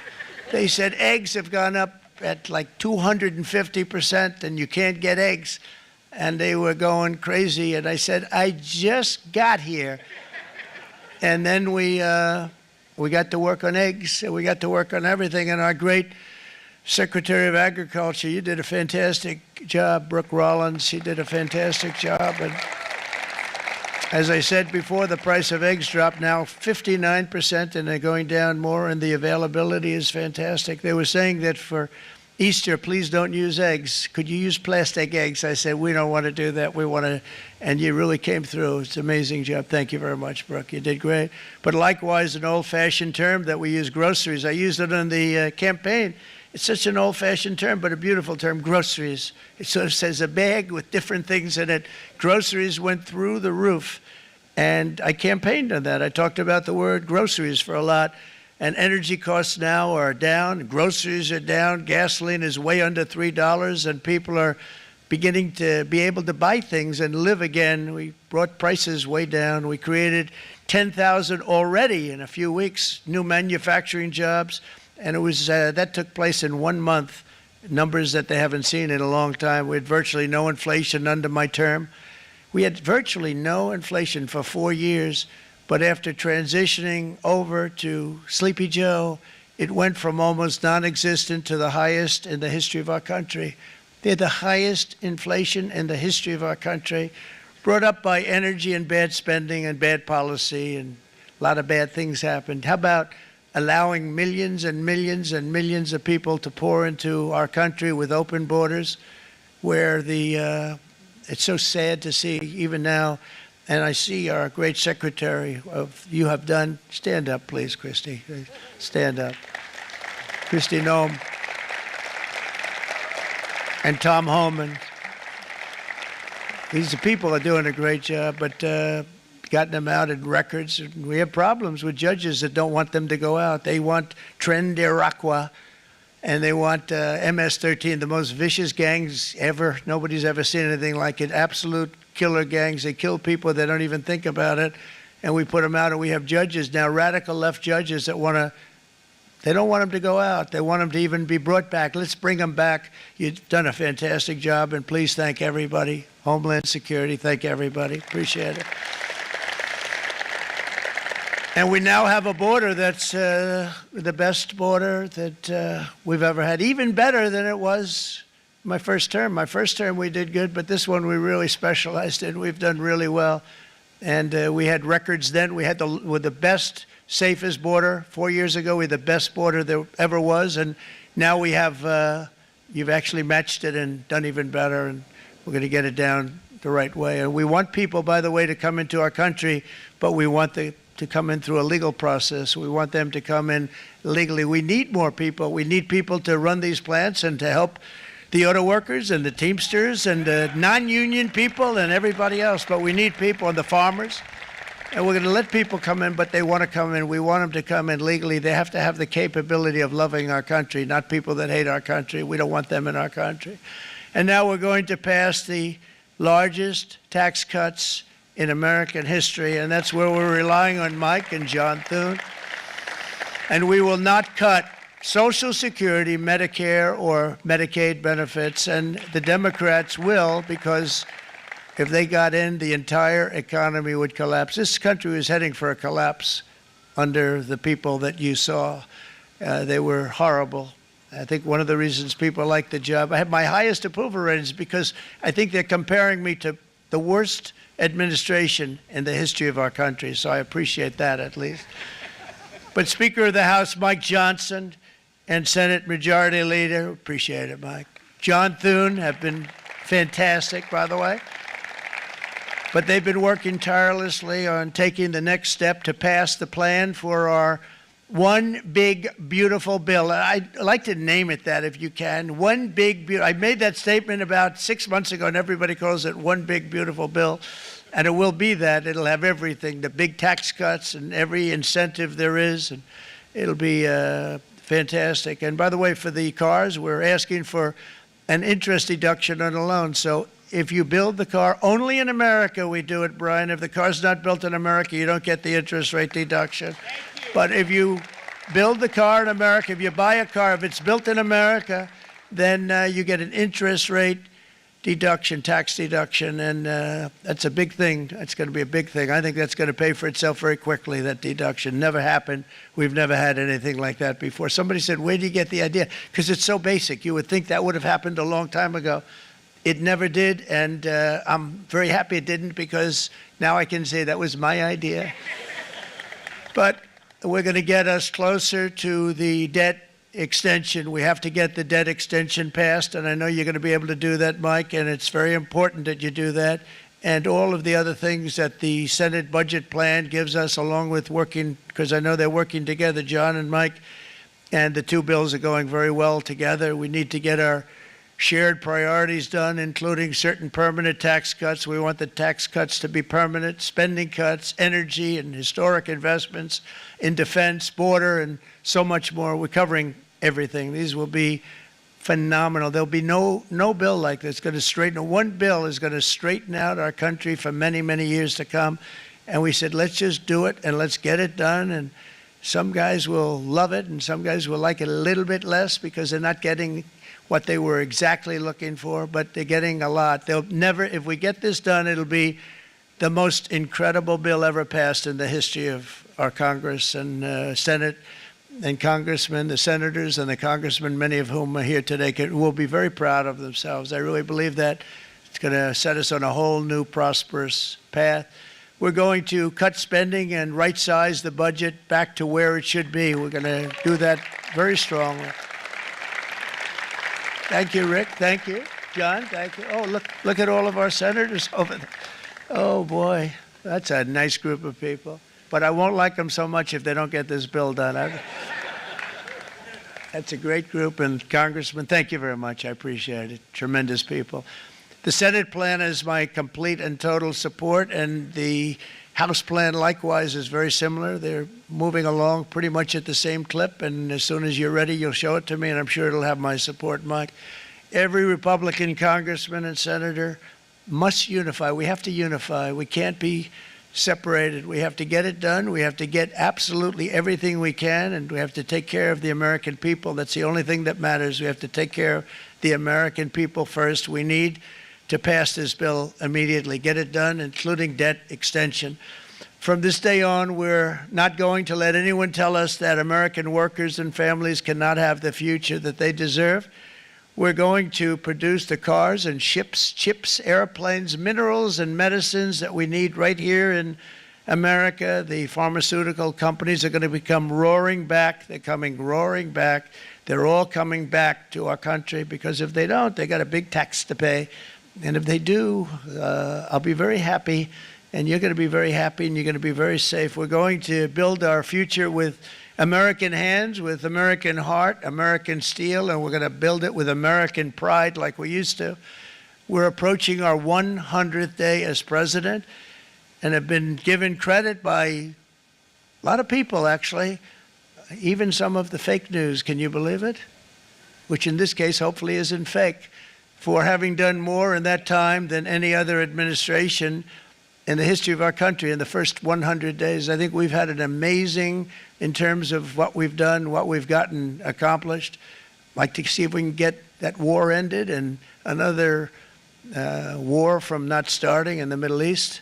They said eggs have gone up at like 250% and you can't get eggs, and they were going crazy, and I said, I just got here. And then we got to work on eggs, and we got to work on everything, and our great Secretary of Agriculture, you did a fantastic job, Brooke Rollins, she did a fantastic job. And as I said before, the price of eggs dropped now 59%, and they're going down more, and the availability is fantastic. They were saying that for Easter, please don't use eggs. Could you use plastic eggs? I said, we don't want to do that. We want to, and you really came through. It's an amazing job. Thank you very much, Brooke. You did great. But likewise, an old-fashioned term that we use, groceries. I used it in the campaign. It's such an old-fashioned term, but a beautiful term, groceries. It sort of says a bag with different things in it. Groceries went through the roof, and I campaigned on that. I talked about the word groceries for a lot, and energy costs now are down. Groceries are down. Gasoline is way under $3, and people are beginning to be able to buy things and live again. We brought prices way down. We created 10,000 already in a few weeks, new manufacturing jobs. And it was that took place in 1 month, numbers that they haven't seen in a long time. We had virtually no inflation under my term. We had virtually no inflation for 4 years, but after transitioning over to Sleepy Joe, it went from almost non-existent to the highest in the history of our country. They had the highest inflation in the history of our country, brought up by energy and bad spending and bad policy, and a lot of bad things happened. How about allowing millions and millions and millions of people to pour into our country with open borders, where it's so sad to see even now. And I see our great secretary you have done. Stand up, please, Christy. Stand up. Christy Noem and Tom Homan. These people are doing a great job, but gotten them out in records. We have problems with judges that don't want them to go out. They want Tren de Aragua, and they want MS-13, the most vicious gangs ever. Nobody's ever seen anything like it. Absolute killer gangs. They kill people. They don't even think about it. And we put them out, and we have judges now, radical left judges that they don't want them to go out. They want them to even be brought back. Let's bring them back. You've done a fantastic job, and please thank everybody. Homeland Security, thank everybody. Appreciate it. And we now have a border that's the best border that we've ever had, even better than it was my first term. My first term we did good, but this one we really specialized in. We've done really well. And we had records then. We had the best, safest border. 4 years ago, we had the best border there ever was. And now we have, you've actually matched it and done even better. And we're going to get it down the right way. And we want people, by the way, to come into our country, but we want to come in through a legal process. We want them to come in legally. We need more people. We need people to run these plants and to help the auto workers and the Teamsters and the non-union people and everybody else. But we need people, and the farmers. And we're going to let people come in, but they want to come in. We want them to come in legally. They have to have the capability of loving our country, not people that hate our country. We don't want them in our country. And now we're going to pass the largest tax cuts in American history, and that's where we're relying on Mike and John Thune. And we will not cut Social Security, Medicare, or Medicaid benefits, and the Democrats will, because if they got in, the entire economy would collapse. This country was heading for a collapse under the people that you saw. They were horrible. I think one of the reasons people like the job, I have my highest approval ratings because I think they're comparing me to the worst administration in the history of our country, so I appreciate that at least. But Speaker of the House Mike Johnson and Senate Majority Leader, appreciate it, Mike, John Thune have been fantastic, by the way. But they've been working tirelessly on taking the next step to pass the plan for our one big, beautiful bill. I'd like to name it that if you can. One big, beautiful. I made that statement about 6 months ago, and everybody calls it one big, beautiful bill. And it will be that. It'll have everything, the big tax cuts and every incentive there is. And it'll be fantastic. And by the way, for the cars, we're asking for an interest deduction on a loan. So if you build the car, only in America we do it, Brian. If the car's not built in America, you don't get the interest rate deduction. But if you build the car in America, if you buy a car, if it's built in America, then you get an interest rate deduction, tax deduction, and that's a big thing. That's going to be a big thing. I think that's going to pay for itself very quickly, that deduction. Never happened. We've never had anything like that before. Somebody said, where do you get the idea? Because it's so basic. You would think that would have happened a long time ago. It never did, and I'm very happy it didn't because now I can say that was my idea. But we're going to get us closer to the debt extension. We have to get the debt extension passed, and I know you're going to be able to do that, Mike, and it's very important that you do that. And all of the other things that the Senate budget plan gives us, along with working, because I know they're working together, John and Mike, and the two bills are going very well together. We need to get our shared priorities done, including certain permanent tax cuts. We want the tax cuts to be permanent, spending cuts, energy and historic investments in defense, border, and so much more. We're covering everything. These will be phenomenal. There'll be no bill like this going to straighten. One bill is going to straighten out our country for many, many years to come. And we said, let's just do it and let's get it done. And some guys will love it and some guys will like it a little bit less because they're not getting what they were exactly looking for, but they're getting a lot. They'll never, if we get this done, it'll be the most incredible bill ever passed in the history of our Congress and Senate and congressmen, the senators and the congressmen, many of whom are here today, will be very proud of themselves. I really believe that. It's going to set us on a whole new prosperous path. We're going to cut spending and right-size the budget back to where it should be. We're going to do that very strongly. Thank you, Rick. Thank you. John, thank you. Oh, look at all of our senators over there. Oh, boy. That's a nice group of people. But I won't like them so much if they don't get this bill done. That's a great group. And Congressman, thank you very much. I appreciate it. Tremendous people. The Senate plan is my complete and total support, and the House plan, likewise, is very similar. They're moving along pretty much at the same clip, and as soon as you're ready, you'll show it to me, and I'm sure it'll have my support, Mike. Every Republican congressman and senator must unify. We have to unify. We can't be separated. We have to get it done. We have to get absolutely everything we can, and we have to take care of the American people. That's the only thing that matters. We have to take care of the American people first. We need to pass this bill immediately, get it done, including debt extension. From this day on, we're not going to let anyone tell us that American workers and families cannot have the future that they deserve. We're going to produce the cars and ships, chips, airplanes, minerals, and medicines that we need right here in America. The pharmaceutical companies are going to become roaring back. They're coming roaring back. They're all coming back to our country because if they don't, they got a big tax to pay. And if they do, I'll be very happy, and you're going to be very happy, and you're going to be very safe. We're going to build our future with American hands, with American heart, American steel, and we're going to build it with American pride like we used to. We're approaching our 100th day as president and have been given credit by a lot of people, actually, even some of the fake news. Can you believe it? Which in this case hopefully isn't fake, for having done more in that time than any other administration in the history of our country in the first 100 days. I think we've had an amazing, in terms of what we've done, what we've gotten accomplished. I'd like to see if we can get that war ended and another war from not starting in the Middle East.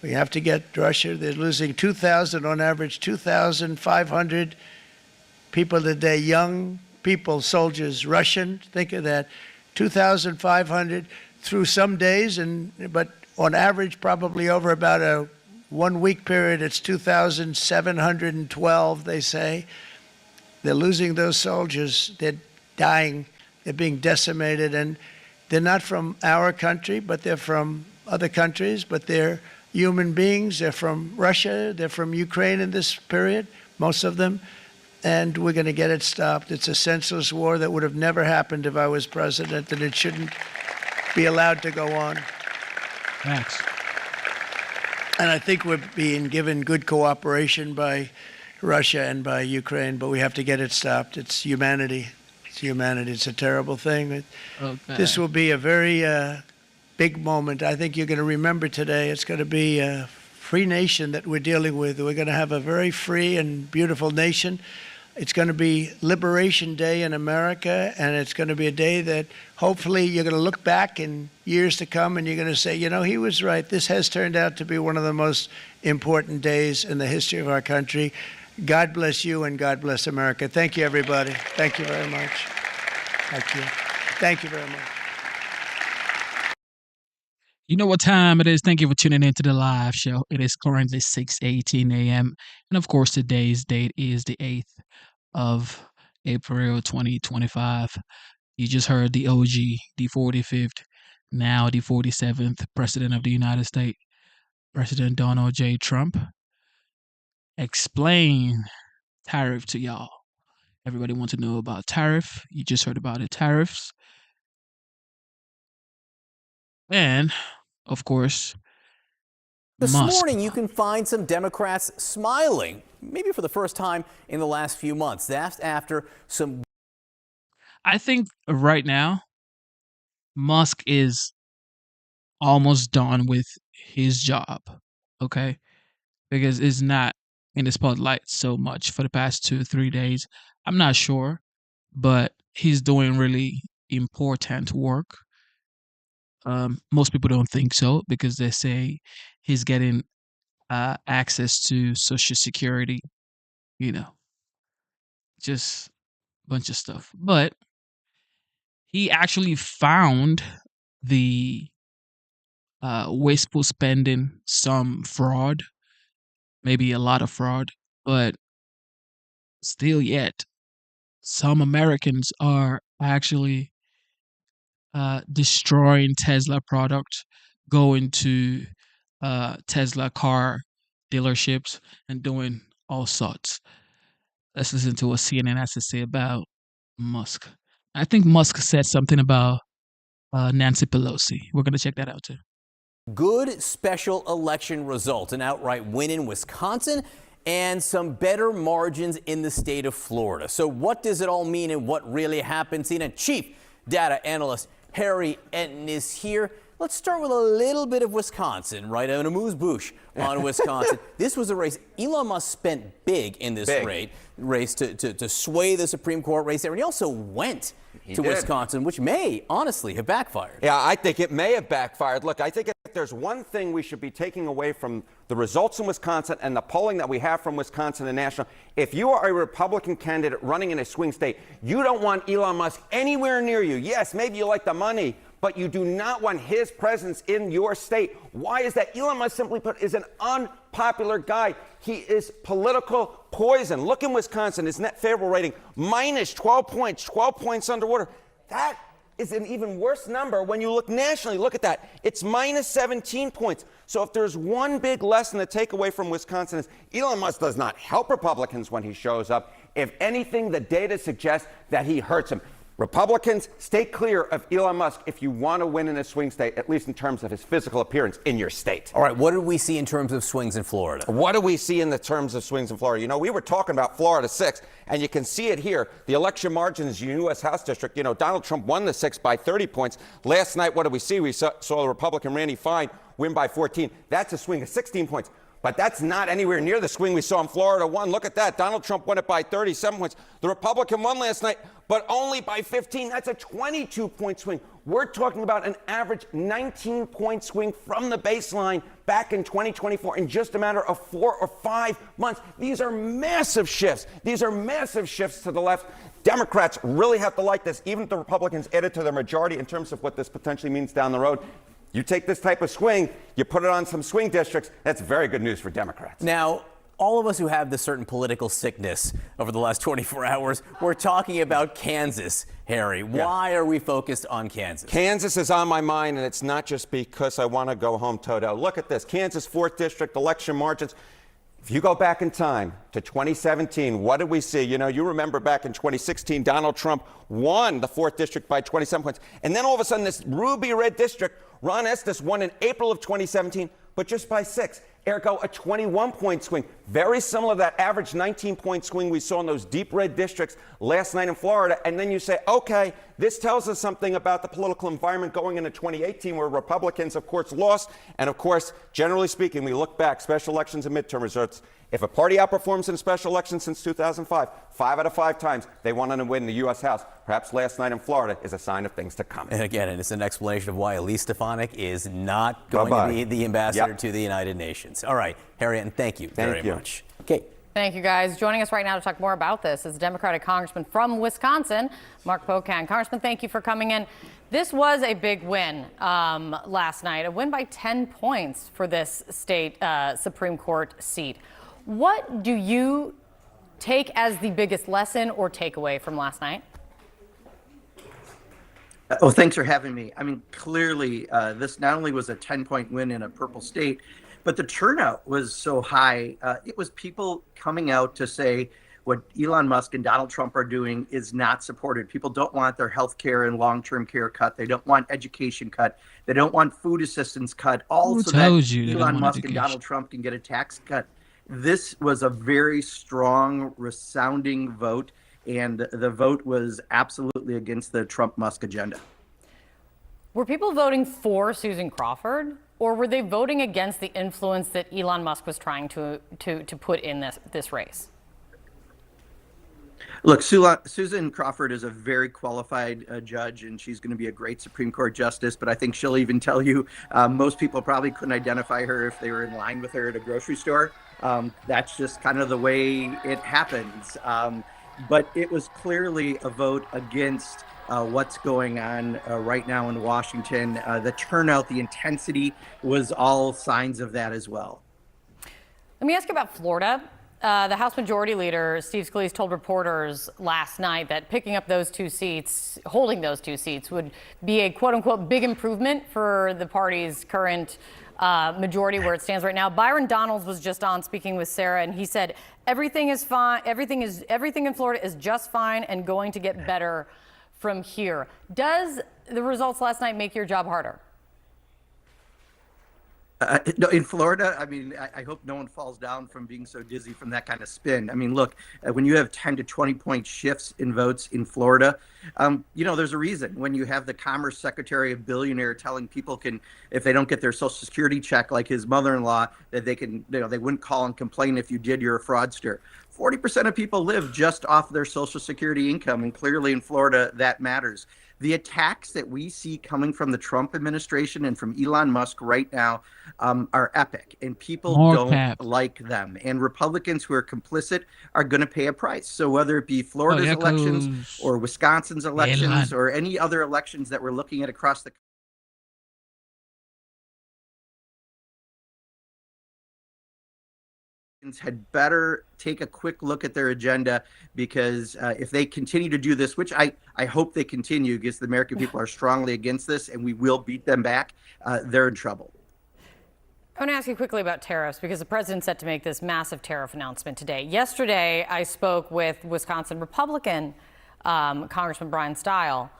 We have to get Russia. They're losing 2,000 on average, 2,500 people a day, young people, soldiers, Russian. Think of that. 2,500 through some days, but on average, probably over about a 1 week period, it's 2,712, they say. They're losing those soldiers. They're dying. They're being decimated. And they're not from our country, but they're from other countries, but they're human beings. They're from Russia. They're from Ukraine in this period, most of them. And we're going to get it stopped. It's a senseless war that would have never happened if I was president, and it shouldn't be allowed to go on. Thanks. And I think we're being given good cooperation by Russia and by Ukraine, but we have to get it stopped. It's humanity. It's humanity. It's a terrible thing. Okay. This will be a very big moment. I think you're going to remember today. It's going to be a free nation that we're dealing with. We're going to have a very free and beautiful nation. It's going to be Liberation Day in America, and it's going to be a day that hopefully you're going to look back in years to come and you're going to say, you know, he was right. This has turned out to be one of the most important days in the history of our country. God bless you and God bless America. Thank you, everybody. Thank you very much. Thank you. Thank you very much. You know what time it is. Thank you for tuning in to the live show. It is currently 6:18 a.m. And of course, today's date is the 8th of April 2025. You just heard the OG, the 45th, now the 47th President of the United States, President Donald J. Trump, explain tariff to y'all. Everybody wants to know about tariff. You just heard about it, tariffs. And, of course, This Musk. morning, you can find some Democrats smiling, maybe for the first time in the last few months. That's after some. I think right now, Musk is almost done with his job, okay? Because it's not in the spotlight so much for the past 2-3 days. I'm not sure, but he's doing really important work. Most people don't think so because they say he's getting access to Social Security, you know, just a bunch of stuff. But he actually found the wasteful spending, some fraud, maybe a lot of fraud, but still yet, some Americans are actually destroying Tesla product, going to Tesla car dealerships and doing all sorts. Let's listen to what CNN has to say about Musk. I think Musk said something about Nancy Pelosi. We're going to check that out too. Good special election results, an outright win in Wisconsin, and some better margins in the state of Florida. So what does it all mean and what really happened? CNN Chief Data Analyst Harry Enton is here. Let's start with a little bit of Wisconsin, right? An amuse-bouche on Wisconsin. This was a race. Elon Musk spent big in this race to sway the Supreme Court race there. And he also went to Wisconsin, which may honestly have backfired. Yeah, I think it may have backfired. Look, I think if there's one thing we should be taking away from the results in Wisconsin and the polling that we have from Wisconsin and national, if you are a Republican candidate running in a swing state, you don't want Elon Musk anywhere near you. Yes, maybe you like the money, but you do not want his presence in your state. Why is that? Elon Musk, simply put, is an unpopular guy. He is political poison. Look in Wisconsin, his net favorable rating, minus 12 points, 12 points underwater. That is an even worse number when you look nationally. Look at that. It's minus 17 points. So if there's one big lesson to take away from Wisconsin is Elon Musk does not help Republicans when he shows up. If anything, the data suggests that he hurts them. Republicans, stay clear of Elon Musk if you want to win in a swing state, at least in terms of his physical appearance in your state. All right, what did we see in terms of swings in Florida? What do we see in the terms of swings in Florida? You know, we were talking about Florida 6, and you can see it here. The election margins in the U.S. House District, you know, Donald Trump won the 6 by 30 points. Last night, what did we see? We saw the Republican Randy Fine win by 14. That's a swing of 16 points. But that's not anywhere near the swing we saw in Florida 1. Look at that. Donald Trump won it by 37 points. The Republican won last night, but only by 15. That's a 22-point swing. We're talking about an average 19-point swing from the baseline back in 2024 in just a matter of 4 or 5 months. These are massive shifts. These are massive shifts to the left. Democrats really have to like this, even if the Republicans added to their majority in terms of what this potentially means down the road. You take this type of swing, you put it on some swing districts, that's very good news for Democrats. Now, all of us who have this certain political sickness over the last 24 hours, we're talking about Kansas, Harry. Why are we focused on Kansas? Kansas is on my mind, and it's not just because I want to go home Toto. Look at this. Kansas 4th District election margins. If you go back in time to 2017, what did we see? You know, you remember back in 2016, Donald Trump won the 4th District by 27 points. And then all of a sudden, this ruby red district, Ron Estes won in April of 2017, but just by 6. Ergo, a 21-point swing. Very similar to that average 19-point swing we saw in those deep red districts last night in Florida. And then you say, okay, this tells us something about the political environment going into 2018, where Republicans, of course, lost. And of course, generally speaking, we look back, special elections and midterm results. If a party outperforms in a special election since 2005, 5 out of 5 times they won and win the U.S. House. Perhaps last night in Florida is a sign of things to come. And again, it's an explanation of why Elise Stefanik is not going to be the ambassador to the United Nations. All right, Harriet, thank you very much. Okay. Thank you, guys. Joining us right now to talk more about this is Democratic Congressman from Wisconsin, Mark Pocan. Congressman, thank you for coming in. This was a big win last night, a win by 10 points for this state Supreme Court seat. What do you take as the biggest lesson or takeaway from last night? Oh, thanks for having me. I mean, clearly, this not only was a 10-point win in a purple state, but the turnout was so high. It was people coming out to say what Elon Musk and Donald Trump are doing is not supported. People don't want their health care and long-term care cut. They don't want education cut. They don't want food assistance cut. All so that Elon Musk and Donald Trump can get a tax cut. This was a very strong, resounding vote, and the vote was absolutely against the Trump-Musk agenda. Were people voting for Susan Crawford, or were they voting against the influence that Elon Musk was trying to put in this race? Look, Susan Crawford is a very qualified judge, and she's going to be a great Supreme Court justice. But I think she'll even tell you most people probably couldn't identify her if they were in line with her at a grocery store. That's just kind of the way it happens. But it was clearly a vote against what's going on right now in Washington. The turnout, the intensity was all signs of that as well. Let me ask you about Florida. The House Majority Leader, Steve Scalise, told reporters last night that picking up those 2 seats, holding those 2 seats, would be a quote-unquote big improvement for the party's current majority where it stands right now. Byron Donalds was just on speaking with Sarah, and he said everything is fine. Everything in Florida is just fine and going to get better from here. Does the results last night make your job harder? No, in Florida, I mean, I hope no one falls down from being so dizzy from that kind of spin. I mean, look, when you have 10 to 20 point shifts in votes in Florida, there's a reason. When you have the Commerce Secretary, a billionaire, telling people if they don't get their Social Security check, like his mother-in-law, that they wouldn't call and complain if you did, you're a fraudster. 40% of people live just off their Social Security income, and clearly in Florida, that matters. The attacks that we see coming from the Trump administration and from Elon Musk right now are epic, and people don't like them. And Republicans who are complicit are going to pay a price. So whether it be Florida's elections or Wisconsin's elections or any other elections that we're looking at across the had better take a quick look at their agenda, because if they continue to do this, which I hope they continue, because the American people are strongly against this and we will beat them back, they're in trouble. I want to ask you quickly about tariffs, because the president's set to make this massive tariff announcement today. Yesterday, I spoke with Wisconsin Republican Congressman Brian Stile,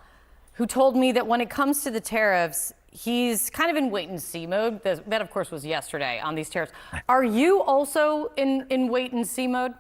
who told me that when it comes to the tariffs, he's kind of in wait-and-see mode. That, of course, was yesterday on these tariffs. Are you also in wait-and-see mode?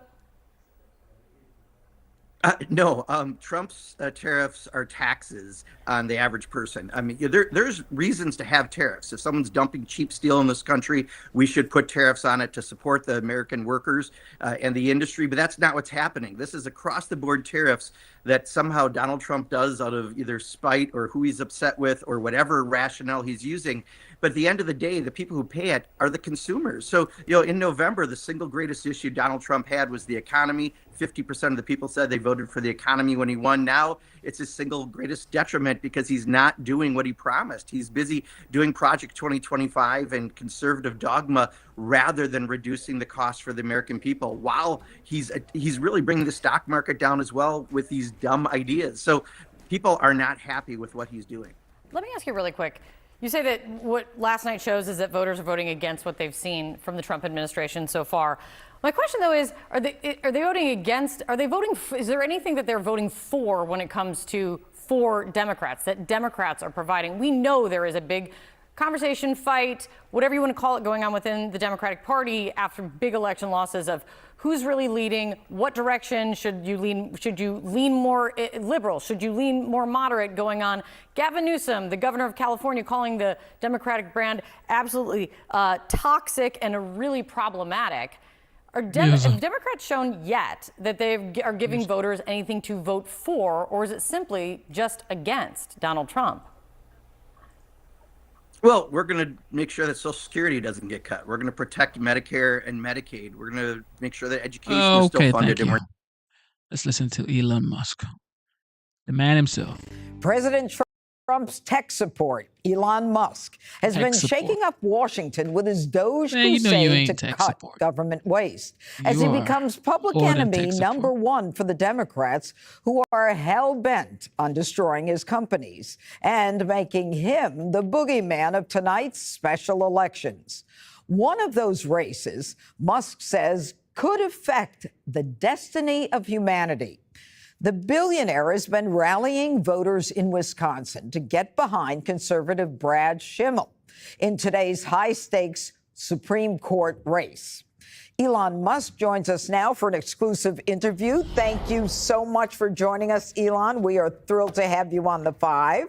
No, Trump's tariffs are taxes on the average person. I mean, there's reasons to have tariffs. If someone's dumping cheap steel in this country, we should put tariffs on it to support the American workers and the industry. But that's not what's happening. This is across-the-board tariffs that somehow Donald Trump does out of either spite or who he's upset with or whatever rationale he's using. But at the end of the day, the people who pay it are the consumers. So, in November, the single greatest issue Donald Trump had was the economy. 50% of the people said they voted for the economy when he won. Now it's his single greatest detriment, because he's not doing what he promised. He's busy doing Project 2025 and conservative dogma rather than reducing the cost for the American people, while he's really bringing the stock market down as well with these dumb ideas. So people are not happy with what he's doing. Let me ask you really quick. You say that what last night shows is that voters are voting against what they've seen from the Trump administration so far. My question, though, is, are they voting against? Are they voting? Is there anything that they're voting for when it comes to Democrats, that Democrats are providing? We know there is a big conversation, fight, whatever you want to call it, going on within the Democratic Party after big election losses of who's really leading, what direction should you lean? Should you lean more liberal? Should you lean more moderate going on? Gavin Newsom, the governor of California, calling the Democratic brand absolutely toxic and really problematic. Have Democrats shown yet that they are giving voters anything to vote for, or is it simply just against Donald Trump? Well, we're going to make sure that Social Security doesn't get cut. We're going to protect Medicare and Medicaid. We're going to make sure that education is still funded. Thank you. Let's listen to Elon Musk, the man himself. President Trump's tech support, Elon Musk, has been shaking up Washington with his Doge crusade to cut government waste as he becomes public enemy number one for the Democrats, who are hell-bent on destroying his companies and making him the boogeyman of tonight's special elections. One of those races, Musk says, could affect the destiny of humanity. The billionaire has been rallying voters in Wisconsin to get behind conservative Brad Schimmel in today's high-stakes Supreme Court race. Elon Musk joins us now for an exclusive interview. Thank you so much for joining us, Elon. We are thrilled to have you on The Five.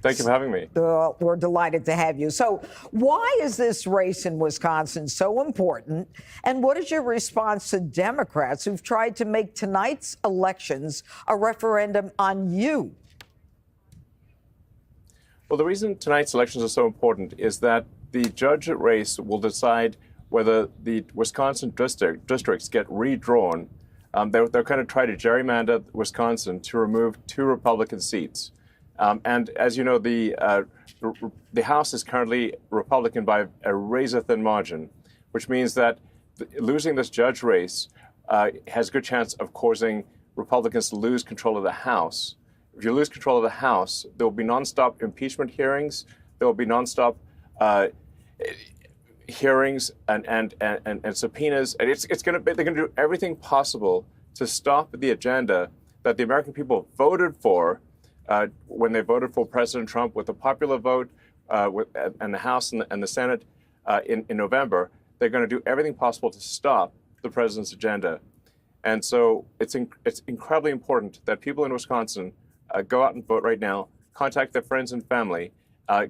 Thank you for having me. We're delighted to have you. So why is this race in Wisconsin so important? And what is your response to Democrats who've tried to make tonight's elections a referendum on you? Well, the reason tonight's elections are so important is that the judge race will decide whether the Wisconsin districts get redrawn. They're going to try to gerrymander Wisconsin to remove 2 Republican seats. And as you know, the House is currently Republican by a razor-thin margin, which means that losing this judge race has a good chance of causing Republicans to lose control of the House. If you lose control of the House, there will be nonstop impeachment hearings. There will be nonstop hearings and subpoenas. And they're going to do everything possible to stop the agenda that the American people voted for when they voted for President Trump with a popular vote, and the House and the Senate in November, they're going to do everything possible to stop the president's agenda. And so it's incredibly important that people in Wisconsin go out and vote right now, contact their friends and family,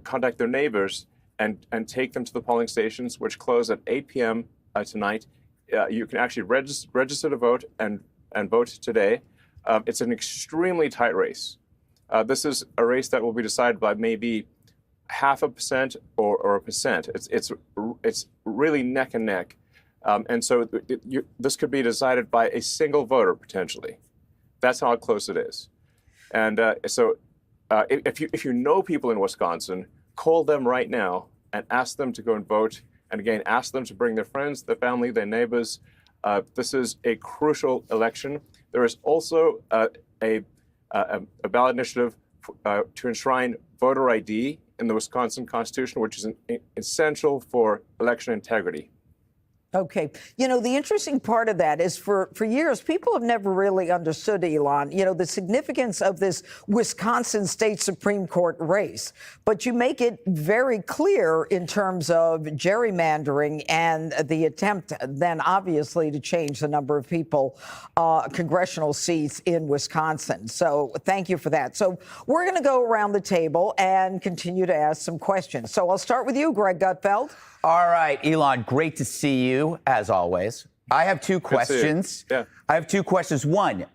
contact their neighbors, and take them to the polling stations, which close at 8 p.m. Tonight. You can actually register to vote and vote today. It's an extremely tight race. This is a race that will be decided by maybe 0.5% or 1%. It's really neck and neck. And so this could be decided by a single voter, potentially. That's how close it is. And if you know people in Wisconsin, call them right now and ask them to go and vote. And again, ask them to bring their friends, their family, their neighbors. This is a crucial election. There is also a ballot initiative to enshrine voter ID in the Wisconsin Constitution, which is essential for election integrity. Okay. You know, the interesting part of that is for years, people have never really understood, Elon, you know, the significance of this Wisconsin State Supreme Court race. But you make it very clear in terms of gerrymandering and the attempt then, obviously, to change the number of people, congressional seats in Wisconsin. So thank you for that. So we're going to go around the table and continue to ask some questions. So I'll start with you, Greg Gutfeld. All right, Elon, great to see you, as always. I have two questions. Yeah. I have two questions. One,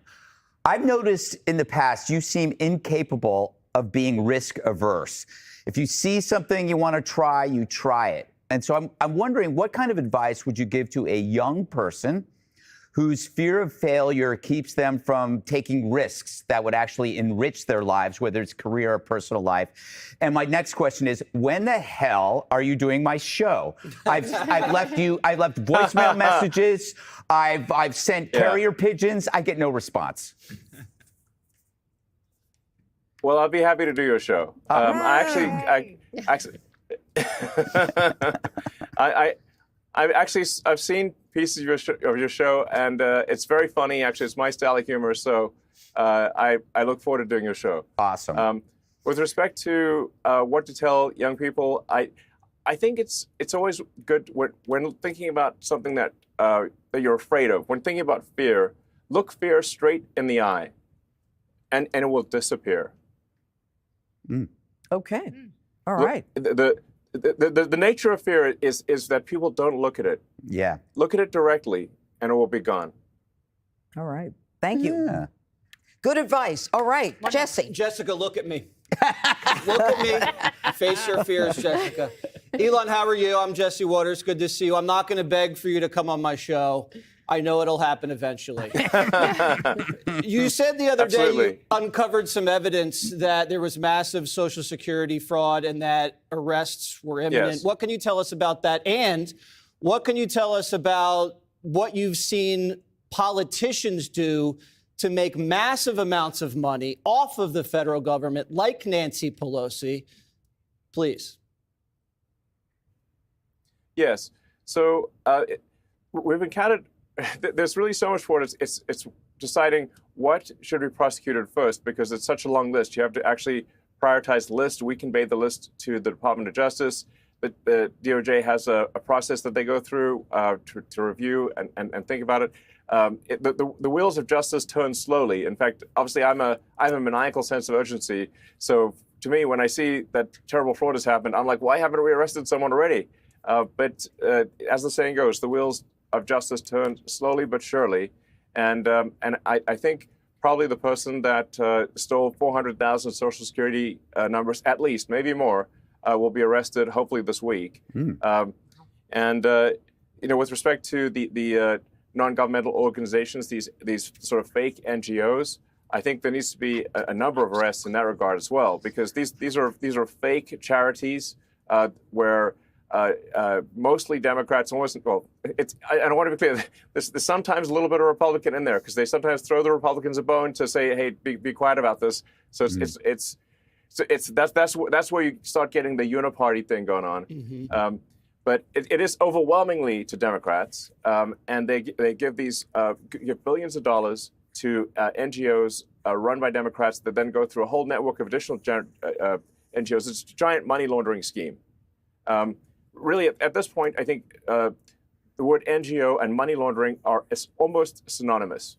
I've noticed in the past you seem incapable of being risk averse. If you see something you want to try, you try it. And so I'm wondering, what kind of advice would you give to a young person whose fear of failure keeps them from taking risks that would actually enrich their lives, whether it's career or personal life? And my next question is, when the hell are you doing my show? I've left voicemail messages. I've sent carrier pigeons. I get no response. Well, I'll be happy to do your show. I've seen pieces of your show, and it's very funny. Actually, it's my style of humor, so I look forward to doing your show. Awesome. With respect to what to tell young people, I think it's always good when thinking about something that you're afraid of. When thinking about fear, look fear straight in the eye, and it will disappear. Okay. All right. The nature of fear is that people don't look at it. Yeah. Look at it directly, and it will be gone. All right. Thank you. Yeah. Good advice. All right, Jesse. Jessica, look at me. Look at me. Face your fears, Jessica. Elon, how are you? I'm Jesse Waters. Good to see you. I'm not going to beg for you to come on my show. I know it'll happen eventually. You said the other day you uncovered some evidence that there was massive Social Security fraud and that arrests were imminent. Yes. What can you tell us about that? And what can you tell us about what you've seen politicians do to make massive amounts of money off of the federal government, like Nancy Pelosi? Please. Yes. So we've encountered. There's really so much for it. It's deciding what should be prosecuted first, because it's such a long list. You have to actually prioritize the list. We convey the list to the Department of Justice. The DOJ has a process that they go through to review and think about it. The wheels of justice turn slowly. In fact, obviously, I have a maniacal sense of urgency. So to me, when I see that terrible fraud has happened, I'm like, why haven't we arrested someone already? But as the saying goes, the wheels of justice turn slowly but surely. And I think probably the person that stole 400,000 Social Security numbers, at least, maybe more, will be arrested hopefully this week. With respect to the non-governmental organizations, these sort of fake NGOs, I think there needs to be a number of arrests in that regard as well, because these are fake charities where mostly Democrats, I don't want to be clear, there's sometimes a little bit of Republican in there, because they sometimes throw the Republicans a bone to say, hey, be quiet about this. So that's where you start getting the uniparty thing going on. But it is overwhelmingly to Democrats, and they give give billions of dollars to NGOs run by Democrats that then go through a whole network of additional NGOs. It's a giant money laundering scheme. Really, at this point, I think the word NGO and money laundering are almost synonymous.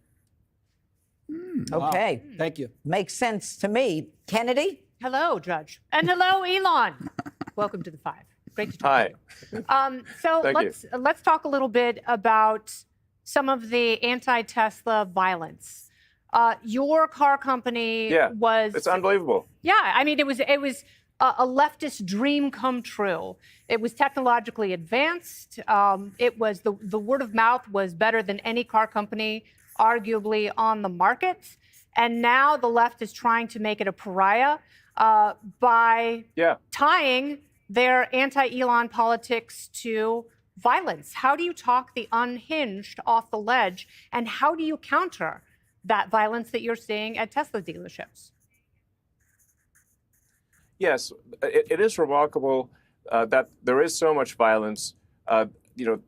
Okay. Wow. Thank you. Makes sense to me. Kennedy? Hello, Judge. And hello, Elon. Welcome to the Five. Great to talk to you. So let's talk a little bit about some of the anti-Tesla violence. Your car company was... It's unbelievable. Yeah, I mean, it was a leftist dream come true. It was technologically advanced. It was the word of mouth was better than any car company, arguably, on the market. And now the left is trying to make it a pariah by tying their anti-Elon politics to violence. How do you talk the unhinged off the ledge, and how do you counter that violence that you're seeing at Tesla dealerships? Yes, it is remarkable that there is so much violence.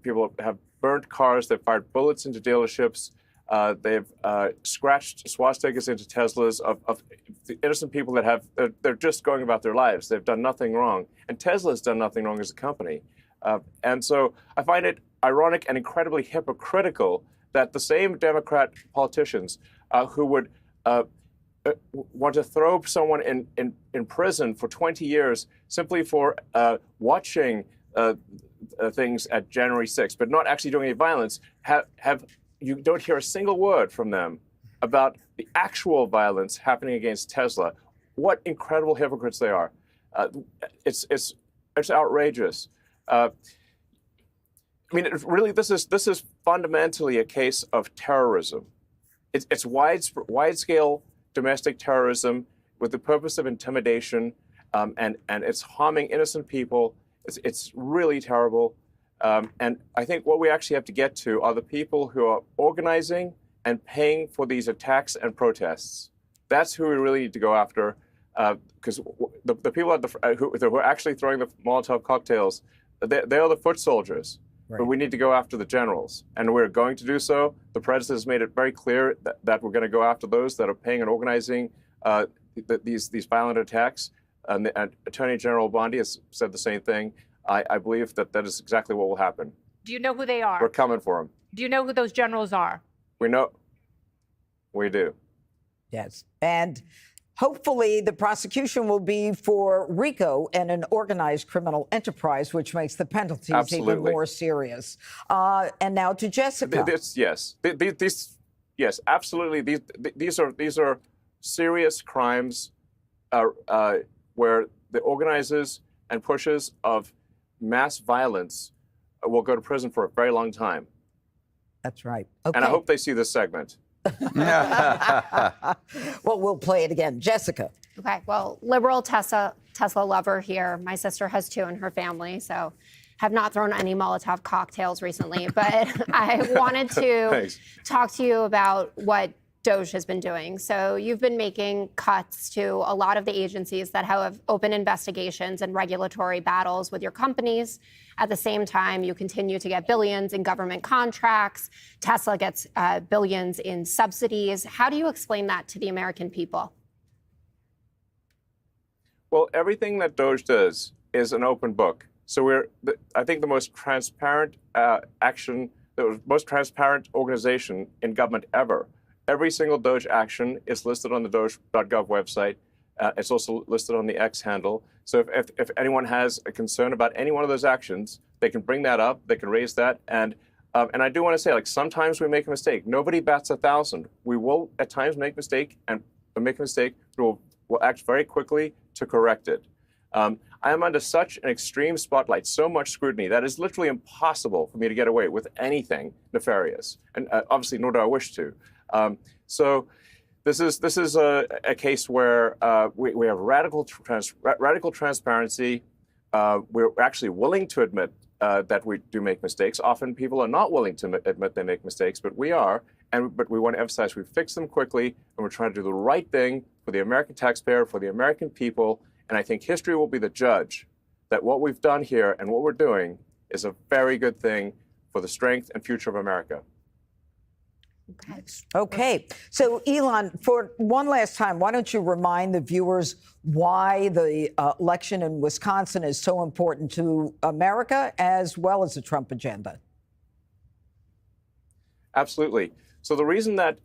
People have burnt cars, they've fired bullets into dealerships, they've scratched swastikas into Teslas of the innocent people that they're just going about their lives. They've done nothing wrong. And Tesla's done nothing wrong as a company. And so I find it ironic and incredibly hypocritical that the same Democrat politicians who would want to throw someone in prison for 20 years simply for watching things at January 6th, but not actually doing any violence, you don't hear a single word from them about the actual violence happening against Tesla. What incredible hypocrites they are. It's outrageous. I mean, this is fundamentally a case of terrorism. It's wide-scale domestic terrorism with the purpose of intimidation, and it's harming innocent people. It's really terrible. And I think what we actually have to get to are the people who are organizing and paying for these attacks and protests. That's who we really need to go after, because the people who are actually throwing the Molotov cocktails, they are the foot soldiers. Right. But we need to go after the generals, and we're going to do so. The president has made it very clear that we're going to go after those that are paying and organizing these violent attacks. And Attorney General Bondi has said the same thing. I believe that is exactly what will happen. Do you know who they are? We're coming for them. Do you know who those generals are? We know. We do. Yes. And hopefully the prosecution will be for RICO and an organized criminal enterprise, which makes the penalties even more serious. And now to Jessica. Yes, absolutely. These are serious crimes where the organizers and pushers of mass violence will go to prison for a very long time. That's right. Okay. And I hope they see this segment. Well, we'll play it again. Jessica. Okay, well, liberal Tesla lover here. My sister has two in her family, so have not thrown any Molotov cocktails recently. But I wanted to talk to you about what DOJ has been doing. So you've been making cuts to a lot of the agencies that have open investigations and regulatory battles with your companies. At the same time, you continue to get billions in government contracts. Tesla gets billions in subsidies. How do you explain that to the American people? Well, everything that DOJ does is an open book. So I think the most transparent the most transparent organization in government ever. Every single DOJ action is listed on the DOJ.gov website. It's also listed on the X handle. So if anyone has a concern about any one of those actions, they can bring that up. They can raise that. And I do want to say, sometimes we make a mistake. Nobody bats 1,000. We will at times make a mistake, but we'll act very quickly to correct it. I am under such an extreme spotlight, so much scrutiny, that it's literally impossible for me to get away with anything nefarious. And obviously, nor do I wish to. So this is a case where we have radical transparency. We're actually willing to admit that we do make mistakes. Often people are not willing to admit they make mistakes, but we are. But we want to emphasize we fix them quickly, and we're trying to do the right thing for the American taxpayer, for the American people. And I think history will be the judge that what we've done here and what we're doing is a very good thing for the strength and future of America. Okay. So, Elon, for one last time, why don't you remind the viewers why the election in Wisconsin is so important to America as well as the Trump agenda? Absolutely. So the reason that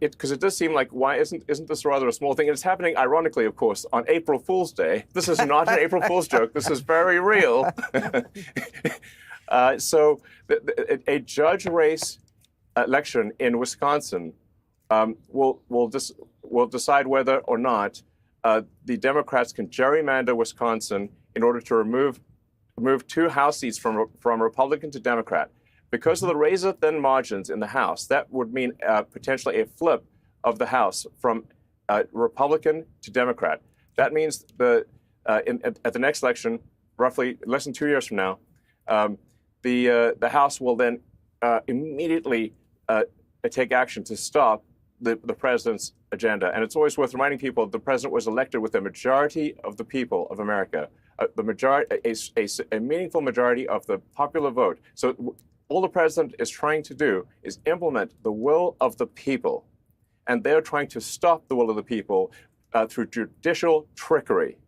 because it does seem like, why isn't this rather a small thing? And it's happening, ironically, of course, on April Fool's Day. This is not an April Fool's joke. This is very real. So a judge race election in Wisconsin will decide whether or not the Democrats can gerrymander Wisconsin in order to remove 2 House seats from Republican to Democrat. Because of the razor-thin margins in the House, that would mean potentially a flip of the House from Republican to Democrat. That means at the next election, roughly less than 2 years from now, the House will then immediately take action to stop the president's agenda. And it's always worth reminding people the president was elected with a majority of the people of America, the majority, a meaningful majority of the popular vote. So all the president is trying to do is implement the will of the people. And they're trying to stop the will of the people through judicial trickery.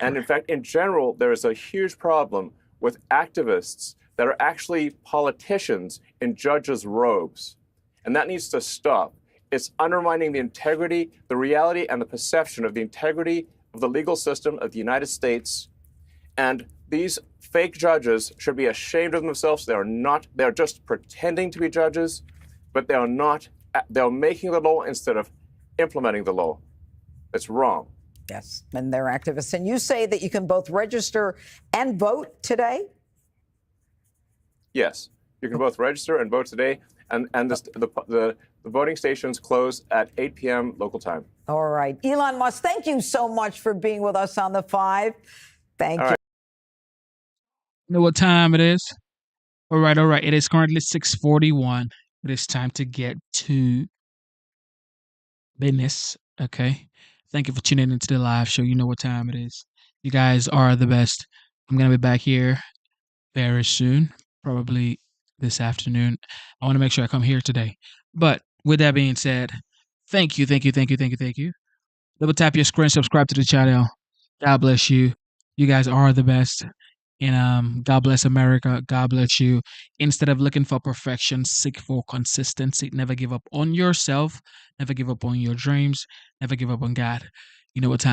And in fact, in general, there is a huge problem with activists that are actually politicians in judges' robes. And that needs to stop. It's undermining the integrity, the reality, and the perception of the integrity of the legal system of the United States. And these fake judges should be ashamed of themselves. They're just pretending to be judges, but they're making the law instead of implementing the law. It's wrong. Yes, and they're activists. And you say that you can both register and vote today? Yes, you can both register and vote today. And the voting stations close at 8 p.m. local time. All right. Elon Musk, thank you so much for being with us on The Five. Thank you. You know what time it is? All right. It is currently 6:41. It is time to get to business. Okay. Thank you for tuning into the live show. You know what time it is. You guys are the best. I'm going to be back here very soon, probably this afternoon. I want to make sure I come here today. But with that being said, thank you. Double tap your screen, subscribe to the channel. God bless you. You guys are the best. And God bless America. God bless you. Instead of looking for perfection, seek for consistency. Never give up on yourself. Never give up on your dreams. Never give up on God. You know what time